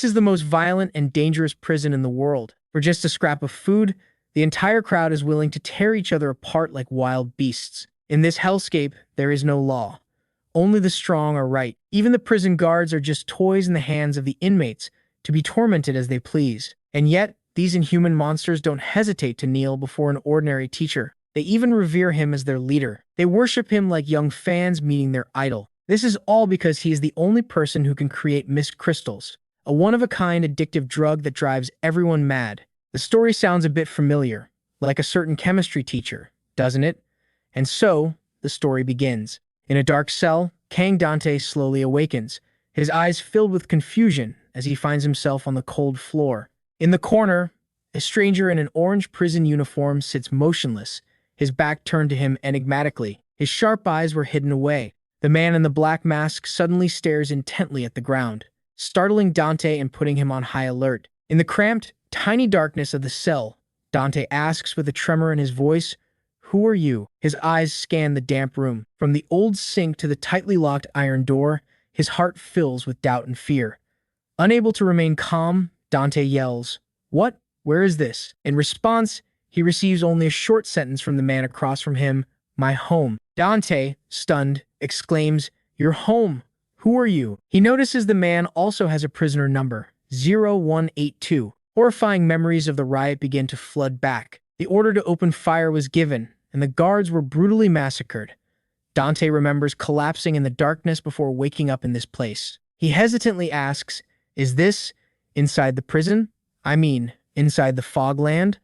This is the most violent and dangerous prison in the world. For just a scrap of food, the entire crowd is willing to tear each other apart like wild beasts. In this hellscape, there is no law. Only the strong are right. Even the prison guards are just toys in the hands of the inmates to be tormented as they please. And yet, these inhuman monsters don't hesitate to kneel before an ordinary teacher. They even revere him as their leader. They worship him like young fans meeting their idol. This is all because he is the only person who can create mist crystals, a one-of-a-kind addictive drug that drives everyone mad. The story sounds a bit familiar, like a certain chemistry teacher, doesn't it? And so, the story begins. In a dark cell, Kang Dante slowly awakens, his eyes filled with confusion as he finds himself on the cold floor. In the corner, a stranger in an orange prison uniform sits motionless, his back turned to him enigmatically. His sharp eyes were hidden away. The man in the black mask suddenly stares intently at the ground, startling Dante and putting him on high alert. In the cramped, tiny darkness of the cell, Dante asks with a tremor in his voice, "Who are you?" His eyes scan the damp room. From the old sink to the tightly locked iron door, his heart fills with doubt and fear. Unable to remain calm, Dante yells, "What? Where is this?" In response, he receives only a short sentence from the man across from him, "My home." Dante, stunned, exclaims, "Your home? Who are you?" He notices the man also has a prisoner number, 0182. Horrifying memories of the riot begin to flood back. The order to open fire was given, and the guards were brutally massacred. Dante remembers collapsing in the darkness before waking up in this place. He hesitantly asks, "Is this inside the prison? I mean, inside the fogland?"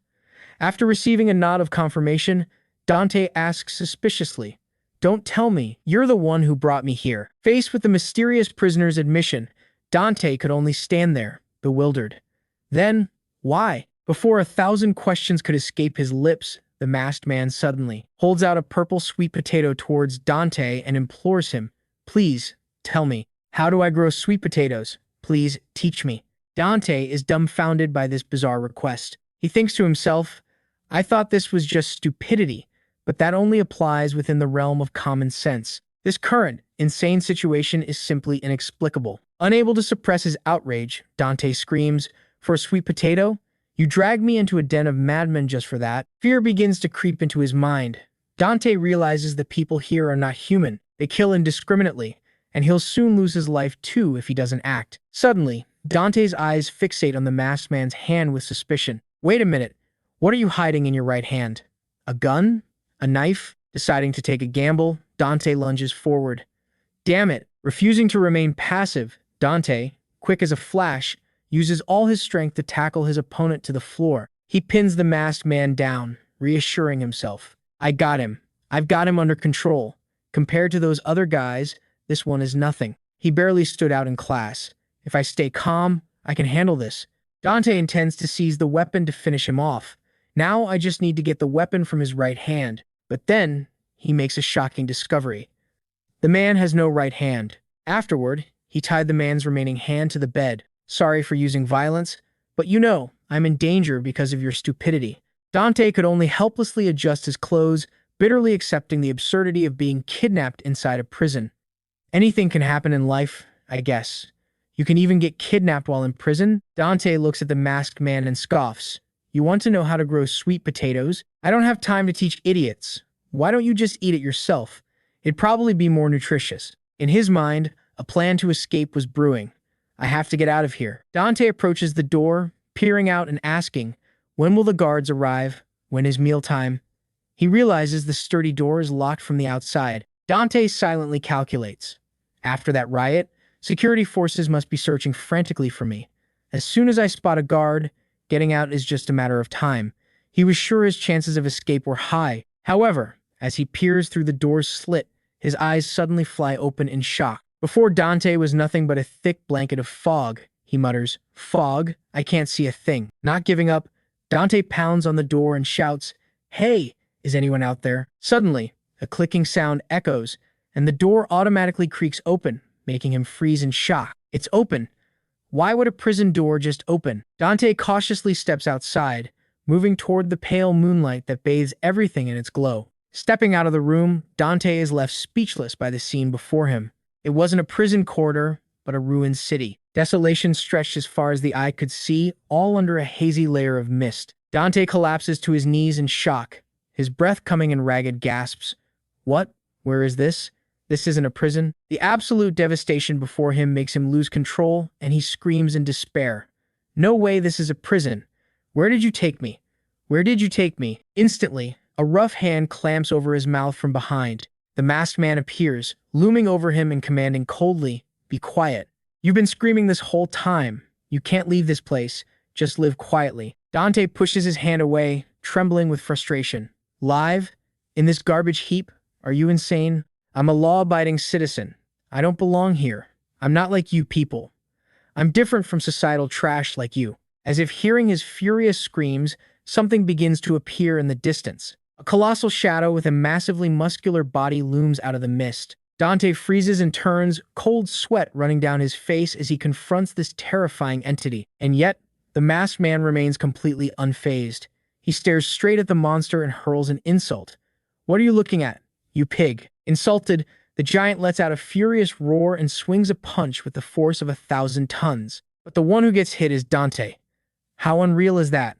After receiving a nod of confirmation, Dante asks suspiciously, "Don't tell me you're the one who brought me here." Faced with the mysterious prisoner's admission, Dante could only stand there, bewildered. Then, why? Before 1,000 questions could escape his lips, the masked man suddenly holds out a purple sweet potato towards Dante and implores him, "Please, tell me, how do I grow sweet potatoes? Please, teach me." Dante is dumbfounded by this bizarre request. He thinks to himself, "I thought this was just stupidity, but that only applies within the realm of common sense. This current, insane situation is simply inexplicable." Unable to suppress his outrage, Dante screams, "For a sweet potato? You dragged me into a den of madmen just for that?" Fear begins to creep into his mind. Dante realizes that people here are not human. They kill indiscriminately, and he'll soon lose his life too if he doesn't act. Suddenly, Dante's eyes fixate on the masked man's hand with suspicion. "Wait a minute. What are you hiding in your right hand? A gun? A knife?" Deciding to take a gamble, Dante lunges forward. Damn it! Refusing to remain passive, Dante, quick as a flash, uses all his strength to tackle his opponent to the floor. He pins the masked man down, reassuring himself, "I got him. I've got him under control. Compared to those other guys, this one is nothing. He barely stood out in class. If I stay calm, I can handle this." Dante intends to seize the weapon to finish him off. "Now I just need to get the weapon from his right hand." But then, he makes a shocking discovery. The man has no right hand. Afterward, he tied the man's remaining hand to the bed. "Sorry for using violence, but you know, I'm in danger because of your stupidity." Dante could only helplessly adjust his clothes, bitterly accepting the absurdity of being kidnapped inside a prison. Anything can happen in life, I guess. You can even get kidnapped while in prison? Dante looks at the masked man and scoffs. "You want to know how to grow sweet potatoes? I don't have time to teach idiots. Why don't you just eat it yourself? It'd probably be more nutritious." In his mind, a plan to escape was brewing. "I have to get out of here." Dante approaches the door, peering out and asking, "When will the guards arrive? When is mealtime?" He realizes the sturdy door is locked from the outside. Dante silently calculates. "After that riot, security forces must be searching frantically for me. As soon as I spot a guard, getting out is just a matter of time." He was sure his chances of escape were high. However, as he peers through the door's slit, his eyes suddenly fly open in shock. Before Dante was nothing but a thick blanket of fog. He mutters, "Fog? I can't see a thing." Not giving up, Dante pounds on the door and shouts, "Hey, is anyone out there?" Suddenly, a clicking sound echoes, and the door automatically creaks open, making him freeze in shock. It's open. Why would a prison door just open? Dante cautiously steps outside, moving toward the pale moonlight that bathes everything in its glow. Stepping out of the room, Dante is left speechless by the scene before him. It wasn't a prison corridor, but a ruined city. Desolation stretched as far as the eye could see, all under a hazy layer of mist. Dante collapses to his knees in shock, his breath coming in ragged gasps. What? Where is this? This isn't a prison. The absolute devastation before him makes him lose control, and he screams in despair. No way this is a prison. Where did you take me? Where did you take me? Instantly, a rough hand clamps over his mouth from behind. The masked man appears, looming over him and commanding coldly, "Be quiet. You've been screaming this whole time. You can't leave this place. Just live quietly." Dante pushes his hand away, trembling with frustration. Live? In this garbage heap? Are you insane? I'm a law-abiding citizen. I don't belong here. I'm not like you people. I'm different from societal trash like you. As if hearing his furious screams, something begins to appear in the distance. A colossal shadow with a massively muscular body looms out of the mist. Dante freezes and turns, cold sweat running down his face as he confronts this terrifying entity. And yet, the masked man remains completely unfazed. He stares straight at the monster and hurls an insult. "What are you looking at, you pig?" Insulted, the giant lets out a furious roar and swings a punch with the force of 1,000 tons. But the one who gets hit is Dante. How unreal is that?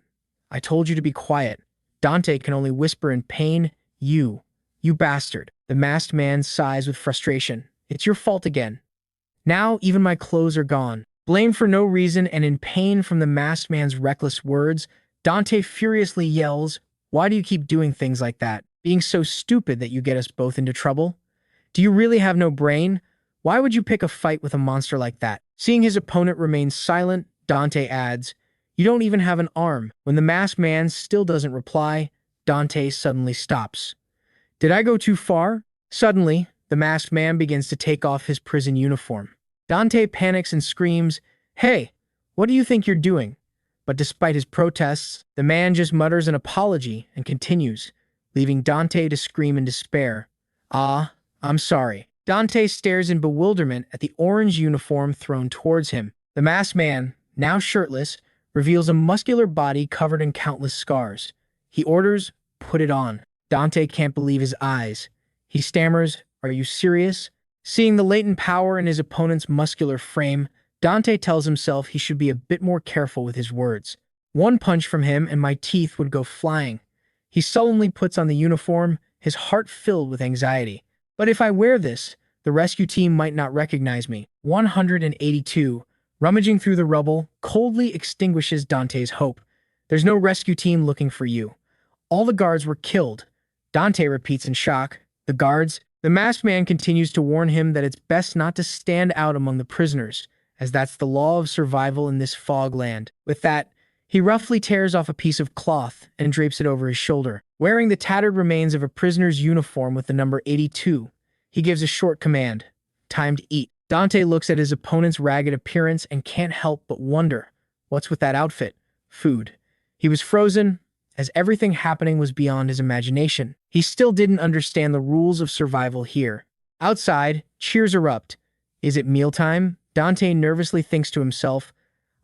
I told you to be quiet. Dante can only whisper in pain, You bastard." The masked man sighs with frustration. "It's your fault again. Now even my clothes are gone." Blamed for no reason and in pain from the masked man's reckless words, Dante furiously yells, "Why do you keep doing things like that? Being so stupid that you get us both into trouble? Do you really have no brain? Why would you pick a fight with a monster like that?" Seeing his opponent remain silent, Dante adds, "You don't even have an arm." When the masked man still doesn't reply, Dante suddenly stops. Did I go too far? Suddenly, the masked man begins to take off his prison uniform. Dante panics and screams, "Hey, what do you think you're doing?" But despite his protests, the man just mutters an apology and continues, leaving Dante to scream in despair. "Ah, I'm sorry." Dante stares in bewilderment at the orange uniform thrown towards him. The masked man, now shirtless, reveals a muscular body covered in countless scars. He orders, "Put it on." Dante can't believe his eyes. He stammers, "Are you serious?" Seeing the latent power in his opponent's muscular frame, Dante tells himself he should be a bit more careful with his words. One punch from him and my teeth would go flying. He sullenly puts on the uniform, his heart filled with anxiety. But if I wear this, the rescue team might not recognize me. 182. Rummaging through the rubble, coldly extinguishes Dante's hope. There's no rescue team looking for you. All the guards were killed. Dante repeats in shock. The guards? The masked man continues to warn him that it's best not to stand out among the prisoners, as that's the law of survival in this fog land. With that, he roughly tears off a piece of cloth and drapes it over his shoulder. Wearing the tattered remains of a prisoner's uniform with the number 82, he gives a short command. Time to eat. Dante looks at his opponent's ragged appearance and can't help but wonder, what's with that outfit? Food. He was frozen, as everything happening was beyond his imagination. He still didn't understand the rules of survival here. Outside, cheers erupt. Is it mealtime? Dante nervously thinks to himself,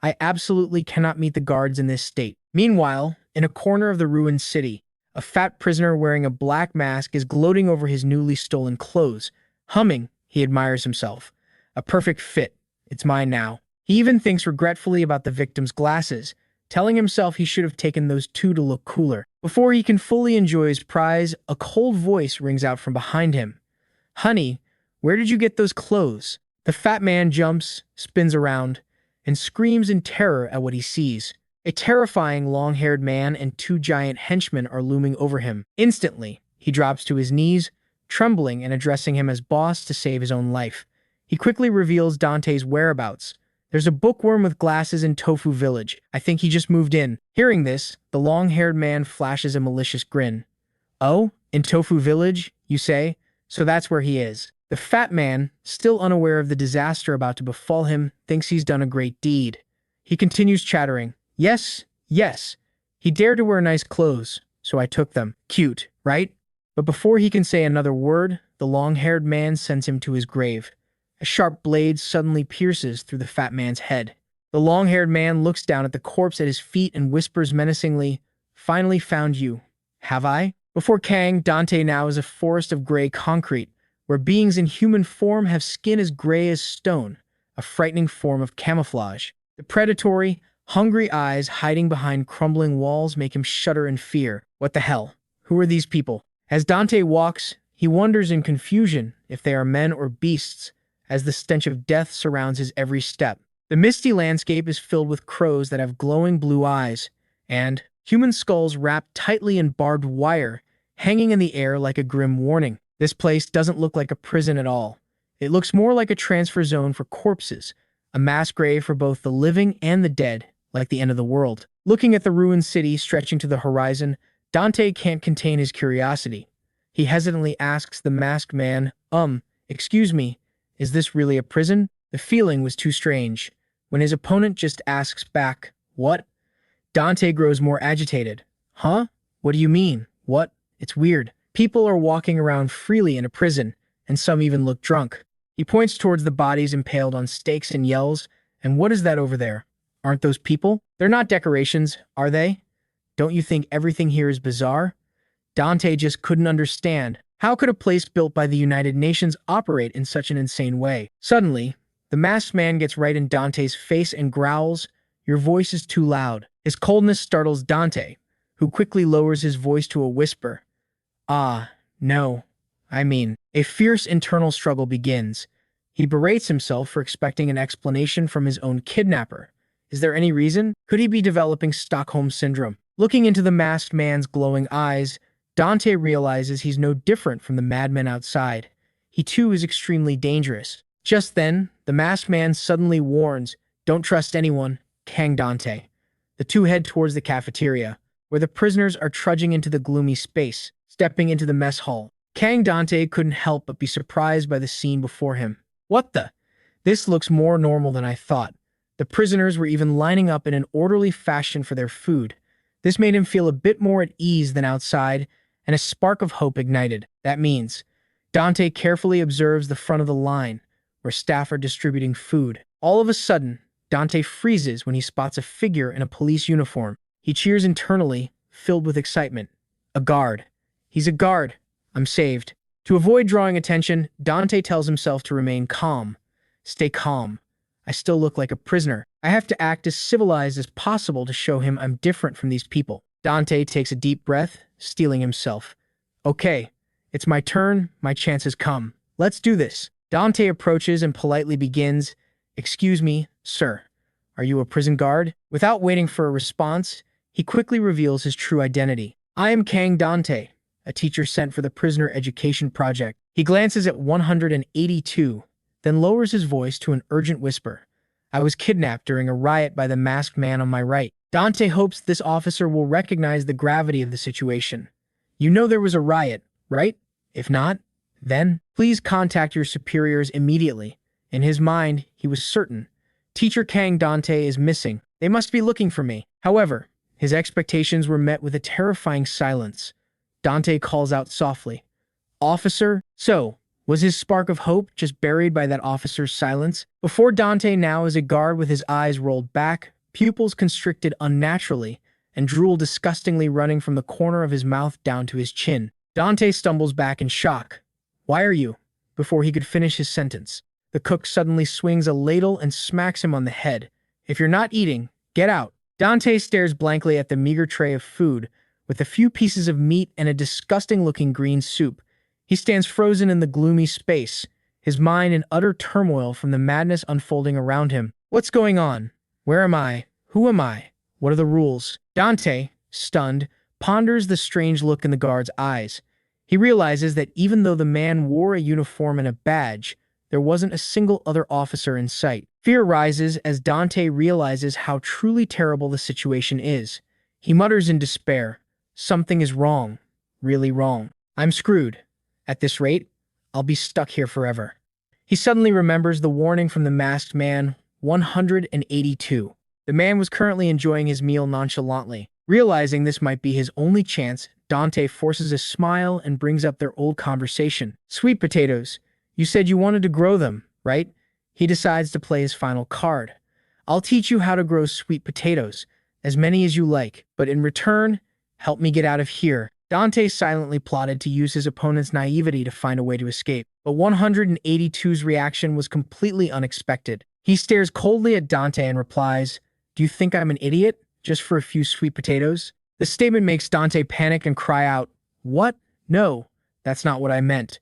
I absolutely cannot meet the guards in this state. Meanwhile, in a corner of the ruined city, a fat prisoner wearing a black mask is gloating over his newly stolen clothes. Humming, he admires himself. A perfect fit. It's mine now. He even thinks regretfully about the victim's glasses, telling himself he should have taken those two to look cooler. Before he can fully enjoy his prize, a cold voice rings out from behind him. Honey, where did you get those clothes? The fat man jumps, spins around, and screams in terror at what he sees. A terrifying long-haired man and two giant henchmen are looming over him. Instantly, he drops to his knees, trembling and addressing him as boss to save his own life. He quickly reveals Dante's whereabouts. There's a bookworm with glasses in Tofu Village. I think he just moved in. Hearing this, the long-haired man flashes a malicious grin. Oh, in Tofu Village, you say? So that's where he is. The fat man, still unaware of the disaster about to befall him, thinks he's done a great deed. He continues chattering. Yes, yes. He dared to wear nice clothes, so I took them. Cute, right? But before he can say another word, the long-haired man sends him to his grave. A sharp blade suddenly pierces through the fat man's head. The long-haired man looks down at the corpse at his feet and whispers menacingly, Finally found you. Have I? Before Kang, Dante now is a forest of gray concrete, where beings in human form have skin as gray as stone, a frightening form of camouflage. The predatory, hungry eyes hiding behind crumbling walls make him shudder in fear. What the hell? Who are these people? As Dante walks, he wonders in confusion if they are men or beasts, as the stench of death surrounds his every step. The misty landscape is filled with crows that have glowing blue eyes, and human skulls wrapped tightly in barbed wire, hanging in the air like a grim warning. This place doesn't look like a prison at all. It looks more like a transfer zone for corpses, a mass grave for both the living and the dead, like the end of the world. Looking at the ruined city stretching to the horizon, Dante can't contain his curiosity. He hesitantly asks the masked man, excuse me, is this really a prison? The feeling was too strange. When his opponent just asks back, what? Dante grows more agitated. Huh? What do you mean? What? It's weird. People are walking around freely in a prison, and some even look drunk. He points towards the bodies impaled on stakes and yells, and what is that over there? Aren't those people? They're not decorations, are they? Don't you think everything here is bizarre? Dante just couldn't understand. How could a place built by the United Nations operate in such an insane way? Suddenly, the masked man gets right in Dante's face and growls, "Your voice is too loud." His coldness startles Dante, who quickly lowers his voice to a whisper. No. A fierce internal struggle begins. He berates himself for expecting an explanation from his own kidnapper. Is there any reason? Could he be developing Stockholm Syndrome? Looking into the masked man's glowing eyes, Dante realizes he's no different from the madmen outside. He too is extremely dangerous. Just then, the masked man suddenly warns, "Don't trust anyone, Kang Dante." The two head towards the cafeteria, where the prisoners are trudging into the gloomy space, stepping into the mess hall. Kang Dante couldn't help but be surprised by the scene before him. What the? This looks more normal than I thought. The prisoners were even lining up in an orderly fashion for their food. This made him feel a bit more at ease than outside, and a spark of hope ignited. That means Dante carefully observes the front of the line, where staff are distributing food. All of a sudden, Dante freezes when he spots a figure in a police uniform. He cheers internally, filled with excitement. A guard. He's a guard. I'm saved. To avoid drawing attention, Dante tells himself to remain calm. Stay calm. I still look like a prisoner. I have to act as civilized as possible to show him I'm different from these people. Dante takes a deep breath, steeling himself. Okay, it's my turn. My chance has come. Let's do this. Dante approaches and politely begins, "Excuse me, sir. Are you a prison guard?" Without waiting for a response, he quickly reveals his true identity. "I am Kang Dante, a teacher sent for the prisoner education project." He glances at 182, then lowers his voice to an urgent whisper. "I was kidnapped during a riot by the masked man on my right." Dante hopes this officer will recognize the gravity of the situation. "You know there was a riot, right? If not, then please contact your superiors immediately." In his mind, he was certain. Teacher Kang Dante is missing. They must be looking for me. However, his expectations were met with a terrifying silence. Dante calls out softly, "Officer?" So, was his spark of hope just buried by that officer's silence? Before Dante now is a guard with his eyes rolled back, pupils constricted unnaturally, and drool disgustingly running from the corner of his mouth down to his chin. Dante stumbles back in shock. "Why are you?" Before he could finish his sentence, the cook suddenly swings a ladle and smacks him on the head. "If you're not eating, get out." Dante stares blankly at the meager tray of food, with a few pieces of meat and a disgusting-looking green soup. He stands frozen in the gloomy space, his mind in utter turmoil from the madness unfolding around him. What's going on? Where am I? Who am I? What are the rules? Dante, stunned, ponders the strange look in the guard's eyes. He realizes that even though the man wore a uniform and a badge, there wasn't a single other officer in sight. Fear rises as Dante realizes how truly terrible the situation is. He mutters in despair, "Something is wrong. Really wrong. I'm screwed. At this rate, I'll be stuck here forever." He suddenly remembers the warning from the masked man, 182. The man was currently enjoying his meal nonchalantly. Realizing this might be his only chance, Dante forces a smile and brings up their old conversation. "Sweet potatoes. You said you wanted to grow them, right?" He decides to play his final card. "I'll teach you how to grow sweet potatoes, as many as you like, but in return, help me get out of here." Dante silently plotted to use his opponent's naivety to find a way to escape, but 182's reaction was completely unexpected. He stares coldly at Dante and replies, "Do you think I'm an idiot? Just for a few sweet potatoes?" The statement makes Dante panic and cry out, "What? No, that's not what I meant."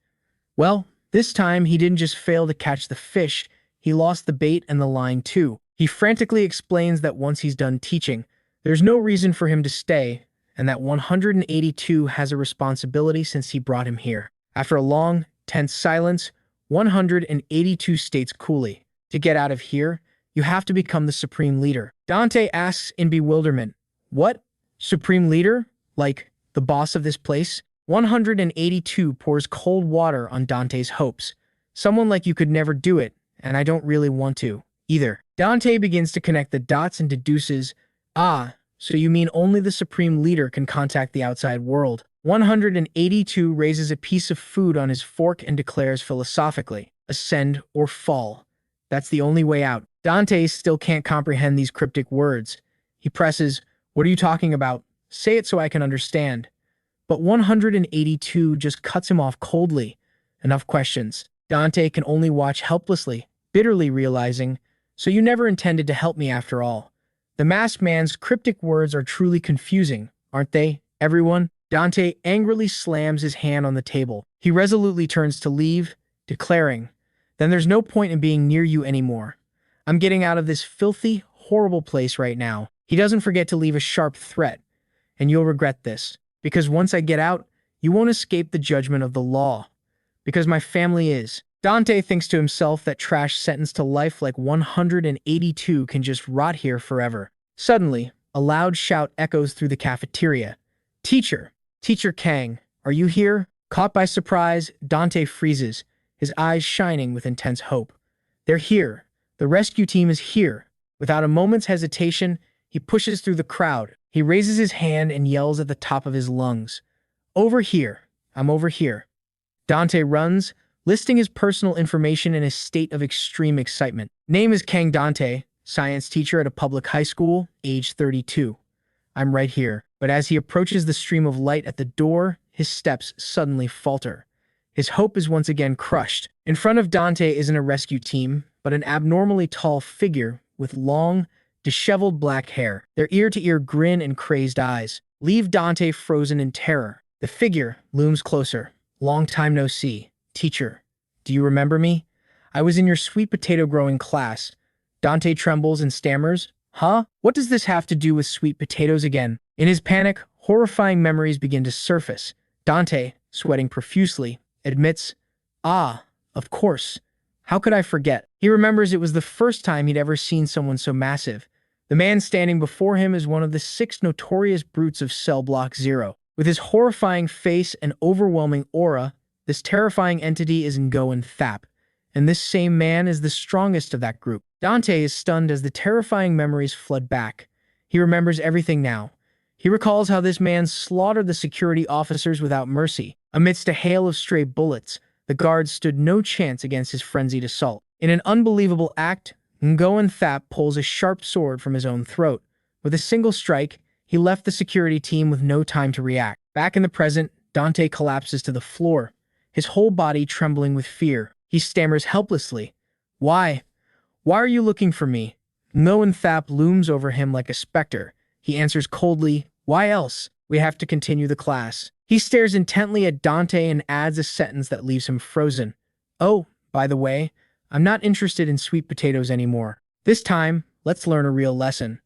Well, this time he didn't just fail to catch the fish, he lost the bait and the line too. He frantically explains that once he's done teaching, there's no reason for him to stay, and that 182 has a responsibility since he brought him here. After a long, tense silence, 182 states coolly, "To get out of here, you have to become the supreme leader." Dante asks in bewilderment, "What? Supreme leader? Like the boss of this place?" 182 pours cold water on Dante's hopes. "Someone like you could never do it, and I don't really want to, either." Dante begins to connect the dots and deduces, "Ah, so you mean only the supreme leader can contact the outside world." 182 raises a piece of food on his fork and declares philosophically, "Ascend or fall. That's the only way out." Dante still can't comprehend these cryptic words. He presses, "What are you talking about? Say it so I can understand." But 182 just cuts him off coldly. Enough questions. Dante can only watch helplessly, bitterly realizing, "So you never intended to help me after all." The masked man's cryptic words are truly confusing, aren't they, everyone? Dante angrily slams his hand on the table. He resolutely turns to leave, declaring, "Then there's no point in being near you anymore. I'm getting out of this filthy, horrible place right now." He doesn't forget to leave a sharp threat, "And you'll regret this. Because once I get out, you won't escape the judgment of the law. Because my family is." Dante thinks to himself that trash sentenced to life like 182 can just rot here forever. Suddenly, a loud shout echoes through the cafeteria. "Teacher! Teacher Kang, are you here?" Caught by surprise, Dante freezes, his eyes shining with intense hope. "They're here. The rescue team is here." Without a moment's hesitation, he pushes through the crowd. He raises his hand and yells at the top of his lungs, "Over here! I'm over here." Dante runs, listing his personal information in a state of extreme excitement. Name is Kang Dante, science teacher at a public high school, age 32. "I'm right here." But as he approaches the stream of light at the door, his steps suddenly falter. His hope is once again crushed. In front of Dante isn't a rescue team, but an abnormally tall figure with long, disheveled black hair, their ear-to-ear grin and crazed eyes leave Dante frozen in terror. The figure looms closer. "Long time no see. Teacher, do you remember me? I was in your sweet potato growing class." Dante trembles and stammers, "Huh? What does this have to do with sweet potatoes again?" In his panic, horrifying memories begin to surface. Dante, sweating profusely, admits, "Ah, of course. How could I forget?" He remembers it was the first time he'd ever seen someone so massive. The man standing before him is one of the 6 notorious brutes of Cell Block Zero. With his horrifying face and overwhelming aura, this terrifying entity is Ngoan Thap, and this same man is the strongest of that group. Dante is stunned as the terrifying memories flood back. He remembers everything now. He recalls how this man slaughtered the security officers without mercy. Amidst a hail of stray bullets, the guards stood no chance against his frenzied assault. In an unbelievable act, Ngoan Thap pulls a sharp sword from his own throat. With a single strike, he left the security team with no time to react. Back in the present, Dante collapses to the floor, his whole body trembling with fear. He stammers helplessly, "Why? Why are you looking for me?" Ngoan Thap looms over him like a specter. He answers coldly, "Why else? We have to continue the class." He stares intently at Dante and adds a sentence that leaves him frozen. "Oh, by the way, I'm not interested in sweet potatoes anymore. This time, let's learn a real lesson."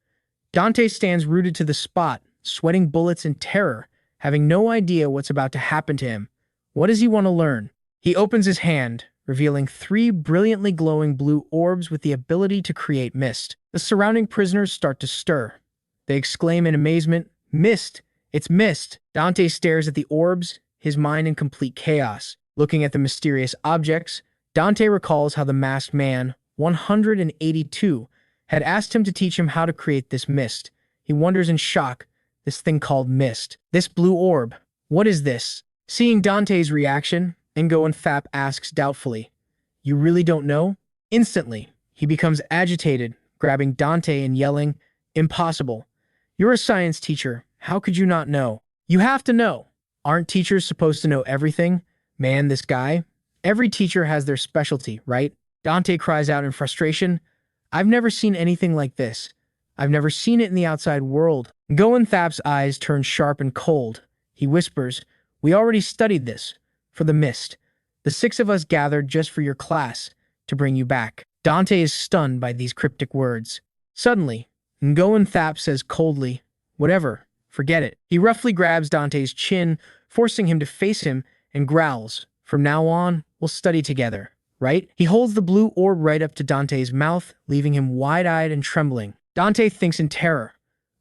Dante stands rooted to the spot, sweating bullets in terror, having no idea what's about to happen to him. What does he want to learn? He opens his hand, revealing 3 brilliantly glowing blue orbs with the ability to create mist. The surrounding prisoners start to stir. They exclaim in amazement, "Mist! It's mist!" Dante stares at the orbs, his mind in complete chaos. Looking at the mysterious objects, Dante recalls how the masked man, 182, had asked him to teach him how to create this mist. He wonders in shock, this thing called mist. This blue orb, what is this? Seeing Dante's reaction, Ngoan Thap asks doubtfully, "You really don't know?" Instantly, he becomes agitated, grabbing Dante and yelling, "Impossible. You're a science teacher. How could you not know? You have to know. Aren't teachers supposed to know everything? Man, this guy. Every teacher has their specialty, right?" Dante cries out in frustration, I've never seen anything like this. I've never seen it in the outside world. Goenthap's eyes turn sharp and cold. He whispers, "We already studied this. For the mist. The six of us gathered just for your class, to bring you back." Dante is stunned by these cryptic words. Suddenly, Goenthap says coldly, "Whatever, forget it." He roughly grabs Dante's chin, forcing him to face him, and growls, "From now on, we'll study together, right?" He holds the blue orb right up to Dante's mouth, leaving him wide-eyed and trembling. Dante thinks in terror,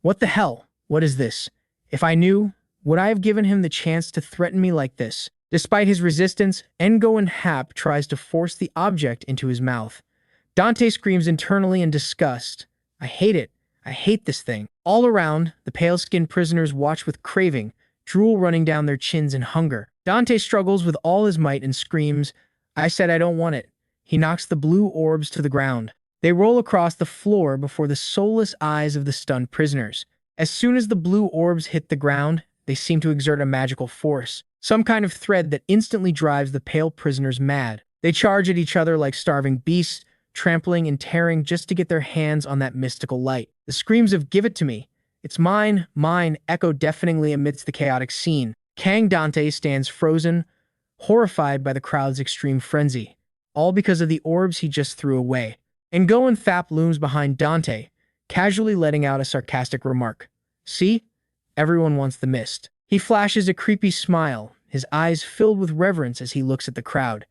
"What the hell? What is this? If I knew, would I have given him the chance to threaten me like this?" Despite his resistance, Ngoenhap tries to force the object into his mouth. Dante screams internally in disgust. "I hate it. I hate this thing." All around, the pale-skinned prisoners watch with craving, drool running down their chins in hunger. Dante struggles with all his might and screams, "I said I don't want it." He knocks the blue orbs to the ground. They roll across the floor before the soulless eyes of the stunned prisoners. As soon as the blue orbs hit the ground, they seem to exert a magical force, some kind of thread that instantly drives the pale prisoners mad. They charge at each other like starving beasts, trampling and tearing just to get their hands on that mystical light. The screams of "Give it to me! It's mine! Mine!" echo deafeningly amidst the chaotic scene. Kang Dante stands frozen, horrified by the crowd's extreme frenzy, all because of the orbs he just threw away. Ngoenthap looms behind Dante, casually letting out a sarcastic remark. "See? Everyone wants the mist." He flashes a creepy smile, his eyes filled with reverence as he looks at the crowd.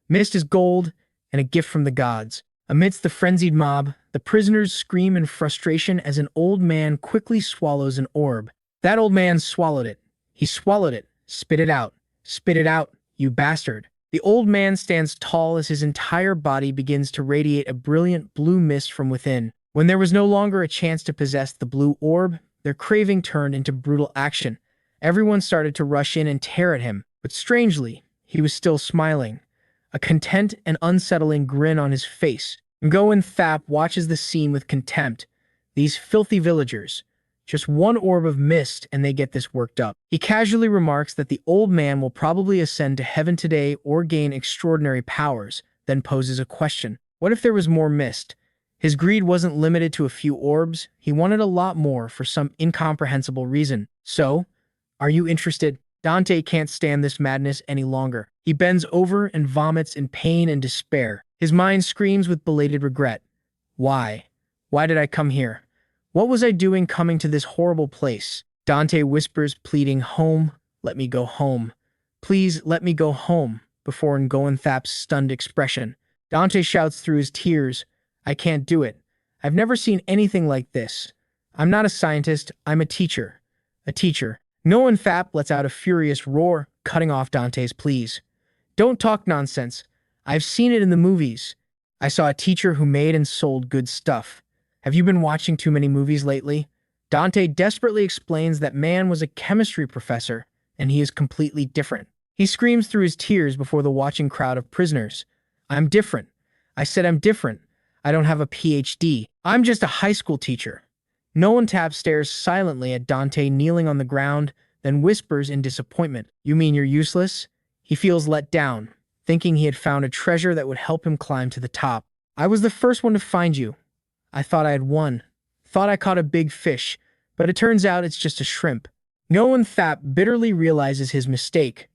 Mist is gold and a gift from the gods. Amidst the frenzied mob, the prisoners scream in frustration as an old man quickly swallows an orb. That old man swallowed it. He swallowed it. "Spit it out. Spit it out, you bastard." The old man stands tall as his entire body begins to radiate a brilliant blue mist from within. When there was no longer a chance to possess the blue orb, their craving turned into brutal action. Everyone started to rush in and tear at him, but strangely, he was still smiling, a content and unsettling grin on his face. Ngoenthap watches the scene with contempt. These filthy villagers. Just one orb of mist and they get this worked up. He casually remarks that the old man will probably ascend to heaven today or gain extraordinary powers, then poses a question. What if there was more mist? His greed wasn't limited to a few orbs. He wanted a lot more for some incomprehensible reason. "So, are you interested?" Dante can't stand this madness any longer. He bends over and vomits in pain and despair. His mind screams with belated regret. Why? Why did I come here? What was I doing coming to this horrible place? Dante whispers, pleading, "Home, let me go home. Please let me go home," before Ngoenthap's stunned expression. Dante shouts through his tears, "I can't do it. I've never seen anything like this. I'm not a scientist, I'm a teacher. A teacher." Ngoenthap lets out a furious roar, cutting off Dante's pleas. "Don't talk nonsense. I've seen it in the movies. I saw a teacher who made and sold good stuff. Have you been watching too many movies lately?" Dante desperately explains that man was a chemistry professor, and he is completely different. He screams through his tears before the watching crowd of prisoners. "I'm different. I said I'm different. I don't have a PhD. I'm just a high school teacher." Ngoenthap stares silently at Dante kneeling on the ground, then whispers in disappointment, "You mean you're useless?" He feels let down, thinking he had found a treasure that would help him climb to the top. "I was the first one to find you. I thought I had won. Thought I caught a big fish, but it turns out it's just a shrimp." Ngoenthap bitterly realizes his mistake.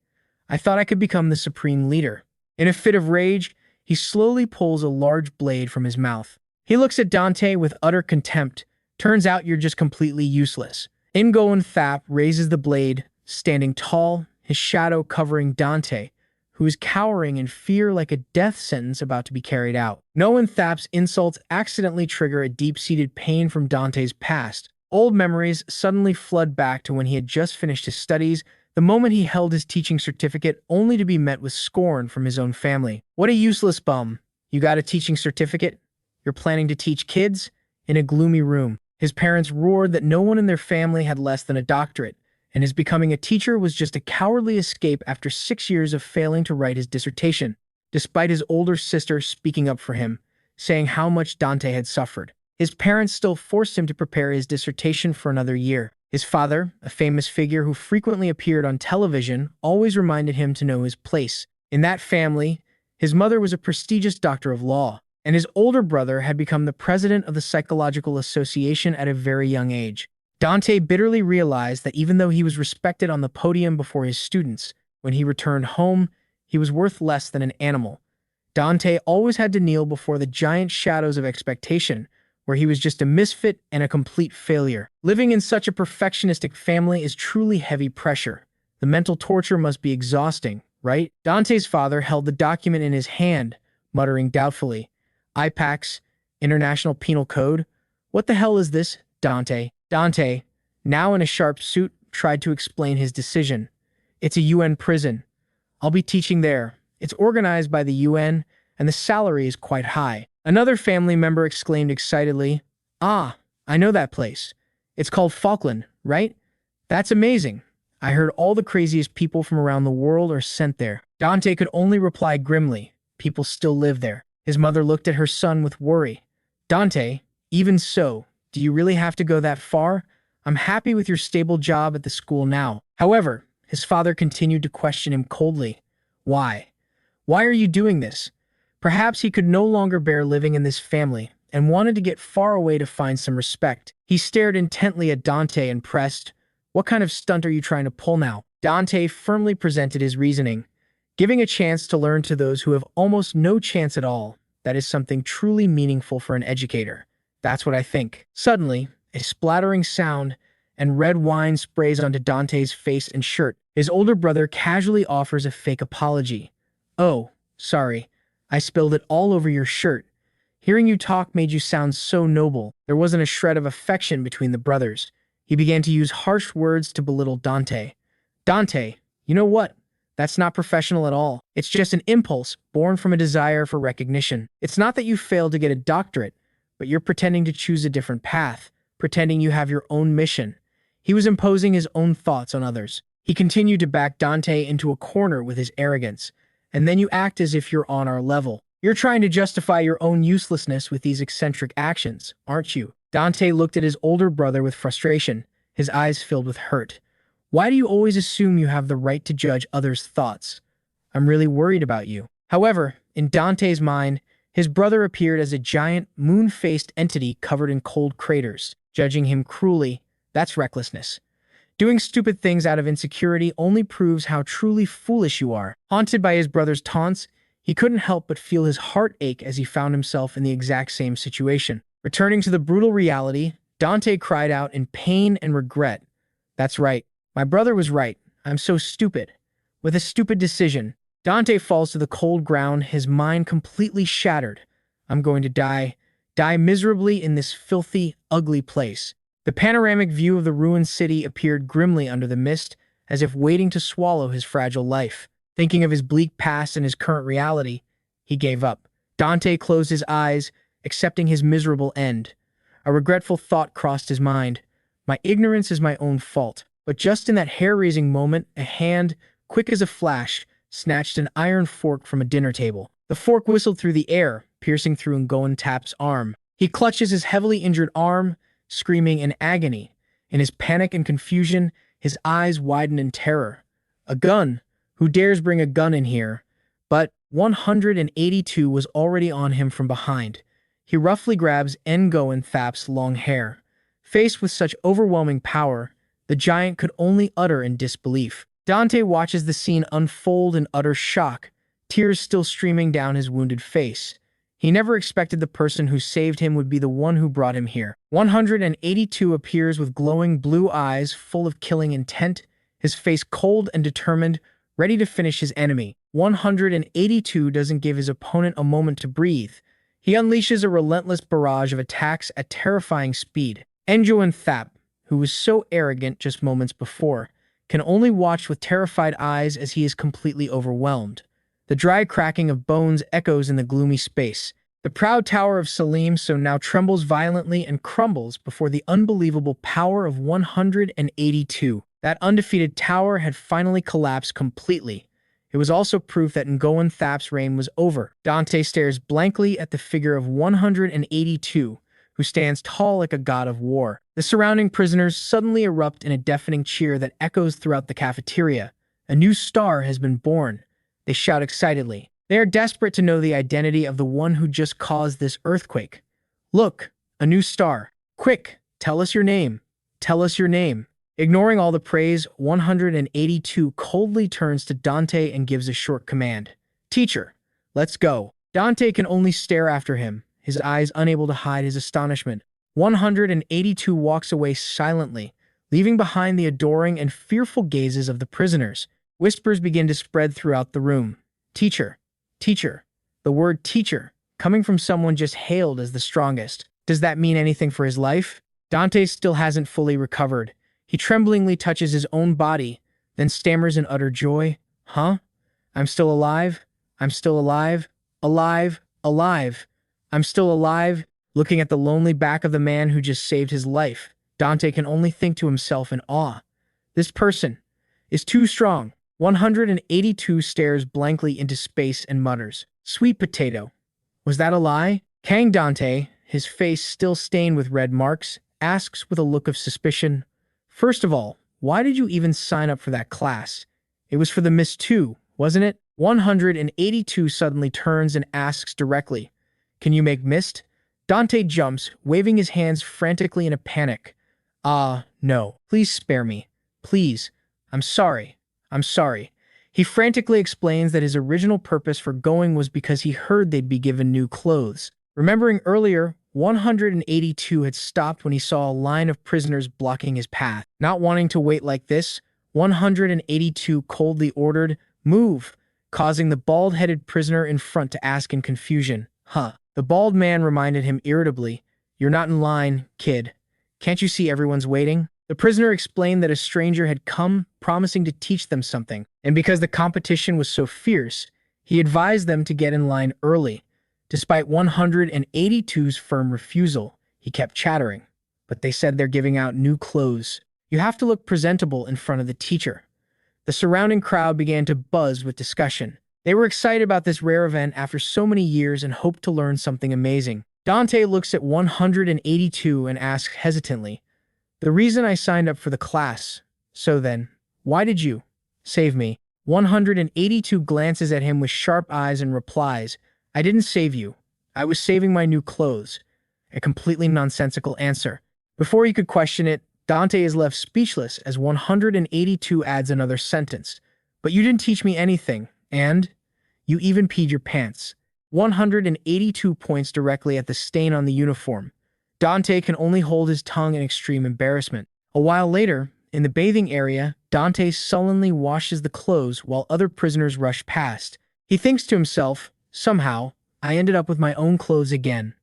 "I thought I could become the supreme leader." In a fit of rage, he slowly pulls a large blade from his mouth. He looks at Dante with utter contempt. "Turns out you're just completely useless." Ngoenthap raises the blade, standing tall, his shadow covering Dante, who is cowering in fear like a death sentence about to be carried out. Ngoenthap's insults accidentally trigger a deep-seated pain from Dante's past. Old memories suddenly flood back to when he had just finished his studies, the moment he held his teaching certificate only to be met with scorn from his own family. "What a useless bum. You got a teaching certificate? You're planning to teach kids?" In a gloomy room, his parents roared that no one in their family had less than a doctorate, and his becoming a teacher was just a cowardly escape after 6 years of failing to write his dissertation, despite his older sister speaking up for him, saying how much Dante had suffered. His parents still forced him to prepare his dissertation for another year. His father, a famous figure who frequently appeared on television, always reminded him to know his place. In that family, his mother was a prestigious doctor of law, and his older brother had become the president of the Psychological Association at a very young age. Dante bitterly realized that even though he was respected on the podium before his students, when he returned home, he was worth less than an animal. Dante always had to kneel before the giant shadows of expectation, where he was just a misfit and a complete failure. Living in such a perfectionistic family is truly heavy pressure. The mental torture must be exhausting, right? Dante's father held the document in his hand, muttering doubtfully, "IPAX, International Penal Code? What the hell is this, Dante?" Dante, now in a sharp suit, tried to explain his decision. "It's a UN prison. I'll be teaching there. It's organized by the UN, and the salary is quite high." Another family member exclaimed excitedly, "Ah, I know that place. It's called Falkland, right? That's amazing. I heard all the craziest people from around the world are sent there." Dante could only reply grimly, "People still live there." His mother looked at her son with worry. "Dante, even so, do you really have to go that far? I'm happy with your stable job at the school now." However, his father continued to question him coldly. "Why? Why are you doing this?" Perhaps he could no longer bear living in this family and wanted to get far away to find some respect. He stared intently at Dante and pressed, "What kind of stunt are you trying to pull now?" Dante firmly presented his reasoning. "Giving a chance to learn to those who have almost no chance at all, that is something truly meaningful for an educator. That's what I think." Suddenly, a splattering sound and red wine sprays onto Dante's face and shirt. His older brother casually offers a fake apology. "Oh, sorry. I spilled it all over your shirt. Hearing you talk made you sound so noble." There wasn't a shred of affection between the brothers. He began to use harsh words to belittle Dante. "Dante, you know what? That's not professional at all. It's just an impulse born from a desire for recognition. It's not that you failed to get a doctorate, but you're pretending to choose a different path, pretending you have your own mission." He was imposing his own thoughts on others. He continued to back Dante into a corner with his arrogance. "And then you act as if you're on our level. You're trying to justify your own uselessness with these eccentric actions, aren't you?" Dante looked at his older brother with frustration, his eyes filled with hurt. "Why do you always assume you have the right to judge others' thoughts? I'm really worried about you." However, in Dante's mind, his brother appeared as a giant, moon-faced entity covered in cold craters. Judging him cruelly, that's recklessness. Doing stupid things out of insecurity only proves how truly foolish you are. Haunted by his brother's taunts, he couldn't help but feel his heart ache as he found himself in the exact same situation. Returning to the brutal reality, Dante cried out in pain and regret. "That's right. My brother was right. I'm so stupid." With a stupid decision, Dante falls to the cold ground, his mind completely shattered. "I'm going to die miserably in this filthy, ugly place." The panoramic view of the ruined city appeared grimly under the mist, as if waiting to swallow his fragile life. Thinking of his bleak past and his current reality, he gave up. Dante closed his eyes, accepting his miserable end. A regretful thought crossed his mind. "My ignorance is my own fault." But just in that hair-raising moment, a hand, quick as a flash, snatched an iron fork from a dinner table. The fork whistled through the air, piercing through Ngoan Tap's arm. He clutches his heavily injured arm, screaming in agony. In his panic and confusion, his eyes widened in terror. "A gun? Who dares bring a gun in here?" But 182 was already on him from behind. He roughly grabs Ngoan Thap's long hair. Faced with such overwhelming power, the giant could only utter in disbelief. Dante watches the scene unfold in utter shock, tears still streaming down his wounded face. He never expected the person who saved him would be the one who brought him here. 182 appears with glowing blue eyes full of killing intent, his face cold and determined, ready to finish his enemy. 182 doesn't give his opponent a moment to breathe. He unleashes a relentless barrage of attacks at terrifying speed. Ngoan Thap, who was so arrogant just moments before, can only watch with terrified eyes as he is completely overwhelmed. The dry cracking of bones echoes in the gloomy space. The proud tower of Salim so now trembles violently and crumbles before the unbelievable power of 182. That undefeated tower had finally collapsed completely. It was also proof that Ngoan Thap's reign was over. Dante stares blankly at the figure of 182, who stands tall like a god of war. The surrounding prisoners suddenly erupt in a deafening cheer that echoes throughout the cafeteria. A new star has been born. They shout excitedly. They are desperate to know the identity of the one who just caused this earthquake. Look, a new star. Quick, tell us your name. Tell us your name. Ignoring all the praise, 182 coldly turns to Dante and gives a short command. Teacher, let's go. Dante can only stare after him, his eyes unable to hide his astonishment. 182 walks away silently, leaving behind the adoring and fearful gazes of the prisoners. Whispers begin to spread throughout the room. Teacher, teacher. The word teacher, coming from someone just hailed as the strongest. Does that mean anything for his life? Dante still hasn't fully recovered. He tremblingly touches his own body, then stammers in utter joy. Huh? I'm still alive? I'm still alive? Alive? Alive? I'm still alive? Looking at the lonely back of the man who just saved his life, Dante can only think to himself in awe. This person is too strong. 182 stares blankly into space and mutters, "Sweet potato. Was that a lie?" Kang Dante, his face still stained with red marks, asks with a look of suspicion, "First of all, why did you even sign up for that class? It was for the Miss too, wasn't it?" 182 suddenly turns and asks directly, "Can you make mist?" Dante jumps, waving his hands frantically in a panic. No. Please spare me. Please. I'm sorry. I'm sorry." He frantically explains that his original purpose for going was because he heard they'd be given new clothes. Remembering earlier, 182 had stopped when he saw a line of prisoners blocking his path. Not wanting to wait like this, 182 coldly ordered, "Move," causing the bald-headed prisoner in front to ask in confusion, "Huh?" The bald man reminded him irritably, "You're not in line, kid. Can't you see everyone's waiting?" The prisoner explained that a stranger had come, promising to teach them something, and because the competition was so fierce, he advised them to get in line early. Despite 182's firm refusal, he kept chattering. "But they said they're giving out new clothes. You have to look presentable in front of the teacher." The surrounding crowd began to buzz with discussion. They were excited about this rare event after so many years and hoped to learn something amazing. Dante looks at 182 and asks hesitantly, "The reason I signed up for the class. So then, why did you save me?" 182 glances at him with sharp eyes and replies, "I didn't save you. I was saving my new clothes." A completely nonsensical answer. Before he could question it, Dante is left speechless as 182 adds another sentence. "But you didn't teach me anything, and you even peed your pants." 182 points directly at the stain on the uniform. Dante can only hold his tongue in extreme embarrassment. A while later, in the bathing area, Dante sullenly washes the clothes while other prisoners rush past. He thinks to himself, "Somehow, I ended up with my own clothes again.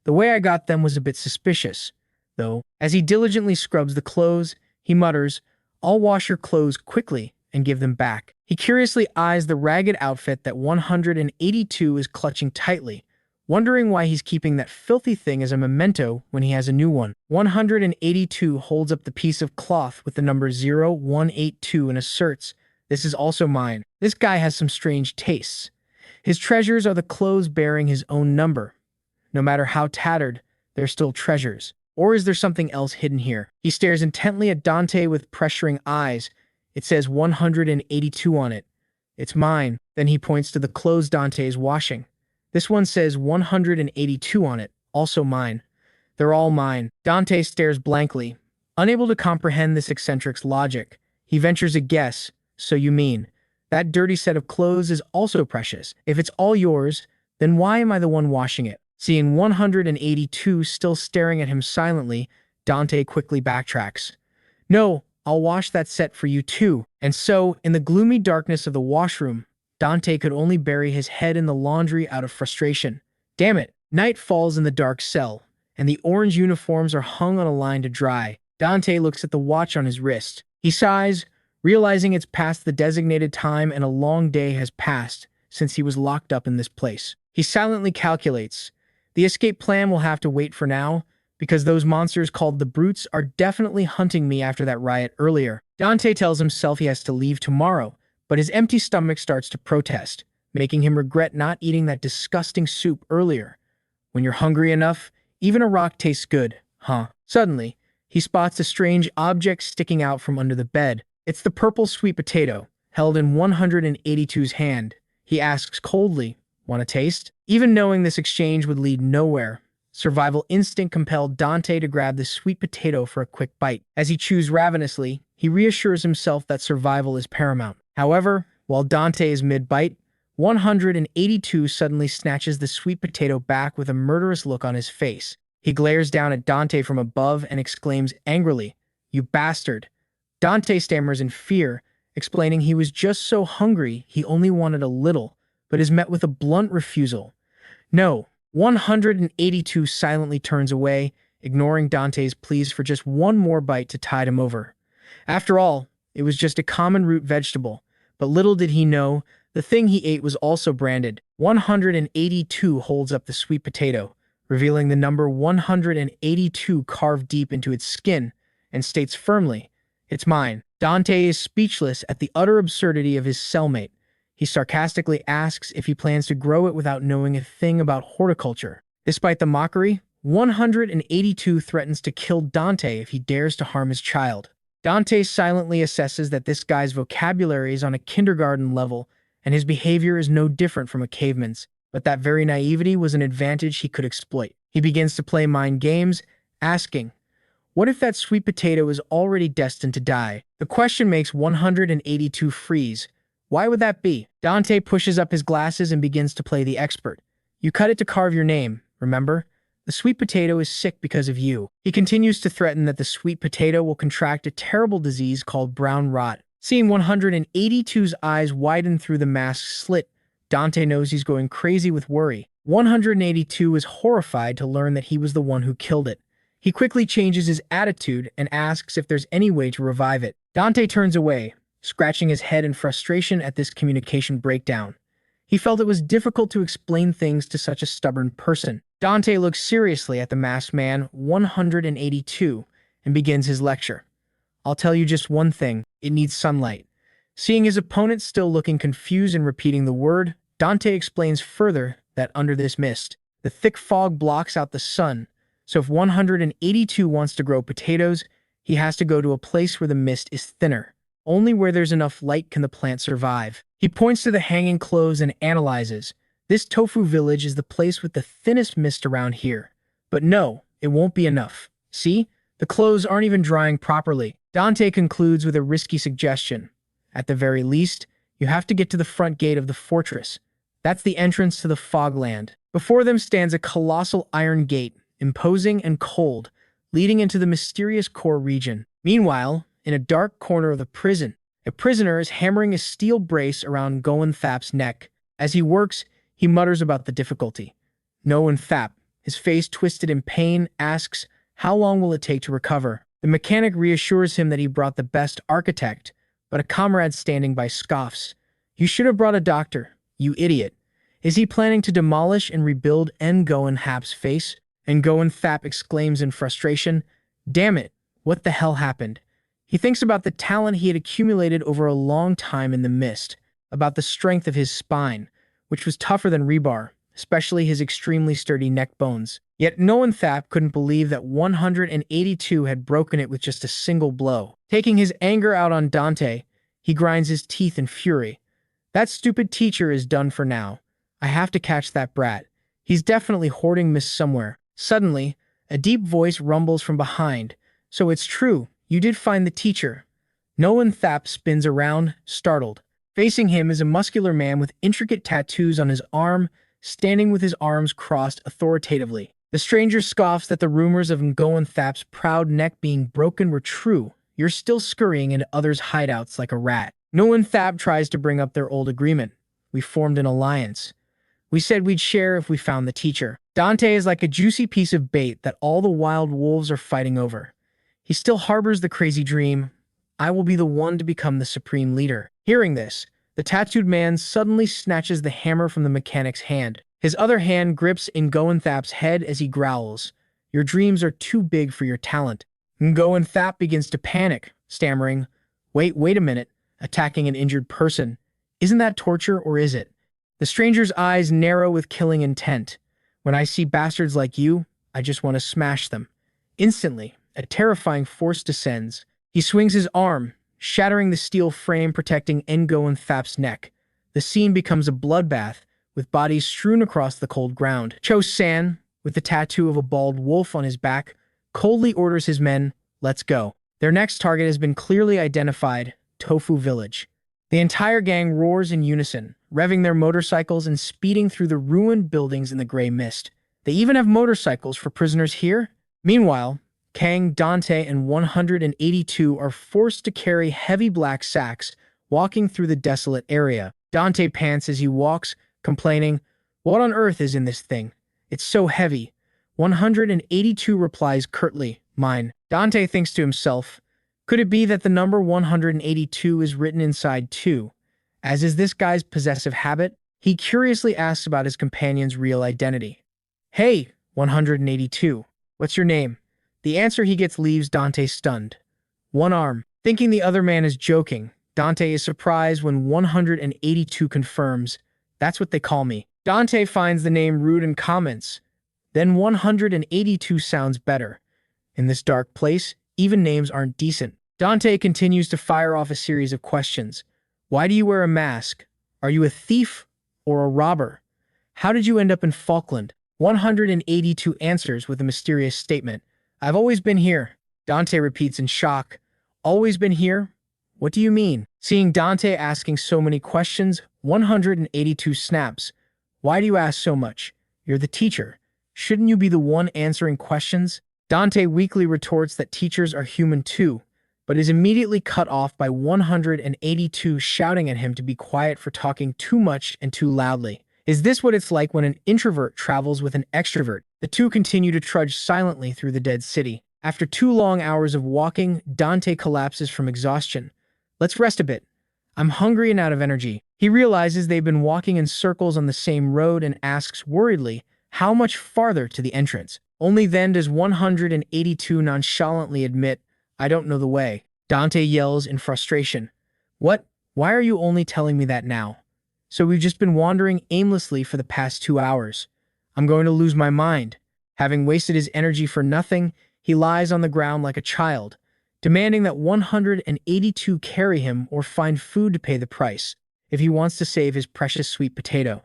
The way I got them was a bit suspicious, though." As he diligently scrubs the clothes, he mutters, "I'll wash your clothes quickly and give them back." He curiously eyes the ragged outfit that 182 is clutching tightly, wondering why he's keeping that filthy thing as a memento when he has a new one. 182 holds up the piece of cloth with the number 0182 and asserts, "This is also mine." This guy has some strange tastes. His treasures are the clothes bearing his own number. No matter how tattered, they're still treasures. Or is there something else hidden here? He stares intently at Dante with pressuring eyes. It says 182 on it. "It's mine." Then he points to the clothes Dante is washing. "This one says 182 on it, also mine. They're all mine." Dante stares blankly, unable to comprehend this eccentric's logic. He ventures a guess. "So you mean that dirty set of clothes is also precious? If it's all yours, then why am I the one washing it?" Seeing 182 still staring at him silently, Dante quickly backtracks. "No, I'll wash that set for you too." And so, in the gloomy darkness of the washroom, Dante could only bury his head in the laundry out of frustration. Damn it! Night falls in the dark cell, and the orange uniforms are hung on a line to dry. Dante looks at the watch on his wrist. He sighs, realizing it's past the designated time and a long day has passed since he was locked up in this place. He silently calculates. The escape plan will have to wait for now, because those monsters called the Brutes are definitely hunting me after that riot earlier. Dante tells himself he has to leave tomorrow, but his empty stomach starts to protest, making him regret not eating that disgusting soup earlier. When you're hungry enough, even a rock tastes good, huh? Suddenly, he spots a strange object sticking out from under the bed. It's the purple sweet potato, held in 182's hand. He asks coldly, "Want a taste?" Even knowing this exchange would lead nowhere, survival instinct compelled Dante to grab the sweet potato for a quick bite. As he chews ravenously, he reassures himself that survival is paramount. However, while Dante is mid-bite, 182 suddenly snatches the sweet potato back with a murderous look on his face. He glares down at Dante from above and exclaims angrily, "You bastard!" Dante stammers in fear, explaining he was just so hungry he only wanted a little, but is met with a blunt refusal. No, 182 silently turns away, ignoring Dante's pleas for just one more bite to tide him over. After all, it was just a common root vegetable, but little did he know, the thing he ate was also branded. 182 holds up the sweet potato, revealing the number 182 carved deep into its skin, and states firmly, "It's mine." Dante is speechless at the utter absurdity of his cellmate. He sarcastically asks if he plans to grow it without knowing a thing about horticulture. Despite the mockery, 182 threatens to kill Dante if he dares to harm his child. Dante silently assesses that this guy's vocabulary is on a kindergarten level, and his behavior is no different from a caveman's. But that very naivety was an advantage he could exploit. He begins to play mind games, asking, "What if that sweet potato is already destined to die?" The question makes 182 freeze. Why would that be? Dante pushes up his glasses and begins to play the expert. "You cut it to carve your name, remember? The sweet potato is sick because of you." He continues to threaten that the sweet potato will contract a terrible disease called brown rot. Seeing 182's eyes widen through the mask's slit, Dante knows he's going crazy with worry. 182 is horrified to learn that he was the one who killed it. He quickly changes his attitude and asks if there's any way to revive it. Dante turns away, scratching his head in frustration at this communication breakdown. He felt it was difficult to explain things to such a stubborn person. Dante looks seriously at the masked man, 182, and begins his lecture. "I'll tell you just one thing, it needs sunlight." Seeing his opponent still looking confused and repeating the word, Dante explains further that under this mist, the thick fog blocks out the sun, so if 182 wants to grow potatoes, he has to go to a place where the mist is thinner. Only where there's enough light can the plant survive. He points to the hanging clothes and analyzes. This tofu village is the place with the thinnest mist around here. But no, it won't be enough. See? The clothes aren't even drying properly. Dante concludes with a risky suggestion. At the very least, you have to get to the front gate of the fortress. That's the entrance to the fogland. Before them stands a colossal iron gate, imposing and cold, leading into the mysterious core region. Meanwhile, in a dark corner of the prison, a prisoner is hammering a steel brace around Goen Thap's neck. As he works, he mutters about the difficulty. Goen Thap, his face twisted in pain, asks, "How long will it take to recover?" The mechanic reassures him that he brought the best architect, but a comrade standing by scoffs. "You should have brought a doctor, you idiot." Is he planning to demolish and rebuild Goen Thap's face? And Goen Thap exclaims in frustration, "Damn it, what the hell happened?" He thinks about the talent he had accumulated over a long time in the mist, about the strength of his spine, which was tougher than rebar, especially his extremely sturdy neck bones. Yet Goen Thap couldn't believe that 182 had broken it with just a single blow. Taking his anger out on Dante, he grinds his teeth in fury. "That stupid teacher is done for now. I have to catch that brat. He's definitely hoarding mist somewhere." Suddenly, a deep voice rumbles from behind. "So it's true, you did find the teacher." Goen Thap spins around, startled. Facing him is a muscular man with intricate tattoos on his arm, standing with his arms crossed authoritatively. The stranger scoffs that the rumors of Goen Thap's proud neck being broken were true. "You're still scurrying into others' hideouts like a rat." Goen Thap tries to bring up their old agreement. "We formed an alliance. We said we'd share if we found the teacher." Dante is like a juicy piece of bait that all the wild wolves are fighting over. He still harbors the crazy dream, "I will be the one to become the supreme leader." Hearing this, the tattooed man suddenly snatches the hammer from the mechanic's hand. His other hand grips Goen Thap's head as he growls, "Your dreams are too big for your talent." Goen Thap begins to panic, stammering, wait a minute," attacking an injured person. "Isn't that torture or is it?" The stranger's eyes narrow with killing intent. "When I see bastards like you, I just want to smash them." Instantly, a terrifying force descends. He swings his arm, shattering the steel frame protecting Goen Thap's neck. The scene becomes a bloodbath, with bodies strewn across the cold ground. Cho-san, with the tattoo of a bald wolf on his back, coldly orders his men, "Let's go." Their next target has been clearly identified, Tofu Village. The entire gang roars in unison, revving their motorcycles and speeding through the ruined buildings in the gray mist. They even have motorcycles for prisoners here? Meanwhile, Kang, Dante, and 182 are forced to carry heavy black sacks, walking through the desolate area. Dante pants as he walks, complaining, "What on earth is in this thing? It's so heavy." 182 replies curtly, "Mine." Dante thinks to himself, could it be that the number 182 is written inside too? As is this guy's possessive habit, he curiously asks about his companion's real identity. "Hey, 182, what's your name?" The answer he gets leaves Dante stunned. "One arm." Thinking the other man is joking, Dante is surprised when 182 confirms, "That's what they call me." Dante finds the name rude and comments, "Then 182 sounds better. In this dark place, even names aren't decent." Dante continues to fire off a series of questions. Why do you wear a mask? Are you a thief or a robber? How did you end up in Falkland? 182 answers with a mysterious statement. "I've always been here." Dante repeats in shock. "Always been here? What do you mean?" Seeing Dante asking so many questions, 182 snaps. "Why do you ask so much? You're the teacher. Shouldn't you be the one answering questions?" Dante weakly retorts that teachers are human too, but is immediately cut off by 182 shouting at him to be quiet for talking too much and too loudly. Is this what it's like when an introvert travels with an extrovert? The two continue to trudge silently through the dead city. After 2 long hours of walking, Dante collapses from exhaustion. "Let's rest a bit. I'm hungry and out of energy." He realizes they've been walking in circles on the same road and asks worriedly, how much farther to the entrance? Only then does 182 nonchalantly admit, "I don't know the way." Dante yells in frustration, "What? Why are you only telling me that now? So we've just been wandering aimlessly for the past 2 hours. I'm going to lose my mind." Having wasted his energy for nothing, he lies on the ground like a child, demanding that 182 carry him or find food to pay the price, if he wants to save his precious sweet potato.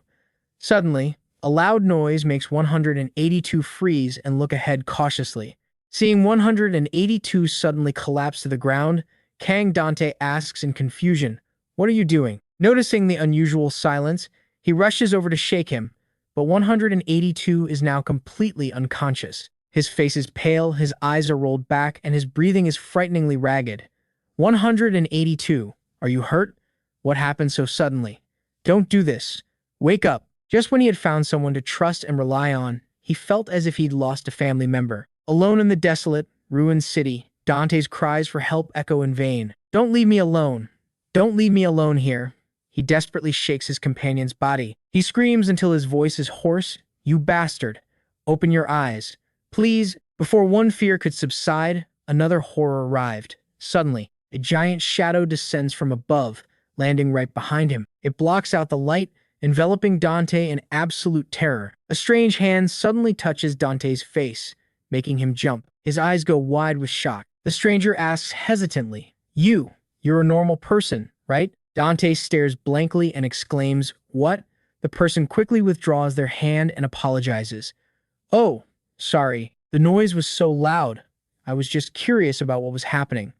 Suddenly, a loud noise makes 182 freeze and look ahead cautiously. Seeing 182 suddenly collapse to the ground, Kang Dante asks in confusion, "What are you doing?" Noticing the unusual silence, he rushes over to shake him, but 182 is now completely unconscious. His face is pale, his eyes are rolled back, and his breathing is frighteningly ragged. 182, are you hurt? What happened so suddenly? Don't do this. Wake up. Just when he had found someone to trust and rely on, he felt as if he'd lost a family member. Alone in the desolate, ruined city, Dante's cries for help echo in vain. "Don't leave me alone. Don't leave me alone here." He desperately shakes his companion's body. He screams until his voice is hoarse. "You bastard. Open your eyes. Please." Before one fear could subside, another horror arrived. Suddenly, a giant shadow descends from above, landing right behind him. It blocks out the light, enveloping Dante in absolute terror. A strange hand suddenly touches Dante's face, making him jump. His eyes go wide with shock. The stranger asks hesitantly, You're a normal person, right?" Dante stares blankly and exclaims, "What?" The person quickly withdraws their hand and apologizes. "Oh, sorry. The noise was so loud. I was just curious about what was happening."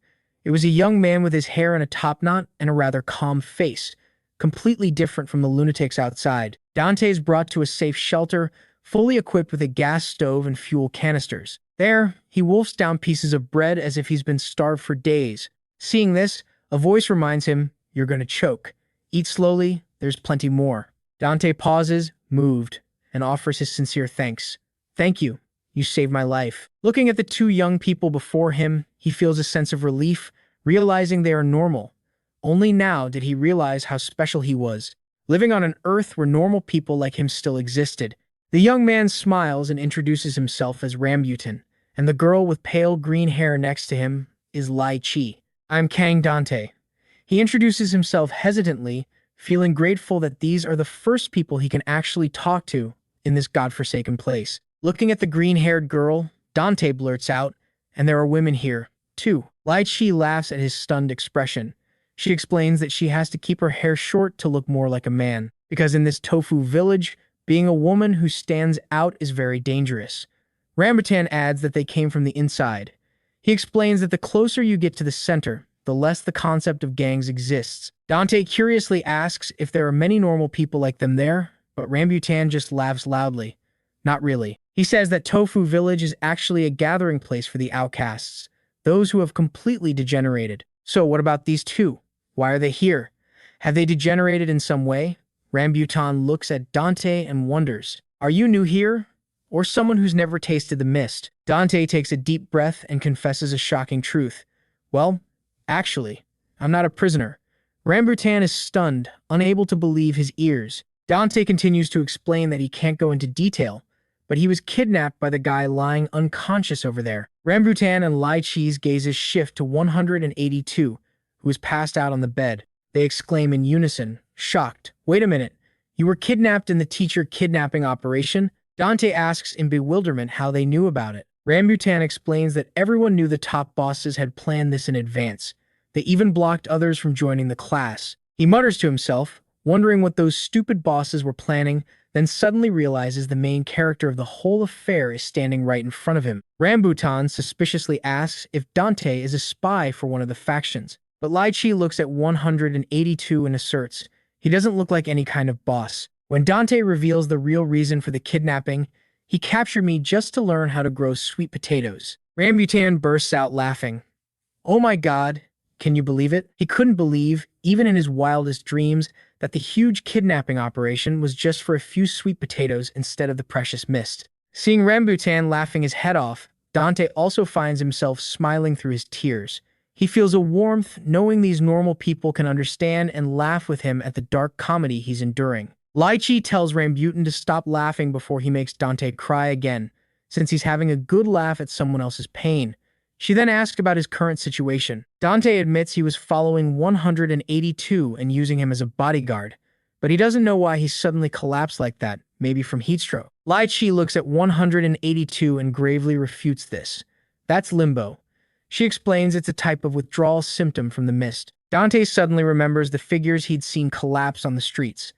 It was a young man with his hair in a topknot and a rather calm face, completely different from the lunatics outside. Dante is brought to a safe shelter, fully equipped with a gas stove and fuel canisters. There, he wolfs down pieces of bread as if he's been starved for days. Seeing this, a voice reminds him, "You're going to choke. Eat slowly, there's plenty more." Dante pauses, moved, and offers his sincere thanks. "Thank you. You saved my life." Looking at the 2 young people before him, he feels a sense of relief, realizing they are normal. Only now did he realize how special he was, living on an earth where normal people like him still existed. The young man smiles and introduces himself as Rambutan, and the girl with pale green hair next to him is Lai Chi. "I'm Kang Dante." He introduces himself hesitantly, feeling grateful that these are the first people he can actually talk to in this godforsaken place. Looking at the green-haired girl, Dante blurts out, "And there are women here, too." Lai Chi laughs at his stunned expression. She explains that she has to keep her hair short to look more like a man, because in this tofu village, being a woman who stands out is very dangerous. Rambutan adds that they came from the inside. He explains that the closer you get to the center, the less the concept of gangs exists. Dante curiously asks if there are many normal people like them there, but Rambutan just laughs loudly. Not really. He says that Tofu Village is actually a gathering place for the outcasts, those who have completely degenerated. So what about these two? Why are they here? Have they degenerated in some way? Rambutan looks at Dante and wonders, are you new here? Or someone who's never tasted the mist? Dante takes a deep breath and confesses a shocking truth. Well, actually, I'm not a prisoner. Rambutan is stunned, unable to believe his ears. Dante continues to explain that he can't go into detail, but he was kidnapped by the guy lying unconscious over there. Rambutan and Lai Chi's gazes shift to 182, who is passed out on the bed. They exclaim in unison, shocked. Wait a minute, you were kidnapped in the teacher kidnapping operation? Dante asks in bewilderment how they knew about it. Rambutan explains that everyone knew the top bosses had planned this in advance. They even blocked others from joining the class. He mutters to himself, wondering what those stupid bosses were planning, then suddenly realizes the main character of the whole affair is standing right in front of him. Rambutan suspiciously asks if Dante is a spy for one of the factions, but Lai Chi looks at 182 and asserts, he doesn't look like any kind of boss. When Dante reveals the real reason for the kidnapping, he captured me just to learn how to grow sweet potatoes. Rambutan bursts out laughing. Oh my god, can you believe it? He couldn't believe, even in his wildest dreams, that the huge kidnapping operation was just for a few sweet potatoes instead of the precious mist. Seeing Rambutan laughing his head off, Dante also finds himself smiling through his tears. He feels a warmth knowing these normal people can understand and laugh with him at the dark comedy he's enduring. Lai Chi tells Rambutan to stop laughing before he makes Dante cry again, since he's having a good laugh at someone else's pain. She then asked about his current situation. Dante admits he was following 182 and using him as a bodyguard, but he doesn't know why he suddenly collapsed like that, maybe from heatstroke. Lai Chi looks at 182 and gravely refutes this. That's limbo. She explains it's a type of withdrawal symptom from the mist. Dante suddenly remembers the figures he'd seen collapse on the streets.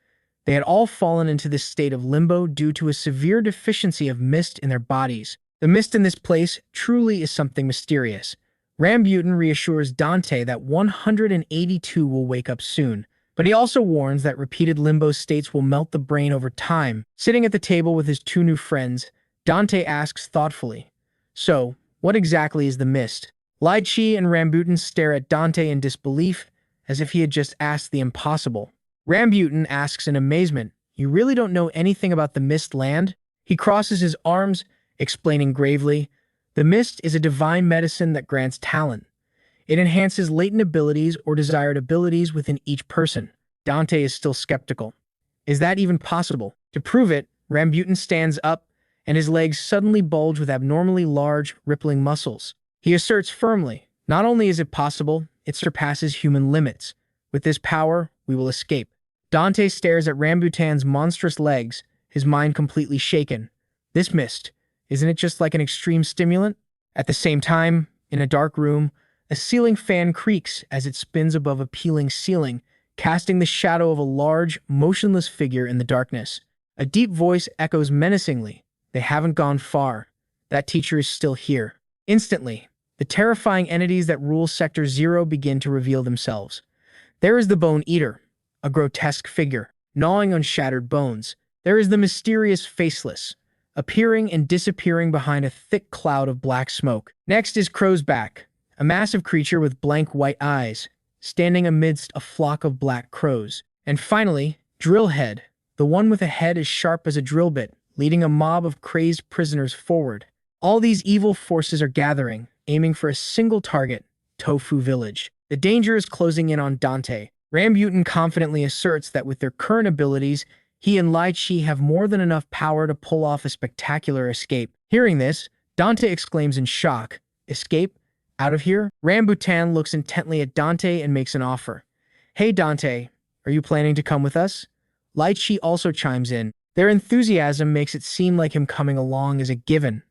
They had all fallen into this state of limbo due to a severe deficiency of mist in their bodies. The mist in this place truly is something mysterious. Rambutan reassures Dante that 182 will wake up soon, but he also warns that repeated limbo states will melt the brain over time. Sitting at the table with his two new friends, Dante asks thoughtfully, so, what exactly is the mist? Lai Chi and Rambutan stare at Dante in disbelief, as if he had just asked the impossible. Rambutan asks in amazement, you really don't know anything about the mist land? He crosses his arms, explaining gravely, the mist is a divine medicine that grants talent. It enhances latent abilities or desired abilities within each person. Dante is still skeptical. Is that even possible? To prove it, Rambutan stands up, and his legs suddenly bulge with abnormally large, rippling muscles. He asserts firmly, not only is it possible, it surpasses human limits. With this power, we will escape. Dante stares at Rambutan's monstrous legs, his mind completely shaken. This mist, isn't it just like an extreme stimulant? At the same time, in a dark room, a ceiling fan creaks as it spins above a peeling ceiling, casting the shadow of a large, motionless figure in the darkness. A deep voice echoes menacingly. They haven't gone far. That teacher is still here. Instantly, the terrifying entities that rule Sector 0 begin to reveal themselves. There is the Bone Eater, a grotesque figure, gnawing on shattered bones. There is the mysterious Faceless, appearing and disappearing behind a thick cloud of black smoke. Next is Crow's Back, a massive creature with blank white eyes, standing amidst a flock of black crows. And finally, Drillhead, the one with a head as sharp as a drill bit, leading a mob of crazed prisoners forward. All these evil forces are gathering, aiming for a single target, Tofu Village. The danger is closing in on Dante. Rambutan confidently asserts that with their current abilities, he and Lai Chi have more than enough power to pull off a spectacular escape. Hearing this, Dante exclaims in shock, "Escape? Out of here?" Rambutan looks intently at Dante and makes an offer. "Hey Dante, are you planning to come with us?" Lai Chi also chimes in. Their enthusiasm makes it seem like him coming along is a given.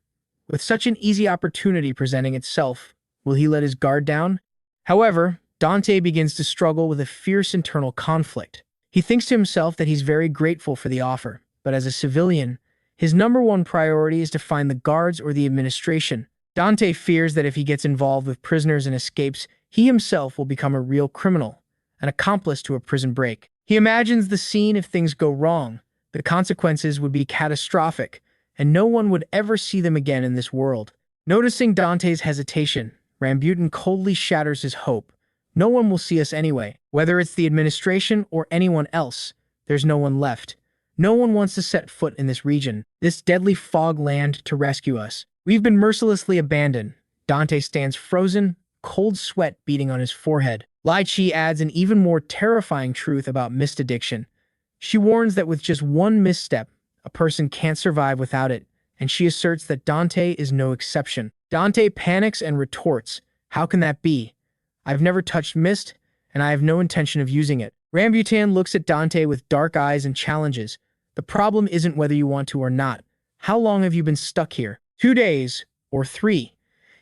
With such an easy opportunity presenting itself, will he let his guard down? However, Dante begins to struggle with a fierce internal conflict. He thinks to himself that he's very grateful for the offer, but as a civilian, his number one priority is to find the guards or the administration. Dante fears that if he gets involved with prisoners and escapes, he himself will become a real criminal, an accomplice to a prison break. He imagines the scene if things go wrong. The consequences would be catastrophic, and no one would ever see them again in this world. Noticing Dante's hesitation, Rambutan coldly shatters his hope. No one will see us anyway. Whether it's the administration or anyone else, there's no one left. No one wants to set foot in this region, this deadly fog land, to rescue us. We've been mercilessly abandoned. Dante stands frozen, cold sweat beating on his forehead. Lai Chi adds an even more terrifying truth about mist addiction. She warns that with just one misstep, a person can't survive without it, and she asserts that Dante is no exception. Dante panics and retorts, "How can that be? I've never touched mist, and I have no intention of using it." Rambutan looks at Dante with dark eyes and challenges, "The problem isn't whether you want to or not. How long have you been stuck here? 2 days, or 3?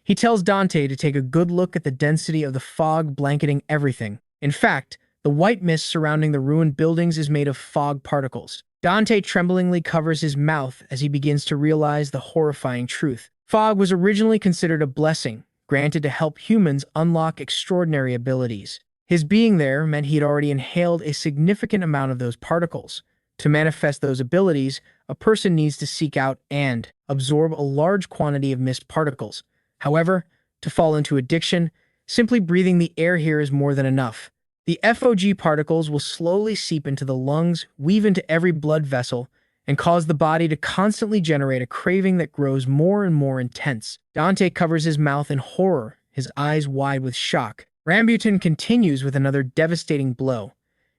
He tells Dante to take a good look at the density of the fog blanketing everything. In fact, the white mist surrounding the ruined buildings is made of fog particles. Dante tremblingly covers his mouth as he begins to realize the horrifying truth. Fog was originally considered a blessing, granted to help humans unlock extraordinary abilities. His being there meant he had already inhaled a significant amount of those particles. To manifest those abilities, a person needs to seek out and absorb a large quantity of mist particles. However, to fall into addiction, simply breathing the air here is more than enough. The FOG particles will slowly seep into the lungs, weave into every blood vessel, and cause the body to constantly generate a craving that grows more and more intense. Dante covers his mouth in horror, his eyes wide with shock. Rambutan continues with another devastating blow.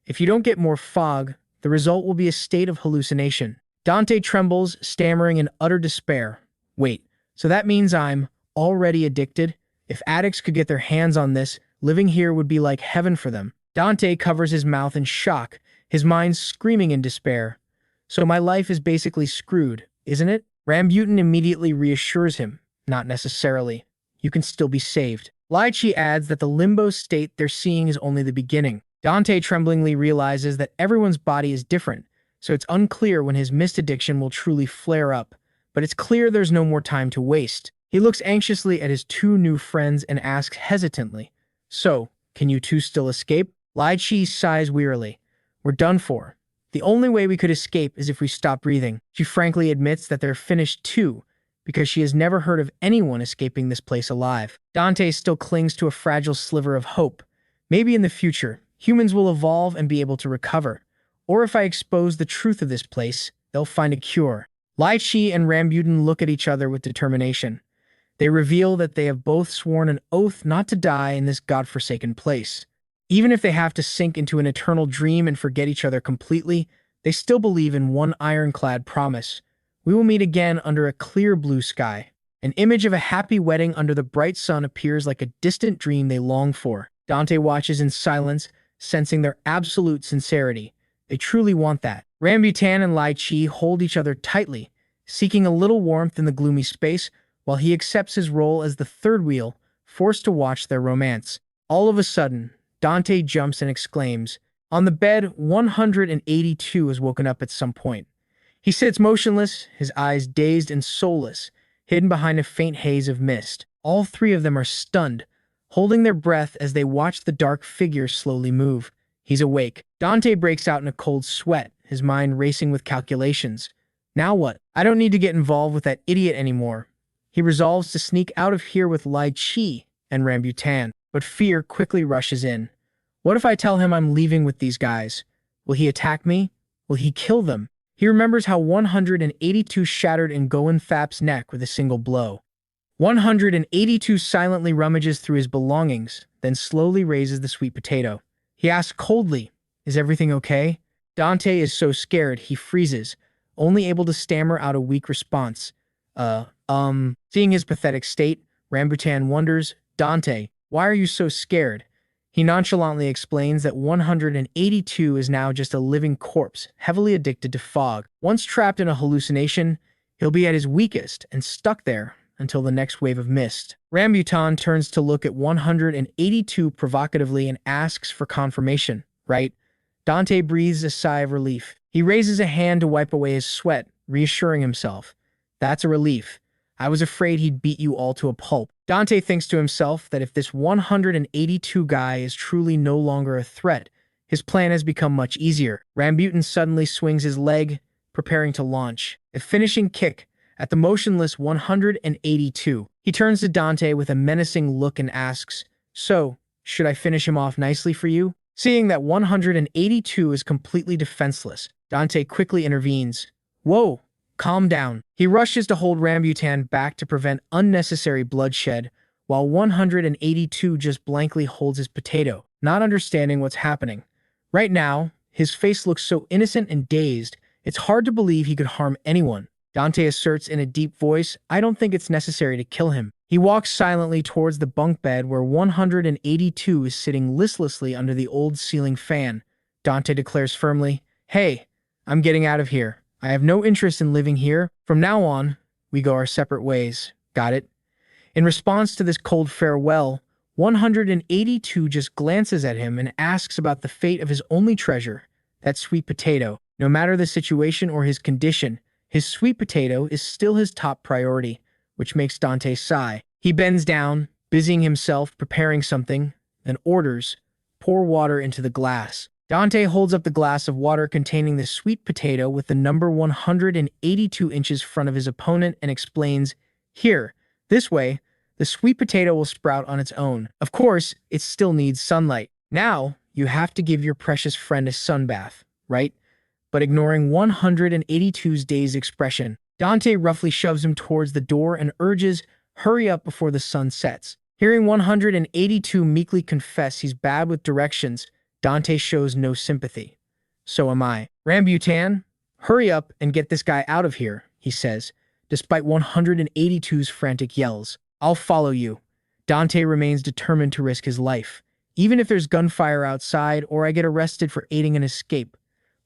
If you don't get more fog, the result will be a state of hallucination. Dante trembles, stammering in utter despair. Wait, so that means I'm already addicted? If addicts could get their hands on this, living here would be like heaven for them. Dante covers his mouth in shock, his mind screaming in despair. So my life is basically screwed, isn't it? Rambutan immediately reassures him. Not necessarily. You can still be saved. Lai Chi adds that the limbo state they're seeing is only the beginning. Dante tremblingly realizes that everyone's body is different, so it's unclear when his mist addiction will truly flare up. But it's clear there's no more time to waste. He looks anxiously at his 2 new friends and asks hesitantly, "So, can you 2 still escape?" Lai Chi sighs wearily. "We're done for. The only way we could escape is if we stop breathing." She frankly admits that they're finished too, because she has never heard of anyone escaping this place alive. Dante still clings to a fragile sliver of hope. Maybe in the future, humans will evolve and be able to recover. Or if I expose the truth of this place, they'll find a cure. Lai Chi and Rambutan look at each other with determination. They reveal that they have both sworn an oath not to die in this godforsaken place. Even if they have to sink into an eternal dream and forget each other completely, they still believe in one ironclad promise. We will meet again under a clear blue sky. An image of a happy wedding under the bright sun appears like a distant dream they long for. Dante watches in silence, sensing their absolute sincerity. They truly want that. Rambutan and Lai Chi hold each other tightly, seeking a little warmth in the gloomy space, while he accepts his role as the third wheel, forced to watch their romance. All of a sudden, Dante jumps and exclaims. On the bed, 182 has woken up at some point. He sits motionless, his eyes dazed and soulless, hidden behind a faint haze of mist. All 3 of them are stunned, holding their breath as they watch the dark figure slowly move. He's awake. Dante breaks out in a cold sweat, his mind racing with calculations. Now what? I don't need to get involved with that idiot anymore. He resolves to sneak out of here with Lai Chi and Rambutan, but fear quickly rushes in. What if I tell him I'm leaving with these guys? Will he attack me? Will he kill them? He remembers how 182 shattered Ngoan Thap's neck with a single blow. 182 silently rummages through his belongings, then slowly raises the sweet potato. He asks coldly, "Is everything okay?" Dante is so scared he freezes, only able to stammer out a weak response. Seeing his pathetic state, Rambutan wonders, "Dante, why are you so scared?" He nonchalantly explains that 182 is now just a living corpse, heavily addicted to fog. Once trapped in a hallucination, he'll be at his weakest and stuck there until the next wave of mist. Rambutan turns to look at 182 provocatively and asks for confirmation, right? Dante breathes a sigh of relief. He raises a hand to wipe away his sweat, reassuring himself. That's a relief. I was afraid he'd beat you all to a pulp. Dante thinks to himself that if this 182 guy is truly no longer a threat, his plan has become much easier. Rambutan suddenly swings his leg, preparing to launch. A finishing kick at the motionless 182. He turns to Dante with a menacing look and asks, "So, should I finish him off nicely for you?" Seeing that 182 is completely defenseless, Dante quickly intervenes. "Whoa, calm down." He rushes to hold Rambutan back to prevent unnecessary bloodshed, while 182 just blankly holds his potato, not understanding what's happening. Right now, his face looks so innocent and dazed, it's hard to believe he could harm anyone. Dante asserts in a deep voice, "I don't think it's necessary to kill him." He walks silently towards the bunk bed where 182 is sitting listlessly under the old ceiling fan. Dante declares firmly, "Hey, I'm getting out of here. I have no interest in living here. From now on, we go our separate ways. Got it?" In response to this cold farewell, 182 just glances at him and asks about the fate of his only treasure, that sweet potato. No matter the situation or his condition, his sweet potato is still his top priority, which makes Dante sigh. He bends down, busying himself preparing something, then orders, "Pour water into the glass." Dante holds up the glass of water containing the sweet potato with the number 182 inches front of his opponent and explains, "Here, this way, the sweet potato will sprout on its own. Of course, it still needs sunlight. Now, you have to give your precious friend a sunbath, right?" But ignoring 182's dazed expression, Dante roughly shoves him towards the door and urges, "Hurry up before the sun sets." Hearing 182 meekly confess he's bad with directions, Dante shows no sympathy. "So am I." "Rambutan, hurry up and get this guy out of here," he says, despite 182's frantic yells. "I'll follow you." Dante remains determined to risk his life, even if there's gunfire outside or I get arrested for aiding an escape.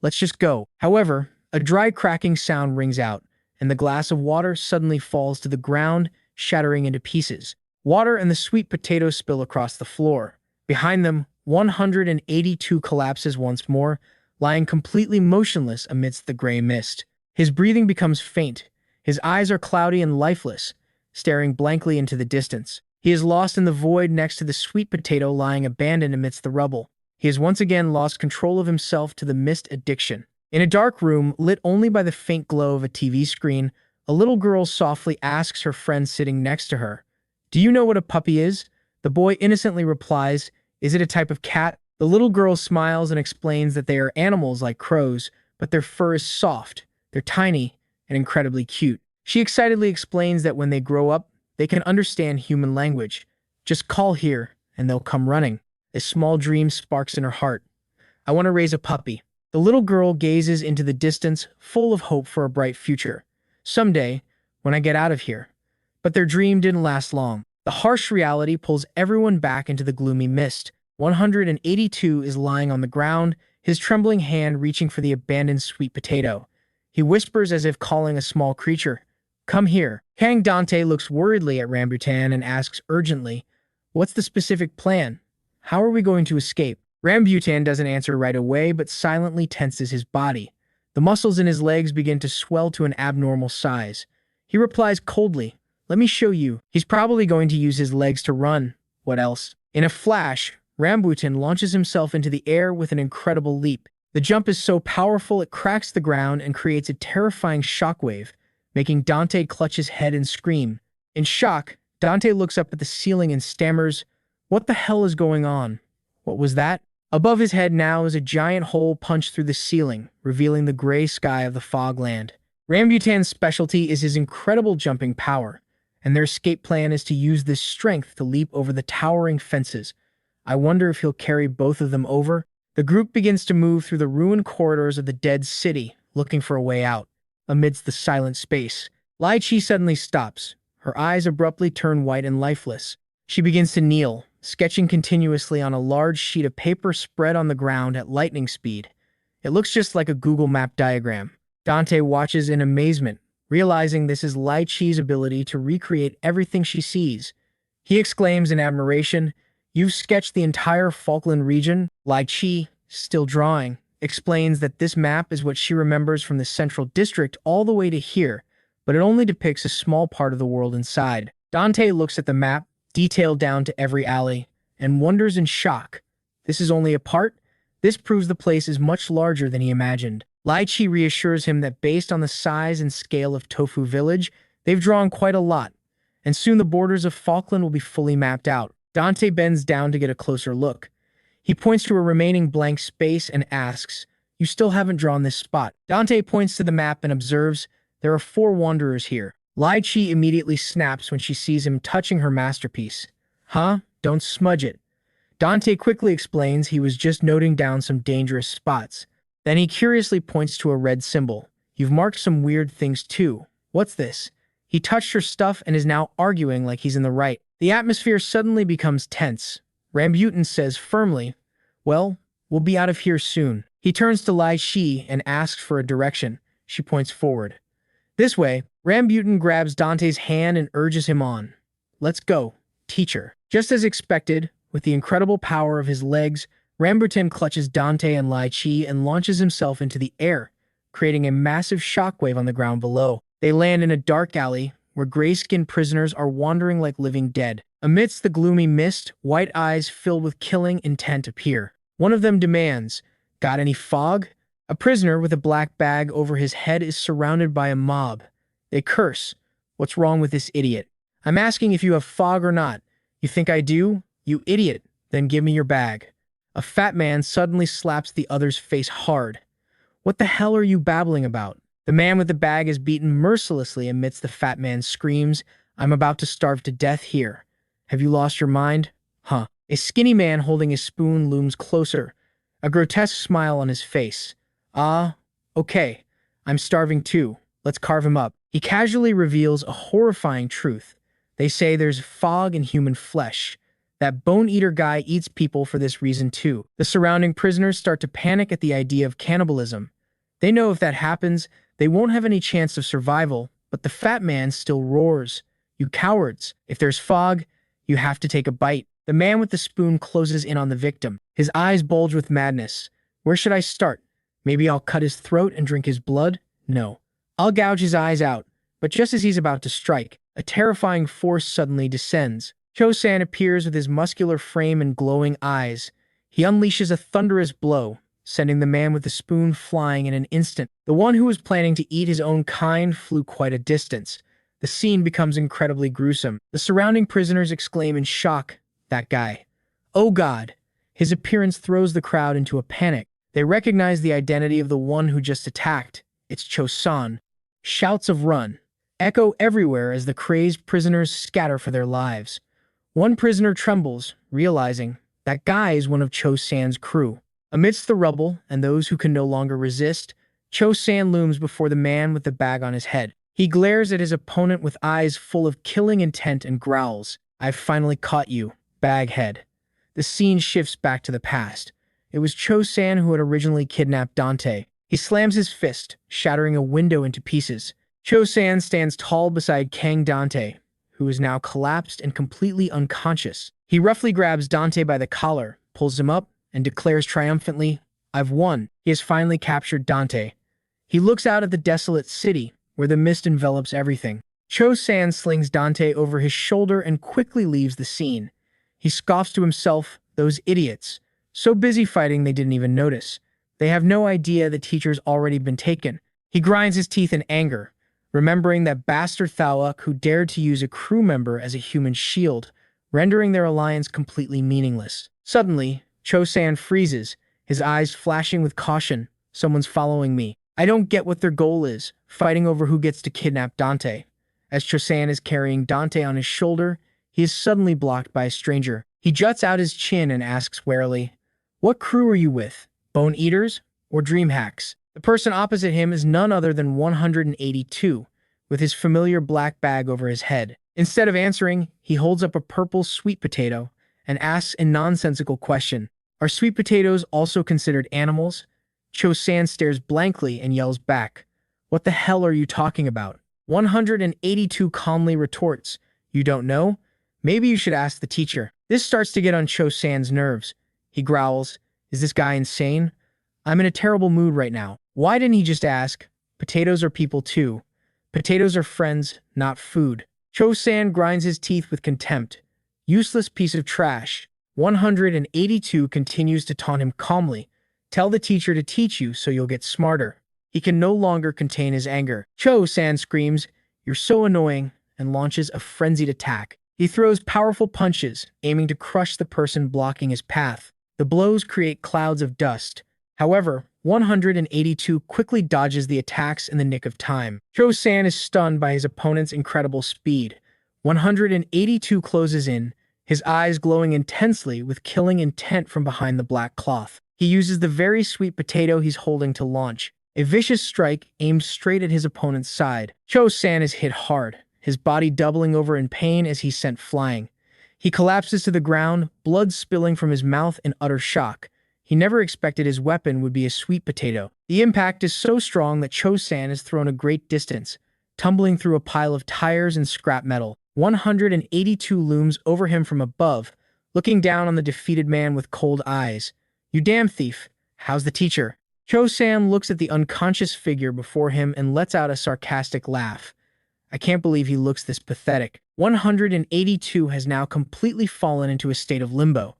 "Let's just go." However, a dry cracking sound rings out, and the glass of water suddenly falls to the ground, shattering into pieces. Water and the sweet potato spill across the floor. Behind them, 182 collapses once more, lying completely motionless amidst the gray mist. His breathing becomes faint. His eyes are cloudy and lifeless, staring blankly into the distance. He is lost in the void next to the sweet potato lying abandoned amidst the rubble. He has once again lost control of himself to the mist addiction. In a dark room, lit only by the faint glow of a TV screen, a little girl softly asks her friend sitting next to her, "Do you know what a puppy is?" The boy innocently replies, "Is it a type of cat?" The little girl smiles and explains that they are animals like crows, but their fur is soft, they're tiny, and incredibly cute. She excitedly explains that when they grow up, they can understand human language. "Just call here, and they'll come running." A small dream sparks in her heart. "I want to raise a puppy." The little girl gazes into the distance, full of hope for a bright future. "Someday, when I get out of here." But their dream didn't last long. The harsh reality pulls everyone back into the gloomy mist. 182 is lying on the ground, his trembling hand reaching for the abandoned sweet potato. He whispers as if calling a small creature, "Come here." Kang Dante looks worriedly at Rambutan and asks urgently, "What's the specific plan? How are we going to escape?" Rambutan doesn't answer right away, but silently tenses his body. The muscles in his legs begin to swell to an abnormal size. He replies coldly, "Let me show you." He's probably going to use his legs to run. What else? In a flash, Rambutan launches himself into the air with an incredible leap. The jump is so powerful it cracks the ground and creates a terrifying shockwave, making Dante clutch his head and scream. In shock, Dante looks up at the ceiling and stammers, "What the hell is going on? What was that?" Above his head now is a giant hole punched through the ceiling, revealing the gray sky of the fogland. Rambutan's specialty is his incredible jumping power, and their escape plan is to use this strength to leap over the towering fences. I wonder if he'll carry both of them over. The group begins to move through the ruined corridors of the dead city, looking for a way out. Amidst the silent space, Lai Chi suddenly stops. Her eyes abruptly turn white and lifeless. She begins to kneel, sketching continuously on a large sheet of paper spread on the ground at lightning speed. It looks just like a Google Map diagram. Dante watches in amazement, realizing this is Lai Chi's ability to recreate everything she sees. He exclaims in admiration, "You've sketched the entire Falkland region?" Lai Chi, still drawing, explains that this map is what she remembers from the central district all the way to here, but it only depicts a small part of the world inside. Dante looks at the map, detailed down to every alley, and wonders in shock. This is only a part? This proves the place is much larger than he imagined. Lai Chi reassures him that based on the size and scale of Tofu Village, they've drawn quite a lot, and soon the borders of Falkland will be fully mapped out. Dante bends down to get a closer look. He points to a remaining blank space and asks, "You still haven't drawn this spot?" Dante points to the map and observes, "There are 4 wanderers here." Lai Chi immediately snaps when she sees him touching her masterpiece. "Huh? Don't smudge it." Dante quickly explains he was just noting down some dangerous spots. Then he curiously points to a red symbol. "You've marked some weird things too. What's this?" He touched her stuff and is now arguing like he's in the right. The atmosphere suddenly becomes tense. Rambutan says firmly, "Well, we'll be out of here soon." He turns to Lai Chi and asks for a direction. She points forward. "This way." Rambutan grabs Dante's hand and urges him on. "Let's go, teacher." Just as expected, with the incredible power of his legs, Rambutan clutches Dante and Lai Chi and launches himself into the air, creating a massive shockwave on the ground below. They land in a dark alley where gray-skinned prisoners are wandering like living dead. Amidst the gloomy mist, white eyes filled with killing intent appear. One of them demands, "Got any fog?" A prisoner with a black bag over his head is surrounded by a mob. They curse. "What's wrong with this idiot?" "I'm asking if you have fog or not." "You think I do? You idiot. Then give me your bag." A fat man suddenly slaps the other's face hard. "What the hell are you babbling about?" The man with the bag is beaten mercilessly amidst the fat man's screams, "I'm about to starve to death here. Have you lost your mind?" "Huh." A skinny man holding a spoon looms closer, a grotesque smile on his face. "Ah, okay. I'm starving too. Let's carve him up." He casually reveals a horrifying truth. They say there's fog in human flesh. That bone-eater guy eats people for this reason too. The surrounding prisoners start to panic at the idea of cannibalism. They know if that happens, they won't have any chance of survival, but the fat man still roars, "You cowards! If there's fog, you have to take a bite." The man with the spoon closes in on the victim. His eyes bulge with madness. "Where should I start? Maybe I'll cut his throat and drink his blood? No. I'll gouge his eyes out." But just as he's about to strike, a terrifying force suddenly descends. Cho-san appears with his muscular frame and glowing eyes. He unleashes a thunderous blow, sending the man with the spoon flying in an instant. The one who was planning to eat his own kind flew quite a distance. The scene becomes incredibly gruesome. The surrounding prisoners exclaim in shock, "That guy. Oh God." His appearance throws the crowd into a panic. They recognize the identity of the one who just attacked. It's Cho-san. Shouts of "Run!" echo everywhere as the crazed prisoners scatter for their lives. One prisoner trembles, realizing that guy is one of Cho-san's crew. Amidst the rubble and those who can no longer resist, Cho-san looms before the man with the bag on his head. He glares at his opponent with eyes full of killing intent and growls, "I've finally caught you, baghead." The scene shifts back to the past. It was Cho-san who had originally kidnapped Dante. He slams his fist, shattering a window into pieces. Cho-san stands tall beside Kang Dante, who is now collapsed and completely unconscious. He roughly grabs Dante by the collar, pulls him up, and declares triumphantly, "I've won." He has finally captured Dante. He looks out at the desolate city, where the mist envelops everything. Cho-san slings Dante over his shoulder and quickly leaves the scene. He scoffs to himself, "Those idiots. So busy fighting they didn't even notice. They have no idea the teacher's already been taken." He grinds his teeth in anger, remembering that bastard Thauuk who dared to use a crew member as a human shield, rendering their alliance completely meaningless. Suddenly, Cho-san freezes, his eyes flashing with caution. "Someone's following me. I don't get what their goal is, fighting over who gets to kidnap Dante." As Cho-san is carrying Dante on his shoulder, he is suddenly blocked by a stranger. He juts out his chin and asks warily, "What crew are you with? Bone Eaters or Dream Hacks?" The person opposite him is none other than 182, with his familiar black bag over his head. Instead of answering, he holds up a purple sweet potato and asks a nonsensical question. "Are sweet potatoes also considered animals?" Cho-san stares blankly and yells back, "What the hell are you talking about?" 182 calmly retorts, "You don't know? Maybe you should ask the teacher." This starts to get on Cho-san's nerves. He growls, "Is this guy insane? I'm in a terrible mood right now. Why didn't he just ask? Potatoes are people too. Potatoes are friends, not food." Cho-san grinds his teeth with contempt. "Useless piece of trash." 182 continues to taunt him calmly. "Tell the teacher to teach you so you'll get smarter." He can no longer contain his anger. Cho-san screams, "You're so annoying," and launches a frenzied attack. He throws powerful punches, aiming to crush the person blocking his path. The blows create clouds of dust. However, 182 quickly dodges the attacks in the nick of time. Cho-san is stunned by his opponent's incredible speed. 182 closes in, his eyes glowing intensely with killing intent from behind the black cloth. He uses the very sweet potato he's holding to launch. A vicious strike aimed straight at his opponent's side. Cho-san is hit hard, his body doubling over in pain as he's sent flying. He collapses to the ground, blood spilling from his mouth in utter shock. He never expected his weapon would be a sweet potato. The impact is so strong that Cho-san is thrown a great distance, tumbling through a pile of tires and scrap metal. 182 looms over him from above, looking down on the defeated man with cold eyes. "You damn thief! How's the teacher?" Cho-san looks at the unconscious figure before him and lets out a sarcastic laugh. "I can't believe he looks this pathetic." 182 has now completely fallen into a state of limbo.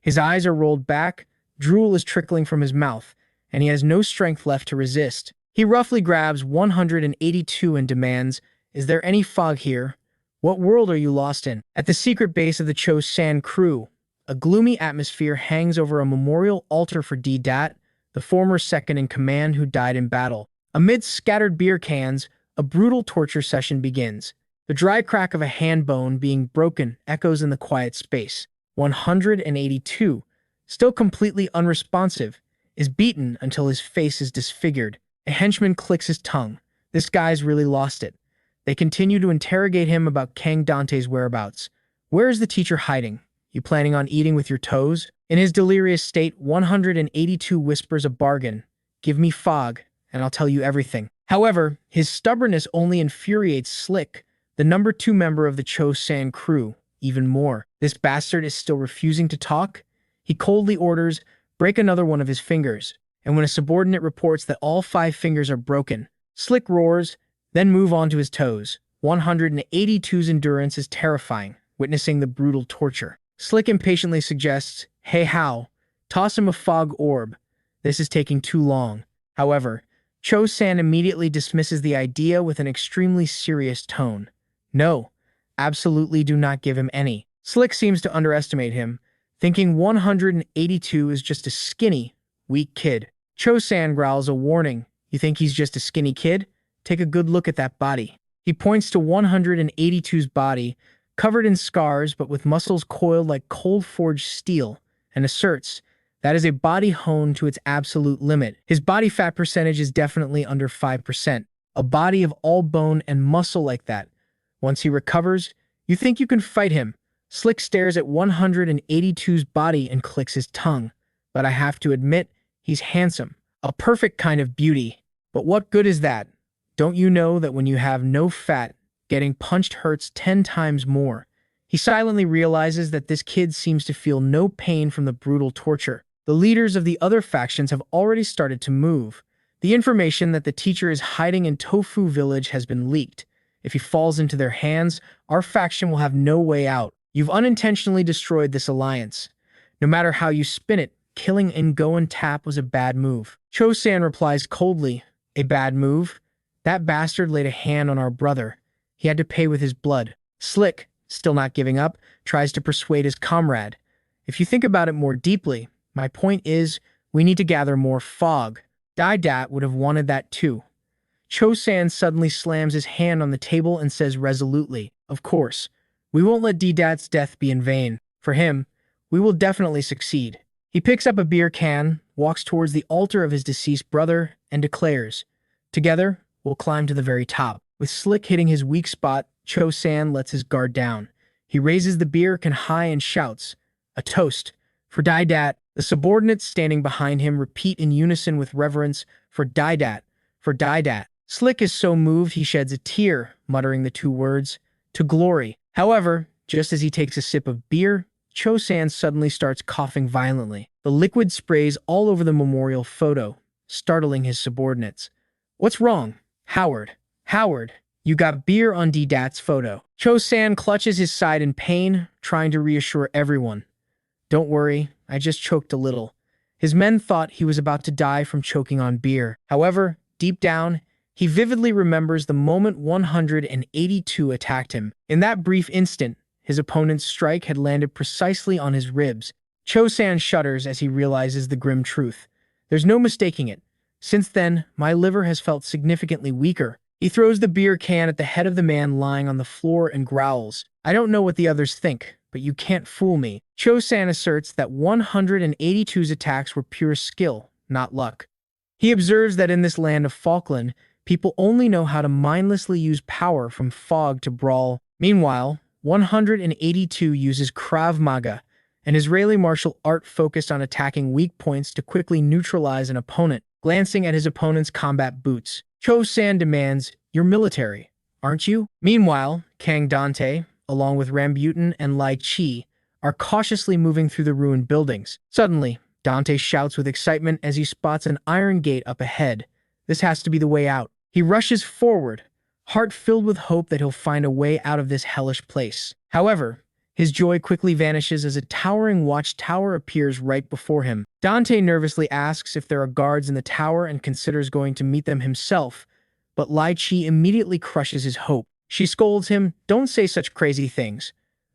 His eyes are rolled back, drool is trickling from his mouth, and he has no strength left to resist. He roughly grabs 182 and demands, "Is there any fog here? What world are you lost in?" At the secret base of the Cho-san crew, a gloomy atmosphere hangs over a memorial altar for D-Dat, the former second in command who died in battle. Amidst scattered beer cans, a brutal torture session begins. The dry crack of a hand bone being broken echoes in the quiet space. 182, still completely unresponsive, is beaten until his face is disfigured. A henchman clicks his tongue. This guy's really lost it. They continue to interrogate him about Kang Dante's whereabouts. "Where is the teacher hiding? You planning on eating with your toes?" In his delirious state, 182 whispers a bargain. "Give me fog, and I'll tell you everything." However, his stubbornness only infuriates Slick, the number 2 member of the Cho-san crew, even more. This bastard is still refusing to talk. He coldly orders, "Break another one of his fingers," and when a subordinate reports that all 5 fingers are broken, Slick roars, then move on to his toes. 182's endurance is terrifying, witnessing the brutal torture. Slick impatiently suggests, "Hey Hao, toss him a fog orb. This is taking too long." However, Cho-san immediately dismisses the idea with an extremely serious tone. "No, absolutely do not give him any." Slick seems to underestimate him, thinking 182 is just a skinny, weak kid. Cho-san growls a warning. "You think he's just a skinny kid? Take a good look at that body." He points to 182's body, covered in scars but with muscles coiled like cold-forged steel, and asserts, "That is a body honed to its absolute limit. His body fat percentage is definitely under 5%. A body of all bone and muscle like that. Once he recovers, you think you can fight him?" Slick stares at 182's body and clicks his tongue. "But I have to admit, he's handsome. A perfect kind of beauty. But what good is that? Don't you know that when you have no fat, getting punched hurts 10 times more?" He silently realizes that this kid seems to feel no pain from the brutal torture. The leaders of the other factions have already started to move. The information that the teacher is hiding in Tofu Village has been leaked. If he falls into their hands, our faction will have no way out. You've unintentionally destroyed this alliance. No matter how you spin it, killing Ngo and Tap was a bad move. Cho-san replies coldly, "A bad move? That bastard laid a hand on our brother. He had to pay with his blood." Slick, still not giving up, tries to persuade his comrade. "If you think about it more deeply, my point is, we need to gather more fog. Dai-Dat would have wanted that too." Cho-san suddenly slams his hand on the table and says resolutely, "Of course, we won't let D-Dat's death be in vain. For him, we will definitely succeed." He picks up a beer can, walks towards the altar of his deceased brother, and declares, "Together, we'll climb to the very top." With Slick hitting his weak spot, Cho-san lets his guard down. He raises the beer can high and shouts, "A toast for Dai-Dat." The subordinates standing behind him repeat in unison with reverence, "For Dai-Dat, for Dai-Dat." Slick is so moved he sheds a tear, muttering the two words, to glory. However, just as he takes a sip of beer, Cho-san suddenly starts coughing violently. The liquid sprays all over the memorial photo, startling his subordinates. What's wrong? Howard. Howard, you got beer on D-Dat's photo. Cho-san clutches his side in pain, trying to reassure everyone. Don't worry, I just choked a little. His men thought he was about to die from choking on beer. However, deep down, he vividly remembers the moment 182 attacked him. In that brief instant, his opponent's strike had landed precisely on his ribs. Cho-san shudders as he realizes the grim truth. There's no mistaking it. Since then, my liver has felt significantly weaker. He throws the beer can at the head of the man lying on the floor and growls. I don't know what the others think, but you can't fool me. Cho-san asserts that 182's attacks were pure skill, not luck. He observes that in this land of Falkland, people only know how to mindlessly use power from fog to brawl. Meanwhile, 182 uses Krav Maga, an Israeli martial art focused on attacking weak points to quickly neutralize an opponent. Glancing at his opponent's combat boots, Cho-san demands, "You're military, aren't you?" Meanwhile, Kang Dante, along with Rambutan and Lai Chi, are cautiously moving through the ruined buildings. Suddenly, Dante shouts with excitement as he spots an iron gate up ahead. This has to be the way out. He rushes forward, heart filled with hope that he'll find a way out of this hellish place. However, his joy quickly vanishes as a towering watchtower appears right before him. Dante nervously asks if there are guards in the tower and considers going to meet them himself, but Lai Chi immediately crushes his hope. She scolds him, "Don't say such crazy things.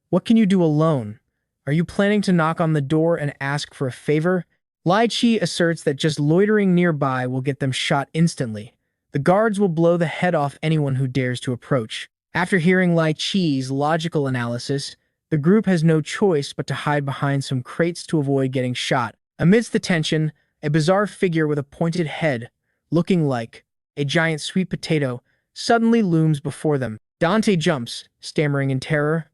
What can you do alone? Are you planning to knock on the door and ask for a favor?" Lai Chi asserts that just loitering nearby will get them shot instantly. The guards will blow the head off anyone who dares to approach. After hearing Lai Chi's logical analysis, the group has no choice but to hide behind some crates to avoid getting shot. Amidst the tension, a bizarre figure with a pointed head, looking like a giant sweet potato, suddenly looms before them. Dante jumps, stammering in terror.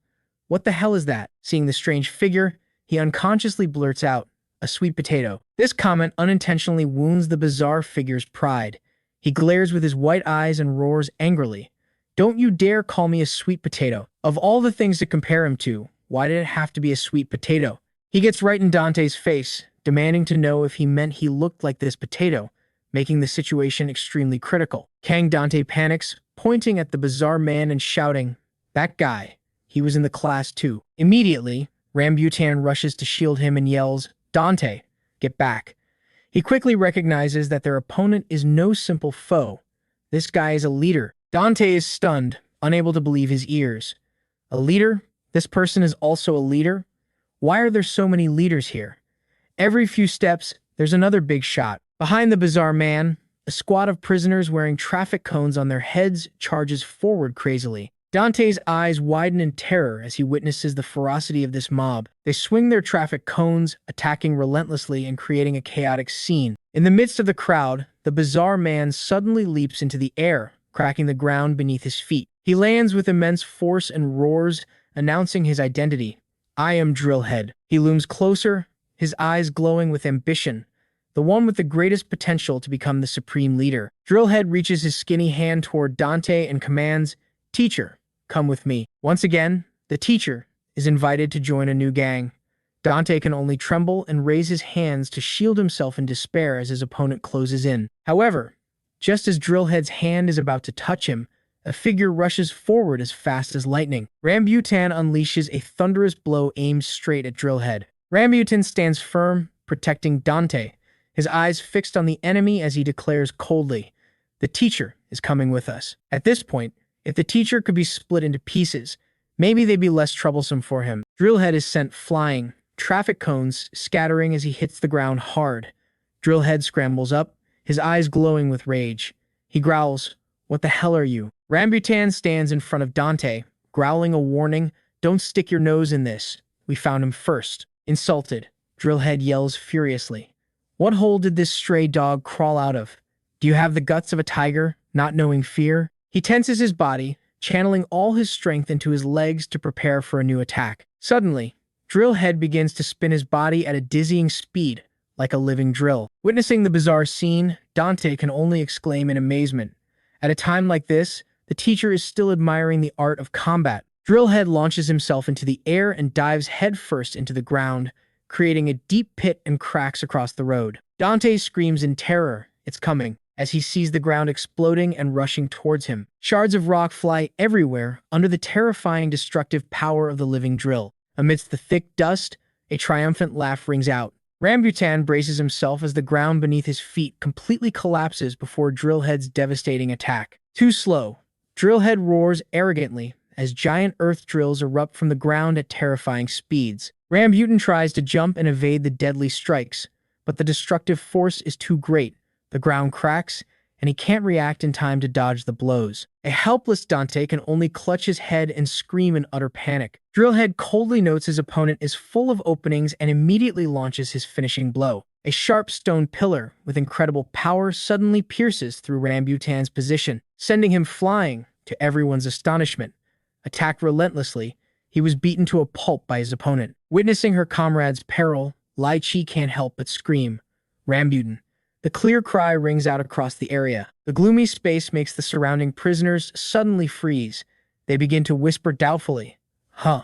What the hell is that? Seeing the strange figure, he unconsciously blurts out, "A sweet potato." This comment unintentionally wounds the bizarre figure's pride. He glares with his white eyes and roars angrily. "Don't you dare call me a sweet potato." Of all the things to compare him to, why did it have to be a sweet potato? He gets right in Dante's face, demanding to know if he meant he looked like this potato, making the situation extremely critical. Kang Dante panics, pointing at the bizarre man and shouting, "That guy, he was in the class too." Immediately, Rambutan rushes to shield him and yells, "Dante, get back." He quickly recognizes that their opponent is no simple foe. This guy is a leader. Dante is stunned, unable to believe his ears. A leader? This person is also a leader? Why are there so many leaders here? Every few steps, there's another big shot. Behind the bizarre man, a squad of prisoners wearing traffic cones on their heads charges forward crazily. Dante's eyes widen in terror as he witnesses the ferocity of this mob. They swing their traffic cones, attacking relentlessly and creating a chaotic scene. In the midst of the crowd, the bizarre man suddenly leaps into the air, cracking the ground beneath his feet. He lands with immense force and roars, announcing his identity. "I am Drillhead." He looms closer, his eyes glowing with ambition, the one with the greatest potential to become the supreme leader. Drillhead reaches his skinny hand toward Dante and commands, "Teacher, come with me." Once again, the teacher is invited to join a new gang. Dante can only tremble and raise his hands to shield himself in despair as his opponent closes in. However, just as Drillhead's hand is about to touch him, a figure rushes forward as fast as lightning. Rambutan unleashes a thunderous blow aimed straight at Drillhead. Rambutan stands firm, protecting Dante, his eyes fixed on the enemy as he declares coldly, "The teacher is coming with us." At this point, if the teacher could be split into pieces, maybe they'd be less troublesome for him. Drillhead is sent flying, traffic cones scattering as he hits the ground hard. Drillhead scrambles up, his eyes glowing with rage. He growls, "What the hell are you?" Rambutan stands in front of Dante, growling a warning, "Don't stick your nose in this. We found him first." Insulted, Drillhead yells furiously, "What hole did this stray dog crawl out of? Do you have the guts of a tiger, not knowing fear?" He tenses his body, channeling all his strength into his legs to prepare for a new attack. Suddenly, Drillhead begins to spin his body at a dizzying speed, like a living drill. Witnessing the bizarre scene, Dante can only exclaim in amazement. At a time like this, the teacher is still admiring the art of combat. Drillhead launches himself into the air and dives headfirst into the ground, creating a deep pit and cracks across the road. Dante screams in terror, "It's coming," as he sees the ground exploding and rushing towards him. Shards of rock fly everywhere under the terrifying destructive power of the living drill. Amidst the thick dust, a triumphant laugh rings out. Rambutan braces himself as the ground beneath his feet completely collapses before Drillhead's devastating attack. Too slow. Drillhead roars arrogantly as giant earth drills erupt from the ground at terrifying speeds. Rambutan tries to jump and evade the deadly strikes, but the destructive force is too great. The ground cracks, and he can't react in time to dodge the blows. A helpless Dante can only clutch his head and scream in utter panic. Drillhead coldly notes his opponent is full of openings and immediately launches his finishing blow. A sharp stone pillar with incredible power suddenly pierces through Rambutan's position, sending him flying, to everyone's astonishment. Attacked relentlessly, he was beaten to a pulp by his opponent. Witnessing her comrade's peril, Lai Chi can't help but scream, "Rambutan!" The clear cry rings out across the area. The gloomy space makes the surrounding prisoners suddenly freeze. They begin to whisper doubtfully, "Huh?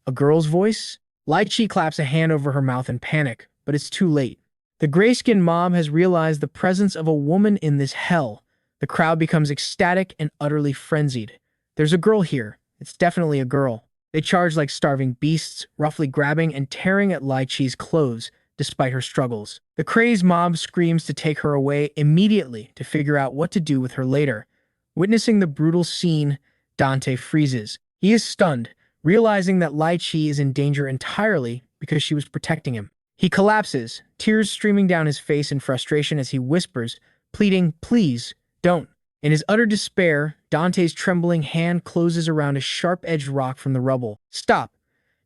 A girl's voice?" Lai Chi claps a hand over her mouth in panic, but it's too late. The gray-skinned mob has realized the presence of a woman in this hell. The crowd becomes ecstatic and utterly frenzied. "There's a girl here. It's definitely a girl." They charge like starving beasts, roughly grabbing and tearing at Lai Chi's clothes, despite her struggles. The crazed mob screams to take her away immediately to figure out what to do with her later. Witnessing the brutal scene, Dante freezes. He is stunned, realizing that Lai Chi is in danger entirely because she was protecting him. He collapses, tears streaming down his face in frustration as he whispers, pleading, "Please, don't." In his utter despair, Dante's trembling hand closes around a sharp-edged rock from the rubble. "Stop!"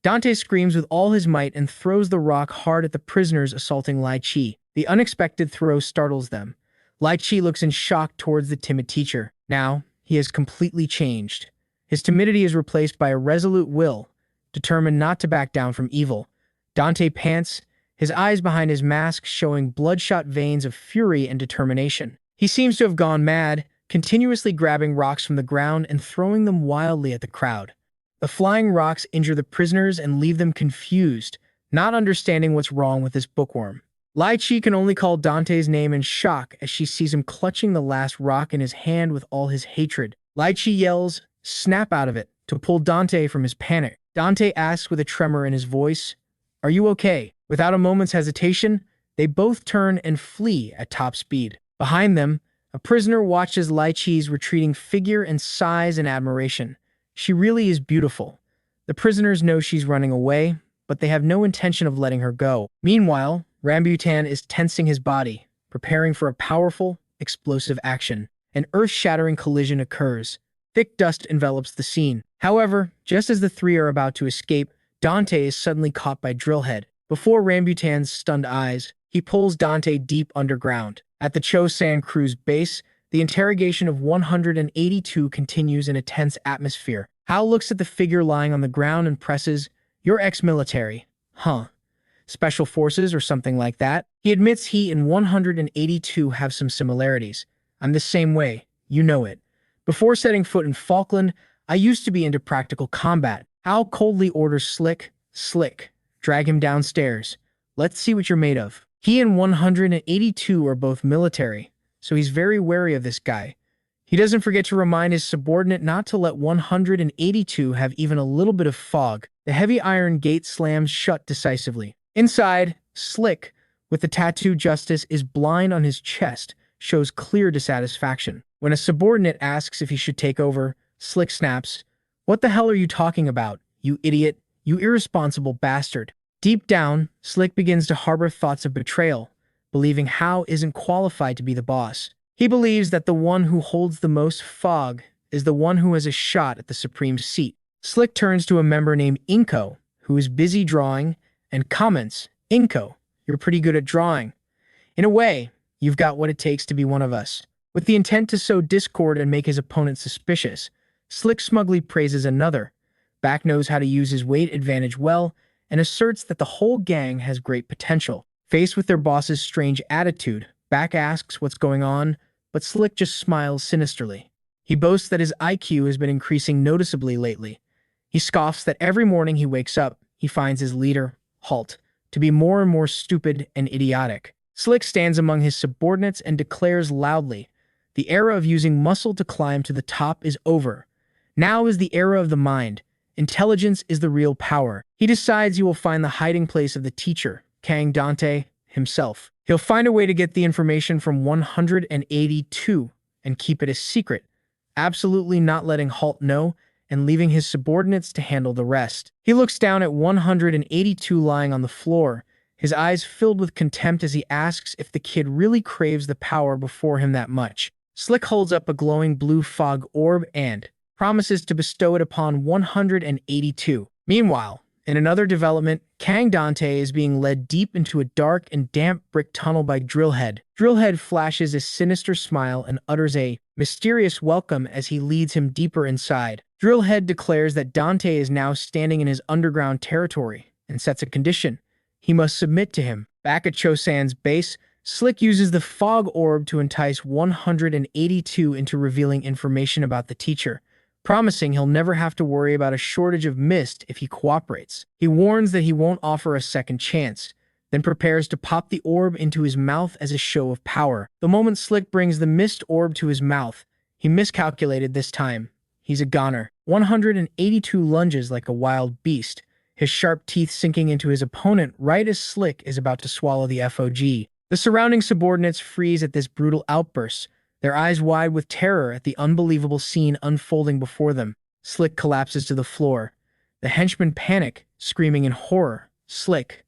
Dante screams with all his might and throws the rock hard at the prisoners assaulting Lai Chi. The unexpected throw startles them. Lai Chi looks in shock towards the timid teacher. Now, he has completely changed. His timidity is replaced by a resolute will, determined not to back down from evil. Dante pants, his eyes behind his mask showing bloodshot veins of fury and determination. He seems to have gone mad, continuously grabbing rocks from the ground and throwing them wildly at the crowd. The flying rocks injure the prisoners and leave them confused, not understanding what's wrong with this bookworm. Lai Chi can only call Dante's name in shock as she sees him clutching the last rock in his hand with all his hatred. Lai Chi yells, "Snap out of it," to pull Dante from his panic. Dante asks with a tremor in his voice, "Are you okay?" Without a moment's hesitation, they both turn and flee at top speed. Behind them, a prisoner watches Lai Chi's retreating figure and sighs in admiration. She really is beautiful. The prisoners know she's running away, but they have no intention of letting her go. Meanwhile, Rambutan is tensing his body, preparing for a powerful, explosive action. An earth-shattering collision occurs. Thick dust envelops the scene. However, just as the three are about to escape, Dante is suddenly caught by Drillhead. Before Rambutan's stunned eyes, he pulls Dante deep underground. At the Chosan crew's base, the interrogation of 182 continues in a tense atmosphere. Hal looks at the figure lying on the ground and presses, "You're ex-military, huh? Special forces or something like that?" He admits he and 182 have some similarities. "I'm the same way, you know it. Before setting foot in Falkland, I used to be into practical combat." Hal coldly orders Slick, drag him downstairs. "Let's see what you're made of." He and 182 are both military, so he's very wary of this guy. He doesn't forget to remind his subordinate not to let 182 have even a little bit of fog. The heavy iron gate slams shut decisively. Inside, Slick, with the tattoo Justice is blind on his chest, shows clear dissatisfaction. When a subordinate asks if he should take over, Slick snaps, "What the hell are you talking about, you idiot, you irresponsible bastard?" Deep down, Slick begins to harbor thoughts of betrayal, believing Hao isn't qualified to be the boss. He believes that the one who holds the most fog is the one who has a shot at the supreme seat. Slick turns to a member named Inko, who is busy drawing, and comments, "Inko, you're pretty good at drawing. In a way, you've got what it takes to be one of us." With the intent to sow discord and make his opponent suspicious, Slick smugly praises another. Back knows how to use his weight advantage well, and asserts that the whole gang has great potential. Faced with their boss's strange attitude, Back asks what's going on, but Slick just smiles sinisterly. He boasts that his IQ has been increasing noticeably lately. He scoffs that every morning he wakes up, he finds his leader, Halt, to be more and more stupid and idiotic. Slick stands among his subordinates and declares loudly, "The era of using muscle to climb to the top is over. Now is the era of the mind. Intelligence is the real power." He decides he will find the hiding place of the teacher, Kang Dante, himself. He'll find a way to get the information from 182 and keep it a secret, absolutely not letting Halt know and leaving his subordinates to handle the rest. He looks down at 182 lying on the floor, his eyes filled with contempt as he asks if the kid really craves the power before him that much. Slick holds up a glowing blue fog orb and promises to bestow it upon 182. Meanwhile, in another development, Kang Dante is being led deep into a dark and damp brick tunnel by Drillhead. Drillhead flashes a sinister smile and utters a mysterious welcome as he leads him deeper inside. Drillhead declares that Dante is now standing in his underground territory and sets a condition. He must submit to him. Back at Chosan's base, Slick uses the fog orb to entice 182 into revealing information about the teacher, promising he'll never have to worry about a shortage of mist if he cooperates. He warns that he won't offer a second chance, then prepares to pop the orb into his mouth as a show of power. The moment Slick brings the mist orb to his mouth, he miscalculated this time. He's a goner. 182 lunges like a wild beast, his sharp teeth sinking into his opponent right as Slick is about to swallow the FOG. The surrounding subordinates freeze at this brutal outburst, their eyes wide with terror at the unbelievable scene unfolding before them. Slick collapses to the floor. The henchmen panic, screaming in horror. "Slick,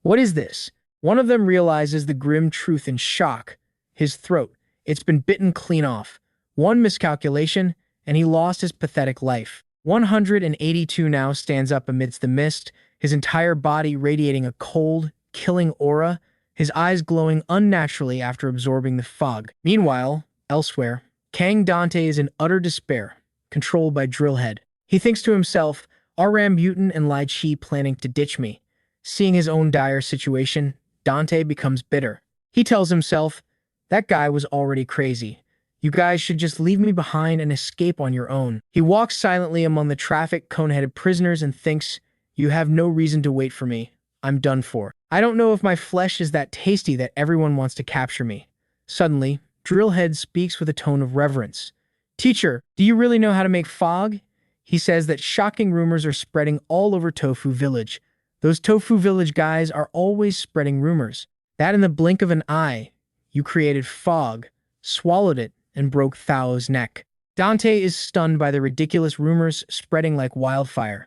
what is this?" One of them realizes the grim truth in shock. His throat, it's been bitten clean off. One miscalculation, and he lost his pathetic life. 182 now stands up amidst the mist, his entire body radiating a cold, killing aura, his eyes glowing unnaturally after absorbing the fog. Meanwhile, elsewhere, Kang Dante is in utter despair, controlled by Drillhead. He thinks to himself, "Are Rambutan and Lai Chi planning to ditch me?" Seeing his own dire situation, Dante becomes bitter. He tells himself, "That guy was already crazy. You guys should just leave me behind and escape on your own." He walks silently among the traffic cone-headed prisoners and thinks, "You have no reason to wait for me. I'm done for. I don't know if my flesh is that tasty that everyone wants to capture me." Suddenly, Drillhead speaks with a tone of reverence. "Teacher, do you really know how to make fog?" He says that shocking rumors are spreading all over Tofu Village. Those Tofu Village guys are always spreading rumors. That in the blink of an eye, you created fog, swallowed it, and broke Thao's neck. Dante is stunned by the ridiculous rumors spreading like wildfire.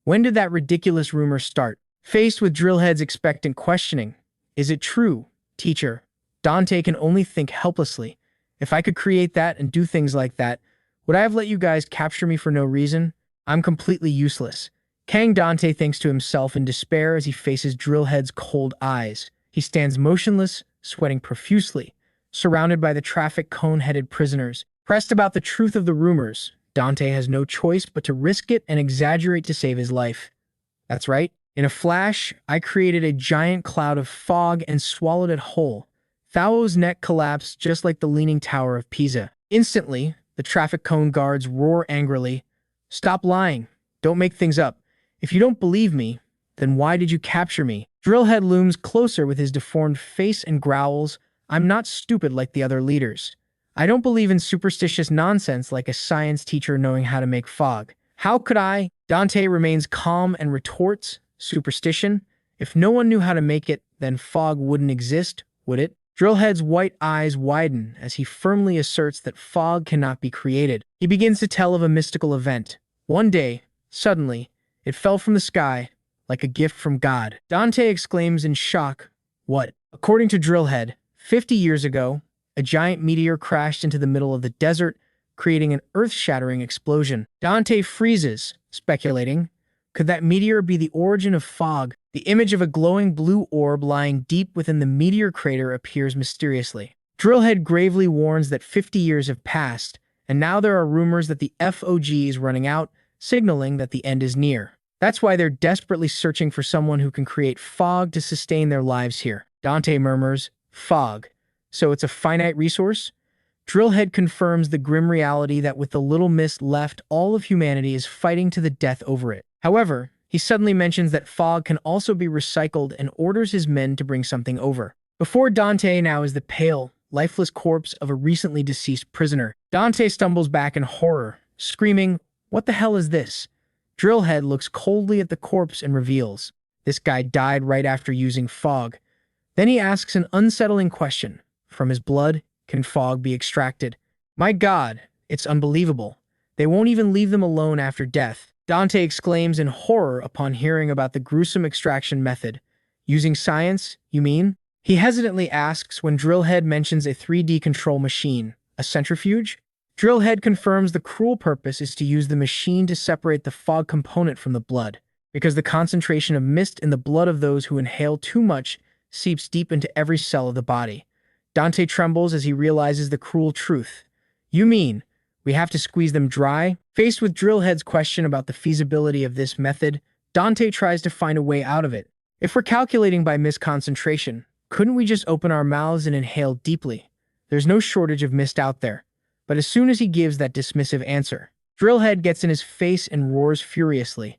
When did that ridiculous rumor start? Faced with Drillhead's expectant questioning, "Is it true, teacher?" Dante can only think helplessly. "If I could create that and do things like that, would I have let you guys capture me for no reason? I'm completely useless." Kang Dante thinks to himself in despair as he faces Drillhead's cold eyes. He stands motionless, sweating profusely, surrounded by the traffic cone-headed prisoners. Pressed about the truth of the rumors, Dante has no choice but to risk it and exaggerate to save his life. "That's right. In a flash, I created a giant cloud of fog and swallowed it whole." Thao's neck collapsed just like the Leaning Tower of Pisa. Instantly, the traffic cone guards roar angrily, "Stop lying. Don't make things up. If you don't believe me, then why did you capture me?" Drillhead looms closer with his deformed face and growls, "I'm not stupid like the other leaders. I don't believe in superstitious nonsense like a science teacher knowing how to make fog. How could I?" Dante remains calm and retorts, "Superstition? If no one knew how to make it, then fog wouldn't exist, would it?" Drillhead's white eyes widen as he firmly asserts that fog cannot be created. He begins to tell of a mystical event. One day, suddenly, it fell from the sky, like a gift from God. Dante exclaims in shock, "What?" According to Drillhead, 50 years ago, a giant meteor crashed into the middle of the desert, creating an earth-shattering explosion. Dante freezes, speculating, could that meteor be the origin of fog? The image of a glowing blue orb lying deep within the meteor crater appears mysteriously. Drillhead gravely warns that 50 years have passed, and now there are rumors that the FOG is running out, signaling that the end is near. That's why they're desperately searching for someone who can create fog to sustain their lives here. Dante murmurs, "Fog. So it's a finite resource?" Drillhead confirms the grim reality that with the little mist left, all of humanity is fighting to the death over it. However, he suddenly mentions that fog can also be recycled and orders his men to bring something over. Before Dante now is the pale, lifeless corpse of a recently deceased prisoner. Dante stumbles back in horror, screaming, "What the hell is this?" Drillhead looks coldly at the corpse and reveals, this guy died right after using fog. Then he asks an unsettling question. From his blood, can fog be extracted? My God, it's unbelievable. They won't even leave them alone after death. Dante exclaims in horror upon hearing about the gruesome extraction method. Using science, you mean? He hesitantly asks when Drillhead mentions a 3D control machine, a centrifuge. Drillhead confirms the cruel purpose is to use the machine to separate the fog component from the blood, because the concentration of mist in the blood of those who inhale too much seeps deep into every cell of the body. Dante trembles as he realizes the cruel truth. You mean, we have to squeeze them dry? Faced with Drillhead's question about the feasibility of this method, Dante tries to find a way out of it. If we're calculating by misconcentration, couldn't we just open our mouths and inhale deeply? There's no shortage of mist out there. But as soon as he gives that dismissive answer, Drillhead gets in his face and roars furiously.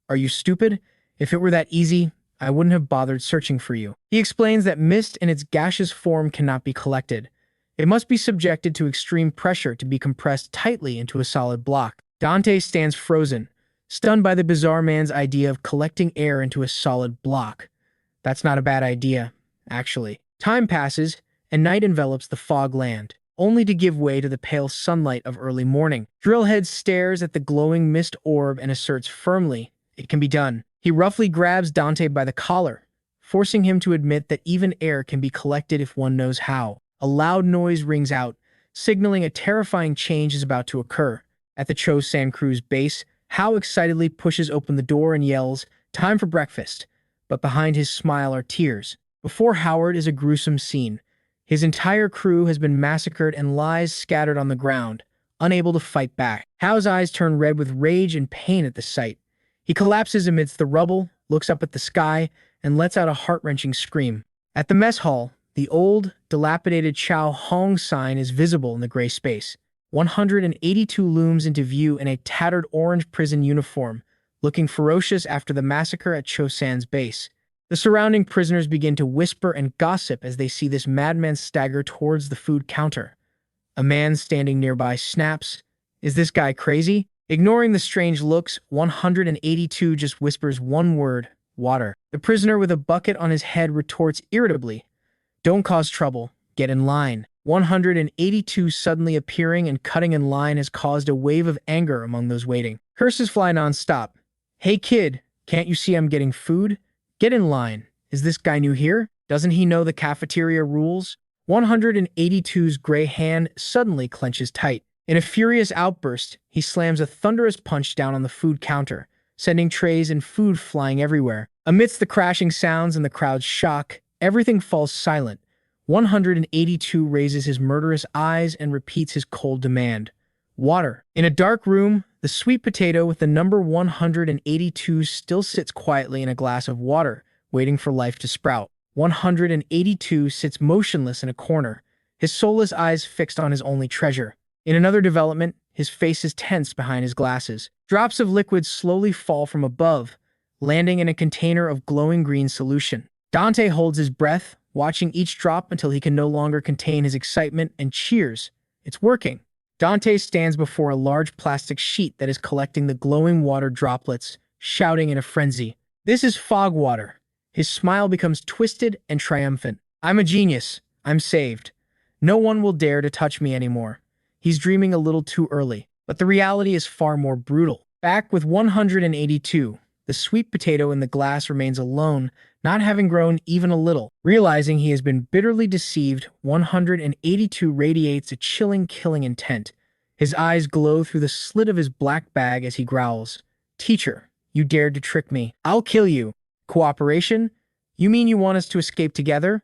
Are you stupid? If it were that easy, I wouldn't have bothered searching for you. He explains that mist in its gaseous form cannot be collected. It must be subjected to extreme pressure to be compressed tightly into a solid block. Dante stands frozen, stunned by the bizarre man's idea of collecting air into a solid block. That's not a bad idea, actually. Time passes, and night envelops the fog land, only to give way to the pale sunlight of early morning. Drillhead stares at the glowing mist orb and asserts firmly, it can be done. He roughly grabs Dante by the collar, forcing him to admit that even air can be collected if one knows how. A loud noise rings out, signaling a terrifying change is about to occur. At the Cho San Cruz base, Hao excitedly pushes open the door and yells, "Time for breakfast." But behind his smile are tears. Before Howard is a gruesome scene. His entire crew has been massacred and lies scattered on the ground, unable to fight back. Hao's eyes turn red with rage and pain at the sight. He collapses amidst the rubble, looks up at the sky, and lets out a heart-wrenching scream. At the mess hall, the old, dilapidated Chow Hong sign is visible in the gray space. 182 looms into view in a tattered orange prison uniform, looking ferocious after the massacre at Cho San's base. The surrounding prisoners begin to whisper and gossip as they see this madman stagger towards the food counter. A man standing nearby snaps, "Is this guy crazy?" Ignoring the strange looks, 182 just whispers one word, "Water." The prisoner with a bucket on his head retorts irritably, "Don't cause trouble, get in line." 182 suddenly appearing and cutting in line has caused a wave of anger among those waiting. Curses fly nonstop. "Hey kid, can't you see I'm getting food? Get in line. Is this guy new here? Doesn't he know the cafeteria rules?" 182's gray hand suddenly clenches tight. In a furious outburst, he slams a thunderous punch down on the food counter, sending trays and food flying everywhere. Amidst the crashing sounds and the crowd's shock, everything falls silent. 182 raises his murderous eyes and repeats his cold demand. Water. In a dark room, the sweet potato with the number 182 still sits quietly in a glass of water, waiting for life to sprout. 182 sits motionless in a corner, his soulless eyes fixed on his only treasure. In another development, his face is tense behind his glasses. Drops of liquid slowly fall from above, landing in a container of glowing green solution. Dante holds his breath, watching each drop until he can no longer contain his excitement and cheers. It's working. Dante stands before a large plastic sheet that is collecting the glowing water droplets, shouting in a frenzy, "This is fog water." His smile becomes twisted and triumphant. "I'm a genius. I'm saved. No one will dare to touch me anymore." He's dreaming a little too early, but the reality is far more brutal. Back with 182, the sweet potato in the glass remains alone, not having grown even a little. Realizing he has been bitterly deceived, 182 radiates a chilling, killing intent. His eyes glow through the slit of his black bag as he growls, "Teacher, you dared to trick me. I'll kill you." "Cooperation? You mean you want us to escape together?"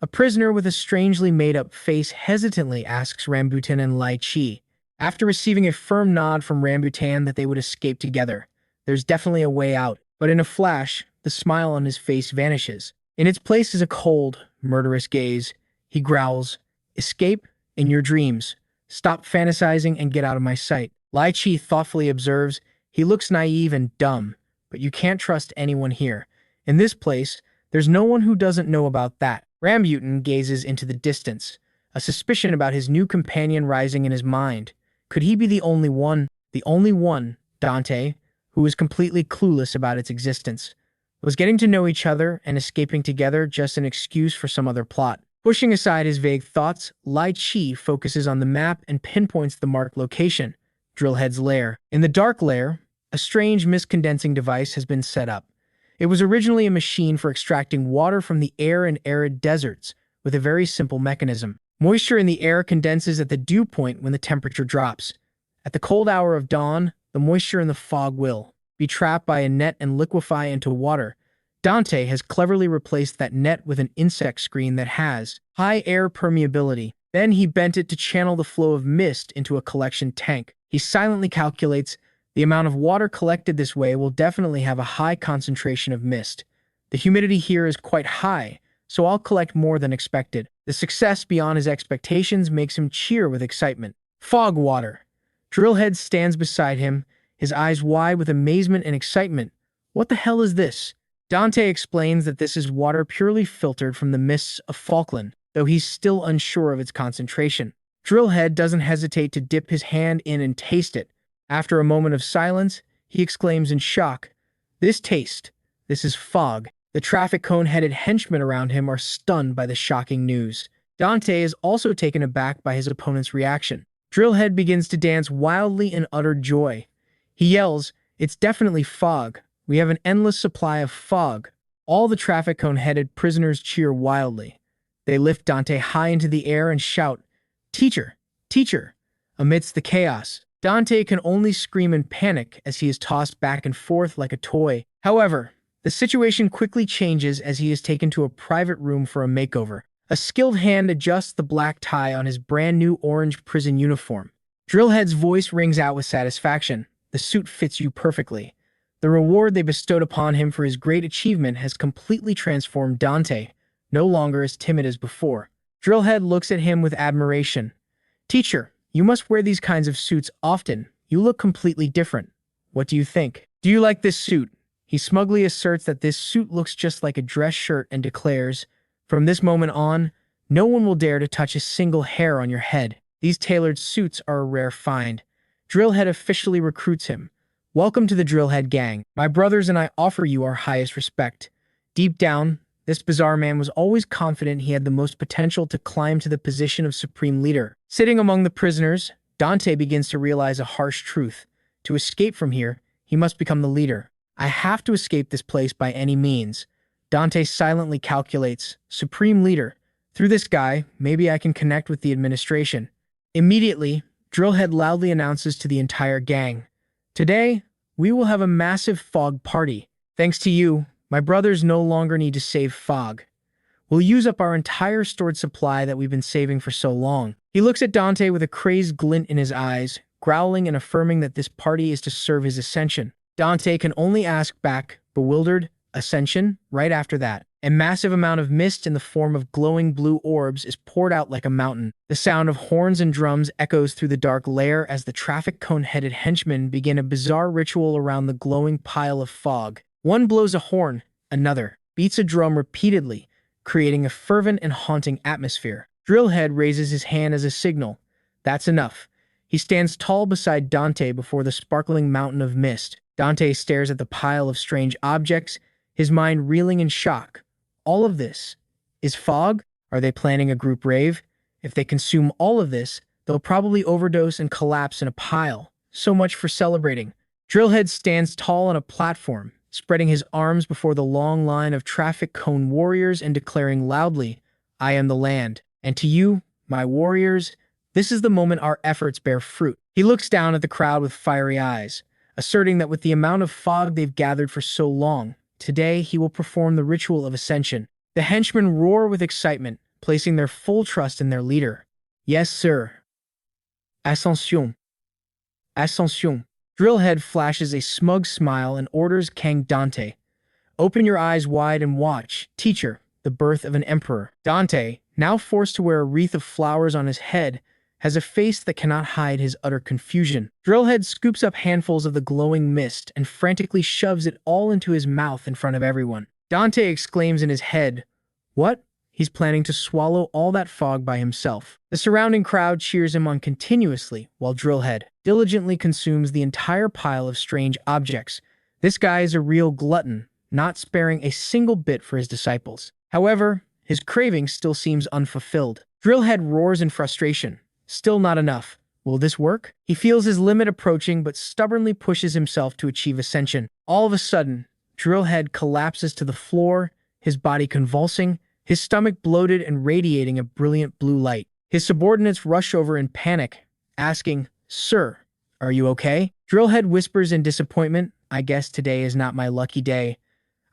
A prisoner with a strangely made-up face hesitantly asks Rambutan and Lai Chi. After receiving a firm nod from Rambutan that they would escape together, there's definitely a way out. But in a flash, the smile on his face vanishes. In its place is a cold, murderous gaze. He growls, "Escape? In your dreams. Stop fantasizing and get out of my sight. Lai Chi thoughtfully observes, he looks naive and dumb, but you can't trust anyone here. In this place, there's no one who doesn't know about that. Rambutan gazes into the distance, a suspicion about his new companion rising in his mind. Could he be the only one? The only one, Dante, who was completely clueless about its existence. Was getting to know each other and escaping together just an excuse for some other plot? Pushing aside his vague thoughts, Lai Chi focuses on the map and pinpoints the marked location, Drillhead's lair. In the dark lair, a strange miscondensing device has been set up. It was originally a machine for extracting water from the air in arid deserts, with a very simple mechanism. Moisture in the air condenses at the dew point when the temperature drops. At the cold hour of dawn, the moisture in the fog will be trapped by a net and liquefy into water. Dante has cleverly replaced that net with an insect screen that has high air permeability. Then he bent it to channel the flow of mist into a collection tank. He silently calculates the amount of water collected this way will definitely have a high concentration of mist. The humidity here is quite high, so I'll collect more than expected. The success beyond his expectations makes him cheer with excitement. Fog water. Drillhead stands beside him, his eyes wide with amazement and excitement. What the hell is this? Dante explains that this is water purely filtered from the mists of Falkland, though he's still unsure of its concentration. Drillhead doesn't hesitate to dip his hand in and taste it. After a moment of silence, he exclaims in shock, this is fog. The traffic cone-headed henchmen around him are stunned by the shocking news. Dante is also taken aback by his opponent's reaction. Drillhead begins to dance wildly in utter joy. He yells, it's definitely fog. We have an endless supply of fog. All the traffic cone-headed prisoners cheer wildly. They lift Dante high into the air and shout, Teacher! Teacher! Amidst the chaos, Dante can only scream in panic as he is tossed back and forth like a toy. However, the situation quickly changes as he is taken to a private room for a makeover. A skilled hand adjusts the black tie on his brand new orange prison uniform. Drillhead's voice rings out with satisfaction. The suit fits you perfectly. The reward they bestowed upon him for his great achievement has completely transformed Dante, no longer as timid as before. Drillhead looks at him with admiration. Teacher, you must wear these kinds of suits often. You look completely different. What do you think? Do you like this suit? He smugly asserts that this suit looks just like a dress shirt and declares, from this moment on, no one will dare to touch a single hair on your head. These tailored suits are a rare find. Drillhead officially recruits him. Welcome to the Drillhead gang. My brothers and I offer you our highest respect. Deep down, this bizarre man was always confident he had the most potential to climb to the position of supreme leader. Sitting among the prisoners, Dante begins to realize a harsh truth. To escape from here, he must become the leader. I have to escape this place by any means. Dante silently calculates, supreme leader. Through this guy, maybe I can connect with the administration. Immediately, Drillhead loudly announces to the entire gang, today, we will have a massive fog party. Thanks to you, my brothers no longer need to save fog. We'll use up our entire stored supply that we've been saving for so long. He looks at Dante with a crazed glint in his eyes, growling and affirming that this party is to serve his ascension. Dante can only ask back, bewildered, ascension, right after that. A massive amount of mist in the form of glowing blue orbs is poured out like a mountain. The sound of horns and drums echoes through the dark lair as the traffic cone-headed henchmen begin a bizarre ritual around the glowing pile of fog. One blows a horn, another beats a drum repeatedly, creating a fervent and haunting atmosphere. Drillhead raises his hand as a signal. That's enough. He stands tall beside Dante before the sparkling mountain of mist. Dante stares at the pile of strange objects, his mind reeling in shock. All of this is fog? Are they planning a group rave? If they consume all of this, they'll probably overdose and collapse in a pile. So much for celebrating. Drillhead stands tall on a platform, spreading his arms before the long line of traffic cone warriors and declaring loudly, I am the land. And to you, my warriors, this is the moment our efforts bear fruit. He looks down at the crowd with fiery eyes, asserting that with the amount of fog they've gathered for so long, today he will perform the ritual of ascension. The henchmen roar with excitement, placing their full trust in their leader. Yes, sir. Ascension. Ascension. Drillhead flashes a smug smile and orders King Dante, open your eyes wide and watch, teacher, the birth of an emperor. Dante, now forced to wear a wreath of flowers on his head, has a face that cannot hide his utter confusion. Drillhead scoops up handfuls of the glowing mist and frantically shoves it all into his mouth in front of everyone. Dante exclaims in his head, "What?" He's planning to swallow all that fog by himself. The surrounding crowd cheers him on continuously, while Drillhead diligently consumes the entire pile of strange objects. This guy is a real glutton, not sparing a single bit for his disciples. However, his craving still seems unfulfilled. Drillhead roars in frustration. Still not enough. Will this work? He feels his limit approaching but stubbornly pushes himself to achieve ascension. All of a sudden, Drillhead collapses to the floor, his body convulsing, his stomach bloated and radiating a brilliant blue light. His subordinates rush over in panic, asking, "Sir, are you okay?" Drillhead whispers in disappointment, "I guess today is not my lucky day.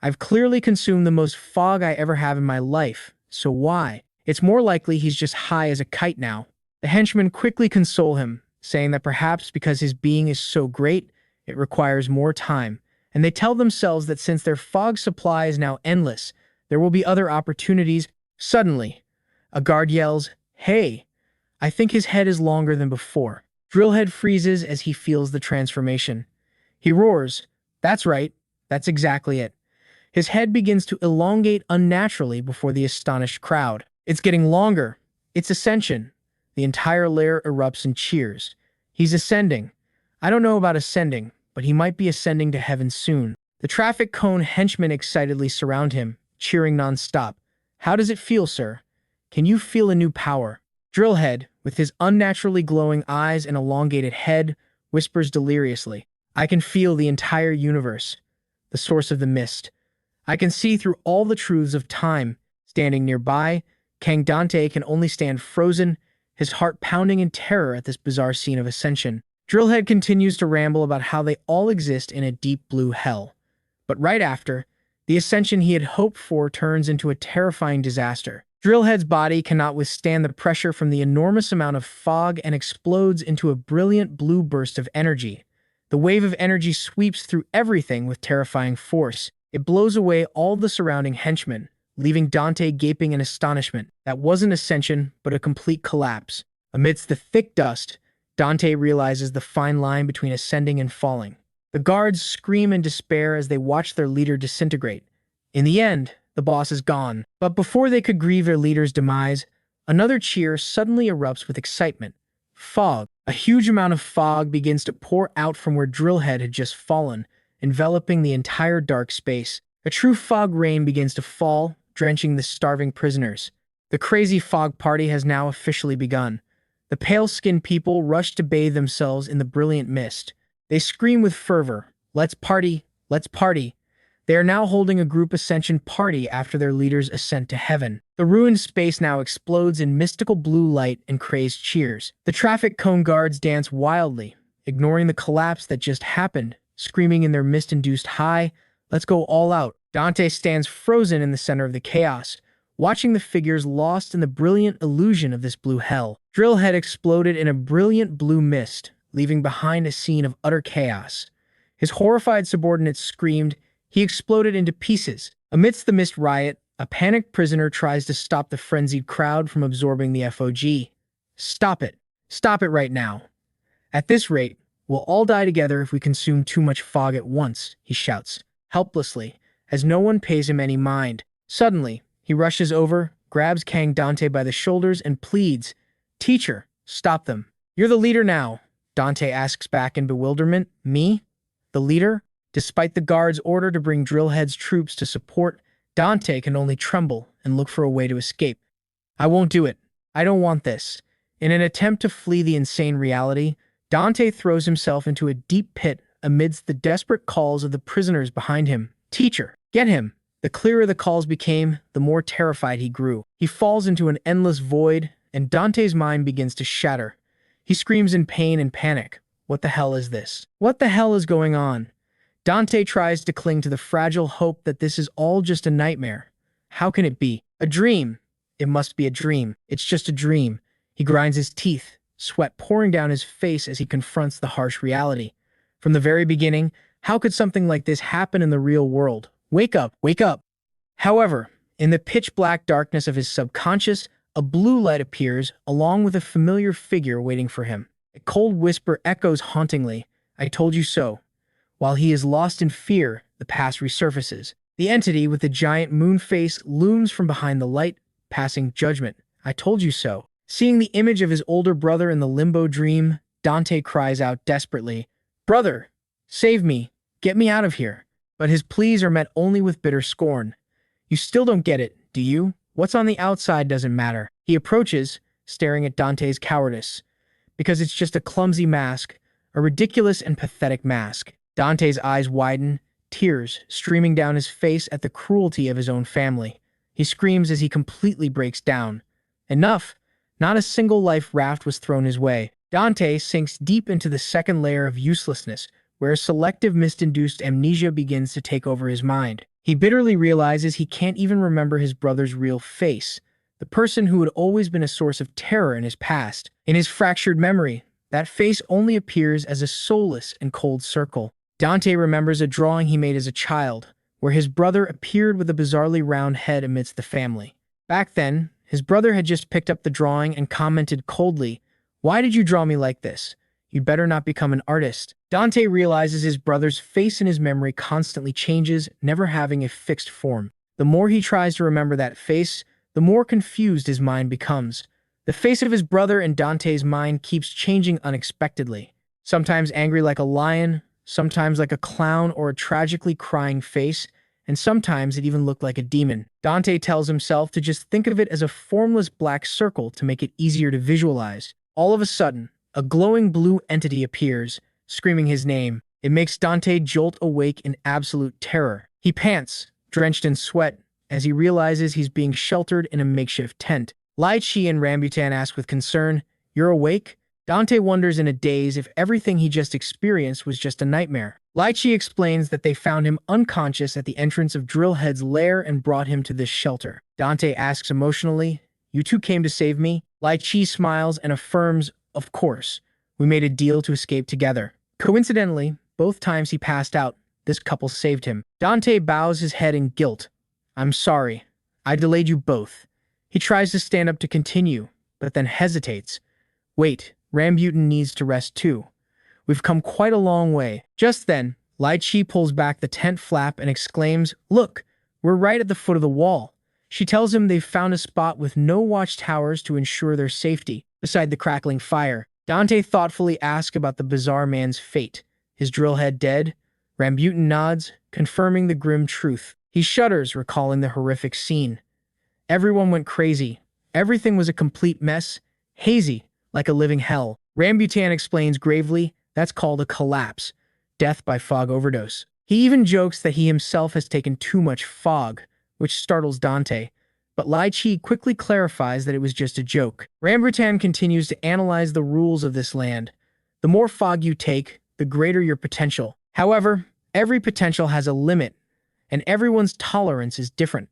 I've clearly consumed the most fog I ever have in my life, so why? It's more likely he's just high as a kite now." The henchmen quickly console him, saying that perhaps because his being is so great, it requires more time, and they tell themselves that since their fog supply is now endless, there will be other opportunities. Suddenly, a guard yells, "Hey!" I think his head is longer than before. Drillhead freezes as he feels the transformation. He roars, "That's right, that's exactly it." His head begins to elongate unnaturally before the astonished crowd. It's getting longer. It's ascension. The entire lair erupts in cheers. He's ascending. I don't know about ascending, but he might be ascending to heaven soon. The traffic cone henchmen excitedly surround him, cheering nonstop. "How does it feel, sir? Can you feel a new power?" Drillhead, with his unnaturally glowing eyes and elongated head, whispers deliriously, "I can feel the entire universe, the source of the mist. I can see through all the truths of time." Standing nearby, Kang Dante can only stand frozen, his heart pounding in terror at this bizarre scene of ascension. Drillhead continues to ramble about how they all exist in a deep blue hell. But right after, the ascension he had hoped for turns into a terrifying disaster. Drillhead's body cannot withstand the pressure from the enormous amount of fog and explodes into a brilliant blue burst of energy. The wave of energy sweeps through everything with terrifying force. It blows away all the surrounding henchmen, leaving Dante gaping in astonishment. That wasn't ascension, but a complete collapse. Amidst the thick dust, Dante realizes the fine line between ascending and falling. The guards scream in despair as they watch their leader disintegrate. In the end, the boss is gone. But before they could grieve their leader's demise, another cheer suddenly erupts with excitement. Fog. A huge amount of fog begins to pour out from where Drillhead had just fallen, enveloping the entire dark space. A true fog rain begins to fall, drenching the starving prisoners. The crazy fog party has now officially begun. The pale-skinned people rush to bathe themselves in the brilliant mist. They scream with fervor, "Let's party! Let's party!" They are now holding a group ascension party after their leader's ascent to heaven. The ruined space now explodes in mystical blue light and crazed cheers. The traffic cone guards dance wildly, ignoring the collapse that just happened, screaming in their mist-induced high, "Let's go all out." Dante stands frozen in the center of the chaos, watching the figures lost in the brilliant illusion of this blue hell. Drillhead exploded in a brilliant blue mist, leaving behind a scene of utter chaos. His horrified subordinates screamed. He exploded into pieces. Amidst the mist riot, a panicked prisoner tries to stop the frenzied crowd from absorbing the FOG. "Stop it. Stop it right now. At this rate, we'll all die together if we consume too much fog at once," he shouts, helplessly, as no one pays him any mind. Suddenly, he rushes over, grabs Kang Dante by the shoulders, and pleads, "Teacher, stop them." "You're the leader now," Dante asks back in bewilderment. "Me? The leader?" Despite the guard's order to bring Drillhead's troops to support, Dante can only tremble and look for a way to escape. "I won't do it. I don't want this." In an attempt to flee the insane reality, Dante throws himself into a deep pit amidst the desperate calls of the prisoners behind him. "Teacher, get him!" The clearer the calls became, the more terrified he grew. He falls into an endless void, and Dante's mind begins to shatter. He screams in pain and panic. What the hell is this? What the hell is going on? Dante tries to cling to the fragile hope that this is all just a nightmare. How can it be? A dream? It must be a dream. It's just a dream. He grinds his teeth, sweat pouring down his face as he confronts the harsh reality. From the very beginning, how could something like this happen in the real world? Wake up, wake up! However, in the pitch-black darkness of his subconscious, a blue light appears, along with a familiar figure waiting for him. A cold whisper echoes hauntingly, "I told you so." While he is lost in fear, the past resurfaces. The entity with the giant moon face looms from behind the light, passing judgment. "I told you so." Seeing the image of his older brother in the limbo dream, Dante cries out desperately, "Brother, save me, get me out of here." But his pleas are met only with bitter scorn. "You still don't get it, do you? What's on the outside doesn't matter." He approaches, staring at Dante's cowardice, because it's just a clumsy mask, a ridiculous and pathetic mask. Dante's eyes widen, tears streaming down his face at the cruelty of his own family. He screams as he completely breaks down. Enough! Not a single life raft was thrown his way. Dante sinks deep into the second layer of uselessness, where selective mist-induced amnesia begins to take over his mind. He bitterly realizes he can't even remember his brother's real face, the person who had always been a source of terror in his past. In his fractured memory, that face only appears as a soulless and cold circle. Dante remembers a drawing he made as a child, where his brother appeared with a bizarrely round head amidst the family. Back then, his brother had just picked up the drawing and commented coldly, "Why did you draw me like this? You'd better not become an artist." Dante realizes his brother's face in his memory constantly changes, never having a fixed form. The more he tries to remember that face, the more confused his mind becomes. The face of his brother in Dante's mind keeps changing unexpectedly, sometimes angry like a lion, sometimes like a clown or a tragically crying face, and sometimes it even looked like a demon. Dante tells himself to just think of it as a formless black circle to make it easier to visualize. All of a sudden, a glowing blue entity appears, screaming his name. It makes Dante jolt awake in absolute terror. He pants, drenched in sweat, as he realizes he's being sheltered in a makeshift tent. Lai Chi and Rambutan ask with concern, "You're awake?" Dante wonders in a daze if everything he just experienced was just a nightmare. Lai Chi explains that they found him unconscious at the entrance of Drillhead's lair and brought him to this shelter. Dante asks emotionally, "You two came to save me?" Lai Chi smiles and affirms, "Of course. We made a deal to escape together." Coincidentally, both times he passed out, this couple saved him. Dante bows his head in guilt. "I'm sorry. I delayed you both." He tries to stand up to continue, but then hesitates. "Wait, Rambutan needs to rest too. We've come quite a long way." Just then, Lai Chi pulls back the tent flap and exclaims, "Look, we're right at the foot of the wall." She tells him they've found a spot with no watchtowers to ensure their safety, beside the crackling fire. Dante thoughtfully asks about the bizarre man's fate. His drill head dead? Rambutan nods, confirming the grim truth. He shudders, recalling the horrific scene. Everyone went crazy. Everything was a complete mess, hazy, like a living hell. Rambutan explains gravely, that's called a collapse, death by fog overdose. He even jokes that he himself has taken too much fog, which startles Dante, but Lai Chi quickly clarifies that it was just a joke. Rambutan continues to analyze the rules of this land. The more fog you take, the greater your potential. However, every potential has a limit, and everyone's tolerance is different.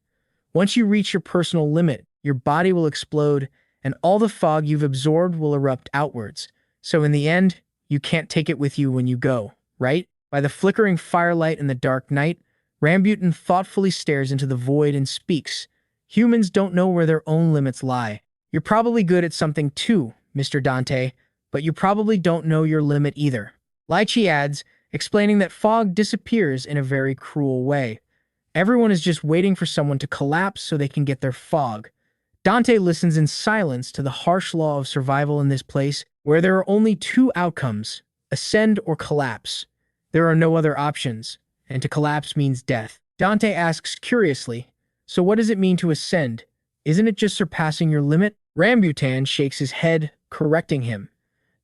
Once you reach your personal limit, your body will explode, and all the fog you've absorbed will erupt outwards. So in the end, you can't take it with you when you go, right? By the flickering firelight in the dark night, Rambutan thoughtfully stares into the void and speaks. "Humans don't know where their own limits lie. You're probably good at something too, Mr. Dante, but you probably don't know your limit either." Lai Chi adds, explaining that fog disappears in a very cruel way. Everyone is just waiting for someone to collapse so they can get their fog. Dante listens in silence to the harsh law of survival in this place, where there are only two outcomes: ascend or collapse. There are no other options, and to collapse means death. Dante asks curiously, "So what does it mean to ascend? Isn't it just surpassing your limit?" Rambutan shakes his head, correcting him.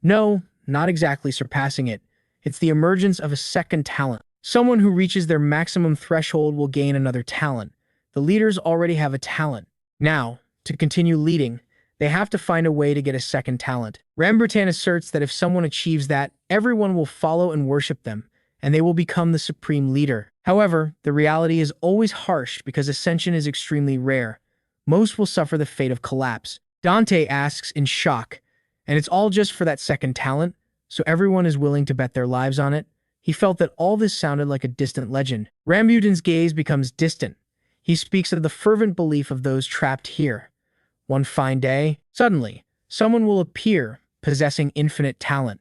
"No, not exactly surpassing it. It's the emergence of a second talent. Someone who reaches their maximum threshold will gain another talent. The leaders already have a talent. Now, to continue leading, they have to find a way to get a second talent." Rambutan asserts that if someone achieves that, everyone will follow and worship them, and they will become the supreme leader. However, the reality is always harsh because ascension is extremely rare. Most will suffer the fate of collapse. Dante asks in shock, "And it's all just for that second talent? So everyone is willing to bet their lives on it?" He felt that all this sounded like a distant legend. Rambutan's gaze becomes distant. He speaks of the fervent belief of those trapped here. One fine day, suddenly, someone will appear, possessing infinite talent.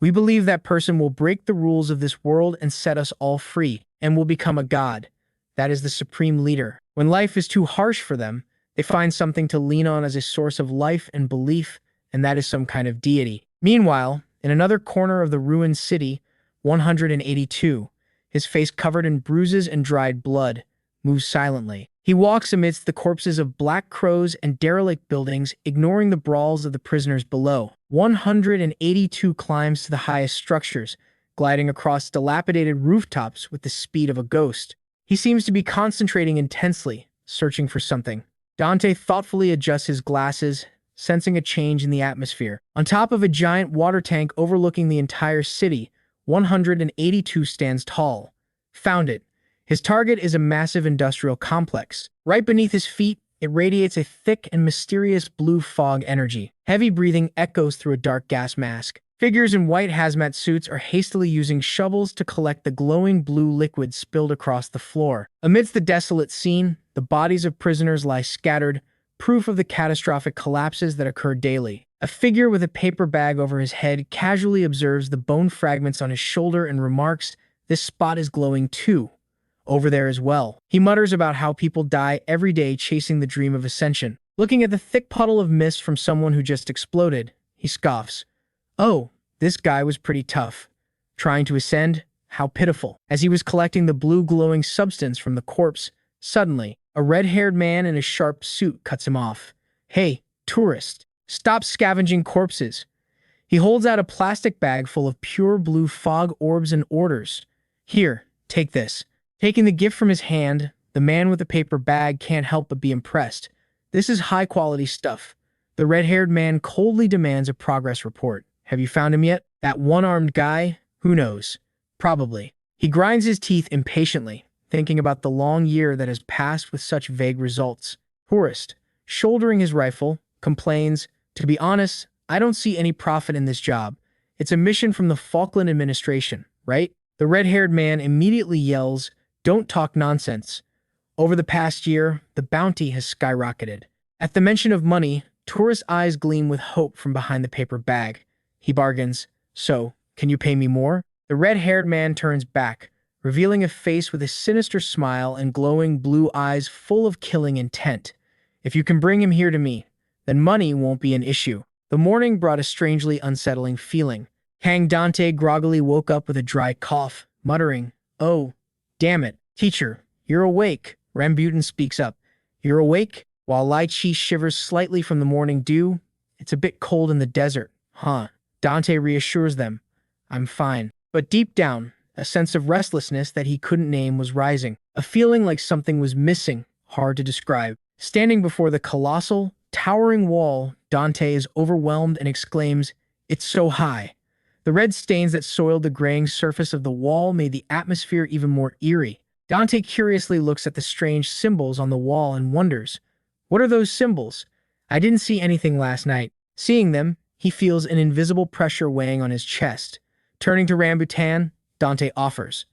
We believe that person will break the rules of this world and set us all free, and will become a god. That is the supreme leader. When life is too harsh for them, they find something to lean on as a source of life and belief, and that is some kind of deity. Meanwhile, in another corner of the ruined city, 182, his face covered in bruises and dried blood, moves silently. He walks amidst the corpses of black crows and derelict buildings, ignoring the brawls of the prisoners below. 182 climbs to the highest structures, gliding across dilapidated rooftops with the speed of a ghost. He seems to be concentrating intensely, searching for something. Dante thoughtfully adjusts his glasses, sensing a change in the atmosphere. On top of a giant water tank overlooking the entire city, 182 stands tall. Found it. His target is a massive industrial complex. Right beneath his feet, it radiates a thick and mysterious blue fog energy. Heavy breathing echoes through a dark gas mask. Figures in white hazmat suits are hastily using shovels to collect the glowing blue liquid spilled across the floor. Amidst the desolate scene, the bodies of prisoners lie scattered, proof of the catastrophic collapses that occur daily. A figure with a paper bag over his head casually observes the bone fragments on his shoulder and remarks, "This spot is glowing too. Over there as well." He mutters about how people die every day chasing the dream of ascension. Looking at the thick puddle of mist from someone who just exploded, he scoffs. Oh, this guy was pretty tough. Trying to ascend? How pitiful. As he was collecting the blue glowing substance from the corpse, suddenly, a red-haired man in a sharp suit cuts him off. Hey, tourist, stop scavenging corpses. He holds out a plastic bag full of pure blue fog orbs and orders. Here, take this. Taking the gift from his hand, the man with the paper bag can't help but be impressed. This is high-quality stuff. The red-haired man coldly demands a progress report. Have you found him yet? That one-armed guy? Who knows? Probably. He grinds his teeth impatiently, thinking about the long year that has passed with such vague results. Tourist, shouldering his rifle, complains, "To be honest, I don't see any profit in this job. It's a mission from the Falkland administration, right?" The red-haired man immediately yells, "Don't talk nonsense." Over the past year, the bounty has skyrocketed. At the mention of money, tourist's eyes gleam with hope from behind the paper bag. He bargains, "So, can you pay me more?" The red-haired man turns back, revealing a face with a sinister smile and glowing blue eyes full of killing intent. "If you can bring him here to me, then money won't be an issue." The morning brought a strangely unsettling feeling. Kang Dante groggily woke up with a dry cough, muttering, "Oh, damn it, teacher, you're awake." Rambutan speaks up. "You're awake?" While Lai Chi shivers slightly from the morning dew. "It's a bit cold in the desert, huh?" Dante reassures them. "I'm fine." But deep down, a sense of restlessness that he couldn't name was rising. A feeling like something was missing, hard to describe. Standing before the colossal, towering wall, Dante is overwhelmed and exclaims, "It's so high." The red stains that soiled the graying surface of the wall made the atmosphere even more eerie. Dante curiously looks at the strange symbols on the wall and wonders, "What are those symbols? I didn't see anything last night." Seeing them, he feels an invisible pressure weighing on his chest. Turning to Rambutan, Dante offers,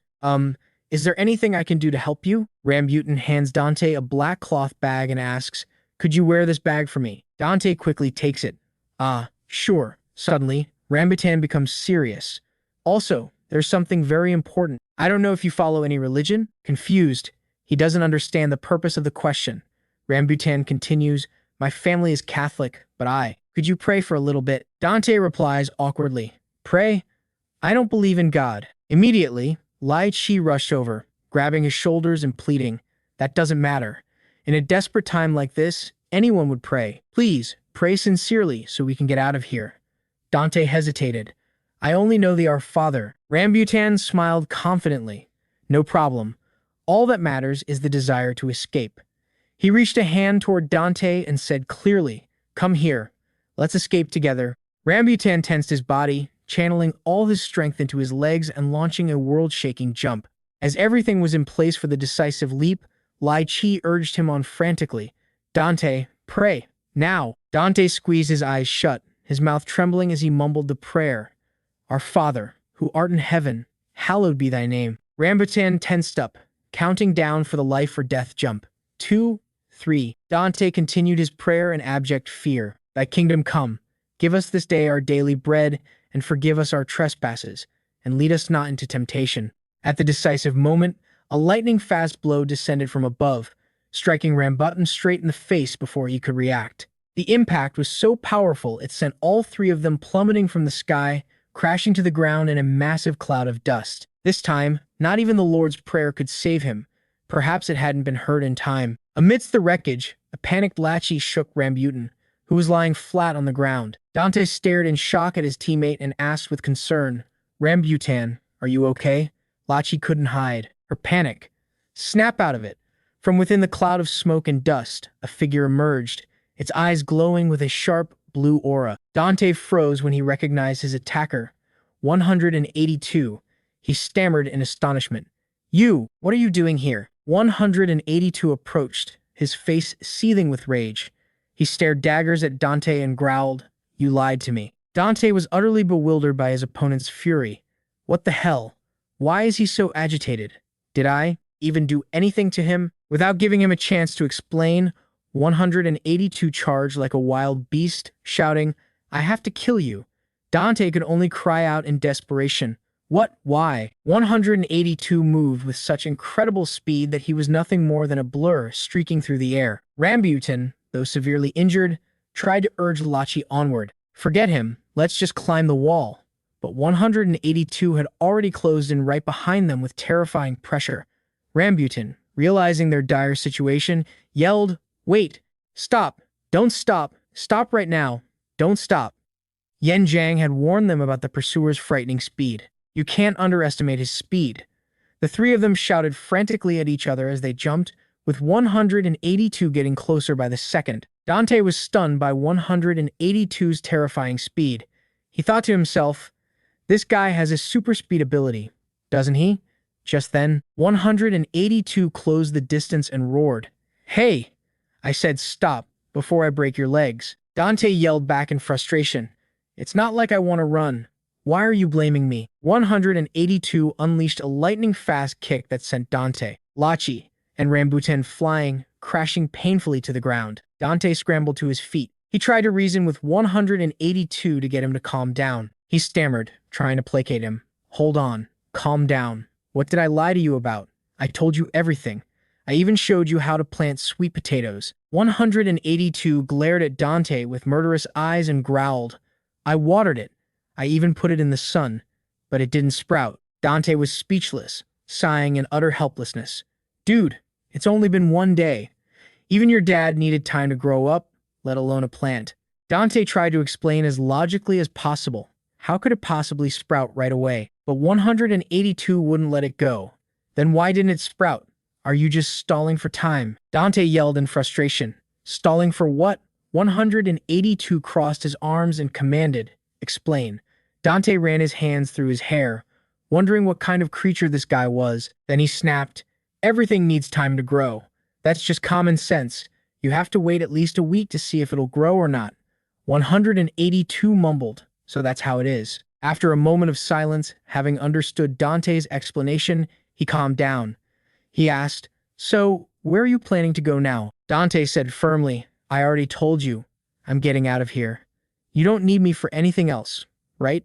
Is there anything I can do to help you?" Rambutan hands Dante a black cloth bag and asks, "Could you wear this bag for me?" Dante quickly takes it. "Ah, sure." Suddenly, Rambutan becomes serious. "Also, there's something very important. I don't know if you follow any religion?" Confused, he doesn't understand the purpose of the question. Rambutan continues, "My family is Catholic, but could you pray for a little bit?" Dante replies awkwardly, "Pray? I don't believe in God." Immediately, Lai Chi rushed over, grabbing his shoulders and pleading, "That doesn't matter. In a desperate time like this, anyone would pray. Please, pray sincerely so we can get out of here." Dante hesitated. "I only know the Our Father." Rambutan smiled confidently. "No problem. All that matters is the desire to escape." He reached a hand toward Dante and said clearly, "Come here. Let's escape together." Rambutan tensed his body, channeling all his strength into his legs and launching a world-shaking jump. As everything was in place for the decisive leap, Lai Chi urged him on frantically. "Dante, pray, now." Dante squeezed his eyes shut, his mouth trembling as he mumbled the prayer. "Our Father, who art in heaven, hallowed be thy name." Rambutan tensed up, counting down for the life or death jump. 2, 3. Dante continued his prayer in abject fear. Thy kingdom come. Give us this day our daily bread, and forgive us our trespasses, and lead us not into temptation. At the decisive moment, a lightning-fast blow descended from above, striking Rambutan straight in the face before he could react. The impact was so powerful it sent all three of them plummeting from the sky, crashing to the ground in a massive cloud of dust. This time, not even the Lord's Prayer could save him. Perhaps it hadn't been heard in time. Amidst the wreckage, a panicked Lachi shook Rambutan, who was lying flat on the ground. Dante stared in shock at his teammate and asked with concern, "Rambutan, are you okay?" Lachi couldn't hide her panic. Snap out of it. From within the cloud of smoke and dust, a figure emerged, its eyes glowing with a sharp blue aura. Dante froze when he recognized his attacker. 182. He stammered in astonishment. "You, what are you doing here?" 182 approached, his face seething with rage. He stared daggers at Dante and growled, "You lied to me." Dante was utterly bewildered by his opponent's fury. What the hell? Why is he so agitated? Did I even do anything to him? Without giving him a chance to explain, 182 charged like a wild beast, shouting, "I have to kill you." Dante could only cry out in desperation. What? Why? 182 moved with such incredible speed that he was nothing more than a blur streaking through the air. Rambutan, though severely injured, tried to urge Lachi onward. "Forget him, let's just climb the wall." But 182 had already closed in right behind them with terrifying pressure. Rambutan, realizing their dire situation, yelled, "Wait! Stop! Don't stop! Stop right now! Don't stop!" Yen Jiang had warned them about the pursuer's frightening speed. You can't underestimate his speed. The three of them shouted frantically at each other as they jumped, with 182 getting closer by the second. Dante was stunned by 182's terrifying speed. He thought to himself, "This guy has a super speed ability, doesn't he?" Just then, 182 closed the distance and roared, "Hey! I said stop before I break your legs." Dante yelled back in frustration, "It's not like I want to run. Why are you blaming me?" 182 unleashed a lightning-fast kick that sent Dante, Lachi, and Rambutan flying, crashing painfully to the ground. Dante scrambled to his feet. He tried to reason with 182 to get him to calm down. He stammered, trying to placate him. "Hold on. Calm down. What did I lie to you about? I told you everything. I even showed you how to plant sweet potatoes." 182 glared at Dante with murderous eyes and growled, "I watered it. I even put it in the sun, but it didn't sprout." Dante was speechless, sighing in utter helplessness. "Dude, it's only been one day. Even your dad needed time to grow up, let alone a plant." Dante tried to explain as logically as possible. How could it possibly sprout right away? But 182 wouldn't let it go. "Then why didn't it sprout? Are you just stalling for time?" Dante yelled in frustration. "Stalling for what?" 182 crossed his arms and commanded, "Explain." Dante ran his hands through his hair, wondering what kind of creature this guy was. Then he snapped, "Everything needs time to grow. That's just common sense. You have to wait at least a week to see if it'll grow or not." 182 mumbled, "So that's how it is." After a moment of silence, having understood Dante's explanation, he calmed down. He asked, "So, where are you planning to go now?" Dante said firmly, "I already told you. I'm getting out of here. You don't need me for anything else, right?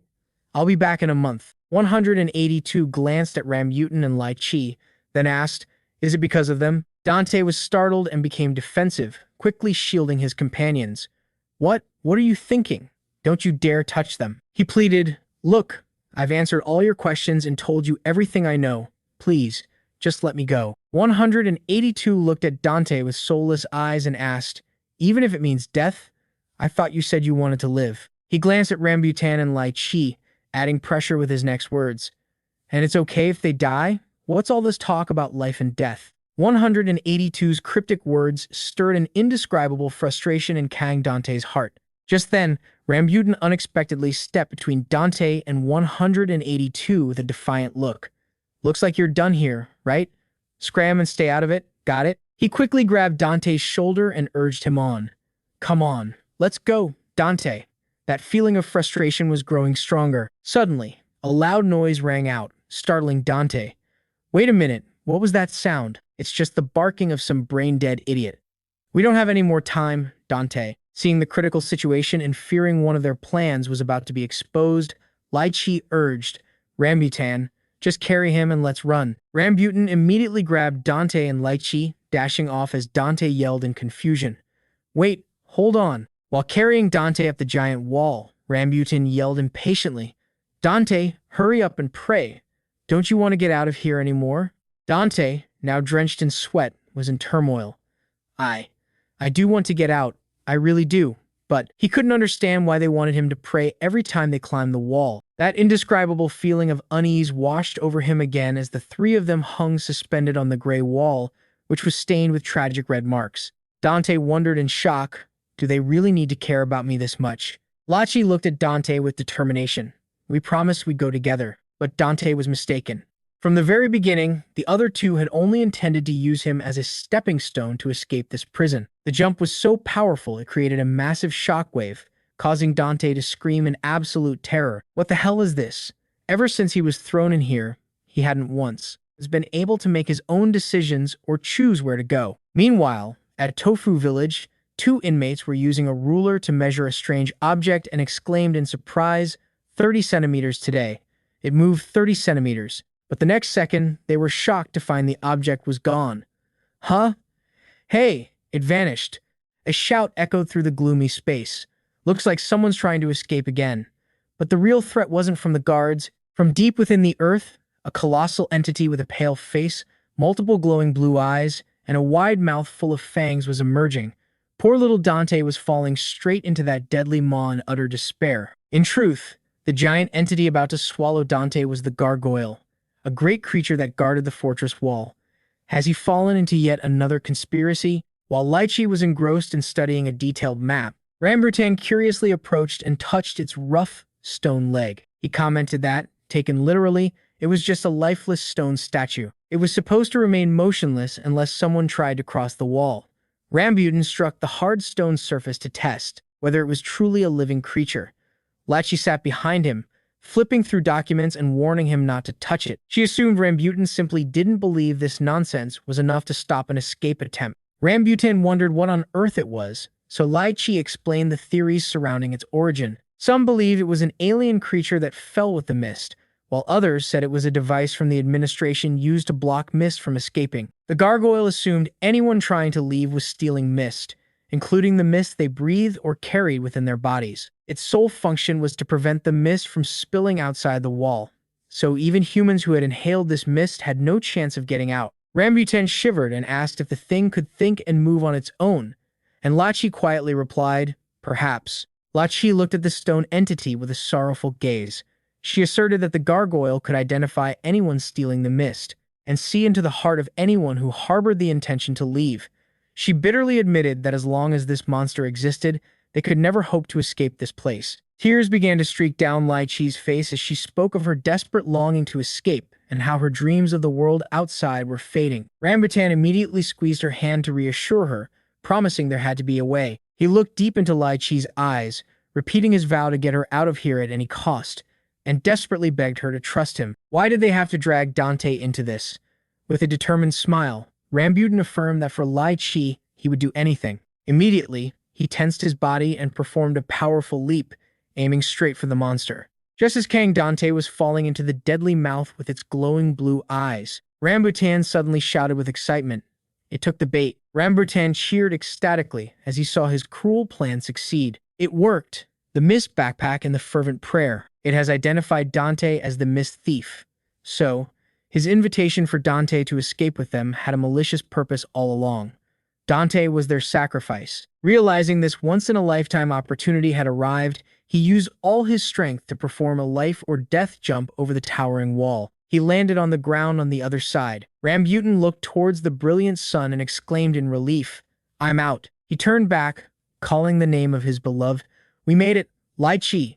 I'll be back in a month." 182 glanced at Rambutan and Lai Chi, then asked, "Is it because of them?" Dante was startled and became defensive, quickly shielding his companions. What are you thinking? Don't you dare touch them." He pleaded, "Look, I've answered all your questions and told you everything I know. Please, just let me go." 182 looked at Dante with soulless eyes and asked, "Even if it means death? I thought you said you wanted to live." He glanced at Rambutan and Lai Chi, adding pressure with his next words. "And it's okay if they die? What's all this talk about life and death?" 182's cryptic words stirred an indescribable frustration in Kang Dante's heart. Just then, Rambutan unexpectedly stepped between Dante and 182 with a defiant look. "Looks like you're done here, right? Scram and stay out of it, got it?" He quickly grabbed Dante's shoulder and urged him on. "Come on, let's go, Dante." That feeling of frustration was growing stronger. Suddenly, a loud noise rang out, startling Dante. "Wait a minute, what was that sound?" "It's just the barking of some brain-dead idiot." We don't have any more time, Dante. Seeing the critical situation and fearing one of their plans was about to be exposed, Lai Chi urged, Rambutan, just carry him and let's run. Rambutan immediately grabbed Dante and Lai Chi, dashing off as Dante yelled in confusion. Wait, hold on. While carrying Dante up the giant wall, Rambutan yelled impatiently, Dante, hurry up and pray. Don't you want to get out of here anymore? Dante, now drenched in sweat, was in turmoil. I, I do want to get out, I really do, but he couldn't understand why they wanted him to pray every time they climbed the wall. That indescribable feeling of unease washed over him again as the three of them hung suspended on the gray wall, which was stained with tragic red marks. Dante wondered in shock, do they really need to care about me this much? Lachi looked at Dante with determination. We promised we'd go together, but Dante was mistaken. From the very beginning, the other two had only intended to use him as a stepping stone to escape this prison. The jump was so powerful it created a massive shockwave, causing Dante to scream in absolute terror. What the hell is this? Ever since he was thrown in here, he hadn't once been able to make his own decisions or choose where to go. Meanwhile, at Tofu Village, two inmates were using a ruler to measure a strange object and exclaimed in surprise, 30 centimeters today. It moved 30 centimeters. But the next second, they were shocked to find the object was gone. Huh? Hey, it vanished. A shout echoed through the gloomy space. Looks like someone's trying to escape again. But the real threat wasn't from the guards. From deep within the earth, a colossal entity with a pale face, multiple glowing blue eyes, and a wide mouth full of fangs was emerging. Poor little Dante was falling straight into that deadly maw in utter despair. In truth, the giant entity about to swallow Dante was the gargoyle, a great creature that guarded the fortress wall. Has he fallen into yet another conspiracy? While Lychee was engrossed in studying a detailed map, Rambutan curiously approached and touched its rough stone leg. He commented that, taken literally, it was just a lifeless stone statue. It was supposed to remain motionless unless someone tried to cross the wall. Rambutan struck the hard stone surface to test whether it was truly a living creature. Lychee sat behind him, flipping through documents and warning him not to touch it. She assumed Rambutan simply didn't believe this nonsense was enough to stop an escape attempt. Rambutan wondered what on earth it was, so Lai Chi explained the theories surrounding its origin. Some believed it was an alien creature that fell with the mist, while others said it was a device from the administration used to block mist from escaping. The gargoyle assumed anyone trying to leave was stealing mist, including the mist they breathed or carried within their bodies. Its sole function was to prevent the mist from spilling outside the wall, so even humans who had inhaled this mist had no chance of getting out. Rambutan shivered and asked if the thing could think and move on its own, and Lachi quietly replied, perhaps. Lachi looked at the stone entity with a sorrowful gaze. She asserted that the gargoyle could identify anyone stealing the mist, and see into the heart of anyone who harbored the intention to leave. She bitterly admitted that as long as this monster existed, they could never hope to escape this place. Tears began to streak down Lai Chi's face as she spoke of her desperate longing to escape and how her dreams of the world outside were fading. Rambutan immediately squeezed her hand to reassure her, promising there had to be a way. He looked deep into Lai Chi's eyes, repeating his vow to get her out of here at any cost, and desperately begged her to trust him. Why did they have to drag Dante into this? With a determined smile, Rambutan affirmed that for Lai Chi, he would do anything. Immediately, he tensed his body and performed a powerful leap, aiming straight for the monster. Just as Kang Dante was falling into the deadly mouth with its glowing blue eyes, Rambutan suddenly shouted with excitement. It took the bait. Rambutan cheered ecstatically as he saw his cruel plan succeed. It worked. The mist backpack and the fervent prayer. It has identified Dante as the mist thief. So, his invitation for Dante to escape with them had a malicious purpose all along. Dante was their sacrifice. Realizing this once-in-a-lifetime opportunity had arrived, he used all his strength to perform a life-or-death jump over the towering wall. He landed on the ground on the other side. Rambutan looked towards the brilliant sun and exclaimed in relief, I'm out. He turned back, calling the name of his beloved. We made it, Lai Chi.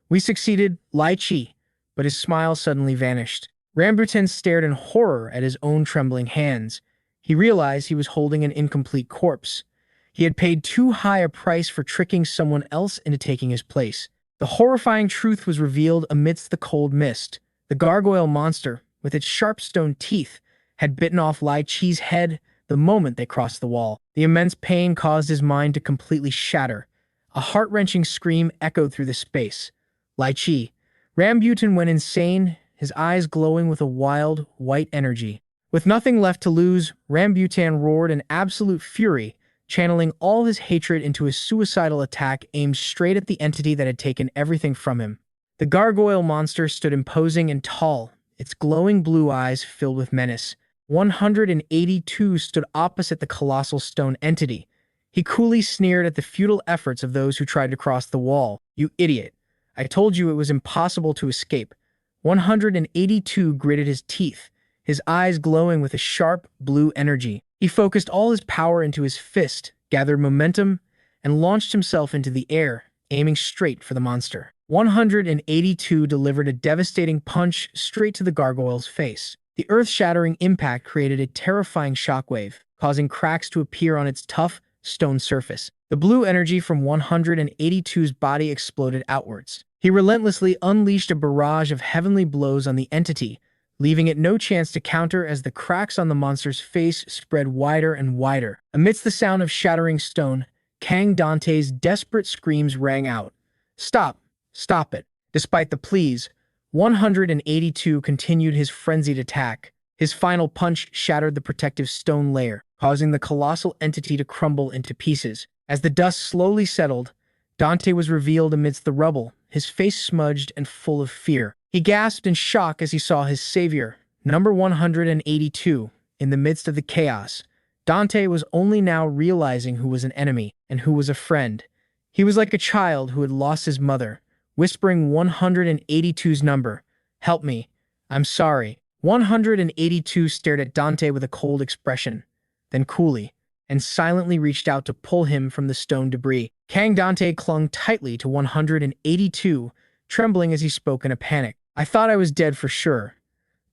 We succeeded, Lai Chi. But his smile suddenly vanished. Rambutan stared in horror at his own trembling hands. He realized he was holding an incomplete corpse. He had paid too high a price for tricking someone else into taking his place. The horrifying truth was revealed amidst the cold mist. The gargoyle monster, with its sharp stone teeth, had bitten off Lai Chi's head, the moment they crossed the wall. The immense pain caused his mind to completely shatter. A heart-wrenching scream echoed through the space. Lai Chi. Rambutan went insane, his eyes glowing with a wild, white energy. With nothing left to lose, Rambutan roared in absolute fury, channeling all his hatred into a suicidal attack aimed straight at the entity that had taken everything from him. The gargoyle monster stood imposing and tall, its glowing blue eyes filled with menace. 182 stood opposite the colossal stone entity. He coolly sneered at the futile efforts of those who tried to cross the wall. "You idiot. I told you it was impossible to escape." 182 gritted his teeth, his eyes glowing with a sharp, blue energy. He focused all his power into his fist, gathered momentum, and launched himself into the air, aiming straight for the monster. 182 delivered a devastating punch straight to the gargoyle's face. The earth-shattering impact created a terrifying shockwave, causing cracks to appear on its tough, stone surface. The blue energy from 182's body exploded outwards. He relentlessly unleashed a barrage of heavenly blows on the entity, leaving it no chance to counter as the cracks on the monster's face spread wider and wider. Amidst the sound of shattering stone, Kang Dante's desperate screams rang out. "Stop! Stop it!" Despite the pleas, 182 continued his frenzied attack. His final punch shattered the protective stone layer, causing the colossal entity to crumble into pieces. As the dust slowly settled, Dante was revealed amidst the rubble, his face smudged and full of fear. He gasped in shock as he saw his savior, number 182, in the midst of the chaos. Dante was only now realizing who was an enemy and who was a friend. He was like a child who had lost his mother, whispering 182's number. "Help me. I'm sorry." 182 stared at Dante with a cold expression, then coolly, and silently reached out to pull him from the stone debris. Kang Dante clung tightly to 182, trembling as he spoke in a panic. "I thought I was dead for sure.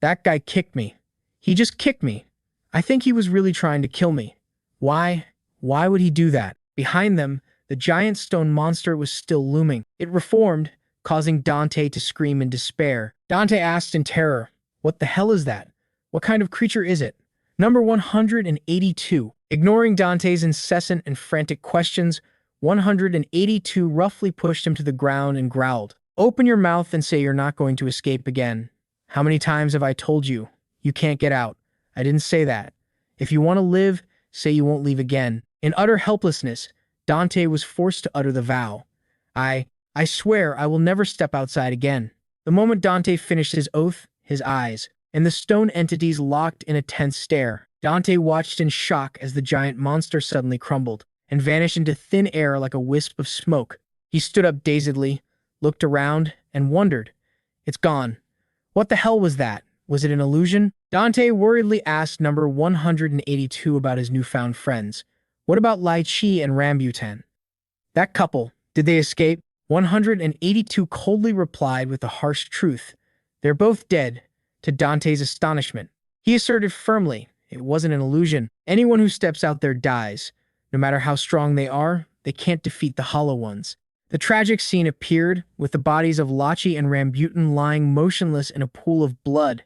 That guy kicked me. He just kicked me. I think he was really trying to kill me. Why? Why would he do that?" Behind them, the giant stone monster was still looming. It reformed, causing Dante to scream in despair. Dante asked in terror, "What the hell is that? What kind of creature is it?" Number 182. Ignoring Dante's incessant and frantic questions, 182 roughly pushed him to the ground and growled, "Open your mouth and say you're not going to escape again. How many times have I told you? You can't get out. I didn't say that. If you want to live, say you won't leave again." In utter helplessness, Dante was forced to utter the vow. I swear I will never step outside again." The moment Dante finished his oath, his eyes and the stone entities locked in a tense stare. Dante watched in shock as the giant monster suddenly crumbled and vanished into thin air like a wisp of smoke. He stood up dazedly, looked around, and wondered, "It's gone. What the hell was that? Was it an illusion?" Dante worriedly asked number 182 about his newfound friends. "What about Lai Chi and Rambutan? That couple, did they escape?" 182 coldly replied with the harsh truth. "They're both dead," to Dante's astonishment. He asserted firmly, it wasn't an illusion. Anyone who steps out there dies. No matter how strong they are, they can't defeat the Hollow Ones. The tragic scene appeared, with the bodies of Lachi and Rambutan lying motionless in a pool of blood,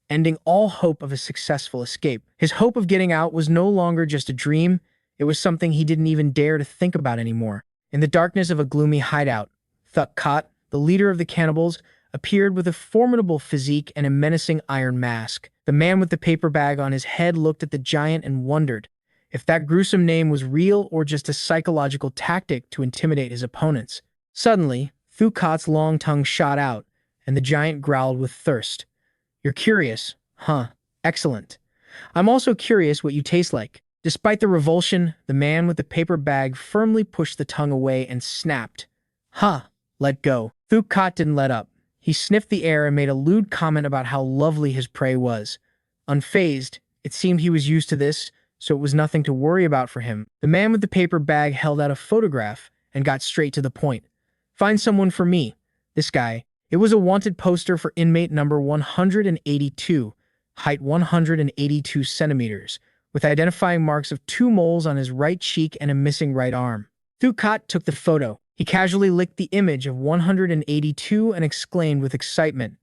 ending all hope of a successful escape. His hope of getting out was no longer just a dream, it was something he didn't even dare to think about anymore. In the darkness of a gloomy hideout, Thuk Kot, the leader of the cannibals, appeared with a formidable physique and a menacing iron mask. The man with the paper bag on his head looked at the giant and wondered if that gruesome name was real or just a psychological tactic to intimidate his opponents. Suddenly, Thuk Kot's long tongue shot out, and the giant growled with thirst. "You're curious, huh? Excellent. I'm also curious what you taste like." Despite the revulsion, the man with the paper bag firmly pushed the tongue away and snapped. "Huh, let go." Thuk Kot didn't let up. He sniffed the air and made a lewd comment about how lovely his prey was. Unfazed, it seemed he was used to this, so it was nothing to worry about for him. The man with the paper bag held out a photograph and got straight to the point. "Find someone for me. This guy." It was a wanted poster for inmate number 182, height 182 centimeters, with identifying marks of 2 moles on his right cheek and a missing right arm. Thuk Kot took the photo. He casually licked the image of 182 and exclaimed with excitement,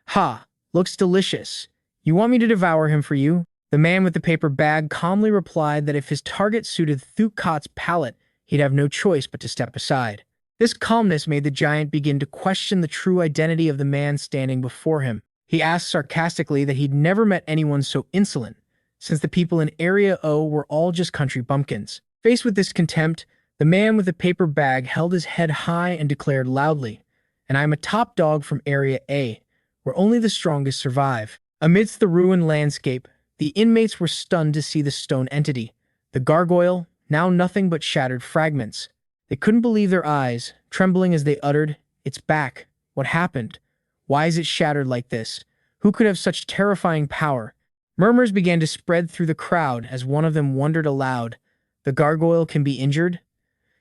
"Ha! Looks delicious. You want me to devour him for you?" The man with the paper bag calmly replied that if his target suited Thukot's palate, he'd have no choice but to step aside. This calmness made the giant begin to question the true identity of the man standing before him. He asked sarcastically that he'd never met anyone so insolent, since the people in Area O were all just country bumpkins. Faced with this contempt, the man with the paper bag held his head high and declared loudly, "And I'm a top dog from Area A, where only the strongest survive." Amidst the ruined landscape, the inmates were stunned to see the stone entity, the gargoyle, now nothing but shattered fragments. They couldn't believe their eyes, trembling as they uttered, "It's back. What happened? Why is it shattered like this? Who could have such terrifying power?" Murmurs began to spread through the crowd as one of them wondered aloud, "The gargoyle can be injured?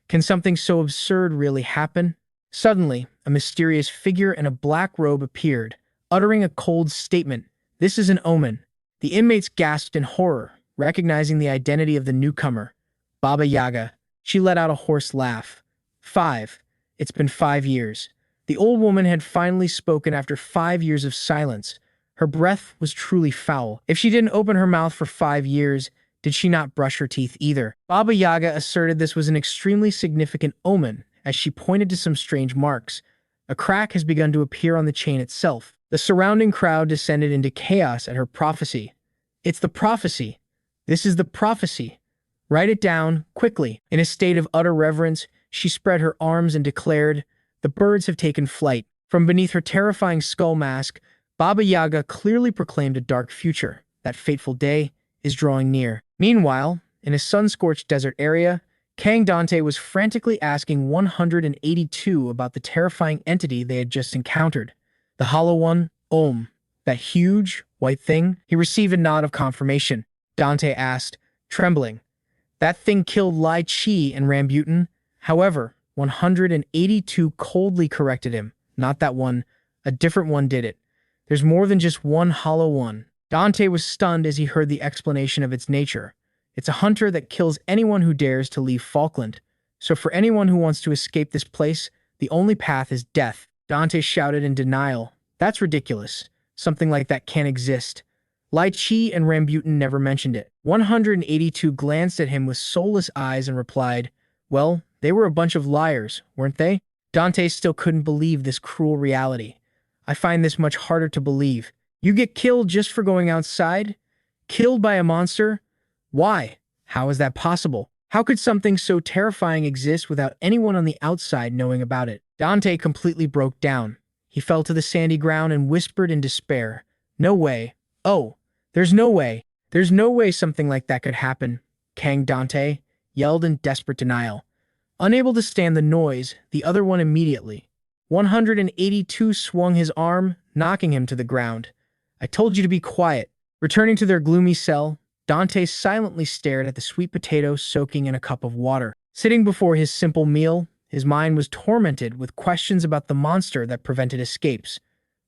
Can something so absurd really happen?" Suddenly, a mysterious figure in a black robe appeared, uttering a cold statement. "This is an omen." The inmates gasped in horror, recognizing the identity of the newcomer, Baba Yaga. She let out a hoarse laugh. It's been 5 years. The old woman had finally spoken after 5 years of silence. Her breath was truly foul. If she didn't open her mouth for 5 years, did she not brush her teeth either? Baba Yaga asserted this was an extremely significant omen, as she pointed to some strange marks. A crack has begun to appear on the chain itself. The surrounding crowd descended into chaos at her prophecy. "It's the prophecy. This is the prophecy. Write it down, quickly." In a state of utter reverence, she spread her arms and declared, "The birds have taken flight." From beneath her terrifying skull mask, Baba Yaga clearly proclaimed a dark future. That fateful day is drawing near. Meanwhile, in a sun-scorched desert area, Kang Dante was frantically asking 182 about the terrifying entity they had just encountered. The hollow one, that huge, white thing? He received a nod of confirmation. Dante asked, trembling, "That thing killed Lai Chi and Rambutan?" However, 182 coldly corrected him. "Not that one. A different one did it. There's more than just one hollow one." Dante was stunned as he heard the explanation of its nature. "It's a hunter that kills anyone who dares to leave Falkland. So for anyone who wants to escape this place, the only path is death." Dante shouted in denial. "That's ridiculous. Something like that can't exist. Lai Chi and Rambutan never mentioned it." 182 glanced at him with soulless eyes and replied, "Well, they were a bunch of liars, weren't they?" Dante still couldn't believe this cruel reality. "I find this much harder to believe. You get killed just for going outside? Killed by a monster? Why? How is that possible? How could something so terrifying exist without anyone on the outside knowing about it?" Dante completely broke down. He fell to the sandy ground and whispered in despair, "No way. Oh, there's no way. There's no way something like that could happen." Kang Dante yelled in desperate denial. Unable to stand the noise, the other one immediately. 182 swung his arm, knocking him to the ground. "I told you to be quiet." Returning to their gloomy cell, Dante silently stared at the sweet potato soaking in a cup of water. Sitting before his simple meal, his mind was tormented with questions about the monster that prevented escapes.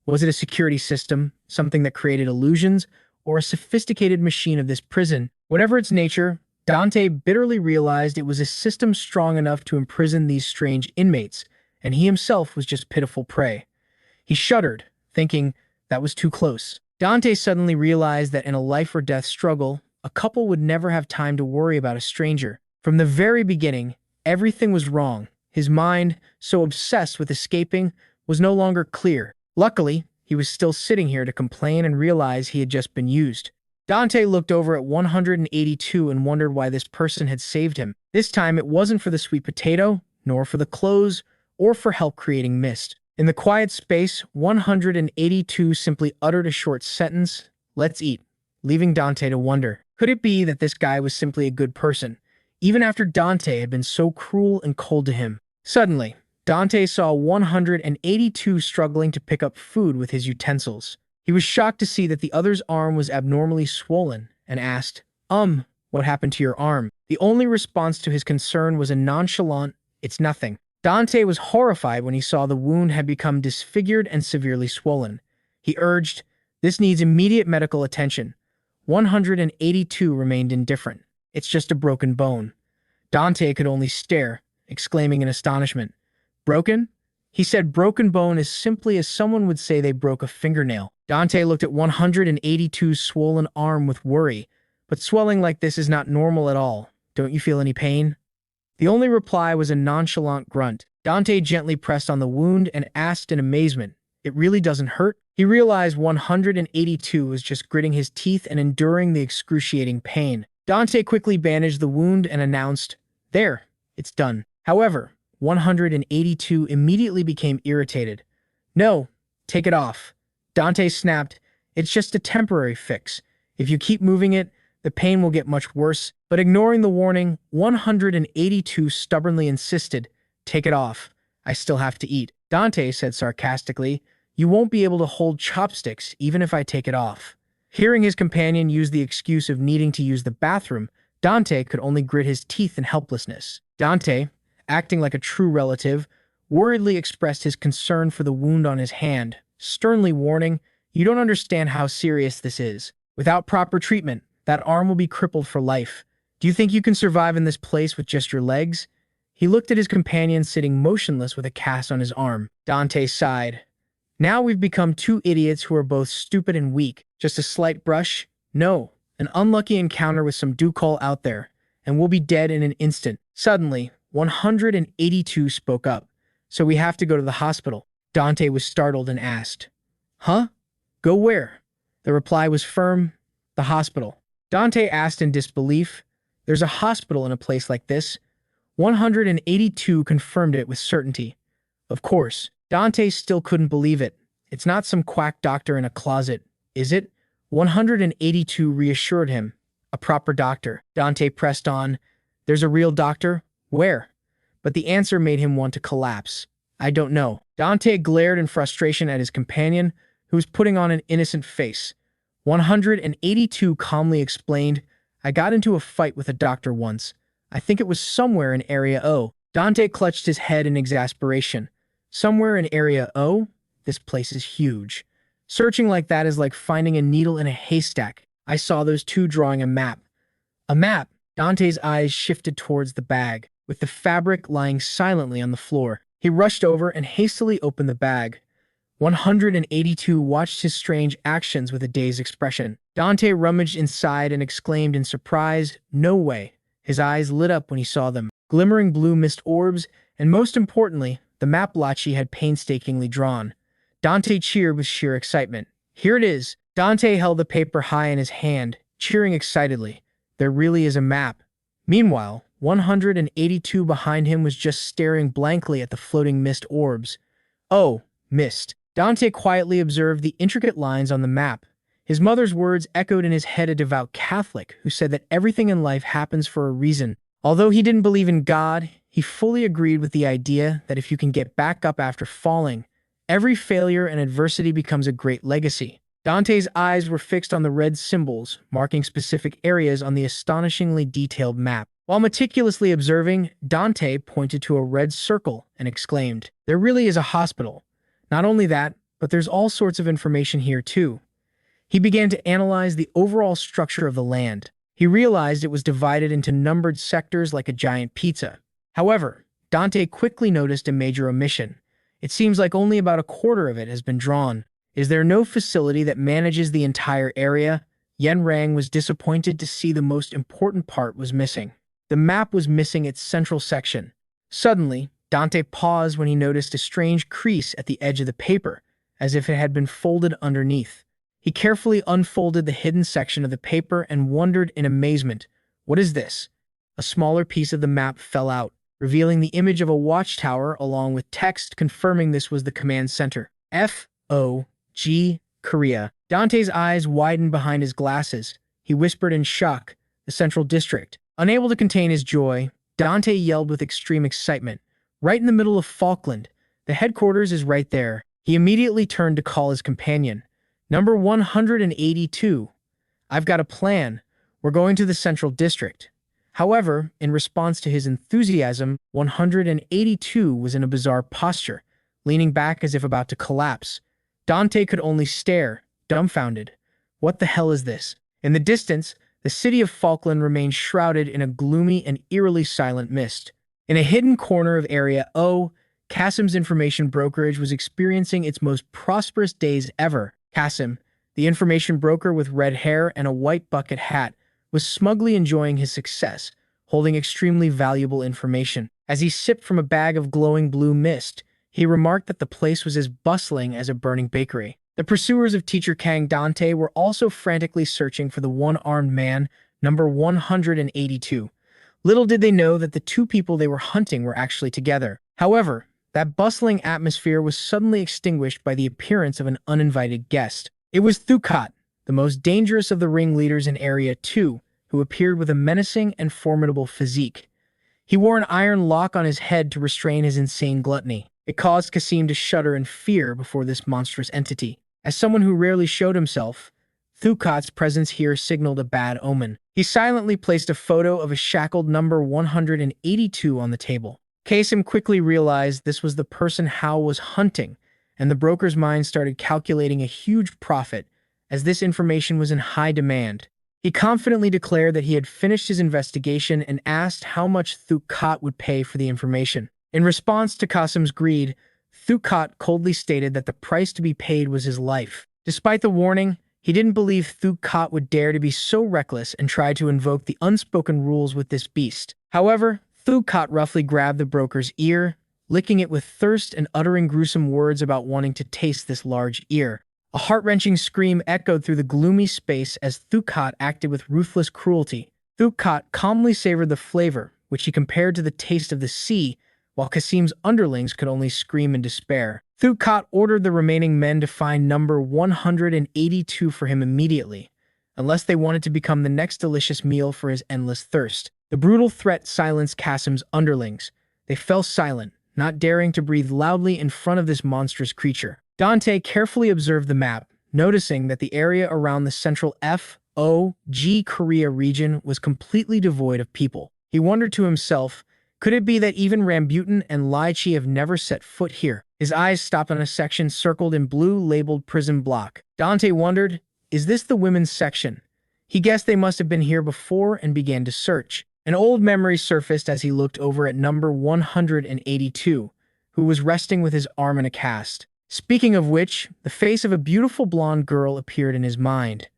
Was it a security system, something that created illusions, or a sophisticated machine of this prison? Whatever its nature, Dante bitterly realized it was a system strong enough to imprison these strange inmates, and he himself was just pitiful prey. He shuddered, thinking that was too close. Dante suddenly realized that in a life-or-death struggle, a couple would never have time to worry about a stranger. From the very beginning, everything was wrong. His mind, so obsessed with escaping, was no longer clear. Luckily, he was still sitting here to complain and realize he had just been used. Dante looked over at 182 and wondered why this person had saved him. This time it wasn't for the sweet potato, nor for the clothes, or for help creating mist. In the quiet space, 182 simply uttered a short sentence, "Let's eat," leaving Dante to wonder. Could it be that this guy was simply a good person, even after Dante had been so cruel and cold to him? Suddenly, Dante saw 182 struggling to pick up food with his utensils. He was shocked to see that the other's arm was abnormally swollen and asked, what happened to your arm?" The only response to his concern was a nonchalant, "It's nothing." Dante was horrified when he saw the wound had become disfigured and severely swollen. He urged, "This needs immediate medical attention." 182 remained indifferent. "It's just a broken bone." Dante could only stare, exclaiming in astonishment, "Broken?" He said broken bone as simply as someone would say they broke a fingernail. Dante looked at 182's swollen arm with worry, But swelling like this is not normal at all. Don't you feel any pain? The only reply was a nonchalant grunt. Dante gently pressed on the wound and asked in amazement, "It really doesn't hurt?" He realized 182 was just gritting his teeth and enduring the excruciating pain. Dante quickly bandaged the wound and announced, "There, it's done." However, 182 immediately became irritated. "No, take it off." Dante snapped, "It's just a temporary fix. If you keep moving it, the pain will get much worse." But ignoring the warning, 182 stubbornly insisted, "Take it off. I still have to eat." Dante said sarcastically, "You won't be able to hold chopsticks even if I take it off." Hearing his companion use the excuse of needing to use the bathroom, Dante could only grit his teeth in helplessness. Dante, acting like a true relative, worriedly expressed his concern for the wound on his hand, sternly warning, "You don't understand how serious this is. Without proper treatment, that arm will be crippled for life. Do you think you can survive in this place with just your legs?" He looked at his companion sitting motionless with a cast on his arm. Dante sighed. "Now we've become two idiots who are both stupid and weak. Just a slight brush? No. An unlucky encounter with some Ducal out there, and we'll be dead in an instant." Suddenly, 182 spoke up. "So we have to go to the hospital." Dante was startled and asked, "Huh? Go where?" The reply was firm, "The hospital." Dante asked in disbelief, "There's a hospital in a place like this?" 182 confirmed it with certainty. Of course, Dante still couldn't believe it. "It's not some quack doctor in a closet, is it?" 182 reassured him. "A proper doctor." Dante pressed on, "There's a real doctor? Where?" But the answer made him want to collapse. "I don't know." Dante glared in frustration at his companion, who was putting on an innocent face. 182 calmly explained, "I got into a fight with a doctor once. I think it was somewhere in Area O." Dante clutched his head in exasperation. "Somewhere in Area O? This place is huge. Searching like that is like finding a needle in a haystack." "I saw those two drawing a map." "A map?" Dante's eyes shifted towards the bag, with the fabric lying silently on the floor. He rushed over and hastily opened the bag. 182 watched his strange actions with a dazed expression. Dante rummaged inside and exclaimed in surprise, "No way." His eyes lit up when he saw them. Glimmering blue mist orbs, and most importantly, the map Lachi had painstakingly drawn. Dante cheered with sheer excitement. "Here it is." Dante held the paper high in his hand, cheering excitedly. There really is a map. Meanwhile, 182 behind him was just staring blankly at the floating mist orbs. "Oh, mist." Dante quietly observed the intricate lines on the map. His mother's words echoed in his head, a devout Catholic who said that everything in life happens for a reason. Although he didn't believe in God, he fully agreed with the idea that if you can get back up after falling, every failure and adversity becomes a great legacy. Dante's eyes were fixed on the red symbols, marking specific areas on the astonishingly detailed map. While meticulously observing, Dante pointed to a red circle and exclaimed, "There really is a hospital. Not only that, but there's all sorts of information here too." He began to analyze the overall structure of the land. He realized it was divided into numbered sectors like a giant pizza. However, Dante quickly noticed a major omission. It seems like only about a quarter of it has been drawn. Is there no facility that manages the entire area? Yenrang was disappointed to see the most important part was missing. The map was missing its central section. Suddenly, Dante paused when he noticed a strange crease at the edge of the paper, as if it had been folded underneath. He carefully unfolded the hidden section of the paper and wondered in amazement, "What is this?" A smaller piece of the map fell out, revealing the image of a watchtower along with text confirming this was the command center. F.O.G. Korea. Dante's eyes widened behind his glasses. He whispered in shock, "The Central District." Unable to contain his joy, Dante yelled with extreme excitement, "Right in the middle of Falkland. The headquarters is right there." He immediately turned to call his companion. "Number 182. I've got a plan. We're going to the Central District." However, in response to his enthusiasm, 182 was in a bizarre posture, leaning back as if about to collapse. Dante could only stare, dumbfounded. What the hell is this? In the distance, the city of Falkland remained shrouded in a gloomy and eerily silent mist. In a hidden corner of Area O, Kasim's information brokerage was experiencing its most prosperous days ever. Kasim, the information broker with red hair and a white bucket hat, was smugly enjoying his success, holding extremely valuable information. As he sipped from a bag of glowing blue mist, he remarked that the place was as bustling as a burning bakery. The pursuers of Teacher Kang Dante were also frantically searching for the one-armed man, number 182. Little did they know that the two people they were hunting were actually together. However, that bustling atmosphere was suddenly extinguished by the appearance of an uninvited guest. It was Thukat, the most dangerous of the ringleaders in Area 2, who appeared with a menacing and formidable physique. He wore an iron lock on his head to restrain his insane gluttony. It caused Kasim to shudder in fear before this monstrous entity. As someone who rarely showed himself, Thukat's presence here signaled a bad omen. He silently placed a photo of a shackled number 182 on the table. Kasim quickly realized this was the person Hao was hunting, and the broker's mind started calculating a huge profit, as this information was in high demand. He confidently declared that he had finished his investigation and asked how much Thukat would pay for the information. In response to Kasim's greed, Thukat coldly stated that the price to be paid was his life. Despite the warning, he didn't believe Thukat would dare to be so reckless and try to invoke the unspoken rules with this beast. However, Thukat roughly grabbed the broker's ear, licking it with thirst and uttering gruesome words about wanting to taste this large ear. A heart-wrenching scream echoed through the gloomy space as Thukat acted with ruthless cruelty. Thukat calmly savored the flavor, which he compared to the taste of the sea, while Kasim's underlings could only scream in despair. Thukat ordered the remaining men to find number 182 for him immediately, unless they wanted to become the next delicious meal for his endless thirst. The brutal threat silenced Kasim's underlings. They fell silent, not daring to breathe loudly in front of this monstrous creature. Dante carefully observed the map, noticing that the area around the central F.O.G. Korea region was completely devoid of people. He wondered to himself, could it be that even Rambutan and Lychee have never set foot here? His eyes stopped on a section circled in blue labeled prison block. Dante wondered, is this the women's section? He guessed they must have been here before and began to search. An old memory surfaced as he looked over at number 182, who was resting with his arm in a cast. Speaking of which, the face of a beautiful blonde girl appeared in his mind.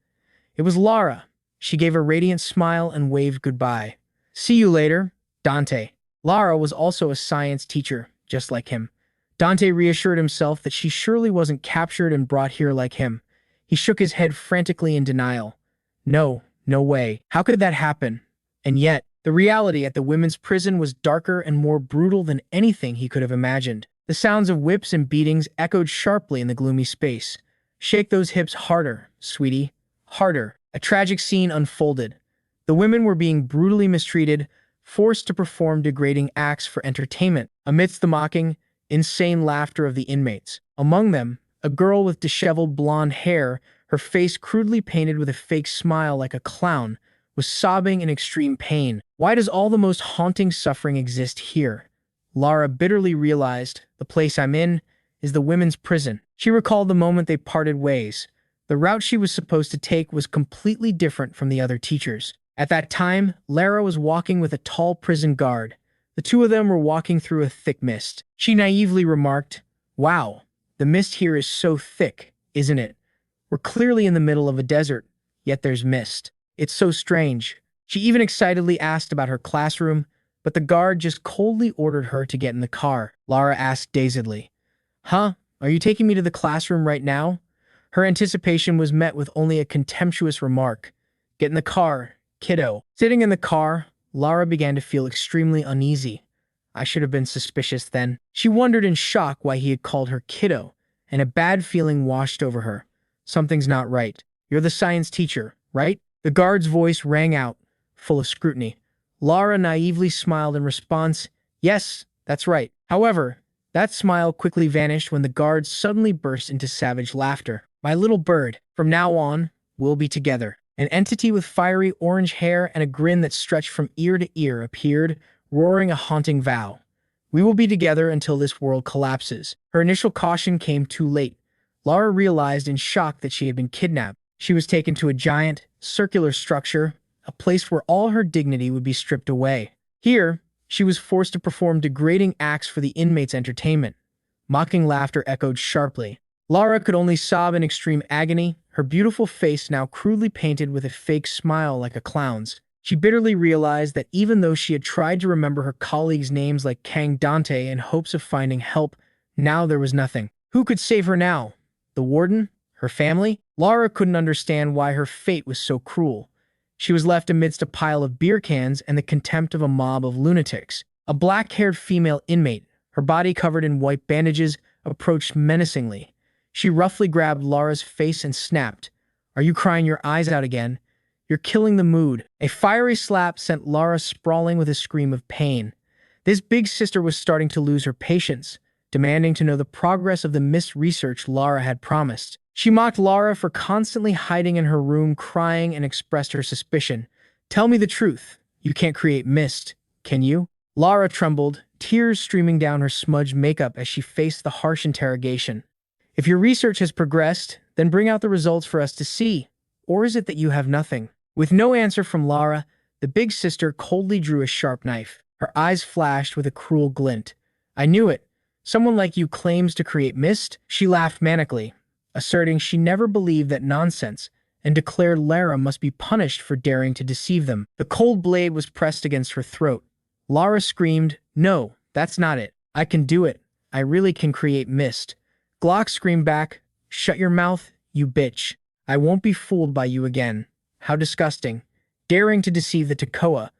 It was Lara. She gave a radiant smile and waved goodbye. See you later, Dante. Lara was also a science teacher, just like him. Dante reassured himself that she surely wasn't captured and brought here like him. He shook his head frantically in denial. No way. How could that happen? And yet, the reality at the women's prison was darker and more brutal than anything he could have imagined. The sounds of whips and beatings echoed sharply in the gloomy space. Shake those hips harder, sweetie. Harder. A tragic scene unfolded. The women were being brutally mistreated, forced to perform degrading acts for entertainment, amidst the mocking, insane laughter of the inmates. Among them, a girl with disheveled blonde hair, her face crudely painted with a fake smile like a clown, was sobbing in extreme pain. Why does all the most haunting suffering exist here? Lara bitterly realized, the place I'm in is the women's prison. She recalled the moment they parted ways. The route she was supposed to take was completely different from the other teachers. At that time, Lara was walking with a tall prison guard. The two of them were walking through a thick mist. She naively remarked, "Wow, the mist here is so thick, isn't it? We're clearly in the middle of a desert, yet there's mist. It's so strange." She even excitedly asked about her classroom, but the guard just coldly ordered her to get in the car. Lara asked dazedly, "Huh? Are you taking me to the classroom right now?" Her anticipation was met with only a contemptuous remark. "Get in the car, kiddo." Sitting in the car, Lara began to feel extremely uneasy. I should have been suspicious then. She wondered in shock why he had called her kiddo, and a bad feeling washed over her. Something's not right. You're the science teacher, right? The guard's voice rang out, full of scrutiny. Lara naively smiled in response. Yes, that's right. However, that smile quickly vanished when the guard suddenly burst into savage laughter. My little bird, from now on, we'll be together. An entity with fiery orange hair and a grin that stretched from ear to ear appeared, roaring a haunting vow. We will be together until this world collapses. Her initial caution came too late. Lara realized in shock that she had been kidnapped. She was taken to a giant, circular structure, a place where all her dignity would be stripped away. Here, she was forced to perform degrading acts for the inmates' entertainment. Mocking laughter echoed sharply. Lara could only sob in extreme agony, her beautiful face now crudely painted with a fake smile like a clown's. She bitterly realized that even though she had tried to remember her colleagues' names like Kang Dante in hopes of finding help, now there was nothing. Who could save her now? The warden? Her family? Lara couldn't understand why her fate was so cruel. She was left amidst a pile of beer cans and the contempt of a mob of lunatics. A black-haired female inmate, her body covered in white bandages, approached menacingly. She roughly grabbed Lara's face and snapped, "Are you crying your eyes out again? You're killing the mood." A fiery slap sent Lara sprawling with a scream of pain. This big sister was starting to lose her patience, demanding to know the progress of the missed research Lara had promised. She mocked Lara for constantly hiding in her room crying and expressed her suspicion. "Tell me the truth. You can't create mist, can you?" Lara trembled, tears streaming down her smudged makeup as she faced the harsh interrogation. "If your research has progressed, then bring out the results for us to see. Or is it that you have nothing?" With no answer from Lara, the big sister coldly drew a sharp knife. Her eyes flashed with a cruel glint. "I knew it. Someone like you claims to create mist?" She laughed manically, asserting she never believed that nonsense, and declared Lara must be punished for daring to deceive them. The cold blade was pressed against her throat. Lara screamed, "No, that's not it. I can do it. I really can create mist." Glock screamed back, "Shut your mouth, you bitch. I won't be fooled by you again. How disgusting. Daring to deceive the Tekoa."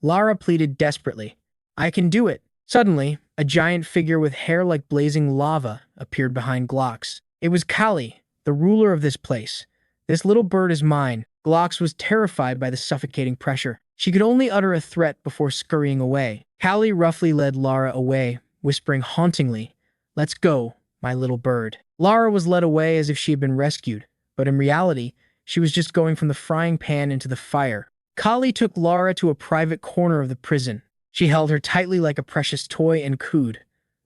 Lara pleaded desperately, "I can do it." Suddenly, a giant figure with hair like blazing lava appeared behind Glock's. It was Kali, the ruler of this place. "This little bird is mine." Glox was terrified by the suffocating pressure. She could only utter a threat before scurrying away. Kali roughly led Lara away, whispering hauntingly, "Let's go, my little bird." Lara was led away as if she had been rescued, but in reality, she was just going from the frying pan into the fire. Kali took Lara to a private corner of the prison. She held her tightly like a precious toy and cooed,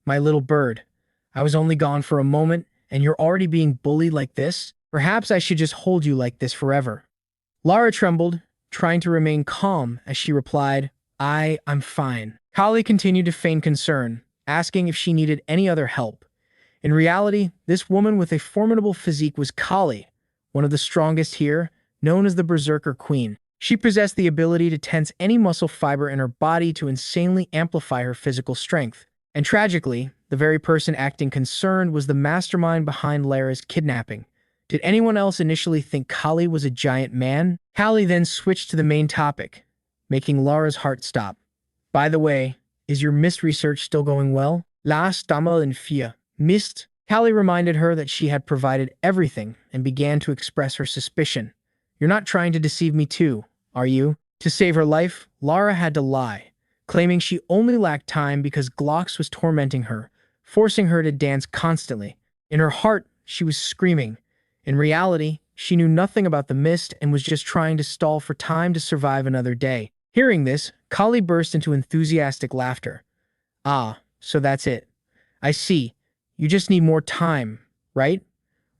"My little bird, I was only gone for a moment, and you're already being bullied like this? Perhaps I should just hold you like this forever." Lara trembled, trying to remain calm as she replied, I'm fine." Kali continued to feign concern, asking if she needed any other help. In reality, this woman with a formidable physique was Kali, one of the strongest here, known as the Berserker Queen. She possessed the ability to tense any muscle fiber in her body to insanely amplify her physical strength. And tragically, the very person acting concerned was the mastermind behind Lara's kidnapping. Did anyone else initially think Kali was a giant man? Kali then switched to the main topic, making Lara's heart stop. "By the way, is your mist research still going well?" La Stama in Fia. Mist? Kali reminded her that she had provided everything and began to express her suspicion. "You're not trying to deceive me too, are you?" To save her life, Lara had to lie, claiming she only lacked time because Glox was tormenting her, forcing her to dance constantly. In her heart, she was screaming. In reality, she knew nothing about the mist and was just trying to stall for time to survive another day. Hearing this, Kali burst into enthusiastic laughter. "Ah, so that's it. I see. You just need more time, right?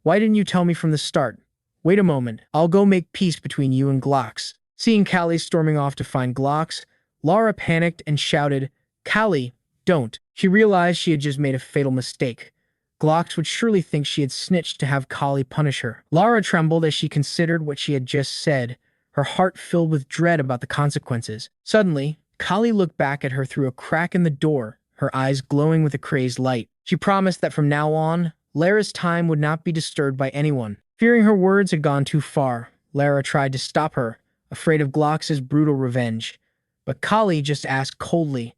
Why didn't you tell me from the start? Wait a moment, I'll go make peace between you and Glox." Seeing Kali storming off to find Glox, Lara panicked and shouted, "Kali, don't." She realized she had just made a fatal mistake. Glox would surely think she had snitched to have Kali punish her. Lara trembled as she considered what she had just said, her heart filled with dread about the consequences. Suddenly, Kali looked back at her through a crack in the door, her eyes glowing with a crazed light. She promised that from now on, Lara's time would not be disturbed by anyone. Fearing her words had gone too far, Lara tried to stop her, afraid of Glox's brutal revenge. But Kali just asked coldly,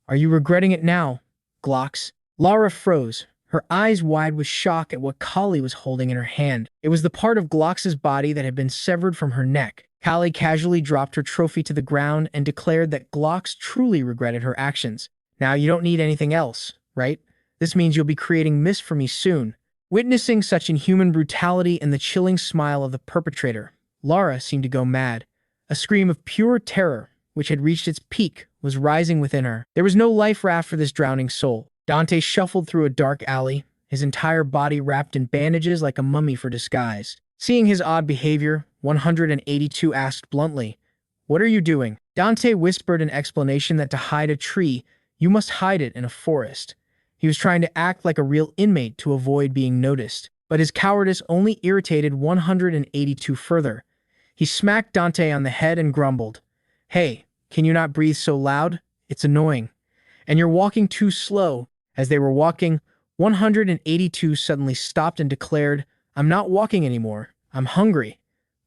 "Are you regretting it now, Glox?" Lara froze, her eyes wide with shock at what Kali was holding in her hand. It was the part of Glox's body that had been severed from her neck. Kali casually dropped her trophy to the ground and declared that Glox truly regretted her actions. "Now you don't need anything else, right? This means you'll be creating mist for me soon." Witnessing such inhuman brutality and the chilling smile of the perpetrator, Lara seemed to go mad. A scream of pure terror, which had reached its peak, was rising within her. There was no life raft for this drowning soul. Dante shuffled through a dark alley, his entire body wrapped in bandages like a mummy for disguise. Seeing his odd behavior, 182 asked bluntly, "What are you doing?" Dante whispered an explanation that to hide a tree, you must hide it in a forest. He was trying to act like a real inmate to avoid being noticed. But his cowardice only irritated 182 further. He smacked Dante on the head and grumbled, "Hey, can you not breathe so loud? It's annoying. And you're walking too slow." As they were walking, 182 suddenly stopped and declared, "I'm not walking anymore. I'm hungry."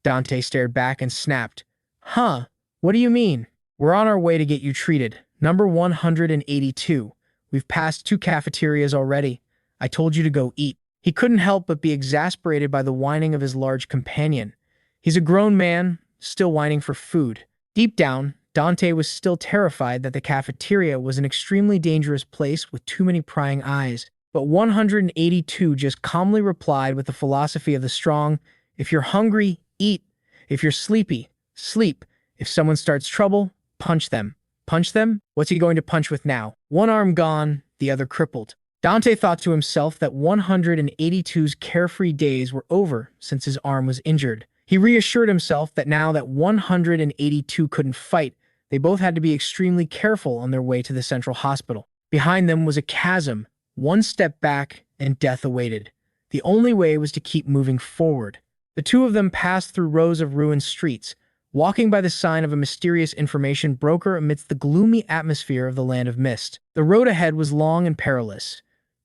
Dante stared back and snapped, "Huh? What do you mean?" "We're on our way to get you treated. Number 182. We've passed 2 cafeterias already. I told you to go eat." He couldn't help but be exasperated by the whining of his large companion. He's a grown man, still whining for food. Deep down, Dante was still terrified that the cafeteria was an extremely dangerous place with too many prying eyes. But 182 just calmly replied with the philosophy of the strong, "If you're hungry, eat. If you're sleepy, sleep. If someone starts trouble, punch them." Punch them? What's he going to punch with now? One arm gone, the other crippled. Dante thought to himself that 182's carefree days were over since his arm was injured. He reassured himself that now that 182 couldn't fight, they both had to be extremely careful on their way to the central hospital. Behind them was a chasm. One step back, and death awaited. The only way was to keep moving forward. The two of them passed through rows of ruined streets, walking by the sign of a mysterious information broker amidst the gloomy atmosphere of the Land of Mist. The road ahead was long and perilous.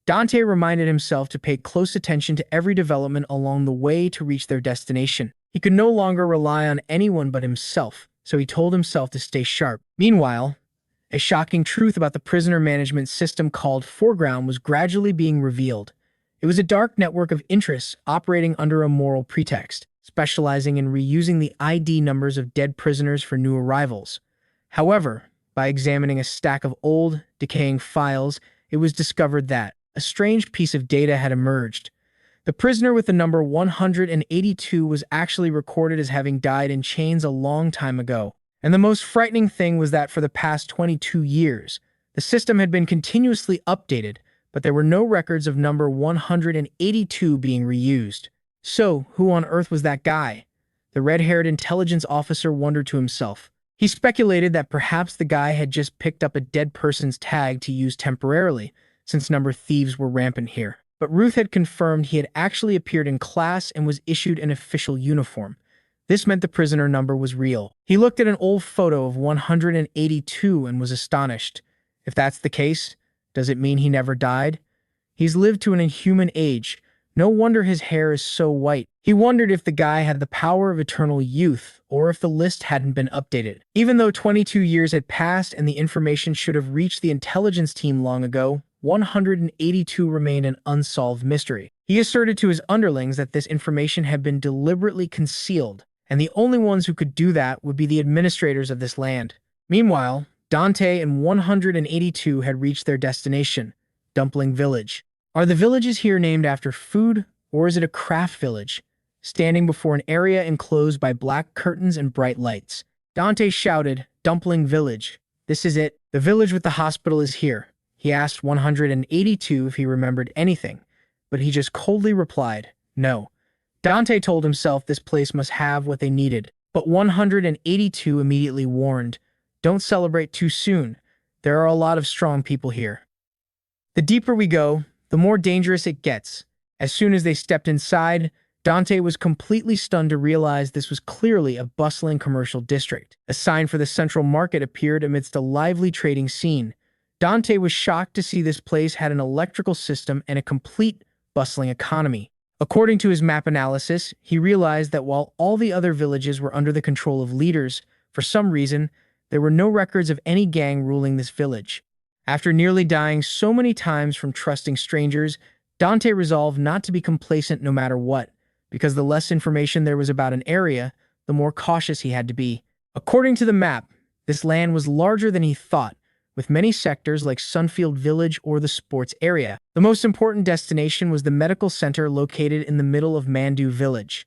Dante reminded himself to pay close attention to every development along the way to reach their destination. He could no longer rely on anyone but himself, so he told himself to stay sharp. Meanwhile, a shocking truth about the prisoner management system called Foreground was gradually being revealed. It was a dark network of interests operating under a moral pretext, specializing in reusing the ID numbers of dead prisoners for new arrivals. However, by examining a stack of old, decaying files, it was discovered that a strange piece of data had emerged. The prisoner with the number 182 was actually recorded as having died in chains a long time ago. And the most frightening thing was that for the past 22 years, the system had been continuously updated, but there were no records of number 182 being reused. So, who on earth was that guy? The red-haired intelligence officer wondered to himself. He speculated that perhaps the guy had just picked up a dead person's tag to use temporarily, since number thieves were rampant here. But Ruth had confirmed he had actually appeared in class and was issued an official uniform. This meant the prisoner number was real. He looked at an old photo of 182 and was astonished. If that's the case, does it mean he never died? He's lived to an inhuman age. No wonder his hair is so white. He wondered if the guy had the power of eternal youth, or if the list hadn't been updated. Even though 22 years had passed and the information should have reached the intelligence team long ago, 182 remained an unsolved mystery. He asserted to his underlings that this information had been deliberately concealed, and the only ones who could do that would be the administrators of this land. Meanwhile, Dante and 182 had reached their destination, Dumpling Village. Are the villages here named after food, or is it a craft village? Standing before an area enclosed by black curtains and bright lights, Dante shouted, "Dumpling Village. This is it. The village with the hospital is here." He asked 182 if he remembered anything, but he just coldly replied, "No." Dante told himself this place must have what they needed, but 182 immediately warned, "Don't celebrate too soon. There are a lot of strong people here." The deeper we go, the more dangerous it gets. As soon as they stepped inside, Dante was completely stunned to realize this was clearly a bustling commercial district. A sign for the central market appeared amidst a lively trading scene. Dante was shocked to see this place had an electrical system and a complete, bustling economy. According to his map analysis, he realized that while all the other villages were under the control of leaders, for some reason, there were no records of any gang ruling this village. After nearly dying so many times from trusting strangers, Dante resolved not to be complacent no matter what, because the less information there was about an area, the more cautious he had to be. According to the map, this land was larger than he thought, with many sectors like Sunfield Village or the sports area. The most important destination was the medical center located in the middle of Mandu Village.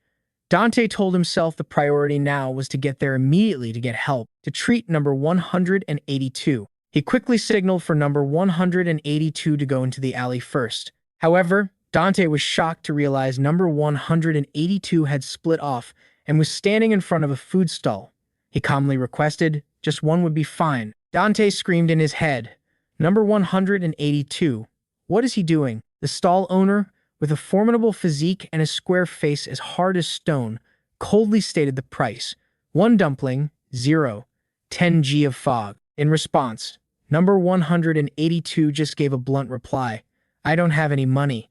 Dante told himself the priority now was to get there immediately to get help, to treat number 182. He quickly signaled for number 182 to go into the alley first. However, Dante was shocked to realize number 182 had split off and was standing in front of a food stall. He calmly requested, "Just one would be fine." Dante screamed in his head, "Number 182, what is he doing?" The stall owner, with a formidable physique and a square face as hard as stone, coldly stated the price. One dumpling, 10 G of fog. In response, number 182 just gave a blunt reply. I don't have any money.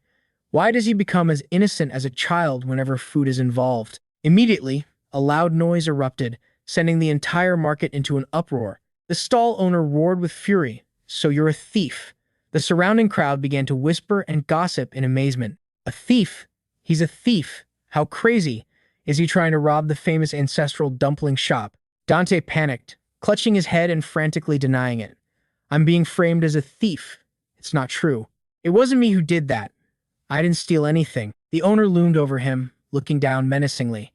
Why does he become as innocent as a child whenever food is involved? Immediately, a loud noise erupted, sending the entire market into an uproar. The stall owner roared with fury. So you're a thief. The surrounding crowd began to whisper and gossip in amazement. A thief? He's a thief. How crazy. Is he trying to rob the famous ancestral dumpling shop? Dante panicked, clutching his head and frantically denying it. I'm being framed as a thief. It's not true. It wasn't me who did that. I didn't steal anything. The owner loomed over him, looking down menacingly.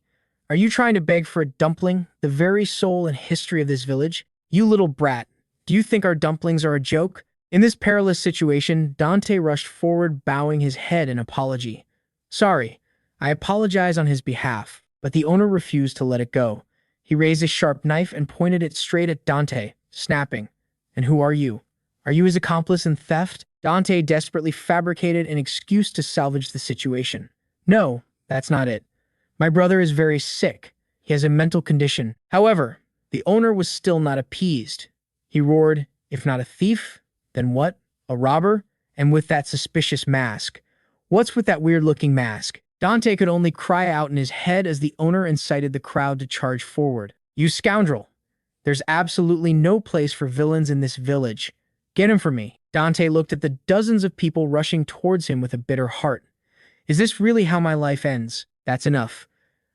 Are you trying to beg for a dumpling, the very soul and history of this village? You little brat. Do you think our dumplings are a joke? In this perilous situation, Dante rushed forward, bowing his head in apology. Sorry, I apologize on his behalf, but the owner refused to let it go. He raised a sharp knife and pointed it straight at Dante, snapping. And who are you? Are you his accomplice in theft? Dante desperately fabricated an excuse to salvage the situation. No, that's not it. My brother is very sick. He has a mental condition. However, the owner was still not appeased. He roared, if not a thief, then what? A robber? And with that suspicious mask. What's with that weird-looking mask? Dante could only cry out in his head as the owner incited the crowd to charge forward. You scoundrel! There's absolutely no place for villains in this village. Get him for me. Dante looked at the dozens of people rushing towards him with a bitter heart. Is this really how my life ends? That's enough.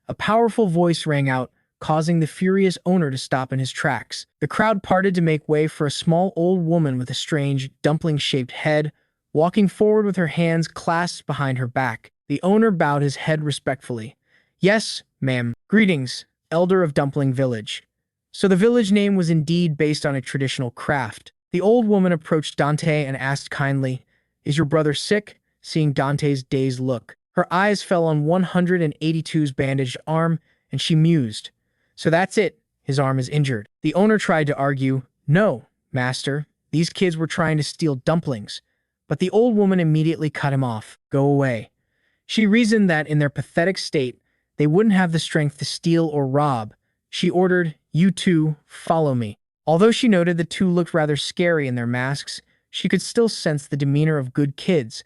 A powerful voice rang out, causing the furious owner to stop in his tracks. The crowd parted to make way for a small old woman with a strange, dumpling-shaped head, walking forward with her hands clasped behind her back. The owner bowed his head respectfully. Yes, ma'am. Greetings, elder of Dumpling Village. So the village name was indeed based on a traditional craft. The old woman approached Dante and asked kindly, Is your brother sick? Seeing Dante's dazed look. Her eyes fell on 182's bandaged arm, and she mused. So that's it. His arm is injured. The owner tried to argue, No, master. These kids were trying to steal dumplings. But the old woman immediately cut him off. Go away. She reasoned that in their pathetic state, they wouldn't have the strength to steal or rob. She ordered, You two, follow me. Although she noted the two looked rather scary in their masks, she could still sense the demeanor of good kids.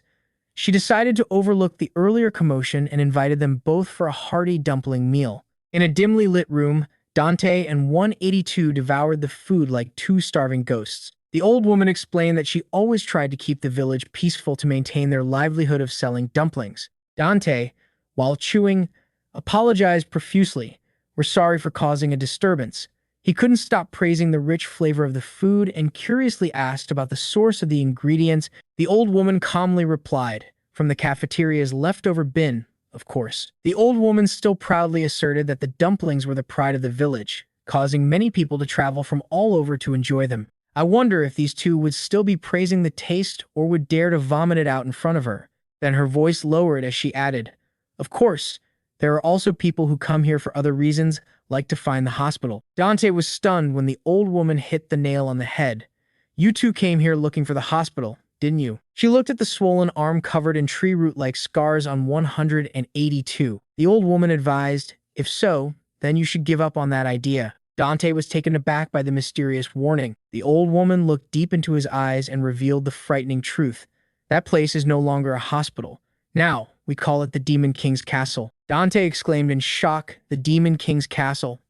She decided to overlook the earlier commotion and invited them both for a hearty dumpling meal. In a dimly lit room, Dante and 182 devoured the food like two starving ghosts. The old woman explained that she always tried to keep the village peaceful to maintain their livelihood of selling dumplings. Dante, while chewing, apologized profusely. We're sorry for causing a disturbance. He couldn't stop praising the rich flavor of the food and curiously asked about the source of the ingredients. The old woman calmly replied, From the cafeteria's leftover bin, of course. The old woman still proudly asserted that the dumplings were the pride of the village, causing many people to travel from all over to enjoy them. I wonder if these two would still be praising the taste or would dare to vomit it out in front of her. Then her voice lowered as she added, Of course, there are also people who come here for other reasons, like to find the hospital. Dante was stunned when the old woman hit the nail on the head. You two came here looking for the hospital, didn't you? She looked at the swollen arm covered in tree root-like scars on 182. The old woman advised, If so, then you should give up on that idea. Dante was taken aback by the mysterious warning. The old woman looked deep into his eyes and revealed the frightening truth. That place is no longer a hospital. Now, we call it the Demon King's Castle. Dante exclaimed in shock, The Demon King's Castle?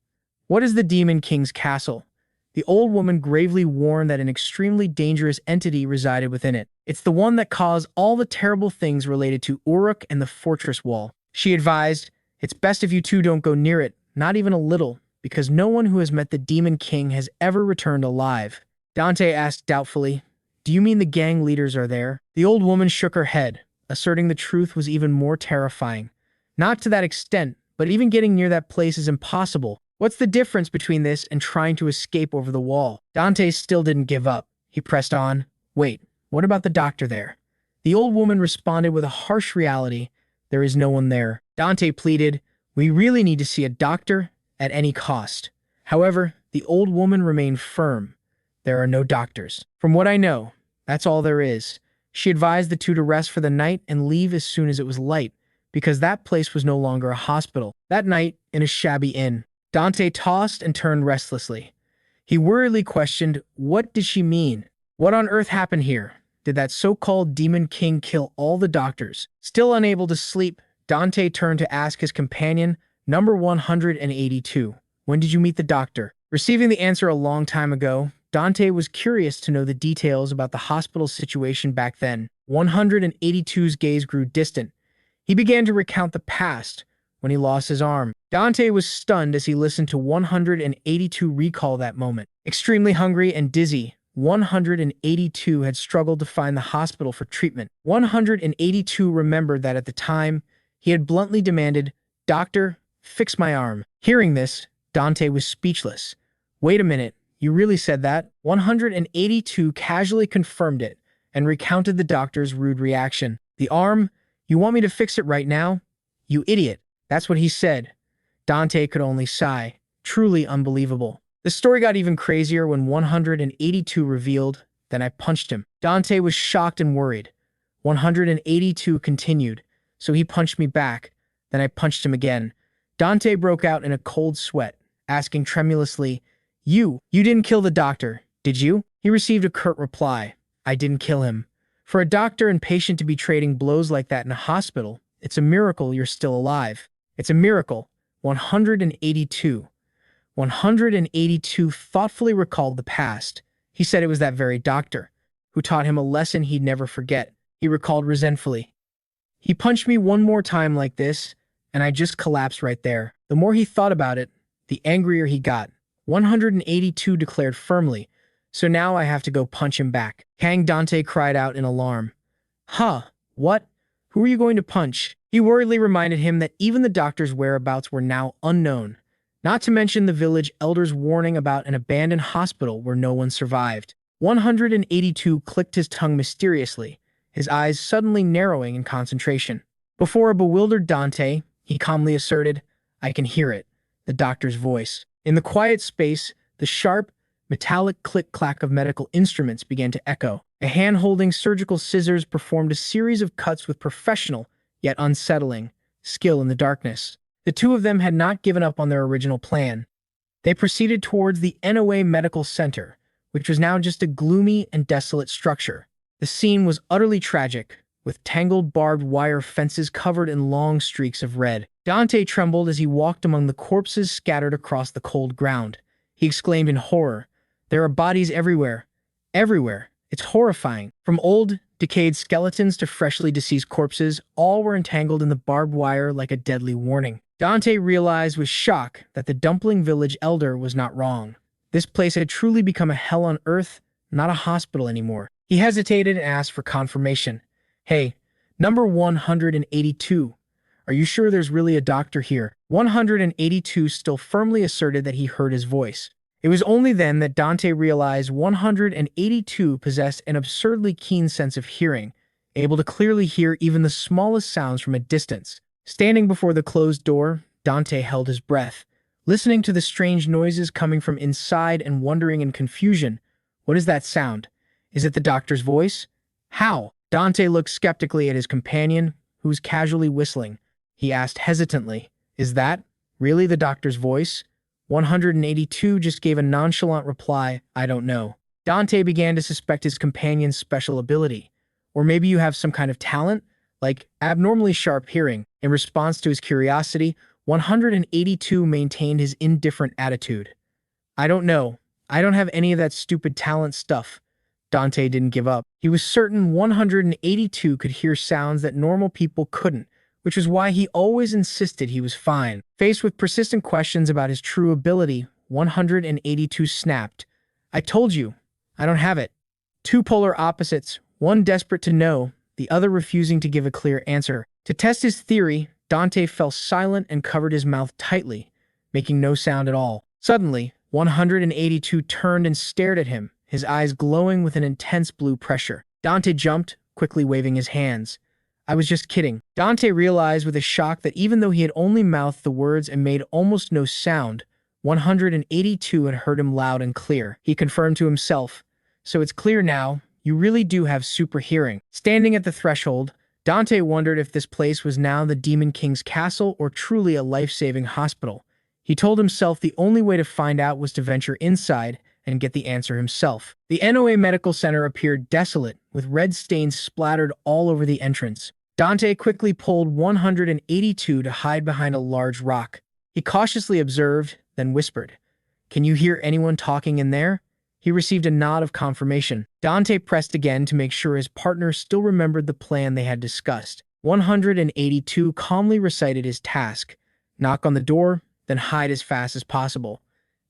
What is the Demon King's Castle? The old woman gravely warned that an extremely dangerous entity resided within it. It's the one that caused all the terrible things related to Uruk and the fortress wall. She advised, It's best if you two don't go near it, not even a little, because no one who has met the Demon King has ever returned alive. Dante asked doubtfully, Do you mean the gang leaders are there? The old woman shook her head, asserting the truth was even more terrifying. Not to that extent, but even getting near that place is impossible. What's the difference between this and trying to escape over the wall? Dante still didn't give up. He pressed on. Wait, what about the doctor there? The old woman responded with a harsh reality. There is no one there. Dante pleaded, We really need to see a doctor at any cost. However, the old woman remained firm. There are no doctors. From what I know, that's all there is. She advised the two to rest for the night and leave as soon as it was light, because that place was no longer a hospital. That night, in a shabby inn, Dante tossed and turned restlessly. He worriedly questioned, what did she mean? What on earth happened here? Did that so-called demon king kill all the doctors? Still unable to sleep, Dante turned to ask his companion, number 182. When did you meet the doctor? Receiving the answer a long time ago, Dante was curious to know the details about the hospital situation back then. 182's gaze grew distant. He began to recount the past, when he lost his arm. Dante was stunned as he listened to 182 recall that moment. Extremely hungry and dizzy, 182 had struggled to find the hospital for treatment. 182 remembered that at the time, he had bluntly demanded, "Doctor, fix my arm." Hearing this, Dante was speechless. "Wait a minute, you really said that?" 182 casually confirmed it and recounted the doctor's rude reaction. "The arm? You want me to fix it right now? You idiot." That's what he said. Dante could only sigh. Truly unbelievable. The story got even crazier when 182 revealed, "Then I punched him." Dante was shocked and worried. 182 continued, "So he punched me back. Then I punched him again." Dante broke out in a cold sweat, asking tremulously, You didn't kill the doctor, did you?" He received a curt reply, "I didn't kill him." For a doctor and patient to be trading blows like that in a hospital, it's a miracle you're still alive. It's a miracle. 182. 182 thoughtfully recalled the past. He said it was that very doctor who taught him a lesson he'd never forget. He recalled resentfully. "He punched me one more time like this, and I just collapsed right there." The more he thought about it, the angrier he got. 182 declared firmly, "So now I have to go punch him back." Kang Dante cried out in alarm. "Huh? What? Who are you going to punch?" He worriedly reminded him that even the doctor's whereabouts were now unknown, not to mention the village elder's warning about an abandoned hospital where no one survived. 182 clicked his tongue mysteriously, his eyes suddenly narrowing in concentration. Before a bewildered Dante, he calmly asserted, "I can hear it," the doctor's voice. In the quiet space, the sharp, metallic click-clack of medical instruments began to echo. A hand holding surgical scissors performed a series of cuts with professional, yet unsettling, skill in the darkness. The two of them had not given up on their original plan. They proceeded towards the NOA Medical Center, which was now just a gloomy and desolate structure. The scene was utterly tragic, with tangled barbed wire fences covered in long streaks of red. Dante trembled as he walked among the corpses scattered across the cold ground. He exclaimed in horror, "There are bodies everywhere. Everywhere. It's horrifying." From old, decayed skeletons to freshly deceased corpses, all were entangled in the barbed wire like a deadly warning. Dante realized with shock that the Dumpling Village elder was not wrong. This place had truly become a hell on earth, not a hospital anymore. He hesitated and asked for confirmation. "Hey, number 182, are you sure there's really a doctor here?" 182 still firmly asserted that he heard his voice. It was only then that Dante realized 182 possessed an absurdly keen sense of hearing, able to clearly hear even the smallest sounds from a distance. Standing before the closed door, Dante held his breath, listening to the strange noises coming from inside and wondering in confusion, "What is that sound? Is it the doctor's voice? How?" Dante looked skeptically at his companion, who was casually whistling. He asked hesitantly, "Is that really the doctor's voice?" 182 just gave a nonchalant reply, "I don't know." Dante began to suspect his companion's special ability. Or maybe you have some kind of talent, like abnormally sharp hearing. In response to his curiosity, 182 maintained his indifferent attitude. "I don't know. I don't have any of that stupid talent stuff." Dante didn't give up. He was certain 182 could hear sounds that normal people couldn't, which was why he always insisted he was fine. Faced with persistent questions about his true ability, 182 snapped, "I told you, I don't have it." Two polar opposites, one desperate to know, the other refusing to give a clear answer. To test his theory, Dante fell silent and covered his mouth tightly, making no sound at all. Suddenly, 182 turned and stared at him, his eyes glowing with an intense blue pressure. Dante jumped, quickly waving his hands. "I was just kidding." Dante realized with a shock that even though he had only mouthed the words and made almost no sound, 182 had heard him loud and clear. He confirmed to himself, "So it's clear now, You really do have super hearing. Standing at the threshold, Dante wondered if this place was now the Demon King's castle or truly a life-saving hospital. He told himself the only way to find out was to venture inside and get the answer himself. The NOA Medical Center appeared desolate, with red stains splattered all over the entrance. Dante quickly pulled 182 to hide behind a large rock. He cautiously observed, then whispered, "Can you hear anyone talking in there?" He received a nod of confirmation. Dante pressed again to make sure his partner still remembered the plan they had discussed. 182 calmly recited his task: knock on the door, then hide as fast as possible.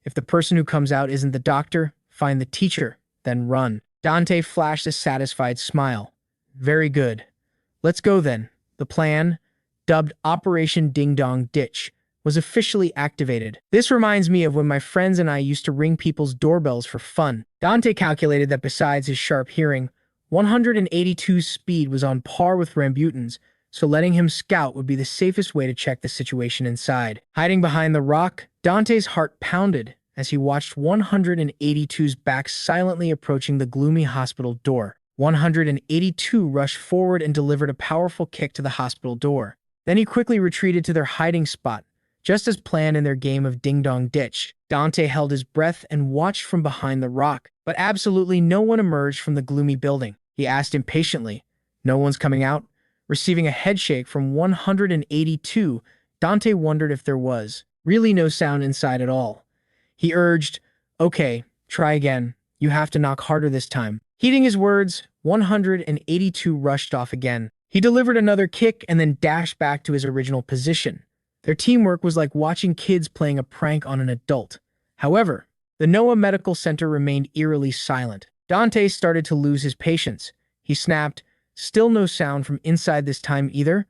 If the person who comes out isn't the doctor, find the teacher, then run. Dante flashed a satisfied smile. Very good. Let's go then. The plan, dubbed Operation Ding Dong Ditch, was officially activated. This reminds me of when my friends and I used to ring people's doorbells for fun. Dante calculated that besides his sharp hearing, 182's speed was on par with Rambutan's, so letting him scout would be the safest way to check the situation inside. Hiding behind the rock, Dante's heart pounded as he watched 182's back silently approaching the gloomy hospital door. 182 rushed forward and delivered a powerful kick to the hospital door. Then he quickly retreated to their hiding spot, just as planned in their game of Ding Dong Ditch. Dante held his breath and watched from behind the rock, but absolutely no one emerged from the gloomy building. He asked impatiently, "No one's coming out?" Receiving a headshake from 182, Dante wondered if there was really no sound inside at all. He urged, "Okay, try again. You have to knock harder this time." Heeding his words, 182 rushed off again. He delivered another kick and then dashed back to his original position. Their teamwork was like watching kids playing a prank on an adult. However, the Noah Medical Center remained eerily silent. Dante started to lose his patience. He snapped, "Still no sound from inside this time either?"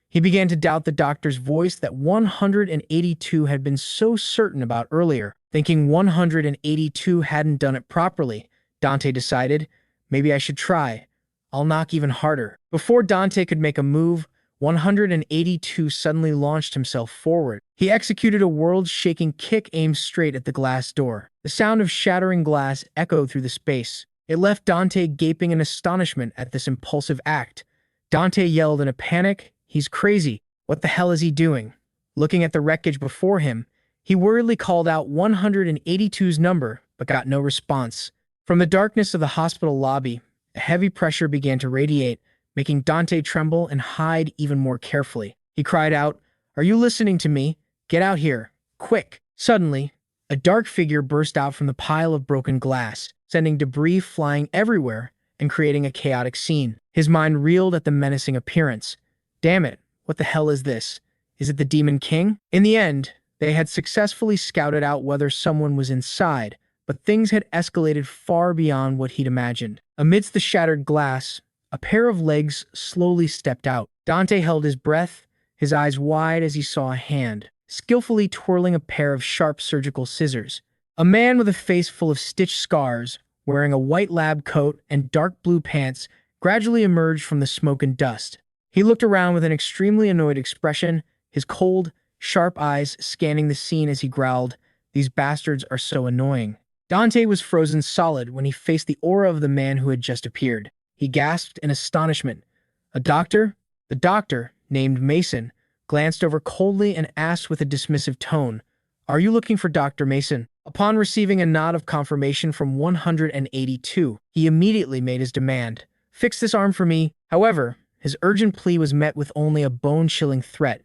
He began to doubt the doctor's voice that 182 had been so certain about earlier. Thinking 182 hadn't done it properly, Dante decided, "Maybe I should try. I'll knock even harder." Before Dante could make a move, 182 suddenly launched himself forward. He executed a world-shaking kick aimed straight at the glass door. The sound of shattering glass echoed through the space. It left Dante gaping in astonishment at this impulsive act. Dante yelled in a panic, "He's crazy. What the hell is he doing?" Looking at the wreckage before him, he worriedly called out 182's number, but got no response. From the darkness of the hospital lobby, a heavy pressure began to radiate, making Dante tremble and hide even more carefully. He cried out, "Are you listening to me? Get out here, quick!" Suddenly, a dark figure burst out from the pile of broken glass, sending debris flying everywhere and creating a chaotic scene. His mind reeled at the menacing appearance. Damn it, what the hell is this? Is it the Demon King? In the end, they had successfully scouted out whether someone was inside, but things had escalated far beyond what he'd imagined. Amidst the shattered glass, a pair of legs slowly stepped out. Dante held his breath, his eyes wide as he saw a hand, skillfully twirling a pair of sharp surgical scissors. A man with a face full of stitched scars, wearing a white lab coat and dark blue pants, gradually emerged from the smoke and dust. He looked around with an extremely annoyed expression, his cold, sharp eyes scanning the scene as he growled, "These bastards are so annoying." Dante was frozen solid when he faced the aura of the man who had just appeared. He gasped in astonishment. "A doctor?" The doctor, named Mason, glanced over coldly and asked with a dismissive tone, "Are you looking for Dr. Mason?" Upon receiving a nod of confirmation from 182, he immediately made his demand. "Fix this arm for me." However, his urgent plea was met with only a bone-chilling threat.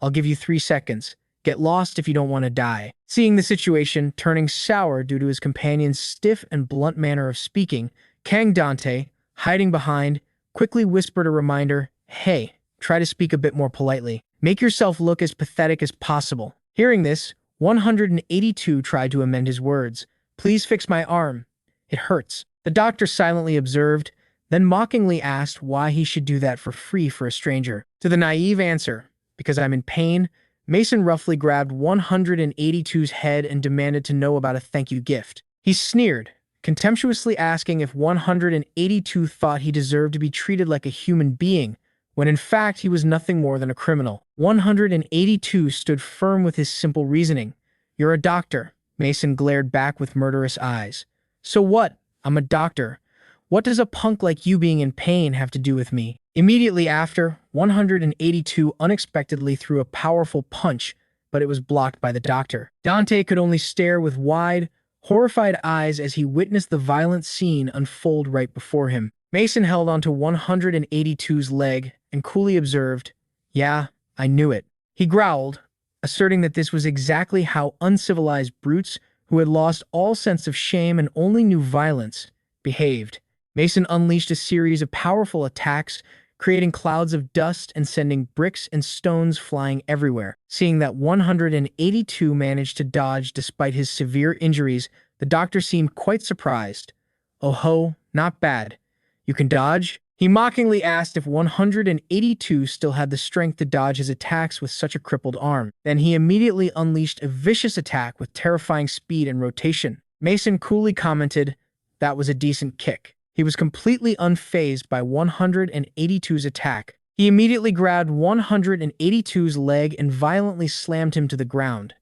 "I'll give you 3 seconds. Get lost if you don't want to die." Seeing the situation turning sour due to his companion's stiff and blunt manner of speaking, Kang Dante, hiding behind, quickly whispered a reminder, "Hey, try to speak a bit more politely. Make yourself look as pathetic as possible." Hearing this, 182 tried to amend his words. "Please fix my arm. It hurts." The doctor silently observed, then mockingly asked why he should do that for free for a stranger. To the naive answer, "Because I'm in pain," Mason roughly grabbed 182's head and demanded to know about a thank you gift. He sneered, contemptuously asking if 182 thought he deserved to be treated like a human being, when in fact he was nothing more than a criminal. 182 stood firm with his simple reasoning. "You're a doctor," Mason glared back with murderous eyes. "So what? I'm a doctor. What does a punk like you being in pain have to do with me? Immediately after, 182 unexpectedly threw a powerful punch, but it was blocked by the doctor. Dante could only stare with wide, horrified eyes as he witnessed the violent scene unfold right before him. Mason held onto 182's leg and coolly observed, "Yeah, I knew it." He growled, asserting that this was exactly how uncivilized brutes who had lost all sense of shame and only knew violence behaved. Mason unleashed a series of powerful attacks, creating clouds of dust and sending bricks and stones flying everywhere. Seeing that 182 managed to dodge despite his severe injuries, the doctor seemed quite surprised. "Oh ho, not bad. You can dodge?" He mockingly asked if 182 still had the strength to dodge his attacks with such a crippled arm. Then he immediately unleashed a vicious attack with terrifying speed and rotation. Mason coolly commented, "That was a decent kick." He was completely unfazed by 182's attack. He immediately grabbed 182's leg and violently slammed him to the ground.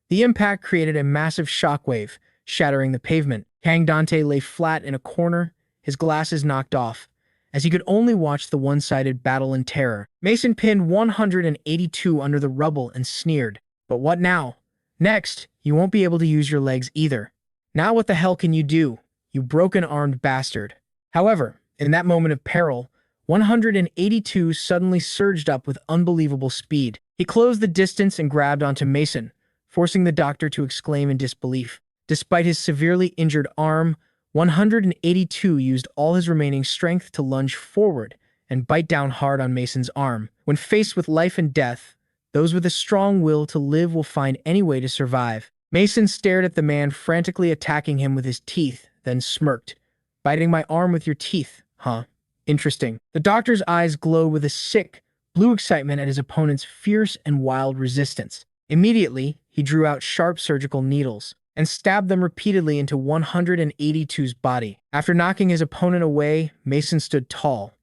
The impact created a massive shockwave, shattering the pavement. Kang Dante lay flat in a corner, his glasses knocked off, as he could only watch the one-sided battle in terror. Mason pinned 182 under the rubble and sneered, "But what now? Next, you won't be able to use your legs either. Now what the hell can you do, you broken-armed bastard?" However, in that moment of peril, 182 suddenly surged up with unbelievable speed. He closed the distance and grabbed onto Mason, forcing the doctor to exclaim in disbelief. Despite his severely injured arm, 182 used all his remaining strength to lunge forward and bite down hard on Mason's arm. When faced with life and death, those with a strong will to live will find any way to survive. Mason stared at the man frantically attacking him with his teeth, then smirked. "Biting my arm with your teeth, huh? Interesting." The doctor's eyes glowed with a sick, blue excitement at his opponent's fierce and wild resistance. Immediately, he drew out sharp surgical needles and stabbed them repeatedly into 182's body. After knocking his opponent away, Mason stood tall.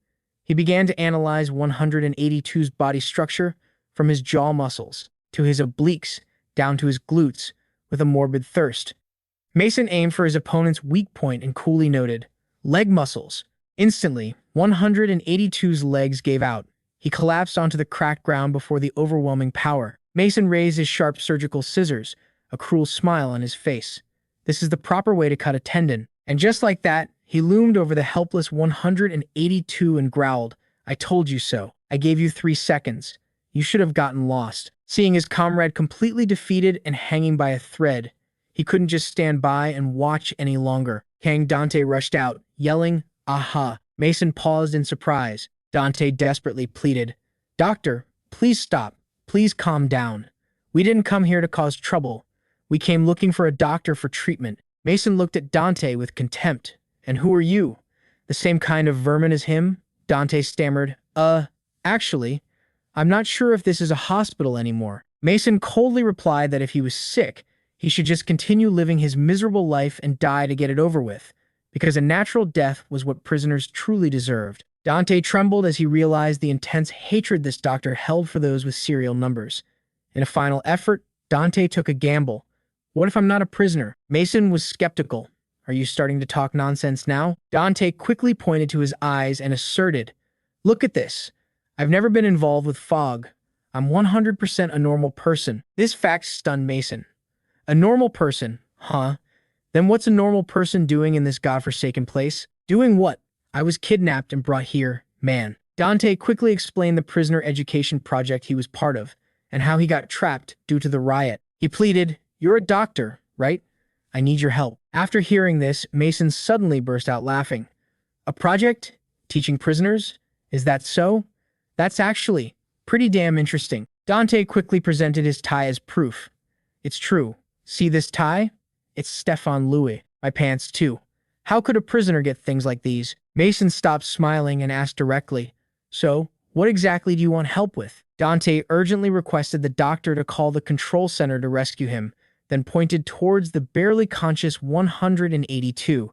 He began to analyze 182's body structure from his jaw muscles to his obliques down to his glutes with a morbid thirst. Mason aimed for his opponent's weak point and coolly noted, "Leg muscles." Instantly, 182's legs gave out. He collapsed onto the cracked ground before the overwhelming power. Mason raised his sharp surgical scissors, a cruel smile on his face. This is the proper way to cut a tendon. And just like that, he loomed over the helpless 182 and growled, "I told you so. I gave you 3 seconds. You should have gotten lost." Seeing his comrade completely defeated and hanging by a thread, he couldn't just stand by and watch any longer. Kang Dante rushed out, yelling, "Aha!" Mason paused in surprise. Dante desperately pleaded, "Doctor, please stop. Please calm down. We didn't come here to cause trouble. We came looking for a doctor for treatment." Mason looked at Dante with contempt. "And who are you? The same kind of vermin as him?" Dante stammered, Actually, I'm not sure if this is a hospital anymore." Mason coldly replied that if he was sick, he should just continue living his miserable life and die to get it over with, because a natural death was what prisoners truly deserved. Dante trembled as he realized the intense hatred this doctor held for those with serial numbers. In a final effort, Dante took a gamble. "What if I'm not a prisoner?" Mason was skeptical. "Are you starting to talk nonsense now?" Dante quickly pointed to his eyes and asserted, "Look at this. I've never been involved with fog. I'm 100% a normal person." This fact stunned Mason. "A normal person, huh? Then what's a normal person doing in this godforsaken place?" "Doing what? I was kidnapped and brought here, man." Dante quickly explained the prisoner education project he was part of, and how he got trapped due to the riot. He pleaded, "You're a doctor, right? I need your help." After hearing this, Mason suddenly burst out laughing. "A project? Teaching prisoners? Is that so? That's actually pretty damn interesting." Dante quickly presented his tie as proof. "It's true. See this tie? It's Stefan Louis. My pants too. How could a prisoner get things like these?" Mason stopped smiling and asked directly, "So, what exactly do you want help with?" Dante urgently requested the doctor to call the control center to rescue him, then pointed towards the barely conscious 182.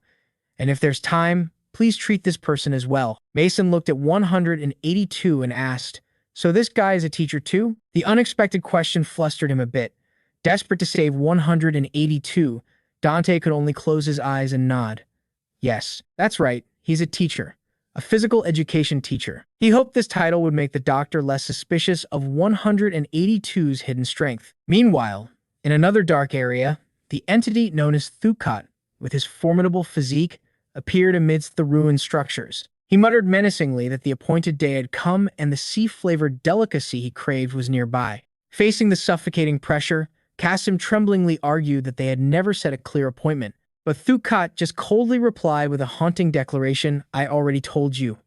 "And if there's time, please treat this person as well." Mason looked at 182 and asked, "So this guy is a teacher too?" The unexpected question flustered him a bit. Desperate to save 182, Dante could only close his eyes and nod. "Yes, that's right. he's a teacher, a physical education teacher. He hoped this title would make the doctor less suspicious of 182's hidden strength. Meanwhile, in another dark area, the entity known as Thukat, with his formidable physique, appeared amidst the ruined structures. He muttered menacingly that the appointed day had come and the sea-flavored delicacy he craved was nearby. Facing the suffocating pressure, Kasim tremblingly argued that they had never set a clear appointment. But Thukat just coldly replied with a haunting declaration, "I already told you.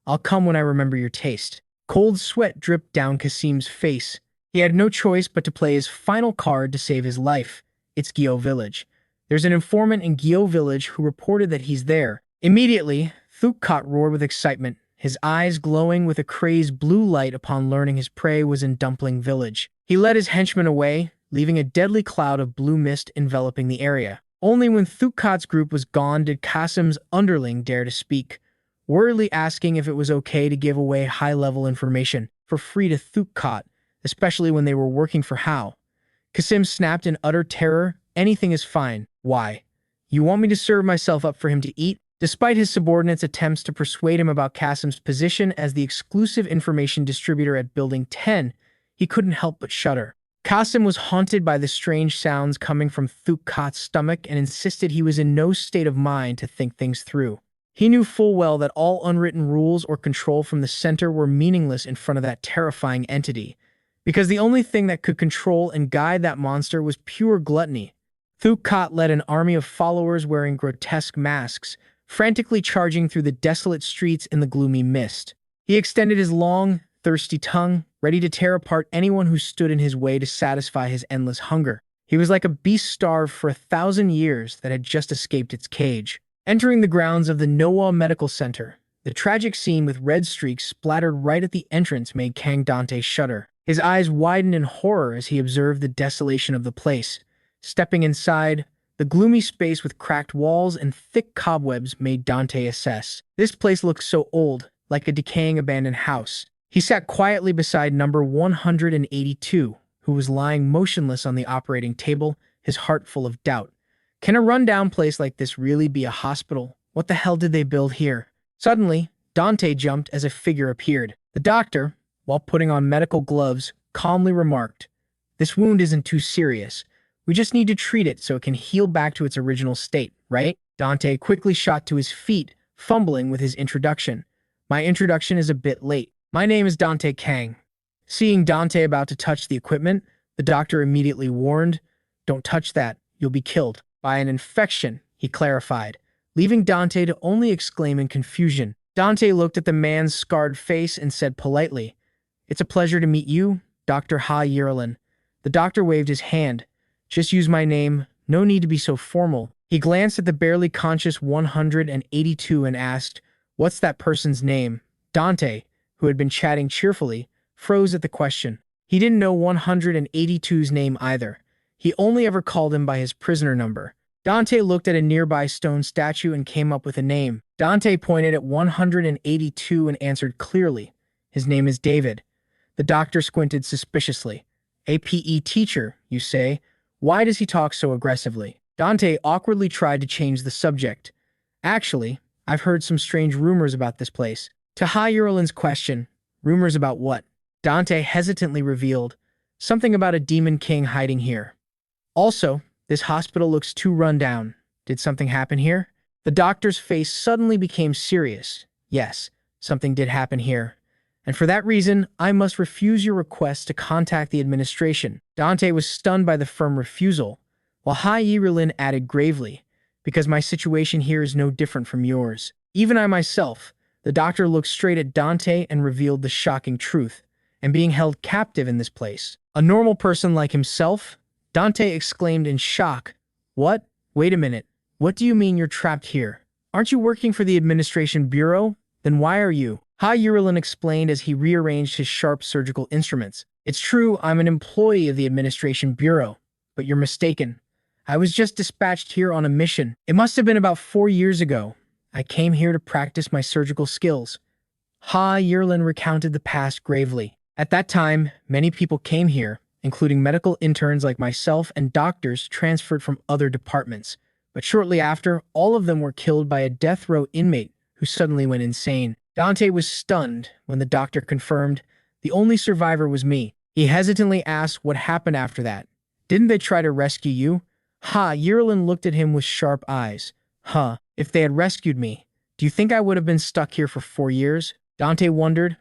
I'll come when I remember your taste." Cold sweat dripped down Kasim's face. He had no choice but to play his final card to save his life. It's Gyo Village. There's an informant in Gyo Village who reported that he's there. Immediately, Thukat roared with excitement, his eyes glowing with a crazed blue light upon learning his prey was in Dumpling Village. He led his henchmen away, leaving a deadly cloud of blue mist enveloping the area. Only when Thukat's group was gone did Kasim's underling dare to speak, worriedly asking if it was okay to give away high-level information for free to Thukat, especially when they were working for Hao. Kasim snapped in utter terror, "Anything is fine. Why? You want me to serve myself up for him to eat?" Despite his subordinates' attempts to persuade him about Kasim's position as the exclusive information distributor at Building 10, he couldn't help but shudder. Kasim was haunted by the strange sounds coming from Thukat's stomach and insisted he was in no state of mind to think things through. He knew full well that all unwritten rules or control from the center were meaningless in front of that terrifying entity, because the only thing that could control and guide that monster was pure gluttony. Thukat led an army of followers wearing grotesque masks, frantically charging through the desolate streets in the gloomy mist. He extended his long, thirsty tongue, ready to tear apart anyone who stood in his way to satisfy his endless hunger. He was like a beast starved for 1,000 years that had just escaped its cage. Entering the grounds of the Manhwa Medical Center, the tragic scene with red streaks splattered right at the entrance made Kang Dante shudder. His eyes widened in horror as he observed the desolation of the place. Stepping inside, the gloomy space with cracked walls and thick cobwebs made Dante assess. This place looked so old, like a decaying abandoned house. He sat quietly beside number 182, who was lying motionless on the operating table, his heart full of doubt. Can a rundown place like this really be a hospital? What the hell did they build here? Suddenly, Dante jumped as a figure appeared. The doctor, while putting on medical gloves, calmly remarked, "This wound isn't too serious. We just need to treat it so it can heal back to its original state, right?" Dante quickly shot to his feet, fumbling with his introduction. "My introduction is a bit late. My name is Dante Kang." Seeing Dante about to touch the equipment, the doctor immediately warned, "Don't touch that. You'll be killed by an infection," he clarified, leaving Dante to only exclaim in confusion. Dante looked at the man's scarred face and said politely, "It's a pleasure to meet you, Dr. Ha Yirlin." The doctor waved his hand. "Just use my name. No need to be so formal." He glanced at the barely conscious 182 and asked, "What's that person's name?" Dante, who had been chatting cheerfully, froze at the question. He didn't know 182's name either. He only ever called him by his prisoner number. Dante looked at a nearby stone statue and came up with a name. Dante pointed at 182 and answered clearly, "His name is David." The doctor squinted suspiciously. "A PE teacher, you say? Why does he talk so aggressively?" Dante awkwardly tried to change the subject. "Actually, I've heard some strange rumors about this place." To Ha Yurlin's question, "Rumors about what?" Dante hesitantly revealed, "Something about a demon king hiding here. Also, this hospital looks too run down. Did something happen here?" The doctor's face suddenly became serious. "Yes, something did happen here. And for that reason, I must refuse your request to contact the administration." Dante was stunned by the firm refusal, while Ha Yirlin added gravely, "Because my situation here is no different from yours. Even I myself." The doctor looked straight at Dante and revealed the shocking truth. "And being held captive in this place. A normal person like himself?" Dante exclaimed in shock. "What? Wait a minute. What do you mean you're trapped here? Aren't you working for the administration bureau? Then why are you?" Ha Yurlin explained as he rearranged his sharp surgical instruments. "It's true, I'm an employee of the administration bureau, but you're mistaken. I was just dispatched here on a mission. It must have been about 4 years ago. I came here to practice my surgical skills." Ha Yurlin recounted the past gravely. "At that time, many people came here, including medical interns like myself and doctors transferred from other departments. But shortly after, all of them were killed by a death row inmate who suddenly went insane. Dante was stunned when the doctor confirmed the only survivor was me. He hesitantly asked what happened after that. Didn't they try to rescue you? Ha, Yerlin looked at him with sharp eyes. Huh, if they had rescued me, do you think I would have been stuck here for 4 years? Dante wondered.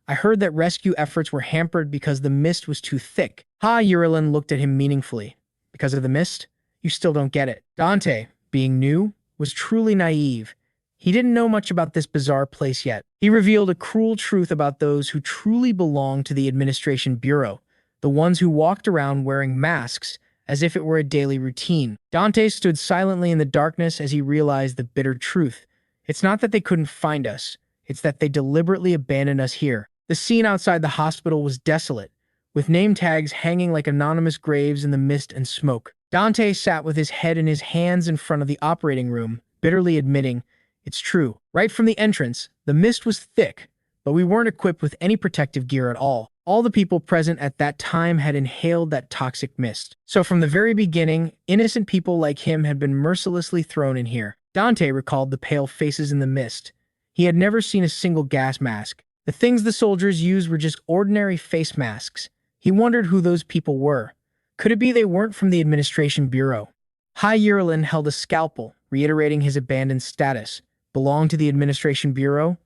I heard that rescue efforts were hampered because the mist was too thick. Ha, Yerlin looked at him meaningfully. Because of the mist? You still don't get it. Dante, being new, was truly naive. He didn't know much about this bizarre place yet. He revealed a cruel truth about those who truly belonged to the Administration Bureau, the ones who walked around wearing masks as if it were a daily routine. Dante stood silently in the darkness as he realized the bitter truth. It's not that they couldn't find us, it's that they deliberately abandoned us here. The scene outside the hospital was desolate, with name tags hanging like anonymous graves in the mist and smoke. Dante sat with his head in his hands in front of the operating room, bitterly admitting, it's true. Right from the entrance, the mist was thick, but we weren't equipped with any protective gear at all. All the people present at that time had inhaled that toxic mist. So from the very beginning, innocent people like him had been mercilessly thrown in here. Dante recalled the pale faces in the mist. He had never seen a single gas mask. The things the soldiers used were just ordinary face masks. He wondered who those people were. Could it be they weren't from the Administration Bureau? Hai Yerlin held a scalpel, reiterating his abandoned status. Belong to the Administration Bureau?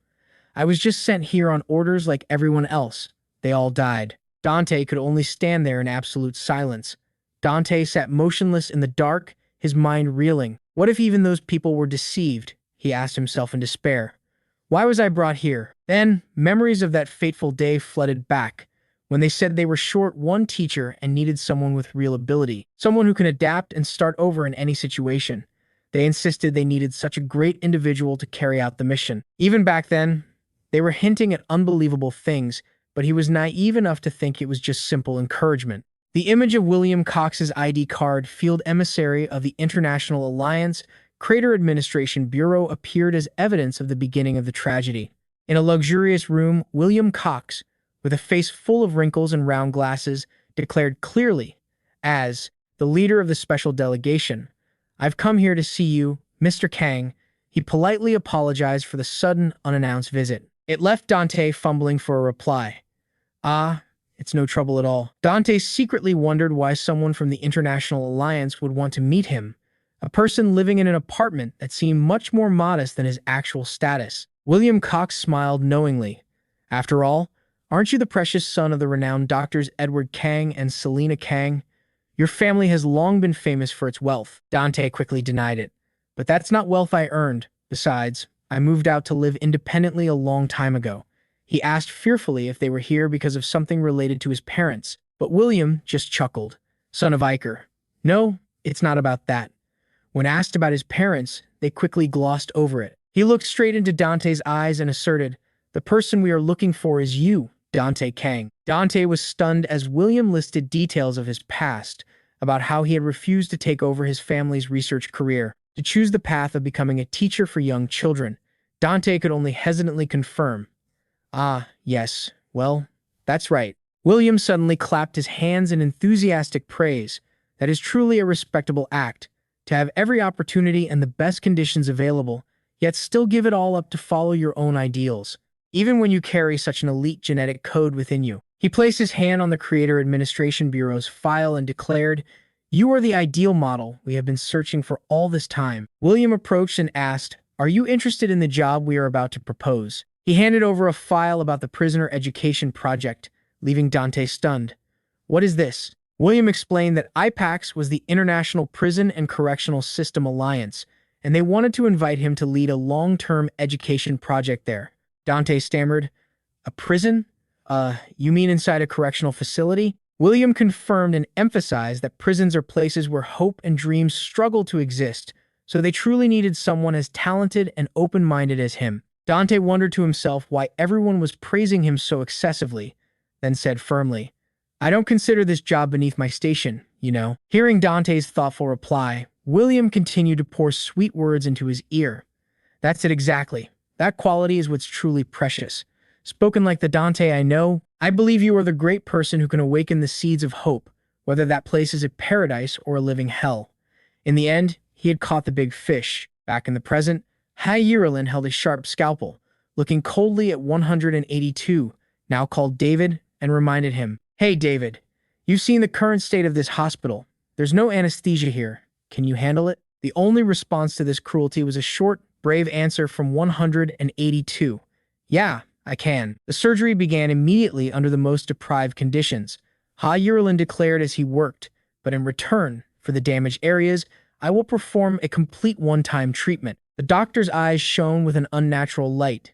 I was just sent here on orders like everyone else. They all died. Dante could only stand there in absolute silence. Dante sat motionless in the dark, his mind reeling. What if even those people were deceived? He asked himself in despair. Why was I brought here? Then, memories of that fateful day flooded back, when they said they were short one teacher and needed someone with real ability, someone who can adapt and start over in any situation. They insisted they needed such a great individual to carry out the mission. Even back then, they were hinting at unbelievable things, but he was naive enough to think it was just simple encouragement. The image of William Cox's ID card, field emissary of the International Alliance Crater Administration Bureau, appeared as evidence of the beginning of the tragedy. In a luxurious room, William Cox, with a face full of wrinkles and round glasses, declared clearly, as the leader of the special delegation, I've come here to see you, Mr. Kang. He politely apologized for the sudden, unannounced visit. It left Dante fumbling for a reply. Ah, it's no trouble at all. Dante secretly wondered why someone from the International Alliance would want to meet him, a person living in an apartment that seemed much more modest than his actual status. William Cox smiled knowingly. After all, aren't you the precious son of the renowned doctors Edward Kang and Selina Kang? Your family has long been famous for its wealth. Dante quickly denied it. But that's not wealth I earned. Besides, I moved out to live independently a long time ago. He asked fearfully if they were here because of something related to his parents, but William just chuckled. Son of Iker. No, it's not about that. When asked about his parents, they quickly glossed over it. He looked straight into Dante's eyes and asserted, the person we are looking for is you, Dante Kang. Dante was stunned as William listed details of his past, about how he had refused to take over his family's research career, to choose the path of becoming a teacher for young children. Dante could only hesitantly confirm. Ah, yes, well, that's right. William suddenly clapped his hands in enthusiastic praise. That is truly a respectable act, to have every opportunity and the best conditions available, yet still give it all up to follow your own ideals, even when you carry such an elite genetic code within you. He placed his hand on the Creator Administration Bureau's file and declared, you are the ideal model we have been searching for all this time. William approached and asked, are you interested in the job we are about to propose? He handed over a file about the prisoner education project, leaving Dante stunned. What is this? William explained that IPAX was the International Prison and Correctional System Alliance, and they wanted to invite him to lead a long-term education project there. Dante stammered, a prison? You mean inside a correctional facility? William confirmed and emphasized that prisons are places where hope and dreams struggle to exist, so they truly needed someone as talented and open-minded as him. Dante wondered to himself why everyone was praising him so excessively, then said firmly, I don't consider this job beneath my station, you know. Hearing Dante's thoughtful reply, William continued to pour sweet words into his ear. That's it exactly. That quality is what's truly precious. Spoken like the Dante I know, I believe you are the great person who can awaken the seeds of hope, whether that place is a paradise or a living hell. In the end, he had caught the big fish. Back in the present, Hyerilin held a sharp scalpel, looking coldly at 182, now called David, and reminded him, "Hey, David, you've seen the current state of this hospital. There's no anesthesia here. Can you handle it?" The only response to this cruelty was a short, brave answer from 182. "Yeah, I can." The surgery began immediately under the most deprived conditions. Hyerilin declared as he worked, "But in return for the damaged areas, I will perform a complete one-time treatment." The doctor's eyes shone with an unnatural light.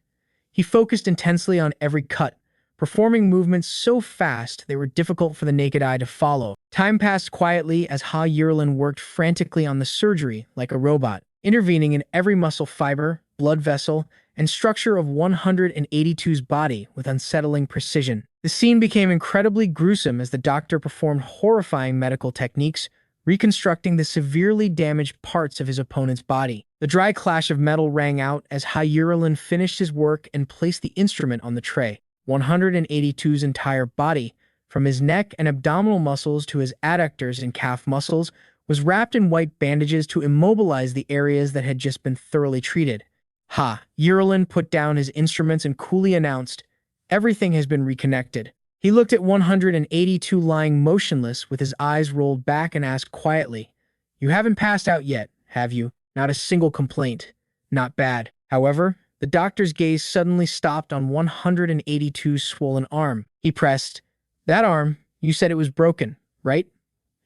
He focused intensely on every cut, performing movements so fast they were difficult for the naked eye to follow. Time passed quietly as Hyerilin worked frantically on the surgery like a robot, intervening in every muscle fiber, blood vessel, and structure of 182's body with unsettling precision. The scene became incredibly gruesome as the doctor performed horrifying medical techniques, reconstructing the severely damaged parts of his opponent's body. The dry clash of metal rang out as Hyerilin finished his work and placed the instrument on the tray. 182's entire body, from his neck and abdominal muscles to his adductors and calf muscles, was wrapped in white bandages to immobilize the areas that had just been thoroughly treated. Hyerilin put down his instruments and coolly announced, "Everything has been reconnected." He looked at 182 lying motionless with his eyes rolled back and asked quietly, "You haven't passed out yet, have you? Not a single complaint. Not bad." However, the doctor's gaze suddenly stopped on 182's swollen arm. He pressed, "That arm, you said it was broken, right?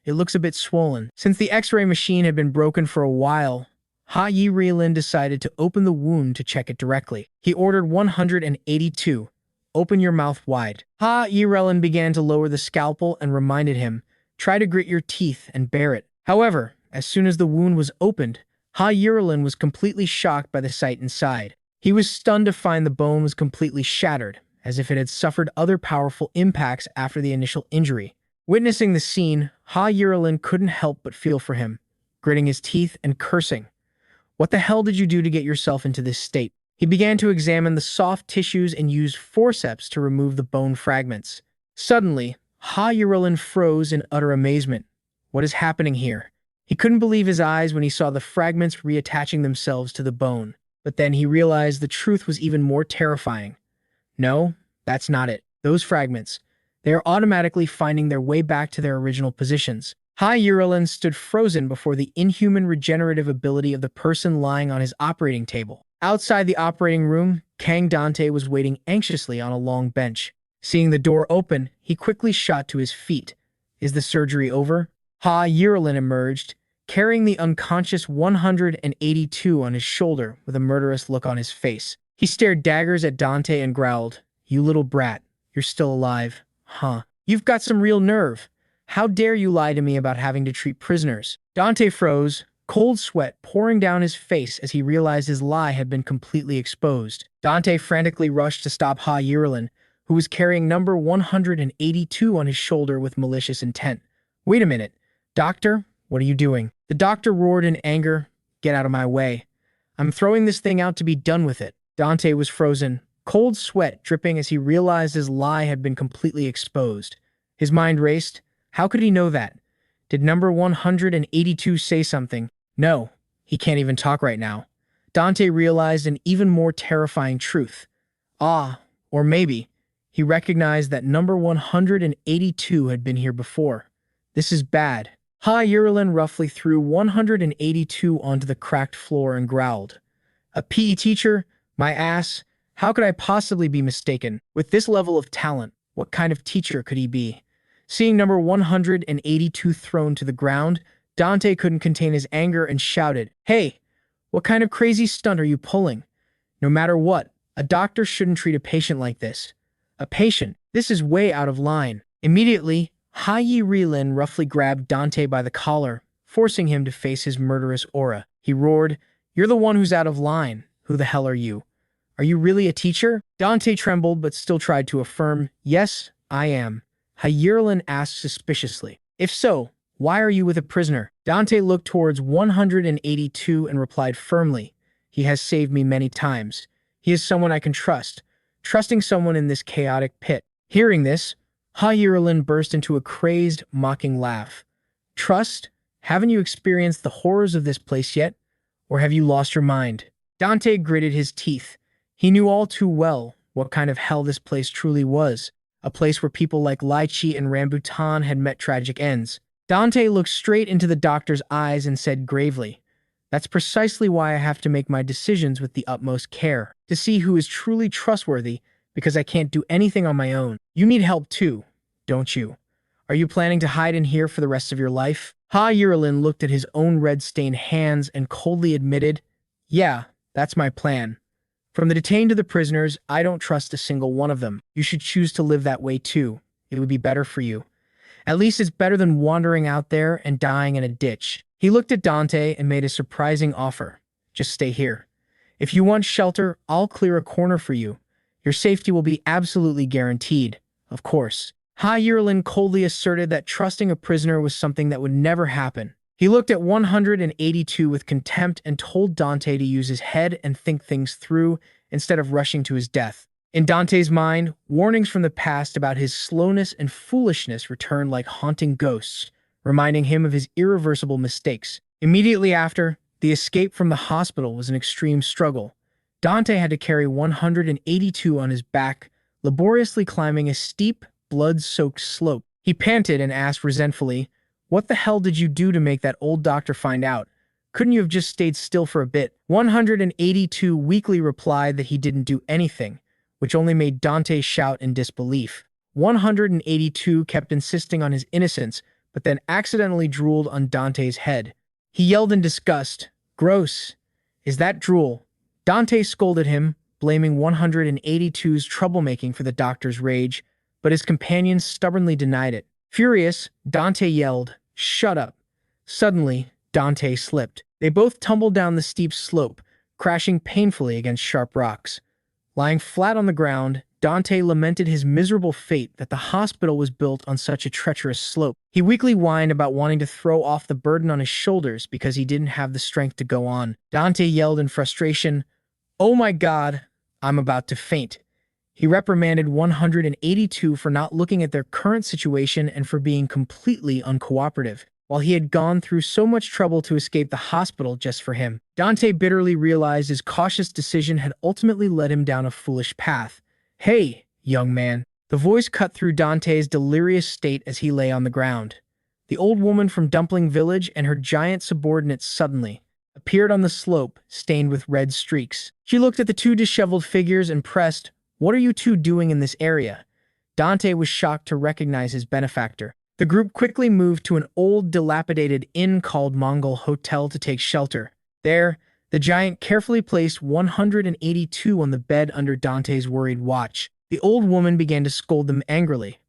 It looks a bit swollen." Since the X-ray machine had been broken for a while, Hyerilin decided to open the wound to check it directly. He ordered 182, "Open your mouth wide." Hyerilin began to lower the scalpel and reminded him, "Try to grit your teeth and bear it." However, as soon as the wound was opened, Hyerilin was completely shocked by the sight inside. He was stunned to find the bone was completely shattered, as if it had suffered other powerful impacts after the initial injury. Witnessing the scene, Hyerilin couldn't help but feel for him, gritting his teeth and cursing. "What the hell did you do to get yourself into this state?" He began to examine the soft tissues and used forceps to remove the bone fragments. Suddenly, Hyerilin froze in utter amazement. What is happening here? He couldn't believe his eyes when he saw the fragments reattaching themselves to the bone. But then he realized the truth was even more terrifying. No, that's not it. Those fragments, they are automatically finding their way back to their original positions. Hyerilin stood frozen before the inhuman regenerative ability of the person lying on his operating table. Outside the operating room, Kang Dante was waiting anxiously on a long bench. Seeing the door open, he quickly shot to his feet. "Is the surgery over?" Hyerilin emerged, carrying the unconscious 182 on his shoulder with a murderous look on his face. He stared daggers at Dante and growled, "You little brat, you're still alive. Huh. You've got some real nerve. How dare you lie to me about having to treat prisoners?" Dante froze, cold sweat pouring down his face as he realized his lie had been completely exposed. Dante frantically rushed to stop Hyerilin, who was carrying number 182 on his shoulder with malicious intent. "Wait a minute. Doctor, what are you doing?" The doctor roared in anger, "Get out of my way. I'm throwing this thing out to be done with it." Dante was frozen, cold sweat dripping as he realized his lie had been completely exposed. His mind raced. How could he know that? Did number 182 say something? No, he can't even talk right now. Dante realized an even more terrifying truth. Or maybe, he recognized that number 182 had been here before. This is bad. Hyerilin roughly threw 182 onto the cracked floor and growled, "A PE teacher? My ass? How could I possibly be mistaken? With this level of talent, what kind of teacher could he be?" Seeing number 182 thrown to the ground, Dante couldn't contain his anger and shouted, "Hey, what kind of crazy stunt are you pulling? No matter what, a doctor shouldn't treat a patient like this. A patient? This is way out of line." Immediately, Hyerilin roughly grabbed Dante by the collar, forcing him to face his murderous aura. He roared, "You're the one who's out of line. Who the hell are you? Are you really a teacher?" Dante trembled but still tried to affirm, "Yes, I am." Hyerilin asked suspiciously, "If so, why are you with a prisoner?" Dante looked towards 182 and replied firmly, "He has saved me many times. He is someone I can trust. Trusting someone in this chaotic pit." Hearing this, Hyerilin burst into a crazed, mocking laugh. "Trust? Haven't you experienced the horrors of this place yet? Or have you lost your mind?" Dante gritted his teeth. He knew all too well what kind of hell this place truly was, a place where people like Lychee and Rambutan had met tragic ends. Dante looked straight into the doctor's eyes and said gravely, "That's precisely why I have to make my decisions with the utmost care, to see who is truly trustworthy, because I can't do anything on my own. You need help too, don't you? Are you planning to hide in here for the rest of your life?" Ha Yuralin looked at his own red-stained hands and coldly admitted, "Yeah, that's my plan. From the detained to the prisoners, I don't trust a single one of them. You should choose to live that way too. It would be better for you. At least it's better than wandering out there and dying in a ditch." He looked at Dante and made a surprising offer. "Just stay here. If you want shelter, I'll clear a corner for you. Your safety will be absolutely guaranteed, of course." Ha Yuralin coldly asserted that trusting a prisoner was something that would never happen. He looked at 182 with contempt and told Dante to use his head and think things through instead of rushing to his death. In Dante's mind, warnings from the past about his slowness and foolishness returned like haunting ghosts, reminding him of his irreversible mistakes. Immediately after, the escape from the hospital was an extreme struggle. Dante had to carry 182 on his back, laboriously climbing a steep, blood-soaked slope. He panted and asked resentfully, "What the hell did you do to make that old doctor find out? Couldn't you have just stayed still for a bit?" 182 weakly replied that he didn't do anything, which only made Dante shout in disbelief. 182 kept insisting on his innocence, but then accidentally drooled on Dante's head. He yelled in disgust, "Gross! Is that drool?" Dante scolded him, blaming 182's troublemaking for the doctor's rage, but his companions stubbornly denied it. Furious, Dante yelled, "Shut up!" Suddenly, Dante slipped. They both tumbled down the steep slope, crashing painfully against sharp rocks. Lying flat on the ground, Dante lamented his miserable fate that the hospital was built on such a treacherous slope. He weakly whined about wanting to throw off the burden on his shoulders because he didn't have the strength to go on. Dante yelled in frustration, "Oh my God, I'm about to faint." He reprimanded 182 for not looking at their current situation and for being completely uncooperative. While he had gone through so much trouble to escape the hospital just for him, Dante bitterly realized his cautious decision had ultimately led him down a foolish path. "Hey, young man." The voice cut through Dante's delirious state as he lay on the ground. The old woman from Dumpling Village and her giant subordinate suddenly appeared on the slope, stained with red streaks. She looked at the two disheveled figures and pressed, "What are you two doing in this area?" Dante was shocked to recognize his benefactor. The group quickly moved to an old, dilapidated inn called Mongol Hotel to take shelter. There, the giant carefully placed 182 on the bed under Dante's worried watch. The old woman began to scold them angrily.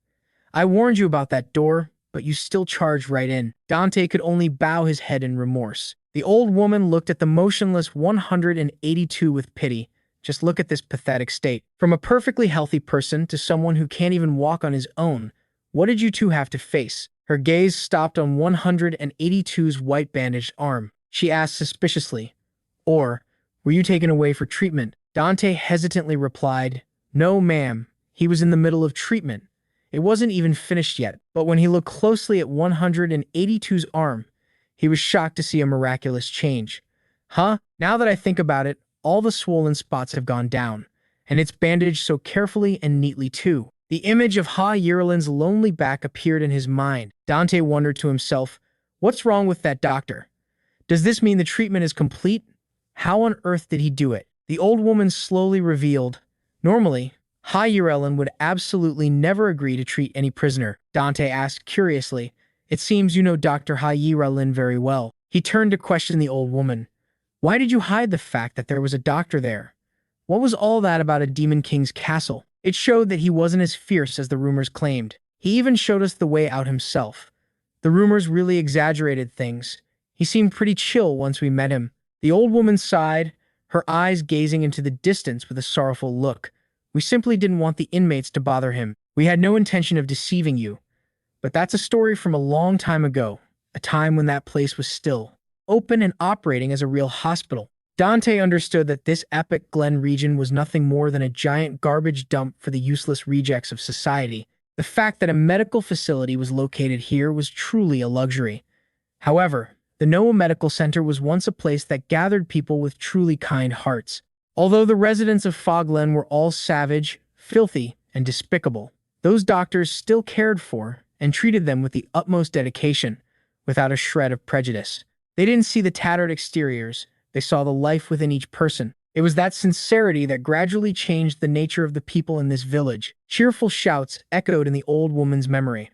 "I warned you about that door, but you still charged right in." Dante could only bow his head in remorse. The old woman looked at the motionless 182 with pity. "Just look at this pathetic state. From a perfectly healthy person to someone who can't even walk on his own. What did you two have to face?" Her gaze stopped on 182's white bandaged arm. She asked suspiciously, "Or, were you taken away for treatment?" Dante hesitantly replied, "No, ma'am. He was in the middle of treatment. It wasn't even finished yet." But when he looked closely at 182's arm, he was shocked to see a miraculous change. "Huh? Now that I think about it, all the swollen spots have gone down, and it's bandaged so carefully and neatly too." The image of Ha Yuralin's lonely back appeared in his mind. Dante wondered to himself, what's wrong with that doctor? Does this mean the treatment is complete? How on earth did he do it? The old woman slowly revealed, "Normally, Ha Yuralin would absolutely never agree to treat any prisoner." Dante asked curiously, "It seems you know Dr. Ha Yuralin very well." He turned to question the old woman. "Why did you hide the fact that there was a doctor there? What was all that about a Demon King's castle?" It showed that he wasn't as fierce as the rumors claimed. He even showed us the way out himself. The rumors really exaggerated things. He seemed pretty chill once we met him. The old woman sighed, her eyes gazing into the distance with a sorrowful look. "We simply didn't want the inmates to bother him. We had no intention of deceiving you. But that's a story from a long time ago, a time when that place was still open and operating as a real hospital." Dante understood that this epic Glen region was nothing more than a giant garbage dump for the useless rejects of society. The fact that a medical facility was located here was truly a luxury. However, The Noah Medical Center was once a place that gathered people with truly kind hearts. Although the residents of Foglen were all savage, filthy, and despicable, those doctors still cared for and treated them with the utmost dedication, without a shred of prejudice. They didn't see the tattered exteriors, they saw the life within each person. It was that sincerity that gradually changed the nature of the people in this village. Cheerful shouts echoed in the old woman's memory.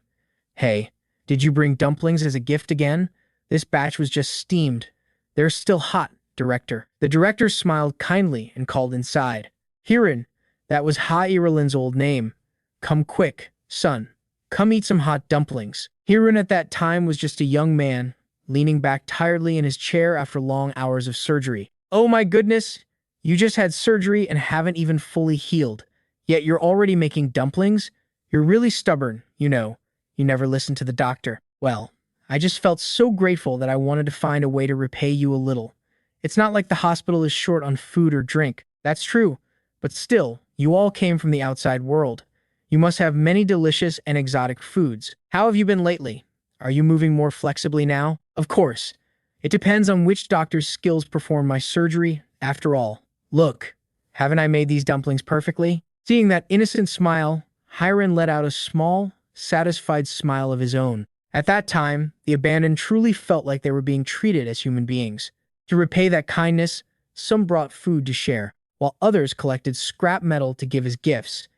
"Hey, did you bring dumplings as a gift again? This batch was just steamed. They're still hot, director." The director smiled kindly and called inside. "Hirin," that was Ha Iralin's old name. "Come quick, son. Come eat some hot dumplings." Hirin at that time was just a young man, leaning back tiredly in his chair after long hours of surgery. "Oh my goodness, you just had surgery and haven't even fully healed. Yet you're already making dumplings? You're really stubborn, you know. You never listen to the doctor." "Well, I just felt so grateful that I wanted to find a way to repay you a little. It's not like the hospital is short on food or drink." "That's true, but still, you all came from the outside world. You must have many delicious and exotic foods. How have you been lately? Are you moving more flexibly now?" "Of course. It depends on which doctor's skills perform my surgery. After all, look, haven't I made these dumplings perfectly?" Seeing that innocent smile, Hiram let out a small, satisfied smile of his own. At that time, the abandoned truly felt like they were being treated as human beings. To repay that kindness, some brought food to share, while others collected scrap metal to give as gifts.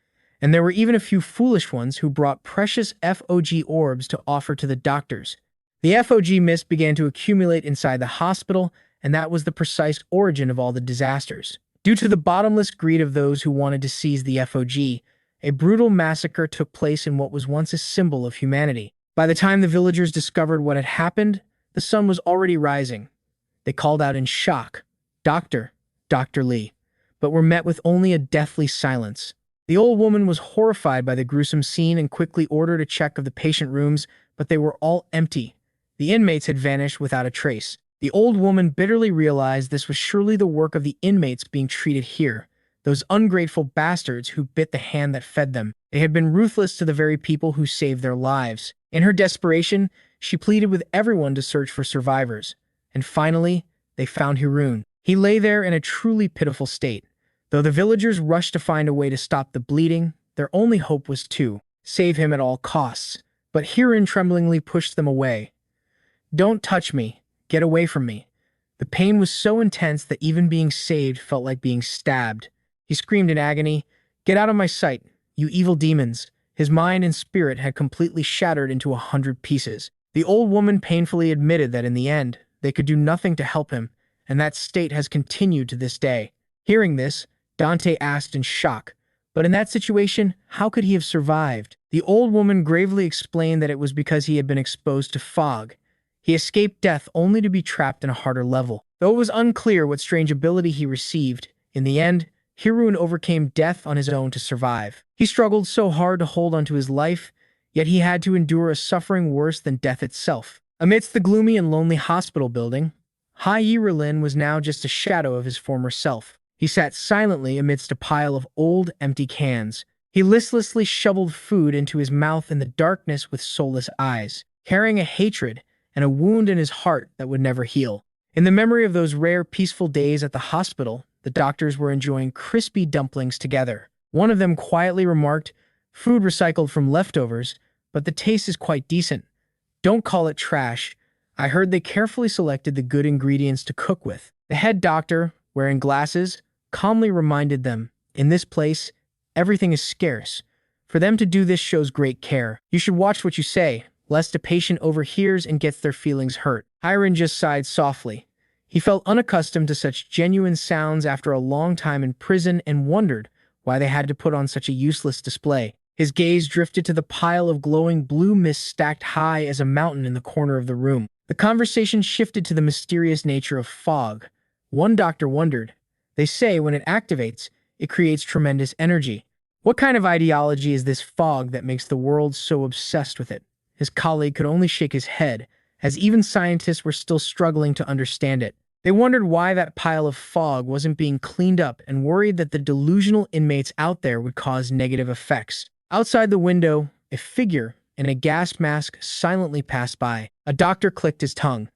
And there were even a few foolish ones who brought precious FOG orbs to offer to the doctors. The FOG mist began to accumulate inside the hospital, and that was the precise origin of all the disasters. Due to the bottomless greed of those who wanted to seize the FOG, a brutal massacre took place in what was once a symbol of humanity. By the time the villagers discovered what had happened, the sun was already rising. They called out in shock, "Doctor, Dr. Lee," but were met with only a deathly silence. The old woman was horrified by the gruesome scene and quickly ordered a check of the patient rooms, but they were all empty. The inmates had vanished without a trace. The old woman bitterly realized this was surely the work of the inmates being treated here, those ungrateful bastards who bit the hand that fed them. They had been ruthless to the very people who saved their lives. In her desperation, she pleaded with everyone to search for survivors. And finally, they found Hirun. He lay there in a truly pitiful state. Though the villagers rushed to find a way to stop the bleeding, their only hope was to save him at all costs. But Hirun tremblingly pushed them away. "Don't touch me. Get away from me." The pain was so intense that even being saved felt like being stabbed. He screamed in agony, "Get out of my sight, you evil demons." His mind and spirit had completely shattered into 100 pieces. The old woman painfully admitted that in the end, they could do nothing to help him, and that state has continued to this day. Hearing this, Dante asked in shock, but in that situation, how could he have survived? The old woman gravely explained that it was because he had been exposed to fog. He escaped death only to be trapped in a harder level. Though it was unclear what strange ability he received, in the end, Hirun overcame death on his own to survive. He struggled so hard to hold onto his life, yet he had to endure a suffering worse than death itself. Amidst the gloomy and lonely hospital building, Hai Yirlin was now just a shadow of his former self. He sat silently amidst a pile of old, empty cans. He listlessly shoveled food into his mouth in the darkness with soulless eyes, carrying a hatred and a wound in his heart that would never heal. In the memory of those rare, peaceful days at the hospital, the doctors were enjoying crispy dumplings together. One of them quietly remarked, "Food recycled from leftovers, but the taste is quite decent. Don't call it trash. I heard they carefully selected the good ingredients to cook with." The head doctor, wearing glasses, calmly reminded them, "In this place, everything is scarce. For them to do this shows great care. You should watch what you say, lest a patient overhears and gets their feelings hurt." Hiram just sighed softly. He felt unaccustomed to such genuine sounds after a long time in prison and wondered why they had to put on such a useless display. His gaze drifted to the pile of glowing blue mist stacked high as a mountain in the corner of the room. The conversation shifted to the mysterious nature of fog. One doctor wondered, "They say when it activates, it creates tremendous energy. What kind of ideology is this fog that makes the world so obsessed with it?" His colleague could only shake his head, as even scientists were still struggling to understand it. They wondered why that pile of fog wasn't being cleaned up and worried that the delusional inmates out there would cause negative effects. Outside the window, a figure in a gas mask silently passed by. A doctor clicked his tongue.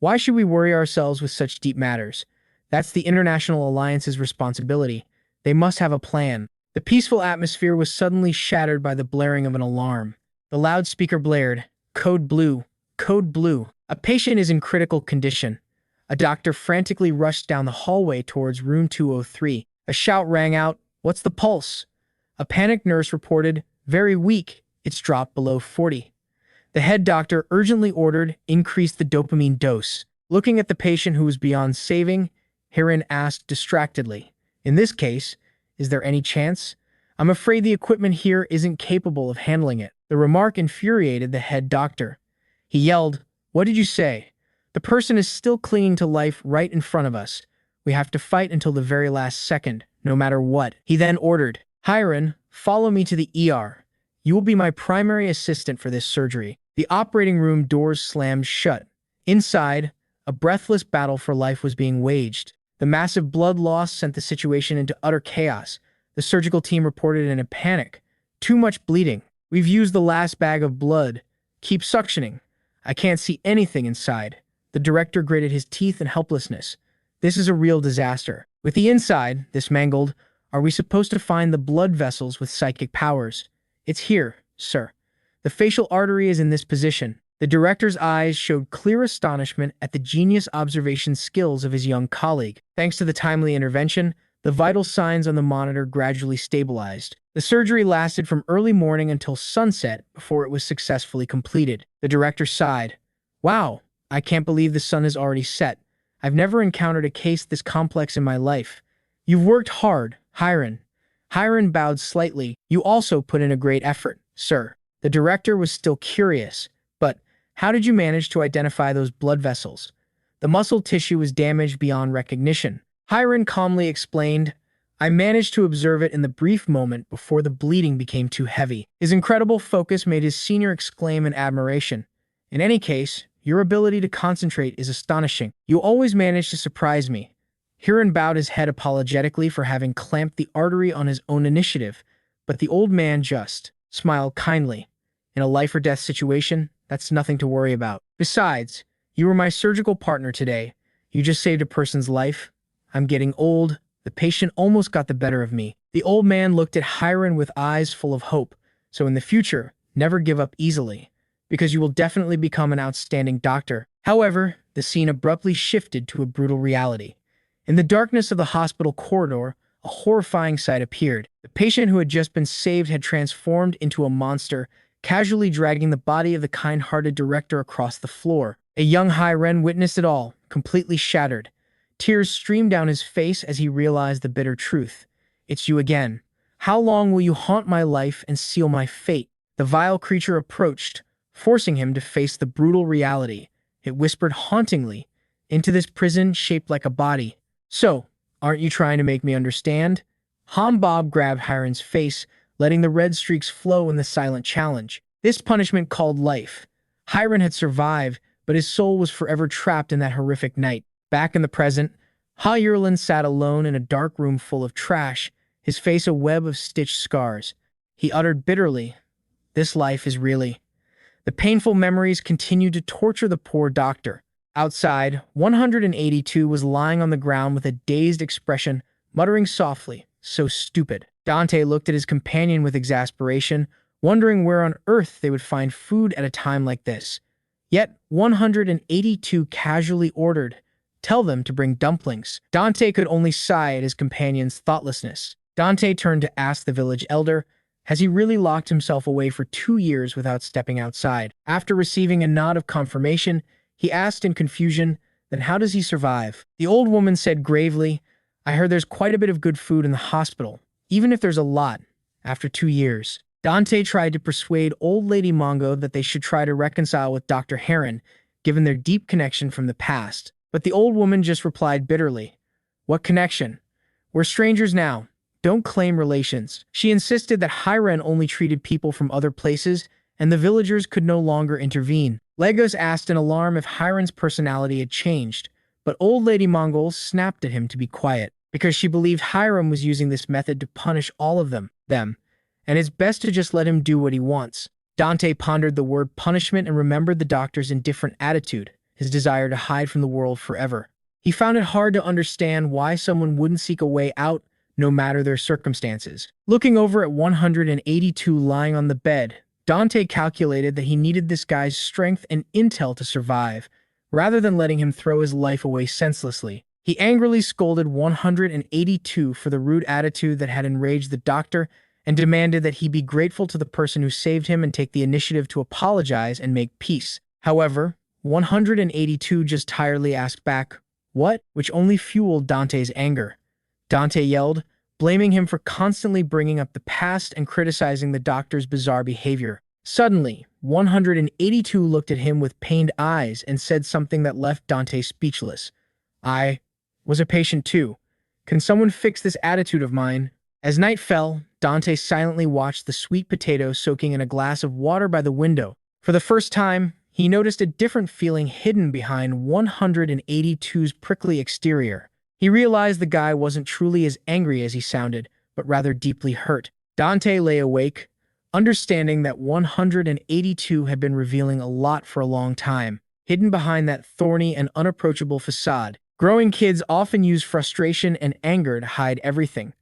Why should we worry ourselves with such deep matters? That's the International Alliance's responsibility. They must have a plan. The peaceful atmosphere was suddenly shattered by the blaring of an alarm. The loudspeaker blared, "Code Blue, Code Blue." A patient is in critical condition. A doctor frantically rushed down the hallway towards room 203. A shout rang out, "What's the pulse?" A panicked nurse reported, "Very weak, it's dropped below 40." The head doctor urgently ordered, "Increase the dopamine dose." Looking at the patient who was beyond saving, Hirin asked distractedly, "In this case, is there any chance? I'm afraid the equipment here isn't capable of handling it." The remark infuriated the head doctor. He yelled, "What did you say? The person is still clinging to life right in front of us. We have to fight until the very last second, no matter what." He then ordered, "Hiren, follow me to the ER. You will be my primary assistant for this surgery." The operating room doors slammed shut. Inside, a breathless battle for life was being waged. The massive blood loss sent the situation into utter chaos. The surgical team reported in a panic, "Too much bleeding. We've used the last bag of blood. Keep suctioning. I can't see anything inside." The director gritted his teeth in helplessness. This is a real disaster. With the inside, this mangled, are we supposed to find the blood vessels with psychic powers? It's here, sir. The facial artery is in this position. The director's eyes showed clear astonishment at the genius observation skills of his young colleague. Thanks to the timely intervention, the vital signs on the monitor gradually stabilized. The surgery lasted from early morning until sunset before it was successfully completed. The director sighed. "Wow, I can't believe the sun is already set. I've never encountered a case this complex in my life. You've worked hard, Hiren." Hiren bowed slightly. "You also put in a great effort, sir." The director was still curious. "But how did you manage to identify those blood vessels?" "The muscle tissue was damaged beyond recognition." Hiren calmly explained, "I managed to observe it in the brief moment before the bleeding became too heavy." His incredible focus made his senior exclaim in admiration. "In any case, your ability to concentrate is astonishing. You always manage to surprise me." Hiren bowed his head apologetically for having clamped the artery on his own initiative, but the old man just smiled kindly. "In a life-or-death situation, that's nothing to worry about. Besides, you were my surgical partner today. You just saved a person's life. I'm getting old. The patient almost got the better of me." The old man looked at Hiren with eyes full of hope. "So in the future, never give up easily, because you will definitely become an outstanding doctor." However, the scene abruptly shifted to a brutal reality. In the darkness of the hospital corridor, a horrifying sight appeared. The patient who had just been saved had transformed into a monster, casually dragging the body of the kind-hearted director across the floor. A young Hiren witnessed it all, completely shattered. Tears streamed down his face as he realized the bitter truth. "It's you again. How long will you haunt my life and seal my fate?" The vile creature approached, forcing him to face the brutal reality. It whispered hauntingly, "Into this prison shaped like a body. So, aren't you trying to make me understand?" Bob grabbed Hiren's face, letting the red streaks flow in the silent challenge. This punishment called life. Hiren had survived, but his soul was forever trapped in that horrific night. Back in the present, Yurlin sat alone in a dark room full of trash, his face a web of stitched scars. He uttered bitterly, "This life is really..." The painful memories continued to torture the poor doctor. Outside, 182 was lying on the ground with a dazed expression, muttering softly, "So stupid." Dante looked at his companion with exasperation, wondering where on earth they would find food at a time like this. Yet 182 casually ordered, "Tell them to bring dumplings." Dante could only sigh at his companion's thoughtlessness. Dante turned to ask the village elder, has he really locked himself away for 2 years without stepping outside? After receiving a nod of confirmation, he asked in confusion, "Then how does he survive?" The old woman said gravely, "I heard there's quite a bit of good food in the hospital, even if there's a lot, after 2 years." Dante tried to persuade old lady Manga that they should try to reconcile with Dr. Heron, given their deep connection from the past. But the old woman just replied bitterly, "What connection? We're strangers now. Don't claim relations." She insisted that Hiren only treated people from other places, and the villagers could no longer intervene. Legos asked in alarm if Hiren's personality had changed, but old lady Mongol snapped at him to be quiet, because she believed Hiram was using this method to punish all of them, and it's best to just let him do what he wants. Dante pondered the word punishment and remembered the doctor's indifferent attitude. his desire to hide from the world forever. He found it hard to understand why someone wouldn't seek a way out, no matter their circumstances. Looking over at 182 lying on the bed, Dante calculated that he needed this guy's strength and intel to survive, rather than letting him throw his life away senselessly. He angrily scolded 182 for the rude attitude that had enraged the doctor and demanded that he be grateful to the person who saved him and take the initiative to apologize and make peace. However, 182 just tiredly asked back, "What?" which only fueled Dante's anger. Dante yelled, blaming him for constantly bringing up the past and criticizing the doctor's bizarre behavior. Suddenly, 182 looked at him with pained eyes and said something that left Dante speechless. "I was a patient too. Can someone fix this attitude of mine?" As night fell, Dante silently watched the sweet potato soaking in a glass of water by the window. For the first time, he noticed a different feeling hidden behind 182's prickly exterior. He realized the guy wasn't truly as angry as he sounded, but rather deeply hurt. Dante lay awake, understanding that 182 had been revealing a lot for a long time, hidden behind that thorny and unapproachable facade. Growing kids often use frustration and anger to hide everything.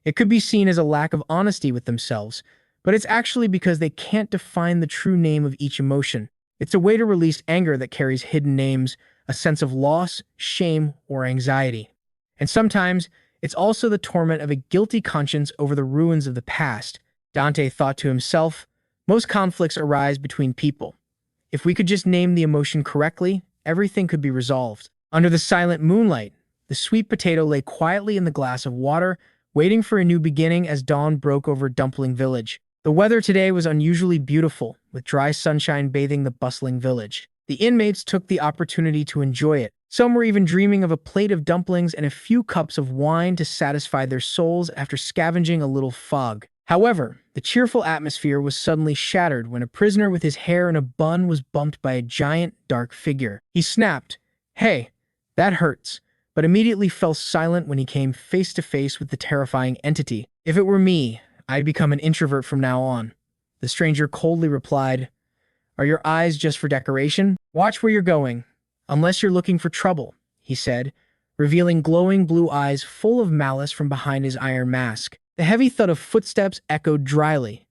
It could be seen as a lack of honesty with themselves, but it's actually because they can't define the true name of each emotion. It's a way to release anger that carries hidden names, a sense of loss, shame, or anxiety. And sometimes, it's also the torment of a guilty conscience over the ruins of the past. Dante thought to himself, most conflicts arise between people. If we could just name the emotion correctly, everything could be resolved. Under the silent moonlight, the sweet potato lay quietly in the glass of water, waiting for a new beginning as dawn broke over Dumpling Village. The weather today was unusually beautiful, with dry sunshine bathing the bustling village. The inmates took the opportunity to enjoy it. Some were even dreaming of a plate of dumplings and a few cups of wine to satisfy their souls after scavenging a little fog. However, the cheerful atmosphere was suddenly shattered when a prisoner with his hair in a bun was bumped by a giant, dark figure. He snapped, "Hey, that hurts," but immediately fell silent when he came face to face with the terrifying entity. "If it were me, I'd become an introvert from now on." The stranger coldly replied, "Are your eyes just for decoration? Watch where you're going, unless you're looking for trouble," he said, revealing glowing blue eyes full of malice from behind his iron mask. The heavy thud of footsteps echoed dryly.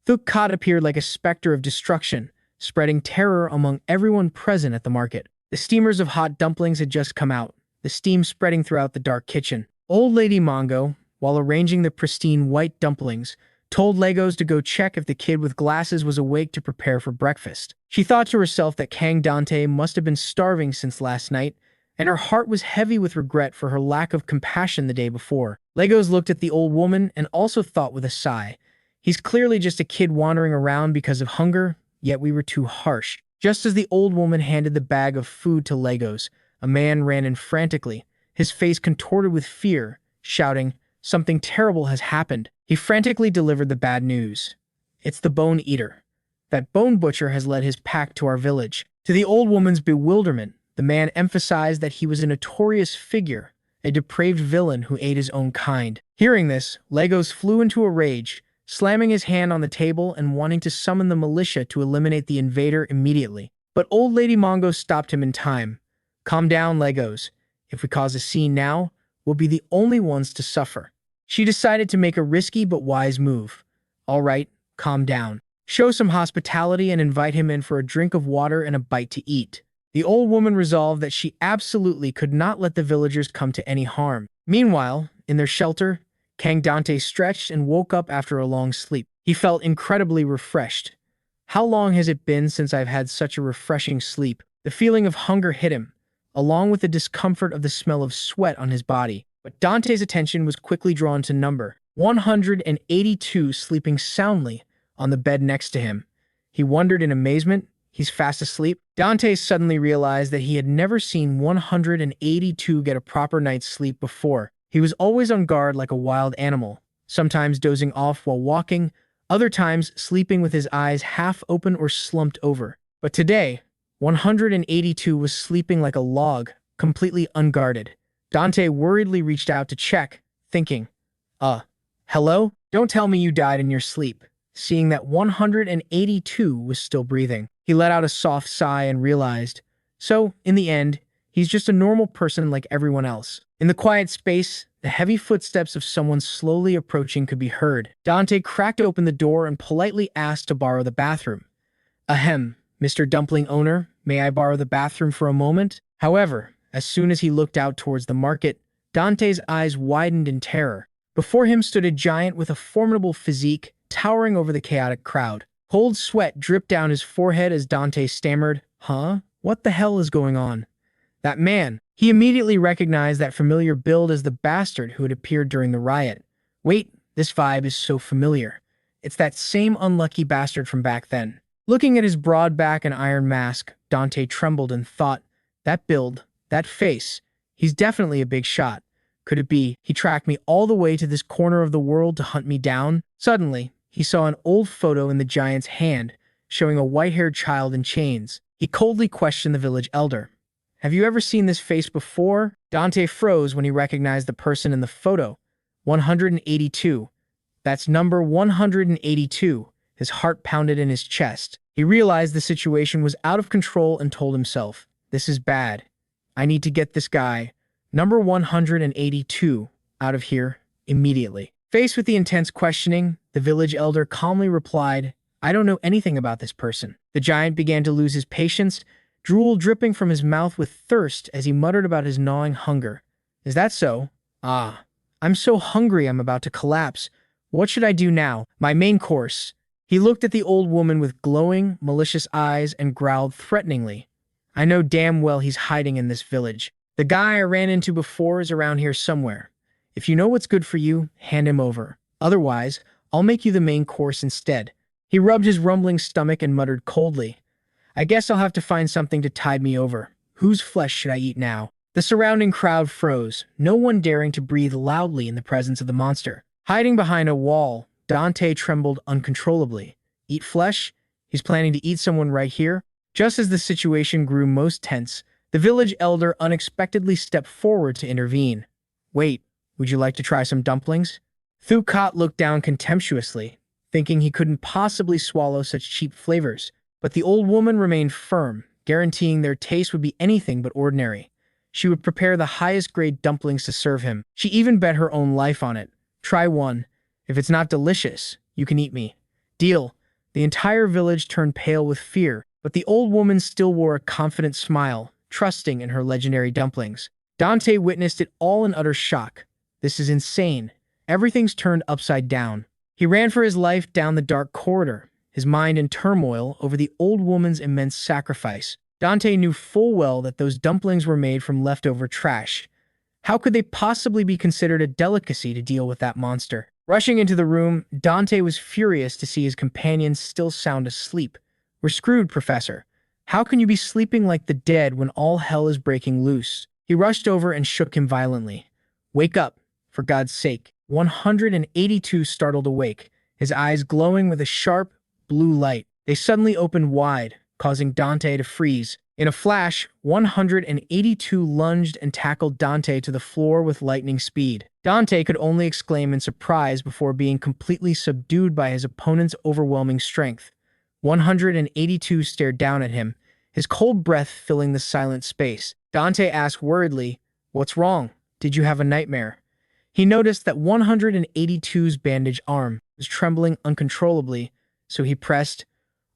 Thukkat appeared like a specter of destruction, spreading terror among everyone present at the market. The steamers of hot dumplings had just come out, the steam spreading throughout the dark kitchen. Old Lady Mongo, while arranging the pristine white dumplings, told Legos to go check if the kid with glasses was awake to prepare for breakfast. She thought to herself that Kang Dante must have been starving since last night, and her heart was heavy with regret for her lack of compassion the day before. Legos looked at the old woman and also thought with a sigh, "He's clearly just a kid wandering around because of hunger, yet we were too harsh." Just as the old woman handed the bag of food to Legos, a man ran in frantically, his face contorted with fear, shouting, "Something terrible has happened." He frantically delivered the bad news. "It's the Bone Eater. That bone butcher has led his pack to our village." To the old woman's bewilderment, the man emphasized that he was a notorious figure, a depraved villain who ate his own kind. Hearing this, Legos flew into a rage, slamming his hand on the table and wanting to summon the militia to eliminate the invader immediately. But old Lady Mongo stopped him in time. "Calm down, Legos. If we cause a scene now, we'll be the only ones to suffer." She decided to make a risky but wise move. "All right, calm down. Show some hospitality and invite him in for a drink of water and a bite to eat." The old woman resolved that she absolutely could not let the villagers come to any harm. Meanwhile, in their shelter, Kang Dante stretched and woke up after a long sleep. He felt incredibly refreshed. "How long has it been since I've had such a refreshing sleep?" The feeling of hunger hit him, along with the discomfort of the smell of sweat on his body. But Dante's attention was quickly drawn to number 182 sleeping soundly on the bed next to him. He wondered in amazement, "He's fast asleep?" Dante suddenly realized that he had never seen 182 get a proper night's sleep before. He was always on guard like a wild animal, sometimes dozing off while walking, other times sleeping with his eyes half open or slumped over. But today, 182 was sleeping like a log, completely unguarded. Dante worriedly reached out to check, thinking, hello? Don't tell me you died in your sleep." Seeing that 182 was still breathing, he let out a soft sigh and realized, So, in the end, he's just a normal person like everyone else. In the quiet space, the heavy footsteps of someone slowly approaching could be heard. Dante cracked open the door and politely asked to borrow the bathroom. Ahem, Mr. Dumpling owner, may I borrow the bathroom for a moment? However, as soon as he looked out towards the market, Dante's eyes widened in terror. Before him stood a giant with a formidable physique, towering over the chaotic crowd. Cold sweat dripped down his forehead as Dante stammered, "Huh? What the hell is going on?" That man. He immediately recognized that familiar build as the bastard who had appeared during the riot. Wait, this vibe is so familiar. It's that same unlucky bastard from back then. Looking at his broad back and iron mask, Dante trembled and thought, that build, that face, he's definitely a big shot. Could it be he tracked me all the way to this corner of the world to hunt me down? Suddenly, he saw an old photo in the giant's hand, showing a white-haired child in chains. He coldly questioned the village elder. Have you ever seen this face before? Dante froze when he recognized the person in the photo. 182. That's number 182. His heart pounded in his chest. He realized the situation was out of control and told himself, this is bad. I need to get this guy, number 182, out of here immediately. Faced with the intense questioning, the village elder calmly replied, I don't know anything about this person. The giant began to lose his patience, drool dripping from his mouth with thirst as he muttered about his gnawing hunger. Is that so? Ah, I'm so hungry I'm about to collapse. What should I do now? My main course. He looked at the old woman with glowing, malicious eyes and growled threateningly. I know damn well he's hiding in this village. The guy I ran into before is around here somewhere. If you know what's good for you, hand him over. Otherwise, I'll make you the main course instead. He rubbed his rumbling stomach and muttered coldly, I guess I'll have to find something to tide me over. Whose flesh should I eat now? The surrounding crowd froze, no one daring to breathe loudly in the presence of the monster. Hiding behind a wall, Dante trembled uncontrollably. Eat flesh? He's planning to eat someone right here? Just as the situation grew most tense, the village elder unexpectedly stepped forward to intervene. Wait, would you like to try some dumplings? Thukat looked down contemptuously, thinking he couldn't possibly swallow such cheap flavors. But the old woman remained firm, guaranteeing their taste would be anything but ordinary. She would prepare the highest-grade dumplings to serve him. She even bet her own life on it. Try one. If it's not delicious, you can eat me. Deal. The entire village turned pale with fear, but the old woman still wore a confident smile, trusting in her legendary dumplings. Dante witnessed it all in utter shock. This is insane. Everything's turned upside down. He ran for his life down the dark corridor, his mind in turmoil over the old woman's immense sacrifice. Dante knew full well that those dumplings were made from leftover trash. How could they possibly be considered a delicacy to deal with that monster? Rushing into the room, Dante was furious to see his companions still sound asleep. We're screwed, Professor. How can you be sleeping like the dead when all hell is breaking loose? He rushed over and shook him violently. Wake up, for God's sake. 182 startled awake, his eyes glowing with a sharp, blue light. They suddenly opened wide, causing Dante to freeze. In a flash, 182 lunged and tackled Dante to the floor with lightning speed. Dante could only exclaim in surprise before being completely subdued by his opponent's overwhelming strength. 182 stared down at him, his cold breath filling the silent space. Dante asked worriedly, What's wrong? Did you have a nightmare? He noticed that 182's bandaged arm was trembling uncontrollably, so he pressed,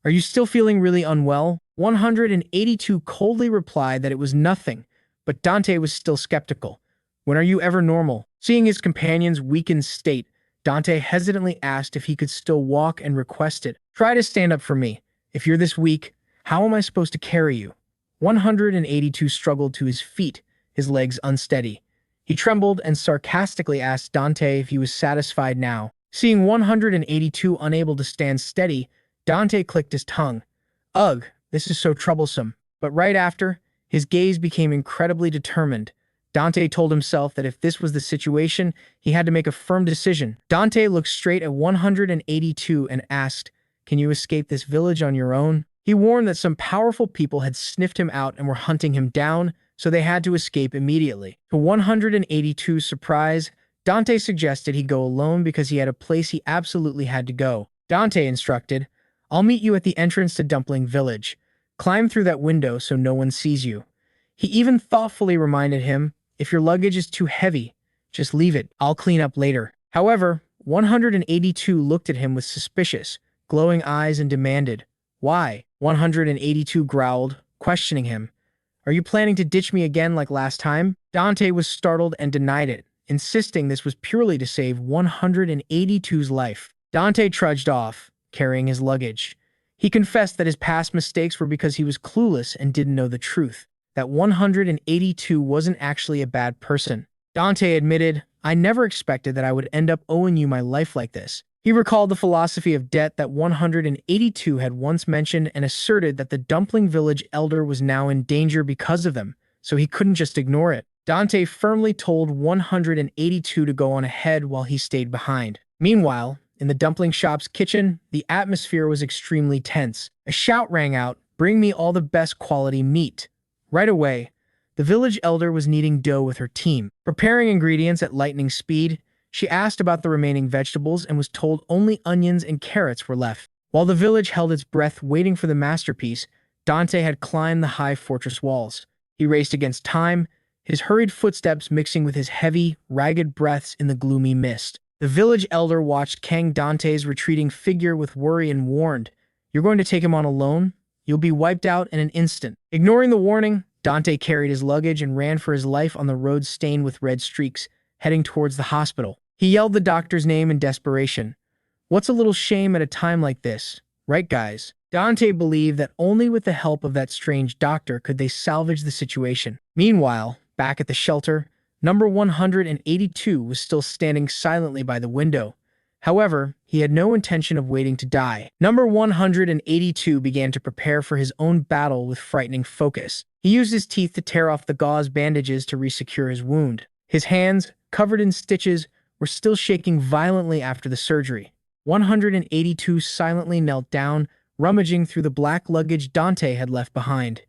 Are you still feeling really unwell? 182 coldly replied that it was nothing, but Dante was still skeptical. When are you ever normal? Seeing his companion's weakened state, Dante hesitantly asked if he could still walk and requested, Try to stand up for me. If you're this weak, how am I supposed to carry you? 182 struggled to his feet, his legs unsteady. He trembled and sarcastically asked Dante if he was satisfied now. Seeing 182 unable to stand steady, Dante clicked his tongue. Ugh, this is so troublesome. But right after, his gaze became incredibly determined. Dante told himself that if this was the situation, he had to make a firm decision. Dante looked straight at 182 and asked, Can you escape this village on your own? He warned that some powerful people had sniffed him out and were hunting him down, so they had to escape immediately. To 182's surprise, Dante suggested he go alone because he had a place he absolutely had to go. Dante instructed, I'll meet you at the entrance to Dumpling Village. Climb through that window so no one sees you. He even thoughtfully reminded him, if your luggage is too heavy, just leave it. I'll clean up later. However, 182 looked at him with suspicious, glowing eyes and demanded, why? 182 growled, questioning him. Are you planning to ditch me again like last time? Dante was startled and denied it, insisting this was purely to save 182's life. Dante trudged off, carrying his luggage. He confessed that his past mistakes were because he was clueless and didn't know the truth, that 182 wasn't actually a bad person. Dante admitted, I never expected that I would end up owing you my life like this. He recalled the philosophy of debt that 182 had once mentioned and asserted that the Dumpling Village elder was now in danger because of them, so he couldn't just ignore it. Dante firmly told 182 to go on ahead while he stayed behind. Meanwhile, in the dumpling shop's kitchen, the atmosphere was extremely tense. A shout rang out, bring me all the best quality meat. Right away, the village elder was kneading dough with her team. Preparing ingredients at lightning speed, she asked about the remaining vegetables and was told only onions and carrots were left. While the village held its breath waiting for the masterpiece, Dante had climbed the high fortress walls. He raced against time, his hurried footsteps mixing with his heavy, ragged breaths in the gloomy mist. The village elder watched King Dante's retreating figure with worry and warned, You're going to take him on alone? You'll be wiped out in an instant. Ignoring the warning, Dante carried his luggage and ran for his life on the road stained with red streaks, heading towards the hospital. He yelled the doctor's name in desperation. What's a little shame at a time like this? Right, guys? Dante believed that only with the help of that strange doctor could they salvage the situation. Meanwhile, back at the shelter, number 182 was still standing silently by the window. However, he had no intention of waiting to die. Number 182 began to prepare for his own battle with frightening focus. He used his teeth to tear off the gauze bandages to resecure his wound. His hands, covered in stitches, were still shaking violently after the surgery. 182 silently knelt down, rummaging through the black luggage Dante had left behind.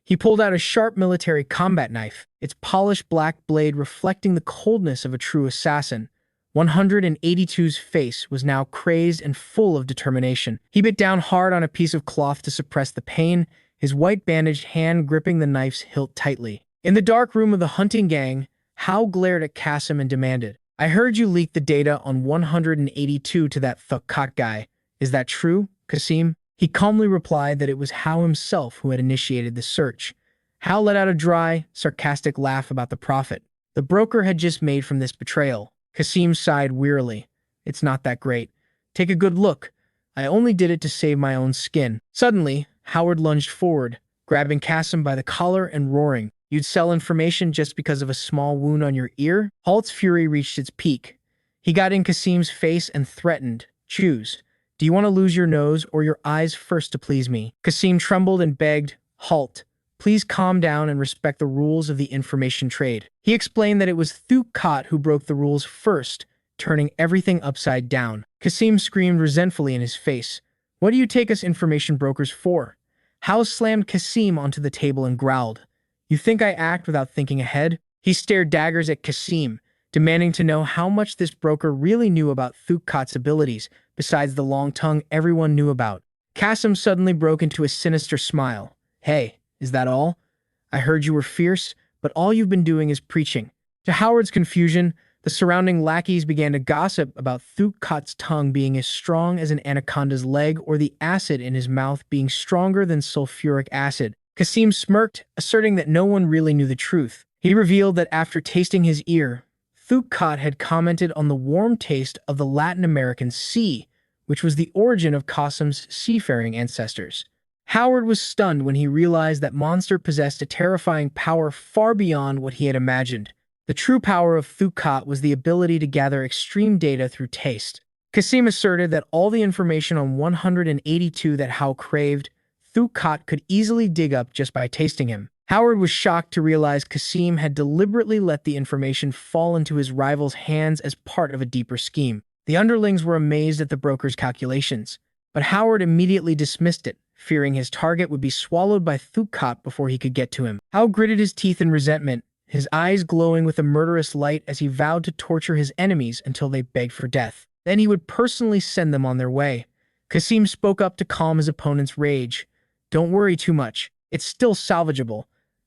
He pulled out a sharp military combat knife, its polished black blade reflecting the coldness of a true assassin. 182's face was now crazed and full of determination. He bit down hard on a piece of cloth to suppress the pain, his white bandaged hand gripping the knife's hilt tightly. In the dark room of the hunting gang, Hao glared at Kasim and demanded, I heard you leaked the data on 182 to that Thukat guy. Is that true, Kasim? He calmly replied that it was Hao himself who had initiated the search. Hao let out a dry, sarcastic laugh about the profit the broker had just made from this betrayal. Kasim sighed wearily. It's not that great. Take a good look. I only did it to save my own skin. Suddenly, Howard lunged forward, grabbing Kasim by the collar and roaring, You'd sell information just because of a small wound on your ear? Halt's fury reached its peak. He got in Kasim's face and threatened, Choose. Do you want to lose your nose or your eyes first to please me? Kasim trembled and begged, Halt. Please calm down and respect the rules of the information trade. He explained that it was Thukat who broke the rules first, turning everything upside down. Kasim screamed resentfully in his face. What do you take us information brokers for? Hao slammed Kasim onto the table and growled. You think I act without thinking ahead? He stared daggers at Kasim, demanding to know how much this broker really knew about Thukat's abilities, besides the long tongue everyone knew about. Kasim suddenly broke into a sinister smile. Hey, is that all? I heard you were fierce, but all you've been doing is preaching. To Howard's confusion, the surrounding lackeys began to gossip about Thukat's tongue being as strong as an anaconda's leg or the acid in his mouth being stronger than sulfuric acid. Kasim smirked, asserting that no one really knew the truth. He revealed that after tasting his ear, Thukat had commented on the warm taste of the Latin American sea, which was the origin of Kasim's seafaring ancestors. Howard was stunned when he realized that monster possessed a terrifying power far beyond what he had imagined. The true power of Thukat was the ability to gather extreme data through taste. Kasim asserted that all the information on 182 that Hao craved, Thukat could easily dig up just by tasting him. Howard was shocked to realize Kasim had deliberately let the information fall into his rival's hands as part of a deeper scheme. The underlings were amazed at the broker's calculations, but Howard immediately dismissed it, fearing his target would be swallowed by Thukat before he could get to him. Hao gritted his teeth in resentment, his eyes glowing with a murderous light as he vowed to torture his enemies until they begged for death. Then he would personally send them on their way. Kasim spoke up to calm his opponent's rage. Don't worry too much. It's still salvageable.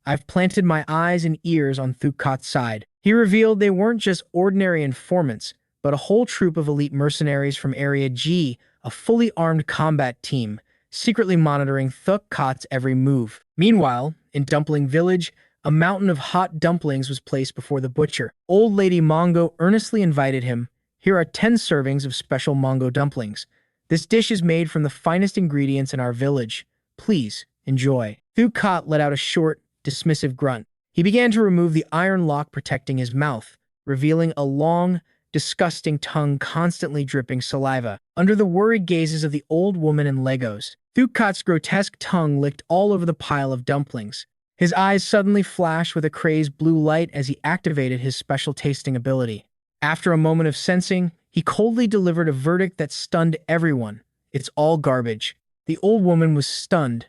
I've planted my eyes and ears on Thukat's side. He revealed they weren't just ordinary informants, but a whole troop of elite mercenaries from Area G, a fully armed combat team, secretly monitoring Thukat's every move. Meanwhile, in Dumpling Village, a mountain of hot dumplings was placed before the butcher. Old Lady Mongo earnestly invited him. Here are 10 servings of special Mongo dumplings. This dish is made from the finest ingredients in our village. Please, enjoy. Thukat let out a short, dismissive grunt. He began to remove the iron lock protecting his mouth, revealing a long, disgusting tongue constantly dripping saliva. Under the worried gazes of the old woman and Legos, Thukat's grotesque tongue licked all over the pile of dumplings. His eyes suddenly flashed with a crazed blue light as he activated his special tasting ability. After a moment of sensing, he coldly delivered a verdict that stunned everyone. It's all garbage. The old woman was stunned,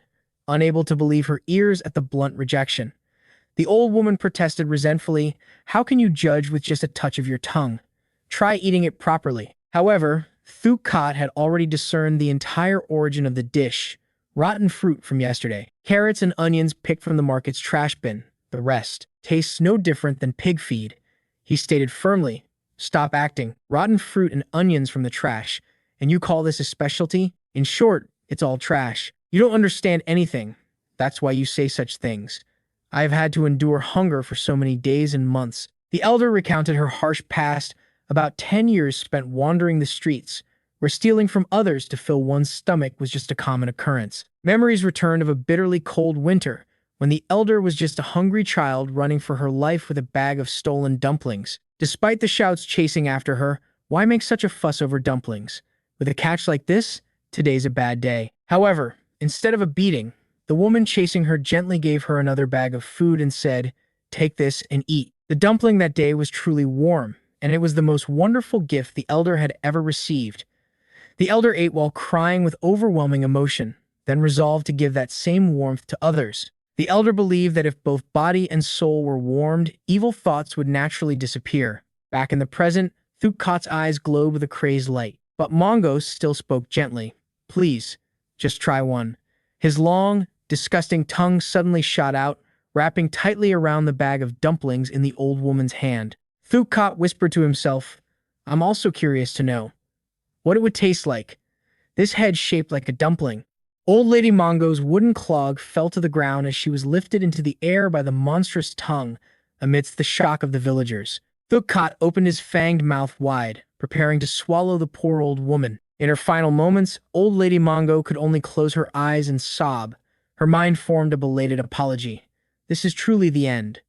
unable to believe her ears at the blunt rejection. The old woman protested resentfully, "How can you judge with just a touch of your tongue? Try eating it properly." However, Thukat had already discerned the entire origin of the dish. Rotten fruit from yesterday. Carrots and onions picked from the market's trash bin. The rest tastes no different than pig feed. He stated firmly, "Stop acting. Rotten fruit and onions from the trash. And you call this a specialty? In short, it's all trash. You don't understand anything. That's why you say such things. I have had to endure hunger for so many days and months." The elder recounted her harsh past, about 10 years spent wandering the streets, where stealing from others to fill one's stomach was just a common occurrence. Memories returned of a bitterly cold winter, when the elder was just a hungry child running for her life with a bag of stolen dumplings. Despite the shouts chasing after her, why make such a fuss over dumplings? With a catch like this, today's a bad day. However, instead of a beating, the woman chasing her gently gave her another bag of food and said, "Take this and eat." The dumpling that day was truly warm, and it was the most wonderful gift the elder had ever received. The elder ate while crying with overwhelming emotion, then resolved to give that same warmth to others. The elder believed that if both body and soul were warmed, evil thoughts would naturally disappear. Back in the present, Thukat's eyes glowed with a crazed light. But Mongo still spoke gently. "Please, just try one." His long, disgusting tongue suddenly shot out, wrapping tightly around the bag of dumplings in the old woman's hand. Thukat whispered to himself, "I'm also curious to know what it would taste like. This head shaped like a dumpling." Old Lady Mongo's wooden clog fell to the ground as she was lifted into the air by the monstrous tongue amidst the shock of the villagers. Thukat opened his fanged mouth wide, preparing to swallow the poor old woman. In her final moments, Old Lady Mongo could only close her eyes and sob. Her mind formed a belated apology. "This is truly the end.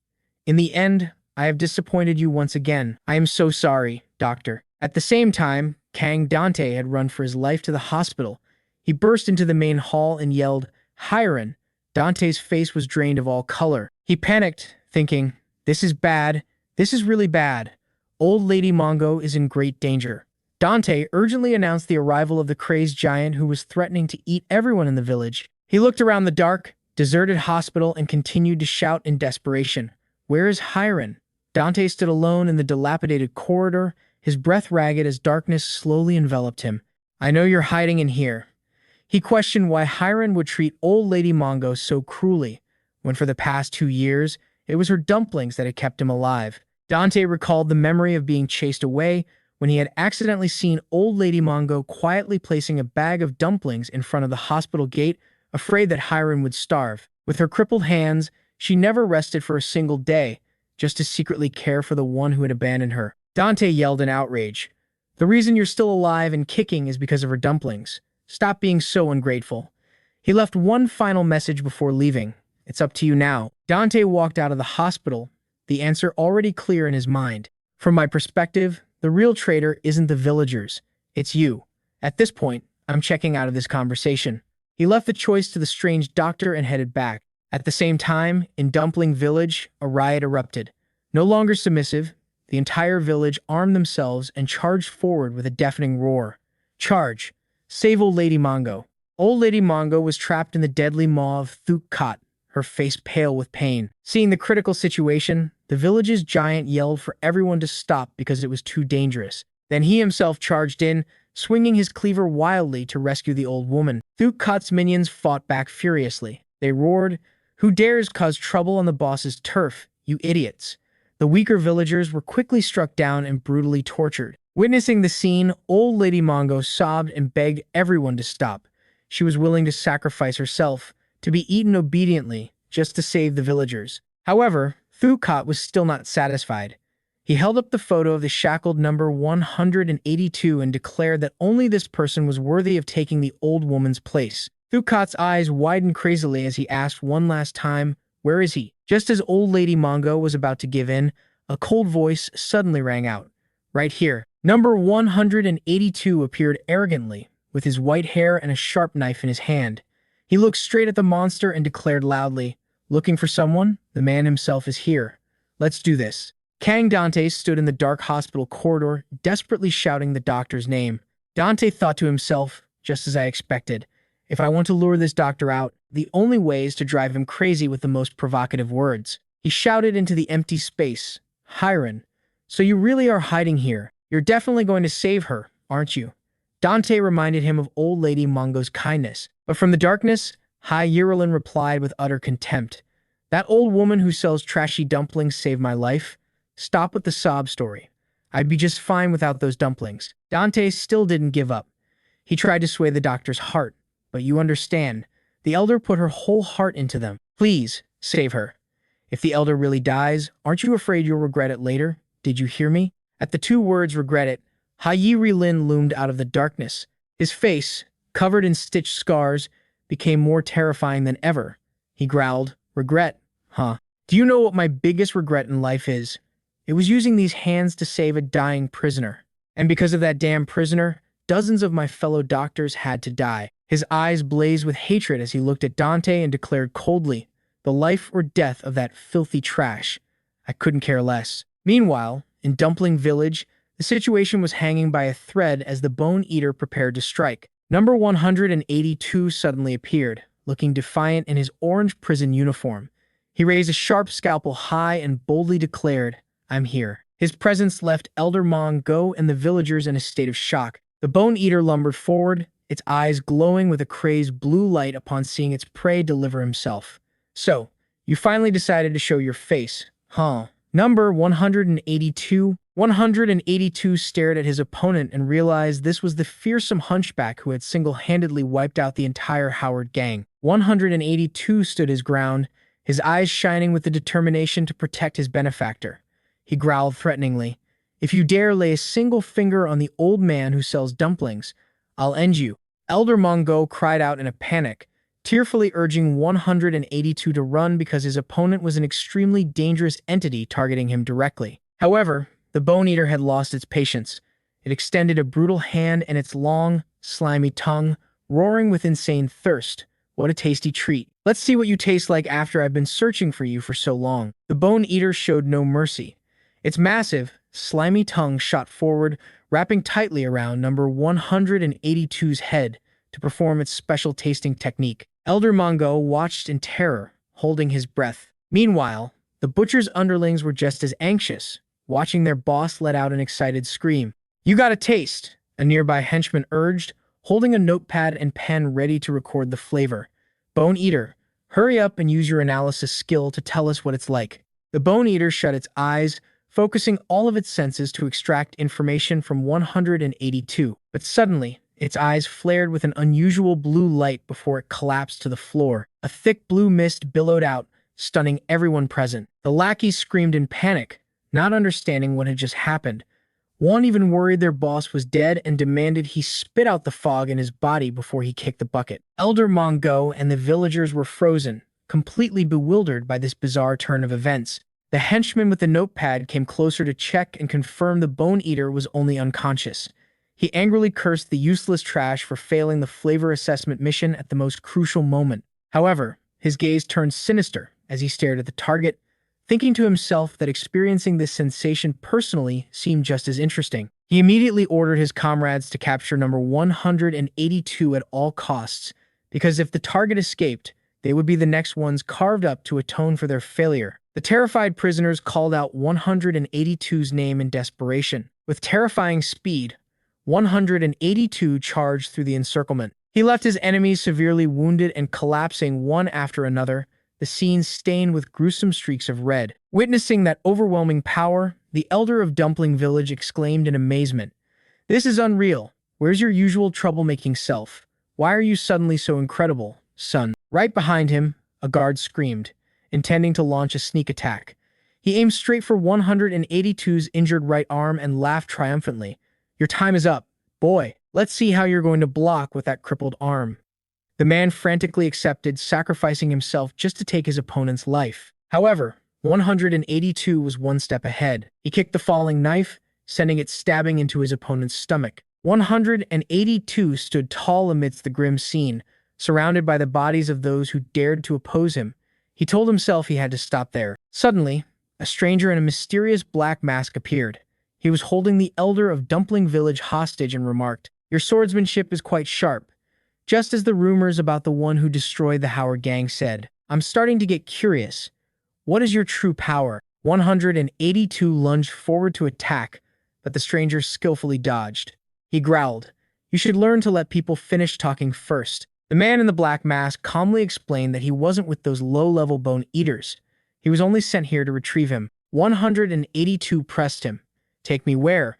In the end, I have disappointed you once again. I am so sorry, doctor." At the same time, Kang Dante had run for his life to the hospital. He burst into the main hall and yelled, "Hiren!" Dante's face was drained of all color. He panicked, thinking, "This is bad. This is really bad. Old Lady Mongo is in great danger." Dante urgently announced the arrival of the crazed giant who was threatening to eat everyone in the village. He looked around the dark, deserted hospital and continued to shout in desperation, "Where is Hiren?" Dante stood alone in the dilapidated corridor, his breath ragged as darkness slowly enveloped him. "I know you're hiding in here." He questioned why Hiren would treat Old Lady Mongo so cruelly, when for the past 2 years, it was her dumplings that had kept him alive. Dante recalled the memory of being chased away when he had accidentally seen Old Lady Mongo quietly placing a bag of dumplings in front of the hospital gate, afraid that Hiren would starve. With her crippled hands, she never rested for a single day, just to secretly care for the one who had abandoned her. Dante yelled in outrage, "The reason you're still alive and kicking is because of her dumplings. Stop being so ungrateful." He left one final message before leaving. "It's up to you now." Dante walked out of the hospital, the answer already clear in his mind. "From my perspective, the real traitor isn't the villagers, it's you. At this point, I'm checking out of this conversation." He left the choice to the strange doctor and headed back. At the same time, in Dumpling Village, a riot erupted. No longer submissive, the entire village armed themselves and charged forward with a deafening roar. "Charge! Save Old Lady Mongo." Old Lady Mongo was trapped in the deadly maw of Thukat, her face pale with pain. Seeing the critical situation, the village's giant yelled for everyone to stop because it was too dangerous. Then he himself charged in, swinging his cleaver wildly to rescue the old woman. Thukat's minions fought back furiously. They roared, "Who dares cause trouble on the boss's turf, you idiots?" The weaker villagers were quickly struck down and brutally tortured. Witnessing the scene, old Lady Mongo sobbed and begged everyone to stop. She was willing to sacrifice herself, to be eaten obediently, just to save the villagers. However, Thukat was still not satisfied. He held up the photo of the shackled number 182 and declared that only this person was worthy of taking the old woman's place. Thukat's eyes widened crazily as he asked one last time, "Where is he?" Just as old Lady Mongo was about to give in, a cold voice suddenly rang out. "Right here." Number 182 appeared arrogantly, with his white hair and a sharp knife in his hand. He looked straight at the monster and declared loudly, "Looking for someone? The man himself is here. Let's do this." Kang Dante stood in the dark hospital corridor, desperately shouting the doctor's name. Dante thought to himself, just as I expected, if I want to lure this doctor out, the only way is to drive him crazy with the most provocative words. He shouted into the empty space, "Hiron, so you really are hiding here. You're definitely going to save her, aren't you?" Dante reminded him of old Lady Mongo's kindness, but from the darkness, Hai Yirlin replied with utter contempt, "That old woman who sells trashy dumplings saved my life. Stop with the sob story. I'd be just fine without those dumplings." Dante still didn't give up. He tried to sway the doctor's heart, but you understand, the elder put her whole heart into them. Please, save her. If the elder really dies, aren't you afraid you'll regret it later? Did you hear me? At the two words regret it, Hai Yirlin loomed out of the darkness. His face, covered in stitched scars, became more terrifying than ever. He growled, "Regret, huh? Do you know what my biggest regret in life is? It was using these hands to save a dying prisoner. And because of that damn prisoner, dozens of my fellow doctors had to die." His eyes blazed with hatred as he looked at Dante and declared coldly, "The life or death of that filthy trash. I couldn't care less." Meanwhile, in Dumpling Village, the situation was hanging by a thread as the Bone Eater prepared to strike. Number 182 suddenly appeared, looking defiant in his orange prison uniform. He raised a sharp scalpel high and boldly declared, "I'm here." His presence left Elder Mongo and the villagers in a state of shock. The Bone Eater lumbered forward, its eyes glowing with a crazed blue light upon seeing its prey deliver himself. "So, you finally decided to show your face, huh?" Number 182 stared at his opponent and realized this was the fearsome hunchback who had single-handedly wiped out the entire Howard gang. 182 stood his ground, his eyes shining with the determination to protect his benefactor. He growled threateningly, "If you dare lay a single finger on the old man who sells dumplings, I'll end you." Elder Mongo cried out in a panic, tearfully urging 182 to run because his opponent was an extremely dangerous entity targeting him directly. However, the Bone Eater had lost its patience. It extended a brutal hand and its long, slimy tongue, roaring with insane thirst. "What a tasty treat. Let's see what you taste like after I've been searching for you for so long." The Bone Eater showed no mercy. Its massive, slimy tongue shot forward, wrapping tightly around number 182's head to perform its special tasting technique. Elder Mongo watched in terror, holding his breath. Meanwhile, the butcher's underlings were just as anxious, watching their boss let out an excited scream. "You got a taste," a nearby henchman urged, holding a notepad and pen ready to record the flavor. "Bone Eater, hurry up and use your analysis skill to tell us what it's like." The Bone Eater shut its eyes, focusing all of its senses to extract information from 182. But suddenly, its eyes flared with an unusual blue light before it collapsed to the floor. A thick blue mist billowed out, stunning everyone present. The lackeys screamed in panic, not understanding what had just happened. One even worried their boss was dead and demanded he spit out the fog in his body before he kicked the bucket. Elder Mongo and the villagers were frozen, completely bewildered by this bizarre turn of events. The henchman with the notepad came closer to check and confirm the Bone Eater was only unconscious. He angrily cursed the useless trash for failing the flavor assessment mission at the most crucial moment. However, his gaze turned sinister as he stared at the target, thinking to himself that experiencing this sensation personally seemed just as interesting. He immediately ordered his comrades to capture number 182 at all costs, because if the target escaped, they would be the next ones carved up to atone for their failure. The terrified prisoners called out 182's name in desperation. With terrifying speed, 182 charged through the encirclement. He left his enemies severely wounded and collapsing one after another, the scene stained with gruesome streaks of red. Witnessing that overwhelming power, the elder of Dumpling Village exclaimed in amazement, "This is unreal. Where's your usual troublemaking self? Why are you suddenly so incredible, son?" Right behind him, a guard screamed, intending to launch a sneak attack. He aimed straight for 182's injured right arm and laughed triumphantly. "Your time is up, boy. Let's see how you're going to block with that crippled arm." The man frantically accepted, sacrificing himself just to take his opponent's life. However, 182 was one step ahead. He kicked the falling knife, sending it stabbing into his opponent's stomach. 182 stood tall amidst the grim scene, surrounded by the bodies of those who dared to oppose him. He told himself he had to stop there. Suddenly, a stranger in a mysterious black mask appeared. He was holding the elder of Dumpling Village hostage and remarked, "Your swordsmanship is quite sharp. Just as the rumors about the one who destroyed the Howard gang said, I'm starting to get curious. What is your true power?" 182 lunged forward to attack, but the stranger skillfully dodged. He growled, "You should learn to let people finish talking first." The man in the black mask calmly explained that he wasn't with those low-level bone eaters. He was only sent here to retrieve him. 182 pressed him. "Take me where?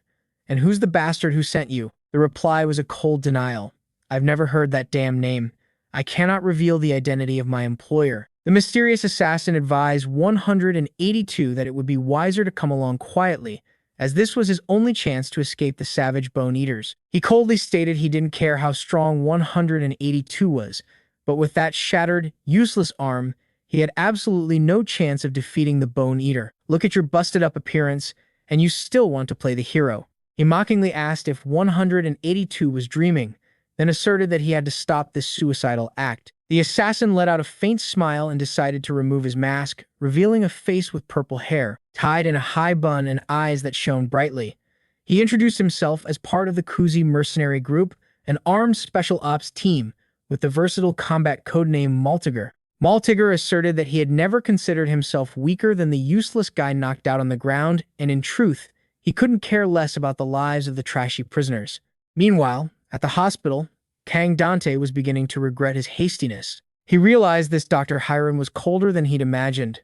And who's the bastard who sent you?" The reply was a cold denial. "I've never heard that damn name. I cannot reveal the identity of my employer." The mysterious assassin advised 182 that it would be wiser to come along quietly, as this was his only chance to escape the savage bone eaters. He coldly stated he didn't care how strong 182 was, but with that shattered, useless arm, he had absolutely no chance of defeating the bone eater. "Look at your busted-up appearance, and you still want to play the hero." He mockingly asked if 182 was dreaming, then asserted that he had to stop this suicidal act. The assassin let out a faint smile and decided to remove his mask, revealing a face with purple hair, tied in a high bun and eyes that shone brightly. He introduced himself as part of the Kuzi mercenary group, an armed special ops team, with the versatile combat codename Maltiger. Maltiger asserted that he had never considered himself weaker than the useless guy knocked out on the ground, and in truth, he couldn't care less about the lives of the trashy prisoners. Meanwhile, at the hospital, Kang Dante was beginning to regret his hastiness. He realized this Dr. Hiram was colder than he'd imagined,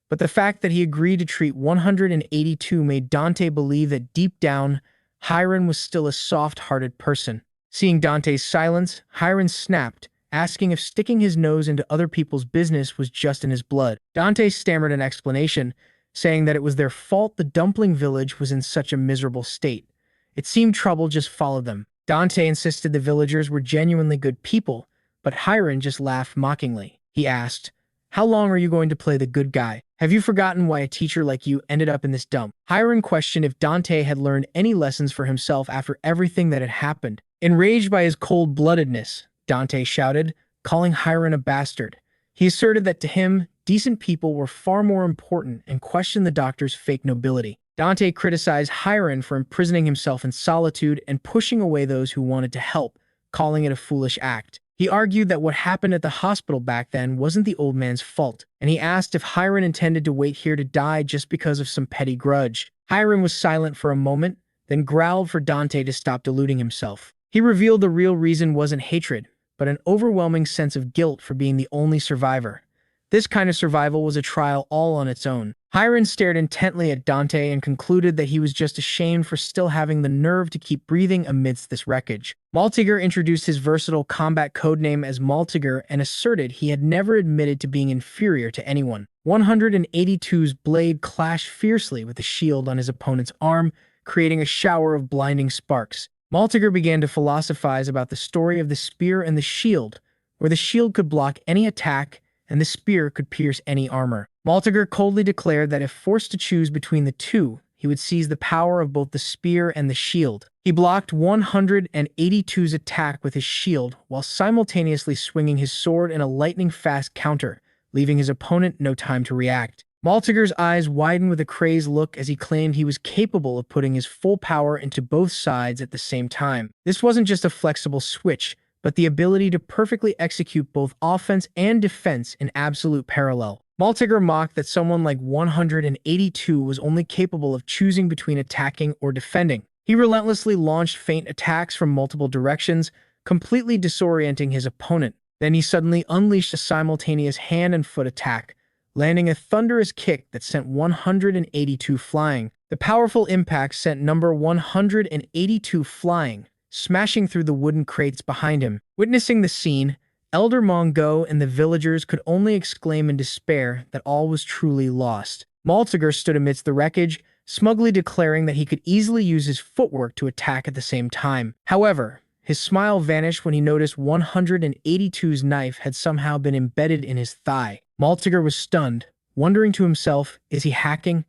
but the fact that he agreed to treat 182 made Dante believe that deep down, Hiram was still a soft-hearted person. Seeing Dante's silence, Hiram snapped, asking if sticking his nose into other people's business was just in his blood. Dante stammered an explanation, saying that it was their fault the Dumpling Village was in such a miserable state. It seemed trouble just followed them. Dante insisted the villagers were genuinely good people, but Hiram just laughed mockingly. He asked, "How long are you going to play the good guy? Have you forgotten why a teacher like you ended up in this dump?" Hiram questioned if Dante had learned any lessons for himself after everything that had happened. Enraged by his cold-bloodedness, Dante shouted, calling Hiram a bastard. He asserted that to him, decent people were far more important and questioned the doctor's fake nobility. Dante criticized Hiram for imprisoning himself in solitude and pushing away those who wanted to help, calling it a foolish act. He argued that what happened at the hospital back then wasn't the old man's fault, and he asked if Hiram intended to wait here to die just because of some petty grudge. Hiram was silent for a moment, then growled for Dante to stop deluding himself. He revealed the real reason wasn't hatred, but an overwhelming sense of guilt for being the only survivor. This kind of survival was a trial all on its own. Hiram stared intently at Dante and concluded that he was just ashamed for still having the nerve to keep breathing amidst this wreckage. Maltiger introduced his versatile combat codename as Maltiger and asserted he had never admitted to being inferior to anyone. 182's blade clashed fiercely with the shield on his opponent's arm, creating a shower of blinding sparks. Maltiger began to philosophize about the story of the spear and the shield, where the shield could block any attack and the spear could pierce any armor. Maltiger coldly declared that if forced to choose between the two, he would seize the power of both the spear and the shield. He blocked 182's attack with his shield while simultaneously swinging his sword in a lightning-fast counter, leaving his opponent no time to react. Maltiger's eyes widened with a crazed look as he claimed he was capable of putting his full power into both sides at the same time. This wasn't just a flexible switch, but the ability to perfectly execute both offense and defense in absolute parallel. Maltiger mocked that someone like 182 was only capable of choosing between attacking or defending. He relentlessly launched feint attacks from multiple directions, completely disorienting his opponent. Then he suddenly unleashed a simultaneous hand and foot attack, landing a thunderous kick that sent 182 flying. The powerful impact sent number 182 flying, smashing through the wooden crates behind him. Witnessing the scene, Elder Mongo and the villagers could only exclaim in despair that all was truly lost. Maltiger stood amidst the wreckage, smugly declaring that he could easily use his footwork to attack at the same time. However, his smile vanished when he noticed 182's knife had somehow been embedded in his thigh. Maltiger was stunned, wondering to himself, is he hacking?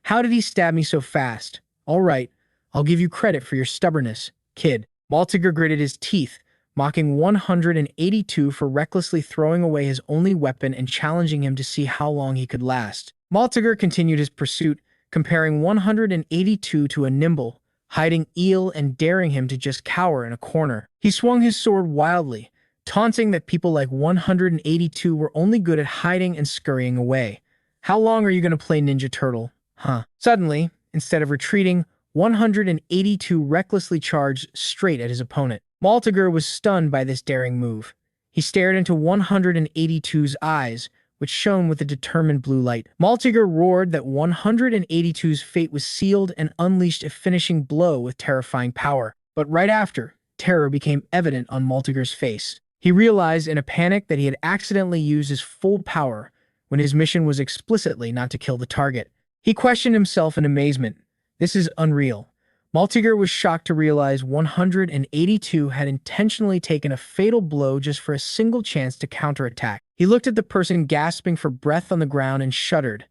How did he stab me so fast? All right, I'll give you credit for your stubbornness, kid. Maltiger gritted his teeth, mocking 182 for recklessly throwing away his only weapon and challenging him to see how long he could last. Maltiger continued his pursuit, comparing 182 to a nimble, hiding eel and daring him to just cower in a corner. He swung his sword wildly, taunting that people like 182 were only good at hiding and scurrying away. How long are you going to play Ninja Turtle? Huh? Suddenly, instead of retreating, 182 recklessly charged straight at his opponent. Maltiger was stunned by this daring move. He stared into 182's eyes, which shone with a determined blue light. Maltiger roared that 182's fate was sealed and unleashed a finishing blow with terrifying power. But right after, terror became evident on Maltiger's face. He realized in a panic that he had accidentally used his full power when his mission was explicitly not to kill the target. He questioned himself in amazement. This is unreal. Maltiger was shocked to realize 182 had intentionally taken a fatal blow just for a single chance to counterattack. He looked at the person gasping for breath on the ground and shuddered.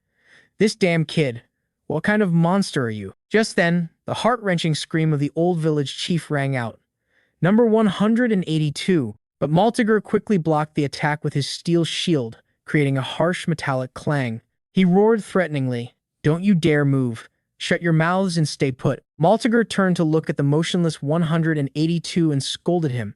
This damn kid. What kind of monster are you? Just then, the heart-wrenching scream of the old village chief rang out. Number 182. But Maltiger quickly blocked the attack with his steel shield, creating a harsh metallic clang. He roared threateningly, "Don't you dare move. Shut your mouths and stay put." Maltiger turned to look at the motionless 182 and scolded him.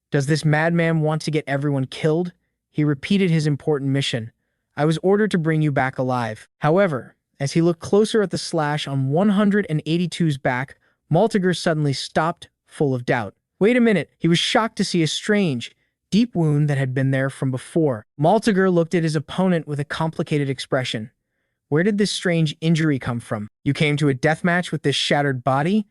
Does this madman want to get everyone killed? He repeated his important mission. I was ordered to bring you back alive. However, as he looked closer at the slash on 182's back, Maltiger suddenly stopped, full of doubt. Wait a minute, he was shocked to see a strange, deep wound that had been there from before. Maltiger looked at his opponent with a complicated expression. Where did this strange injury come from? You came to a deathmatch with this shattered body?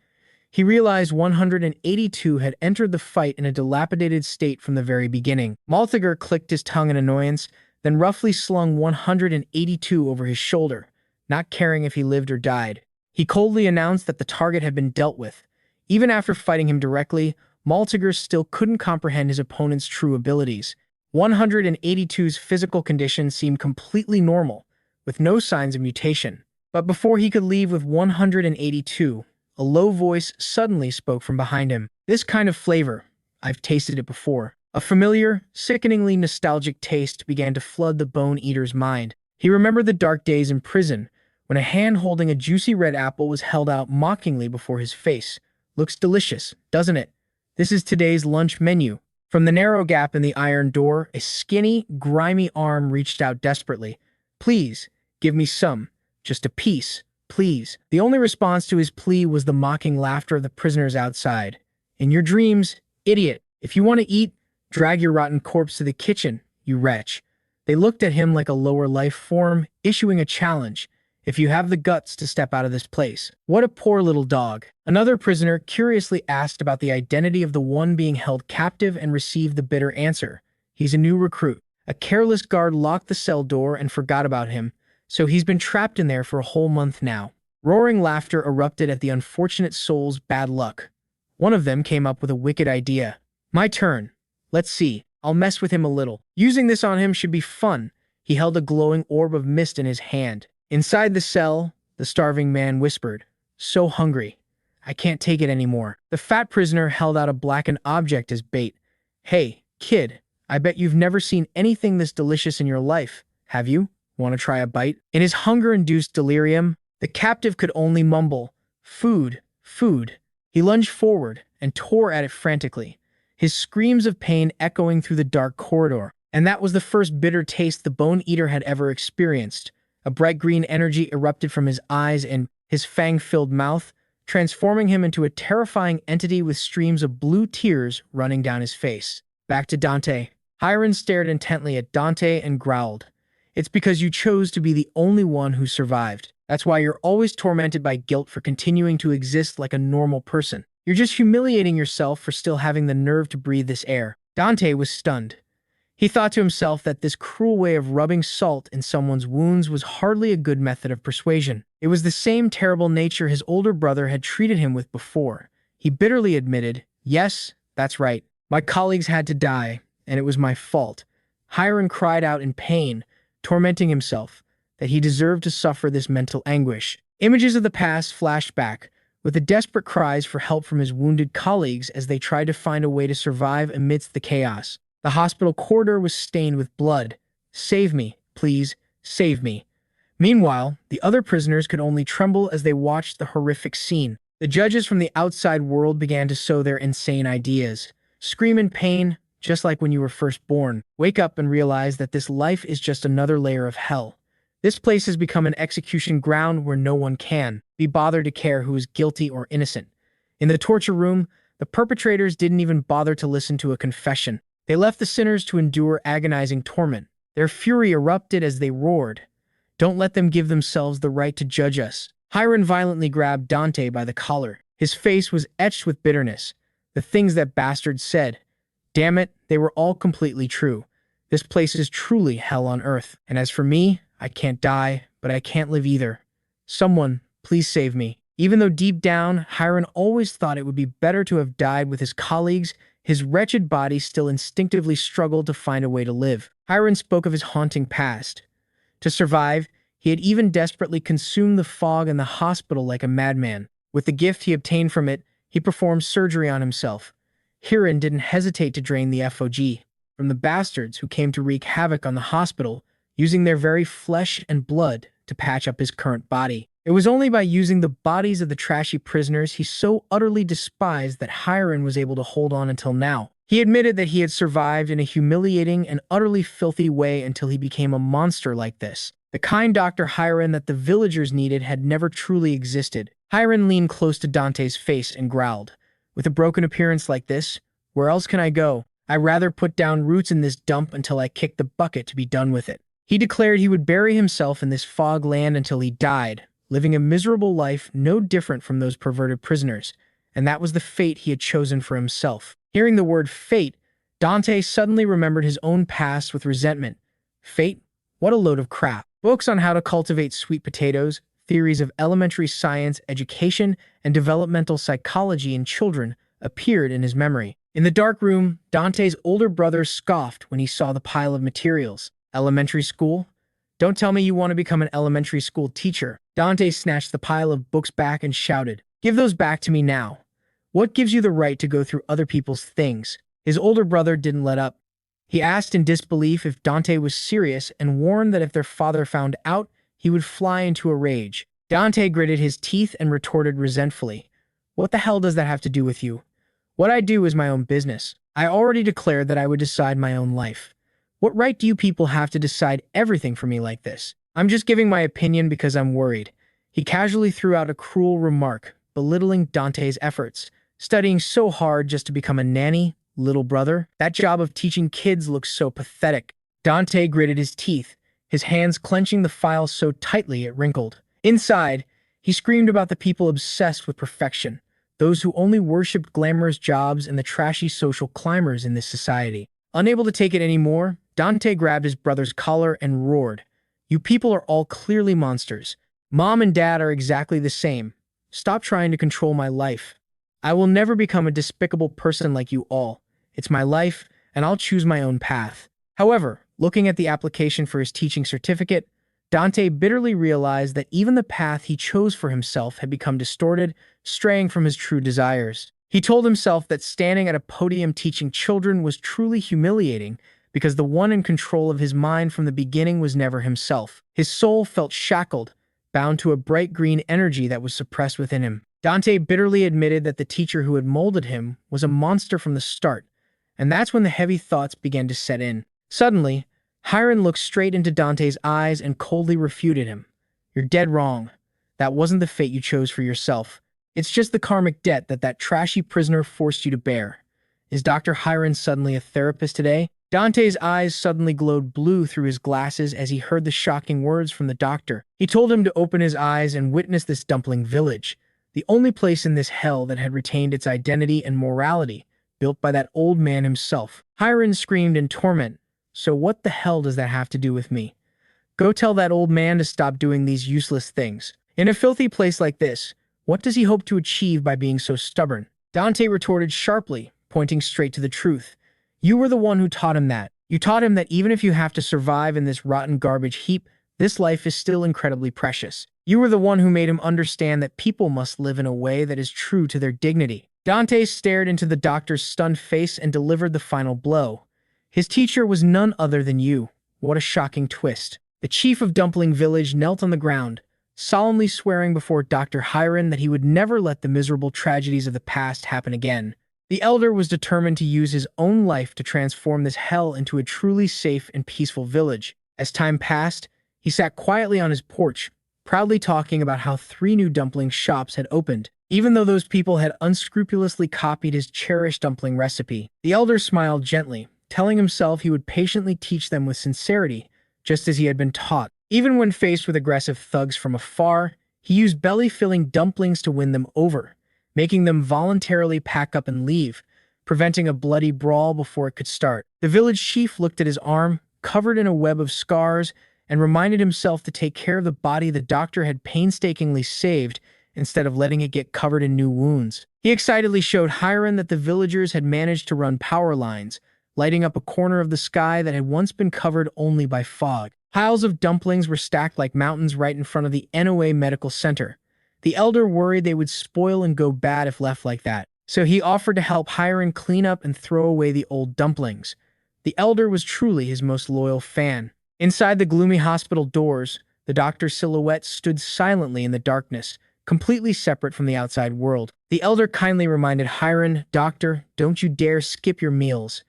He realized 182 had entered the fight in a dilapidated state from the very beginning. Maltiger clicked his tongue in annoyance, then roughly slung 182 over his shoulder, not caring if he lived or died. He coldly announced that the target had been dealt with. Even after fighting him directly, Maltiger still couldn't comprehend his opponent's true abilities. 182's physical condition seemed completely normal, with no signs of mutation. But before he could leave with 182, a low voice suddenly spoke from behind him. This kind of flavor, I've tasted it before. A familiar, sickeningly nostalgic taste began to flood the Bone Eater's mind. He remembered the dark days in prison, when a hand holding a juicy red apple was held out mockingly before his face. Looks delicious, doesn't it? This is today's lunch menu. From the narrow gap in the iron door, a skinny, grimy arm reached out desperately. Please, give me some. Just a piece, please. The only response to his plea was the mocking laughter of the prisoners outside. In your dreams, idiot. If you want to eat, drag your rotten corpse to the kitchen, you wretch. They looked at him like a lower life form, issuing a challenge. If you have the guts to step out of this place. What a poor little dog. Another prisoner curiously asked about the identity of the one being held captive and received the bitter answer. He's a new recruit. A careless guard locked the cell door and forgot about him, so he's been trapped in there for a whole month now. Roaring laughter erupted at the unfortunate soul's bad luck. One of them came up with a wicked idea. My turn. Let's see. I'll mess with him a little. Using this on him should be fun. He held a glowing orb of mist in his hand. Inside the cell, the starving man whispered, "So hungry. I can't take it anymore." The fat prisoner held out a blackened object as bait. "Hey, kid, I bet you've never seen anything this delicious in your life, have you? Want to try a bite?" In his hunger-induced delirium, the captive could only mumble, "Food, food." He lunged forward and tore at it frantically, his screams of pain echoing through the dark corridor. And that was the first bitter taste the Bone Eater had ever experienced. A bright green energy erupted from his eyes and his fang-filled mouth, transforming him into a terrifying entity with streams of blue tears running down his face. Back to Dante. Hiron stared intently at Dante and growled. It's because you chose to be the only one who survived. That's why you're always tormented by guilt for continuing to exist like a normal person. You're just humiliating yourself for still having the nerve to breathe this air. Dante was stunned. He thought to himself that this cruel way of rubbing salt in someone's wounds was hardly a good method of persuasion. It was the same terrible nature his older brother had treated him with before. He bitterly admitted, "Yes, that's right. My colleagues had to die, and it was my fault." Hiron cried out in pain, tormenting himself, that he deserved to suffer this mental anguish. Images of the past flashed back, with the desperate cries for help from his wounded colleagues as they tried to find a way to survive amidst the chaos. The hospital corridor was stained with blood. "Save me, please, save me." Meanwhile, the other prisoners could only tremble as they watched the horrific scene. The judges from the outside world began to sow their insane ideas. Scream in pain, just like when you were first born. Wake up and realize that this life is just another layer of hell. This place has become an execution ground where no one can be bothered to care who is guilty or innocent. In the torture room, the perpetrators didn't even bother to listen to a confession. They left the sinners to endure agonizing torment. Their fury erupted as they roared. "Don't let them give themselves the right to judge us." Hiron violently grabbed Dante by the collar. His face was etched with bitterness. The things that bastards said. Damn it, they were all completely true. This place is truly hell on earth. And as for me, I can't die, but I can't live either. Someone, please save me. Even though deep down, Hiron always thought it would be better to have died with his colleagues, his wretched body still instinctively struggled to find a way to live. Hiron spoke of his haunting past. To survive, he had even desperately consumed the fog in the hospital like a madman. With the gift he obtained from it, he performed surgery on himself. Hiron didn't hesitate to drain the FOG from the bastards who came to wreak havoc on the hospital, using their very flesh and blood to patch up his current body. It was only by using the bodies of the trashy prisoners he so utterly despised that Hiron was able to hold on until now. He admitted that he had survived in a humiliating and utterly filthy way until he became a monster like this. The kind Dr. Hiron that the villagers needed had never truly existed. Hiron leaned close to Dante's face and growled, "With a broken appearance like this, where else can I go? I'd rather put down roots in this dump until I kick the bucket to be done with it." He declared he would bury himself in this fog land until he died, living a miserable life no different from those perverted prisoners, and that was the fate he had chosen for himself. Hearing the word fate, Dante suddenly remembered his own past with resentment. Fate? What a load of crap. Books on how to cultivate sweet potatoes, theories of elementary science, education, and developmental psychology in children appeared in his memory. In the dark room, Dante's older brother scoffed when he saw the pile of materials. Elementary school? Don't tell me you want to become an elementary school teacher. Dante snatched the pile of books back and shouted, "Give those back to me now. What gives you the right to go through other people's things?" His older brother didn't let up. He asked in disbelief if Dante was serious and warned that if their father found out, he would fly into a rage. Dante gritted his teeth and retorted resentfully, "What the hell does that have to do with you? What I do is my own business. I already declared that I would decide my own life. What right do you people have to decide everything for me like this? I'm just giving my opinion because I'm worried." He casually threw out a cruel remark, belittling Dante's efforts. Studying so hard just to become a nanny, little brother? That job of teaching kids looks so pathetic. Dante gritted his teeth, his hands clenching the file so tightly it wrinkled. Inside, he screamed about the people obsessed with perfection, those who only worshipped glamorous jobs and the trashy social climbers in this society. Unable to take it anymore, Dante grabbed his brother's collar and roared, "You people are all clearly monsters. Mom and Dad are exactly the same. Stop trying to control my life. I will never become a despicable person like you all. It's my life, and I'll choose my own path." However, looking at the application for his teaching certificate, Dante bitterly realized that even the path he chose for himself had become distorted, straying from his true desires. He told himself that standing at a podium teaching children was truly humiliating because the one in control of his mind from the beginning was never himself. His soul felt shackled, bound to a bright green energy that was suppressed within him. Dante bitterly admitted that the teacher who had molded him was a monster from the start, and that's when the heavy thoughts began to set in. Suddenly, Hiron looked straight into Dante's eyes and coldly refuted him. "You're dead wrong. That wasn't the fate you chose for yourself. It's just the karmic debt that trashy prisoner forced you to bear. Is Dr. Hiron suddenly a therapist today? Dante's eyes suddenly glowed blue through his glasses as he heard the shocking words from the doctor. He told him to open his eyes and witness this dumpling village, the only place in this hell that had retained its identity and morality, built by that old man himself. Hiron screamed in torment. So what the hell does that have to do with me? Go tell that old man to stop doing these useless things. In a filthy place like this, what does he hope to achieve by being so stubborn? Dante retorted sharply, pointing straight to the truth. You were the one who taught him that. You taught him that even if you have to survive in this rotten garbage heap, this life is still incredibly precious. You were the one who made him understand that people must live in a way that is true to their dignity. Dante stared into the doctor's stunned face and delivered the final blow. His teacher was none other than you. What a shocking twist. The chief of Dumpling Village knelt on the ground, solemnly swearing before Dr. Hiron that he would never let the miserable tragedies of the past happen again. The elder was determined to use his own life to transform this hell into a truly safe and peaceful village. As time passed, he sat quietly on his porch, proudly talking about how 3 new dumpling shops had opened, even though those people had unscrupulously copied his cherished dumpling recipe. The elder smiled gently, telling himself he would patiently teach them with sincerity, just as he had been taught. Even when faced with aggressive thugs from afar, he used belly-filling dumplings to win them over, making them voluntarily pack up and leave, preventing a bloody brawl before it could start. The village chief looked at his arm, covered in a web of scars, and reminded himself to take care of the body the doctor had painstakingly saved instead of letting it get covered in new wounds. He excitedly showed Hiron that the villagers had managed to run power lines, lighting up a corner of the sky that had once been covered only by fog. Piles of dumplings were stacked like mountains right in front of the NOA Medical Center. The elder worried they would spoil and go bad if left like that, so he offered to help Hiron clean up and throw away the old dumplings. The elder was truly his most loyal fan. Inside the gloomy hospital doors, the doctor's silhouette stood silently in the darkness, completely separate from the outside world. The elder kindly reminded Hiron, "Doctor, don't you dare skip your meals.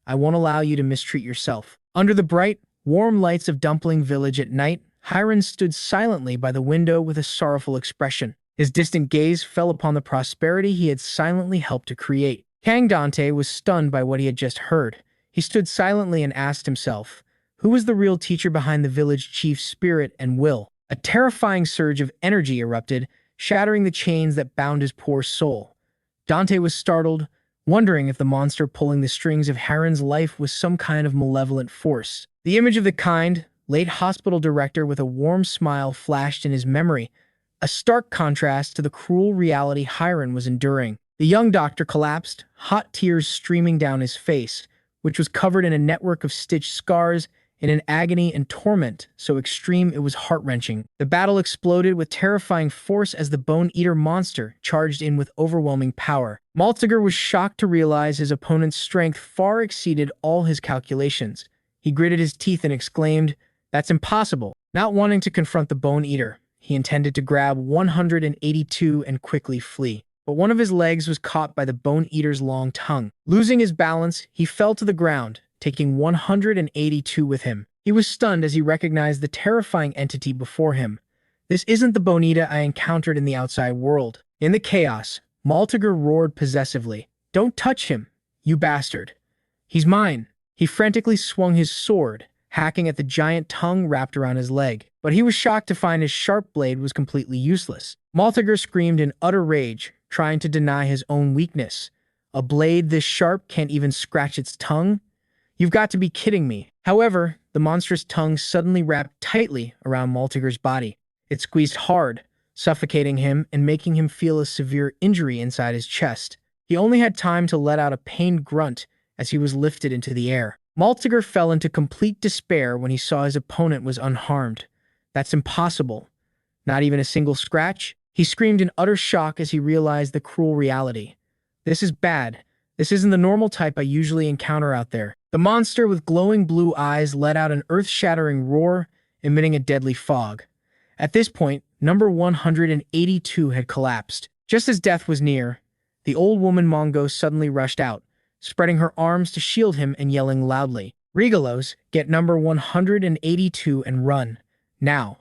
I won't allow you to mistreat yourself." Under the bright, warm lights of Dumpling Village at night, Hiron stood silently by the window with a sorrowful expression. His distant gaze fell upon the prosperity he had silently helped to create. Kang Dante was stunned by what he had just heard. He stood silently and asked himself, who was the real teacher behind the village chief's spirit and will? A terrifying surge of energy erupted, shattering the chains that bound his poor soul. Dante was startled, wondering if the monster pulling the strings of Hiron's life was some kind of malevolent force. The image of the kind, late hospital director with a warm smile flashed in his memory, a stark contrast to the cruel reality Hiron was enduring. The young doctor collapsed, hot tears streaming down his face, which was covered in a network of stitched scars, in an agony and torment so extreme it was heart-wrenching. The battle exploded with terrifying force as the bone-eater monster charged in with overwhelming power. Malteger was shocked to realize his opponent's strength far exceeded all his calculations. He gritted his teeth and exclaimed, "That's impossible." Not wanting to confront the bone-eater, he intended to grab 182 and quickly flee. But one of his legs was caught by the bone-eater's long tongue. Losing his balance, he fell to the ground, taking 182 with him. He was stunned as he recognized the terrifying entity before him. This isn't the Bonita I encountered in the outside world. In the chaos, Malteger roared possessively, "Don't touch him, you bastard. He's mine." He frantically swung his sword, hacking at the giant tongue wrapped around his leg. But he was shocked to find his sharp blade was completely useless. Malteger screamed in utter rage, trying to deny his own weakness. "A blade this sharp can't even scratch its tongue? You've got to be kidding me." However, the monstrous tongue suddenly wrapped tightly around Malteger's body. It squeezed hard, suffocating him and making him feel a severe injury inside his chest. He only had time to let out a pained grunt as he was lifted into the air. Malteger fell into complete despair when he saw his opponent was unharmed. "That's impossible. Not even a single scratch?" He screamed in utter shock as he realized the cruel reality. "This is bad. This isn't the normal type I usually encounter out there." The monster with glowing blue eyes let out an earth-shattering roar, emitting a deadly fog. At this point, number 182 had collapsed. Just as death was near, the old woman Mongo suddenly rushed out, spreading her arms to shield him and yelling loudly, "Regalos, get number 182 and run. Now."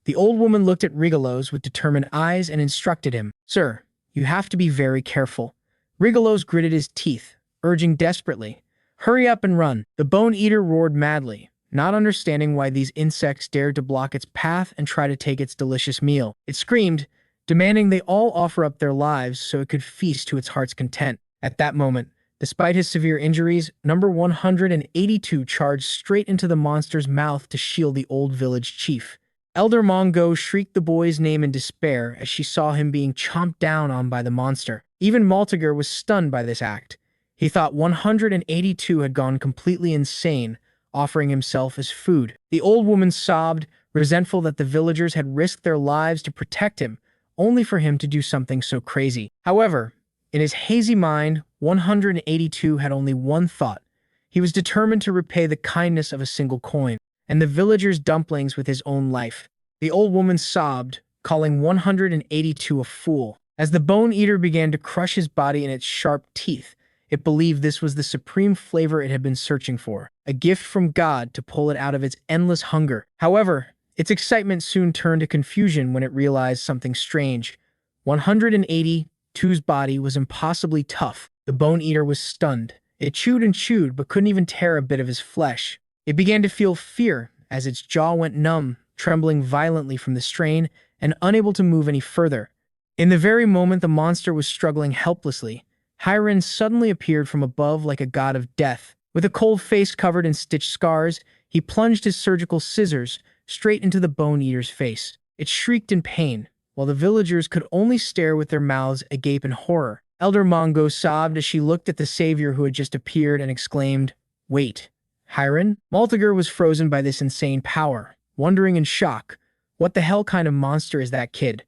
The old woman looked at Regalos with determined eyes and instructed him, "Sir, You have to be very careful. Rigolos gritted his teeth, urging desperately, "Hurry up and run." The bone eater roared madly, not understanding why these insects dared to block its path and try to take its delicious meal. It screamed, demanding they all offer up their lives so it could feast to its heart's content. At that moment, despite his severe injuries, number 182 charged straight into the monster's mouth to shield the old village chief. Elder Mongo shrieked the boy's name in despair as she saw him being chomped down on by the monster. Even Maltiger was stunned by this act. He thought 182 had gone completely insane, offering himself as food. The old woman sobbed, resentful that the villagers had risked their lives to protect him, only for him to do something so crazy. However, in his hazy mind, 182 had only one thought. He was determined to repay the kindness of a single coin, and the villagers' dumplings with his own life. The old woman sobbed, calling 182 a fool. As the bone eater began to crush his body in its sharp teeth, it believed this was the supreme flavor it had been searching for, a gift from God to pull it out of its endless hunger. However, its excitement soon turned to confusion when it realized something strange. 182's body was impossibly tough. The bone eater was stunned. It chewed and chewed, but couldn't even tear a bit of his flesh. It began to feel fear as its jaw went numb, trembling violently from the strain and unable to move any further. In the very moment the monster was struggling helplessly, Hiren suddenly appeared from above like a god of death. With a cold face covered in stitched scars, he plunged his surgical scissors straight into the bone eater's face. It shrieked in pain, while the villagers could only stare with their mouths agape in horror. Elder Mongo sobbed as she looked at the savior who had just appeared and exclaimed, "Wait, Hiren?" Maltiger was frozen by this insane power, wondering in shock, what the hell kind of monster is that kid?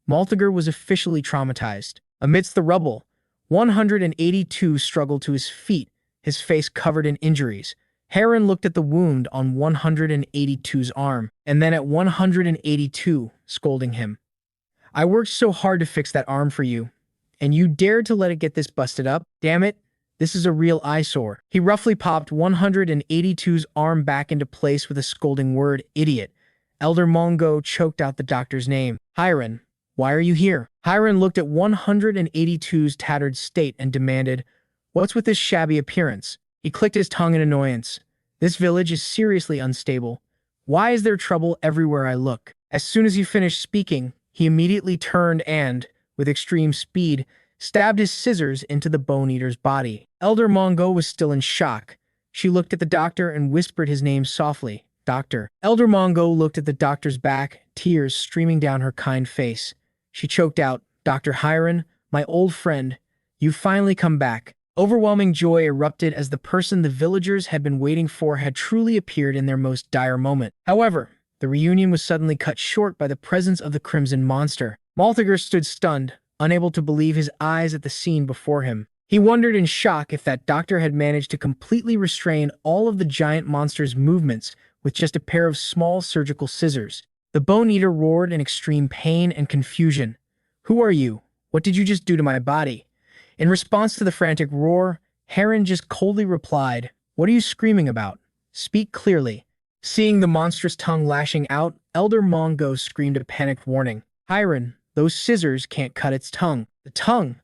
Maltiger was officially traumatized. Amidst the rubble, 182 struggled to his feet, his face covered in injuries. Hiren looked at the wound on 182's arm, and then at 182, scolding him. "I worked so hard to fix that arm for you, and you dared to let it get this busted up? Damn it, this is a real eyesore." He roughly popped 182's arm back into place with a scolding word, "Idiot." Elder Mongo choked out the doctor's name. "Hiren, why are you here?" Hiren looked at 182's tattered state and demanded, "What's with this shabby appearance?" He clicked his tongue in annoyance. "This village is seriously unstable. Why is there trouble everywhere I look?" As soon as he finished speaking, he immediately turned and, with extreme speed, stabbed his scissors into the bone eater's body. Elder Mongo was still in shock. She looked at the doctor and whispered his name softly, "Doctor." Elder Mongo looked at the doctor's back, tears streaming down her kind face. She choked out, "Dr. Hiren, my old friend, you've finally come back." Overwhelming joy erupted as the person the villagers had been waiting for had truly appeared in their most dire moment. However, the reunion was suddenly cut short by the presence of the Crimson Monster. Maltiger stood stunned, unable to believe his eyes at the scene before him. He wondered in shock if that doctor had managed to completely restrain all of the giant monster's movements with just a pair of small surgical scissors. The bone eater roared in extreme pain and confusion. "Who are you? What did you just do to my body?" In response to the frantic roar, Hiren just coldly replied, "What are you screaming about? Speak clearly." Seeing the monstrous tongue lashing out, Elder Mongo screamed a panicked warning. "Hiren, those scissors can't cut its tongue." "The tongue?"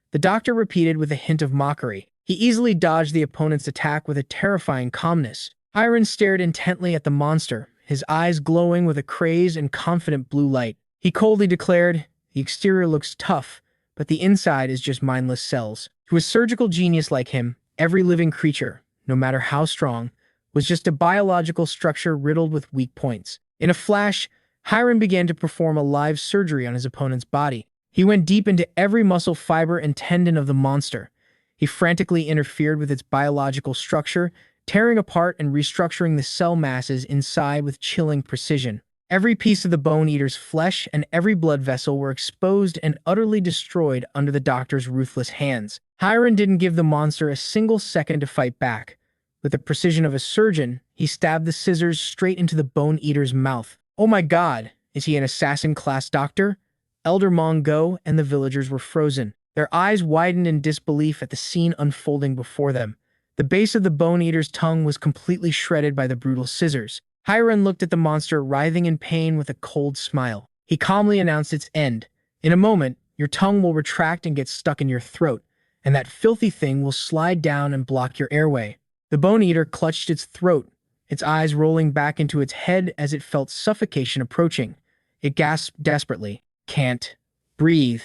the doctor repeated with a hint of mockery. He easily dodged the opponent's attack with a terrifying calmness. Hiren stared intently at the monster, his eyes glowing with a crazed and confident blue light. He coldly declared, "The exterior looks tough, but the inside is just mindless cells." To a surgical genius like him, every living creature, no matter how strong, was just a biological structure riddled with weak points. In a flash, Hiren began to perform a live surgery on his opponent's body. He went deep into every muscle fiber and tendon of the monster. He frantically interfered with its biological structure, tearing apart and restructuring the cell masses inside with chilling precision. Every piece of the bone eater's flesh and every blood vessel were exposed and utterly destroyed under the doctor's ruthless hands. Hiren didn't give the monster a single second to fight back. With the precision of a surgeon, he stabbed the scissors straight into the bone eater's mouth. "Oh my God, is he an assassin-class doctor?" Elder Mongo and the villagers were frozen. Their eyes widened in disbelief at the scene unfolding before them. The base of the bone eater's tongue was completely shredded by the brutal scissors. Hiren looked at the monster writhing in pain with a cold smile. He calmly announced its end. "In a moment, Your tongue will retract and get stuck in your throat, and that filthy thing will slide down and block your airway. The bone eater clutched its throat, its eyes rolling back into its head as it felt suffocation approaching. It gasped desperately. Can't breathe.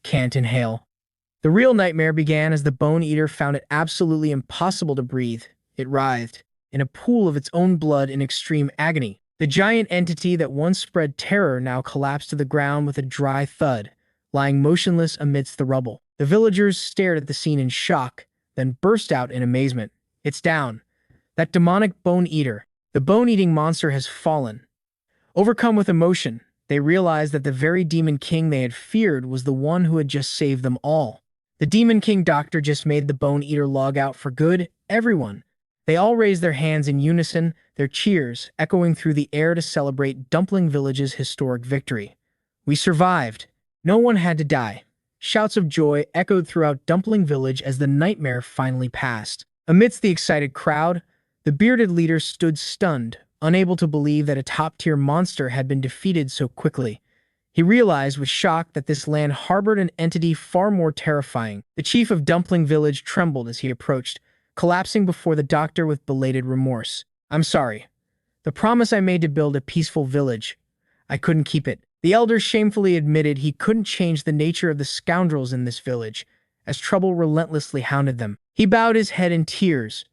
Can't inhale. The real nightmare began as the bone eater found it absolutely impossible to breathe. It writhed in a pool of its own blood in extreme agony. The giant entity that once spread terror now collapsed to the ground with a dry thud, lying motionless amidst the rubble. The villagers stared at the scene in shock, then burst out in amazement. It's down. That demonic bone eater. The bone-eating monster has fallen. Overcome with emotion, they realized that the very Demon King they had feared was the one who had just saved them all. The Demon King doctor just made the bone eater log out for good. Everyone. They all raised their hands in unison, their cheers echoing through the air to celebrate Dumpling Village's historic victory. We survived. No one had to die. Shouts of joy echoed throughout Dumpling Village as the nightmare finally passed. Amidst the excited crowd, the bearded leader stood stunned, unable to believe that a top-tier monster had been defeated so quickly. He realized with shock that this land harbored an entity far more terrifying. The chief of Dumpling Village trembled as he approached, collapsing before the doctor with belated remorse. I'm sorry. The promise I made to build a peaceful village, I couldn't keep it. The elder shamefully admitted he couldn't change the nature of the scoundrels in this village, as trouble relentlessly hounded them. He bowed his head in tears.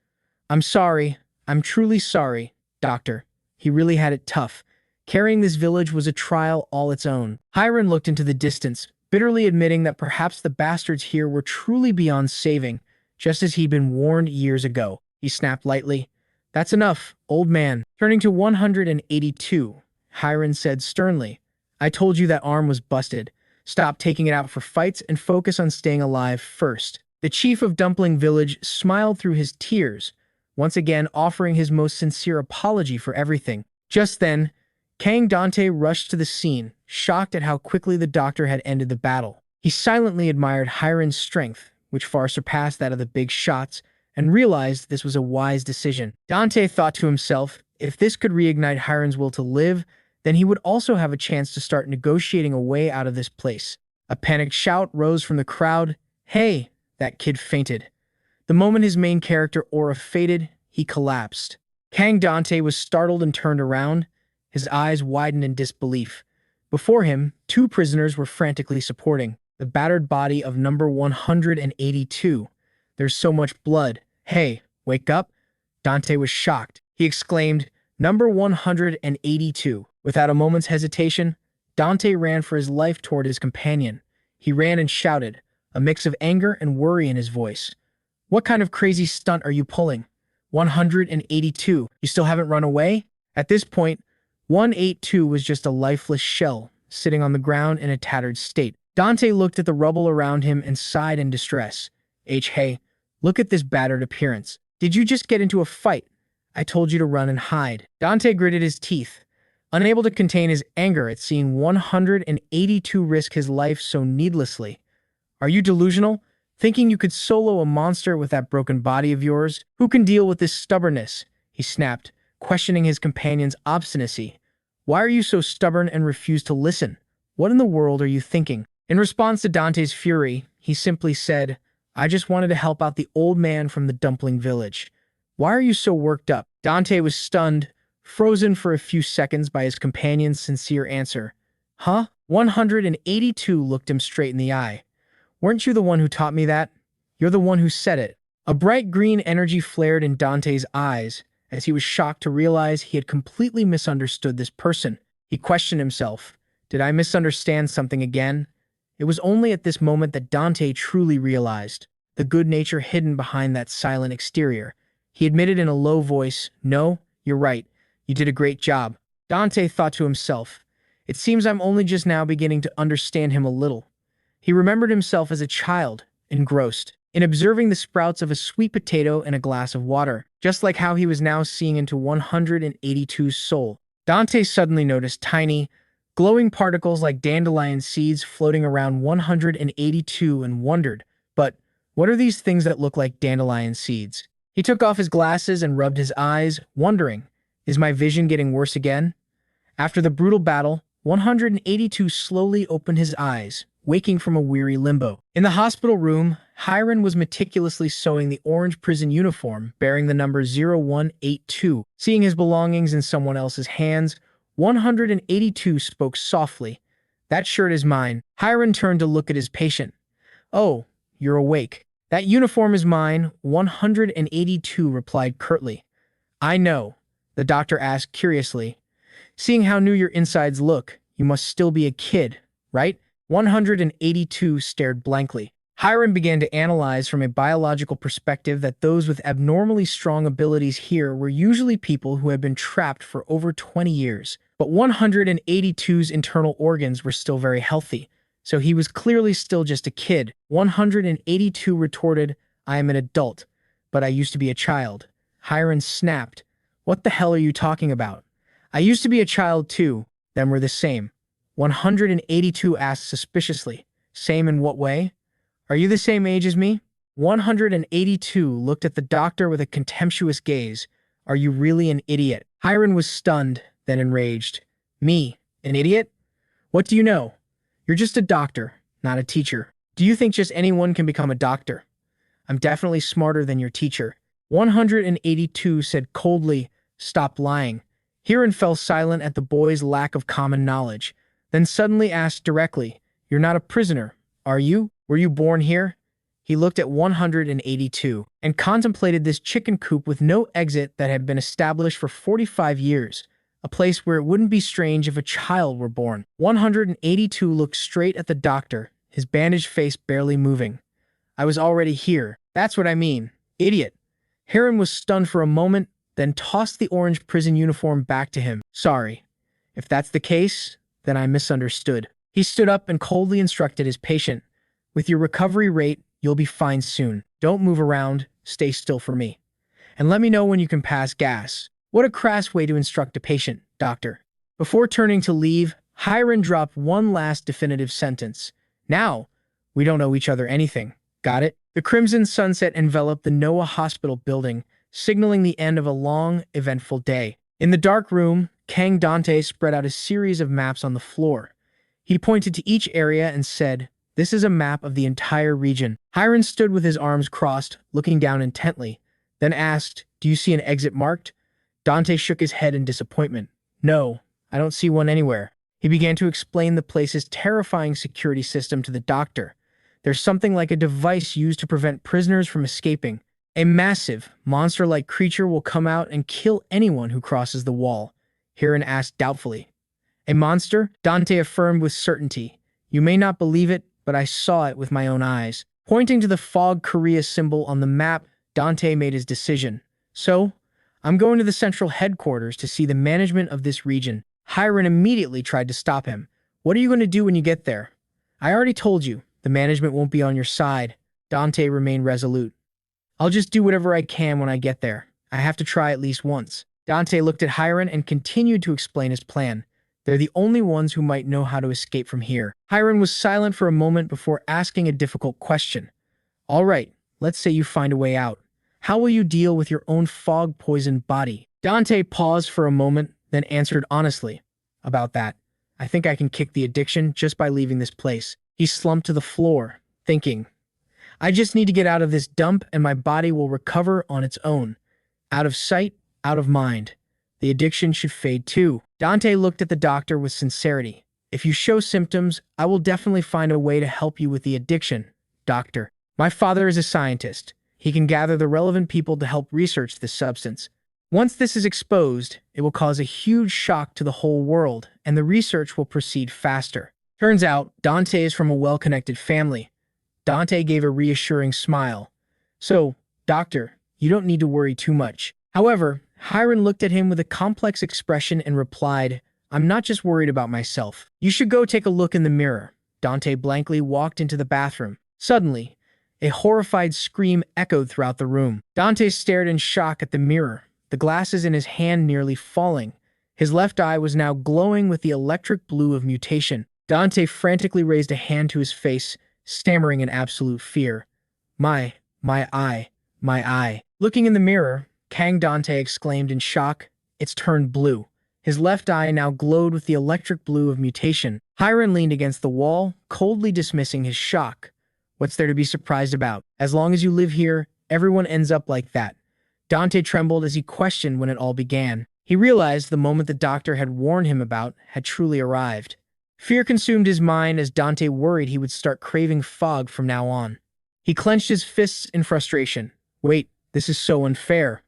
I'm sorry. I'm truly sorry, Doctor. He really had it tough. Carrying this village was a trial all its own. Hiram looked into the distance, bitterly admitting that perhaps the bastards here were truly beyond saving, just as he'd been warned years ago. He snapped lightly. That's enough, old man. Turning to 182, Hiram said sternly, I told you that arm was busted. Stop taking it out for fights and focus on staying alive first. The chief of Dumpling Village smiled through his tears, once again offering his most sincere apology for everything. Just then, Kang Dante rushed to the scene, shocked at how quickly the doctor had ended the battle. He silently admired Hiram's strength, which far surpassed that of the big shots, and realized this was a wise decision. Dante thought to himself, if this could reignite Hiram's will to live, then he would also have a chance to start negotiating a way out of this place. A panicked shout rose from the crowd. Hey, that kid fainted. The moment his main character aura faded, he collapsed. Kang Dante was startled and turned around. His eyes widened in disbelief. Before him, two prisoners were frantically supporting the battered body of number 182. There's so much blood. Hey, wake up. Dante was shocked. He exclaimed, Number 182. Without a moment's hesitation, Dante ran for his life toward his companion. He ran and shouted, a mix of anger and worry in his voice. What kind of crazy stunt are you pulling? 182. You still haven't run away? At this point, 182 was just a lifeless shell, sitting on the ground in a tattered state. Dante looked at the rubble around him and sighed in distress. Hey, look at this battered appearance. Did you just get into a fight? I told you to run and hide. Dante gritted his teeth, unable to contain his anger at seeing 182 risk his life so needlessly. Are you delusional? Thinking you could solo a monster with that broken body of yours? Who can deal with this stubbornness? He snapped, questioning his companion's obstinacy. Why are you so stubborn and refuse to listen? What in the world are you thinking? In response to Dante's fury, he simply said, I just wanted to help out the old man from the Dumpling Village. Why are you so worked up? Dante was stunned, frozen for a few seconds by his companion's sincere answer. Huh? 182 looked him straight in the eye. Weren't you the one who taught me that? You're the one who said it. A bright green energy flared in Dante's eyes as he was shocked to realize he had completely misunderstood this person. He questioned himself. Did I misunderstand something again? It was only at this moment that Dante truly realized the good nature hidden behind that silent exterior. He admitted in a low voice, No, you're right. You did a great job. Dante thought to himself, It seems I'm only just now beginning to understand him a little. He remembered himself as a child, engrossed in observing the sprouts of a sweet potato in a glass of water, just like how he was now seeing into 182's soul. Dante suddenly noticed tiny, glowing particles like dandelion seeds floating around 182 and wondered, but what are these things that look like dandelion seeds? He took off his glasses and rubbed his eyes, wondering, is my vision getting worse again? After the brutal battle, 182 slowly opened his eyes, waking from a weary limbo. In the hospital room, Hiram was meticulously sewing the orange prison uniform bearing the number 0182. Seeing his belongings in someone else's hands, 182 spoke softly. "That shirt is mine." Hiram turned to look at his patient. "Oh, you're awake." "That uniform is mine," 182 replied curtly. "I know," the doctor asked curiously. "Seeing how new your insides look, you must still be a kid, right?" 182 stared blankly. Hiram began to analyze from a biological perspective that those with abnormally strong abilities here were usually people who had been trapped for over 20 years. But 182's internal organs were still very healthy, so he was clearly still just a kid. 182 retorted, "I am an adult, but I used to be a child." Hiram snapped, "What the hell are you talking about? I used to be a child too. Then we're the same." 182 asked suspiciously, "Same in what way? Are you the same age as me?" 182 looked at the doctor with a contemptuous gaze. "Are you really an idiot?" Hiram was stunned, then enraged. "Me? An idiot? What do you know? You're just a doctor, not a teacher. Do you think just anyone can become a doctor? I'm definitely smarter than your teacher." 182 said coldly, "Stop lying." Hiram fell silent at the boy's lack of common knowledge, then suddenly asked directly, "You're not a prisoner, are you? Were you born here?" He looked at 182 and contemplated this chicken coop with no exit that had been established for 45 years, a place where it wouldn't be strange if a child were born. 182 looked straight at the doctor, his bandaged face barely moving. "I was already here. That's what I mean. Idiot." Hiram was stunned for a moment, then tossed the orange prison uniform back to him. "Sorry. If that's the case, then I misunderstood." He stood up and coldly instructed his patient, "With your recovery rate, you'll be fine soon. Don't move around, stay still for me. And let me know when you can pass gas." What a crass way to instruct a patient, doctor. Before turning to leave, Hiram dropped one last definitive sentence. "Now, we don't owe each other anything. Got it?" The crimson sunset enveloped the Noah Hospital building, signaling the end of a long, eventful day. In the dark room, Kang Dante spread out a series of maps on the floor. He pointed to each area and said, "This is a map of the entire region." Hiram stood with his arms crossed, looking down intently, then asked, "Do you see an exit marked?" Dante shook his head in disappointment. "No, I don't see one anywhere." He began to explain the place's terrifying security system to the doctor. "There's something like a device used to prevent prisoners from escaping. A massive, monster-like creature will come out and kill anyone who crosses the wall." Hiram asked doubtfully. "A monster?" Dante affirmed with certainty. "You may not believe it, but I saw it with my own eyes." Pointing to the Fog Korea symbol on the map, Dante made his decision. "So, I'm going to the central headquarters to see the management of this region." Hiram immediately tried to stop him. "What are you going to do when you get there?" "I already told you, the management won't be on your side." Dante remained resolute. "I'll just do whatever I can when I get there. I have to try at least once." Dante looked at Hiram and continued to explain his plan. "They're the only ones who might know how to escape from here." Hiram was silent for a moment before asking a difficult question. "All right, let's say you find a way out. How will you deal with your own fog-poisoned body?" Dante paused for a moment, then answered honestly. "About that, I think I can kick the addiction just by leaving this place." He slumped to the floor, thinking, "I just need to get out of this dump and my body will recover on its own. Out of sight, out of mind. The addiction should fade too." Dante looked at the doctor with sincerity. "If you show symptoms, I will definitely find a way to help you with the addiction, doctor. My father is a scientist. He can gather the relevant people to help research this substance. Once this is exposed, it will cause a huge shock to the whole world, and the research will proceed faster." Turns out, Dante is from a well-connected family. Dante gave a reassuring smile. "So, doctor, you don't need to worry too much." However, Hiram looked at him with a complex expression and replied, "I'm not just worried about myself. You should go take a look in the mirror." Dante blankly walked into the bathroom. Suddenly, a horrified scream echoed throughout the room. Dante stared in shock at the mirror, the glasses in his hand nearly falling. His left eye was now glowing with the electric blue of mutation. Dante frantically raised a hand to his face, stammering in absolute fear. My eye, my eye." Looking in the mirror, Kang Dante exclaimed in shock, "It's turned blue. His left eye now glowed with the electric blue of mutation. Hiram leaned against the wall, coldly dismissing his shock. What's there to be surprised about? As long as you live here, everyone ends up like that. Dante trembled as he questioned when it all began. He realized the moment the doctor had warned him about had truly arrived. Fear consumed his mind as Dante worried he would start craving fog from now on. He clenched his fists in frustration. Wait, this is so unfair.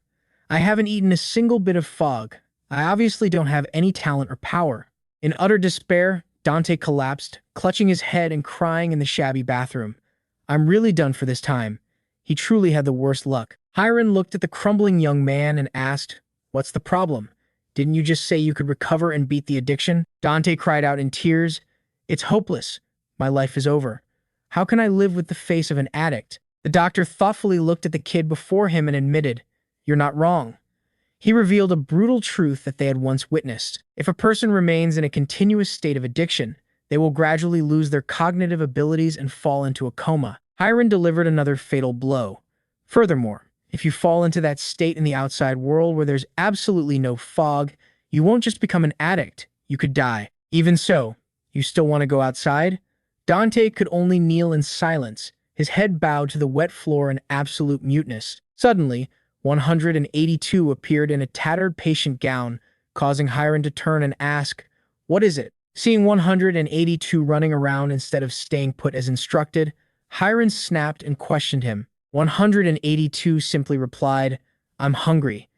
I haven't eaten a single bit of fog. I obviously don't have any talent or power. In utter despair, Dante collapsed, clutching his head and crying in the shabby bathroom. I'm really done for this time. He truly had the worst luck. Hiram looked at the crumbling young man and asked, What's the problem? Didn't you just say you could recover and beat the addiction? Dante cried out in tears. It's hopeless. My life is over. How can I live with the face of an addict? The doctor thoughtfully looked at the kid before him and admitted, You're not wrong. He revealed a brutal truth that they had once witnessed. If a person remains in a continuous state of addiction, they will gradually lose their cognitive abilities and fall into a coma. Hiram delivered another fatal blow. Furthermore, if you fall into that state in the outside world where there's absolutely no fog, you won't just become an addict, you could die. Even so, you still want to go outside? Dante could only kneel in silence, his head bowed to the wet floor in absolute muteness. Suddenly, 182 appeared in a tattered patient gown, causing Hiram to turn and ask, What is it? Seeing 182 running around instead of staying put as instructed, Hiram snapped and questioned him. 182 simply replied, I'm hungry.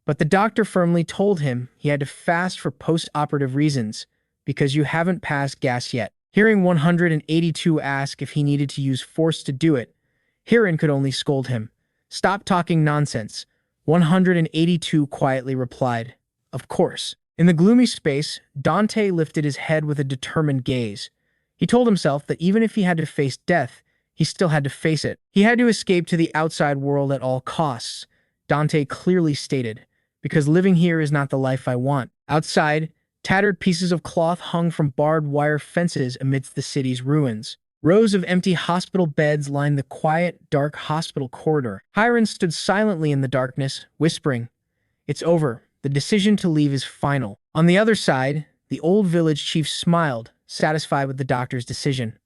But the doctor firmly told him he had to fast for post-operative reasons, because you haven't passed gas yet. Hearing 182 ask if he needed to use force to do it, Hiram could only scold him. Stop talking nonsense. 182 quietly replied, Of course. In the gloomy space, Dante lifted his head with a determined gaze. He told himself that even if he had to face death, he still had to face it. He had to escape to the outside world at all costs, Dante clearly stated, because living here is not the life I want. Outside, tattered pieces of cloth hung from barbed wire fences amidst the city's ruins. Rows of empty hospital beds lined the quiet, dark hospital corridor. Hiram stood silently in the darkness, whispering, It's over. The decision to leave is final. On the other side, the old village chief smiled, satisfied with the doctor's decision.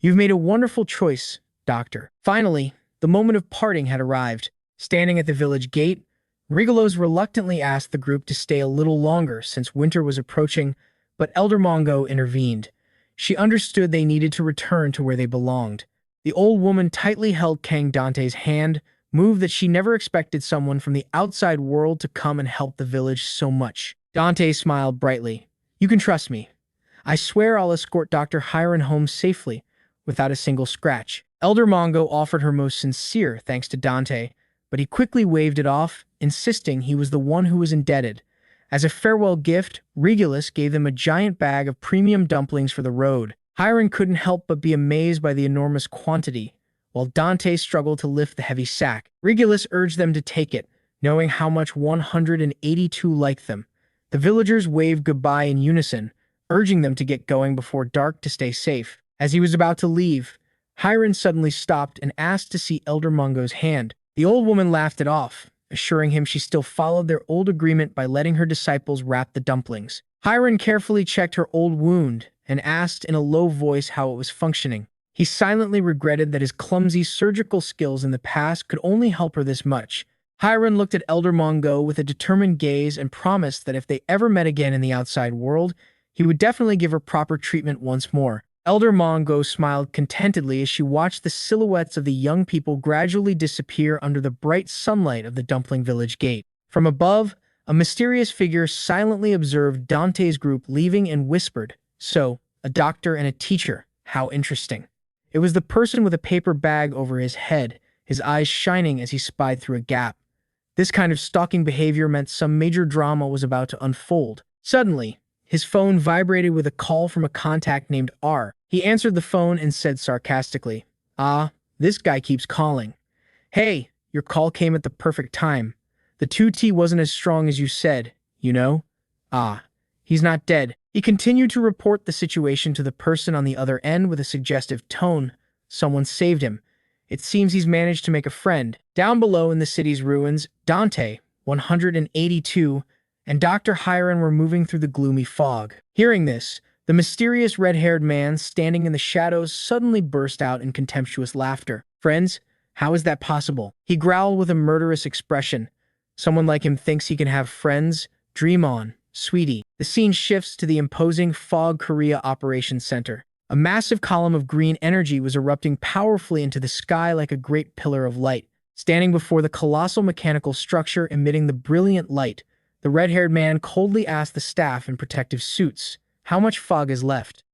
You've made a wonderful choice, doctor. Finally, the moment of parting had arrived. Standing at the village gate, Rigolos reluctantly asked the group to stay a little longer since winter was approaching, but Elder Mongo intervened. She understood they needed to return to where they belonged. The old woman tightly held King Dante's hand, move that she never expected someone from the outside world to come and help the village so much. Dante smiled brightly. You can trust me. I swear I'll escort Dr. Hiram home safely, without a single scratch. Elder Mongo offered her most sincere thanks to Dante, but he quickly waved it off, insisting he was the one who was indebted. As a farewell gift, Regulus gave them a giant bag of premium dumplings for the road. Hiram couldn't help but be amazed by the enormous quantity, while Dante struggled to lift the heavy sack. Regulus urged them to take it, knowing how much 182 liked them. The villagers waved goodbye in unison, urging them to get going before dark to stay safe. As he was about to leave, Hiram suddenly stopped and asked to see Elder Mongo's hand. The old woman laughed it off, assuring him she still followed their old agreement by letting her disciples wrap the dumplings. Hiram carefully checked her old wound and asked in a low voice how it was functioning. He silently regretted that his clumsy surgical skills in the past could only help her this much. Hiram looked at Elder Mongo with a determined gaze and promised that if they ever met again in the outside world, he would definitely give her proper treatment once more. Elder Mongo smiled contentedly as she watched the silhouettes of the young people gradually disappear under the bright sunlight of the Dumpling Village gate. From above, a mysterious figure silently observed Dante's group leaving and whispered, So, a doctor and a teacher. How interesting. It was the person with a paper bag over his head, his eyes shining as he spied through a gap. This kind of stalking behavior meant some major drama was about to unfold. Suddenly, his phone vibrated with a call from a contact named R. He answered the phone and said sarcastically, This guy keeps calling. Hey, your call came at the perfect time. The 2T wasn't as strong as you said, you know? He's not dead. He continued to report the situation to the person on the other end with a suggestive tone. Someone saved him. It seems he's managed to make a friend. Down below in the city's ruins, Dante, 182, and Dr. Hiron were moving through the gloomy fog. Hearing this, the mysterious red-haired man standing in the shadows suddenly burst out in contemptuous laughter. "Friends, how is that possible?" He growled with a murderous expression. "Someone like him thinks he can have friends? Dream on, sweetie." The scene shifts to the imposing Fog Korea Operations Center. A massive column of green energy was erupting powerfully into the sky like a great pillar of light. Standing before the colossal mechanical structure emitting the brilliant light, the red-haired man coldly asked the staff in protective suits, "How much fog is left?"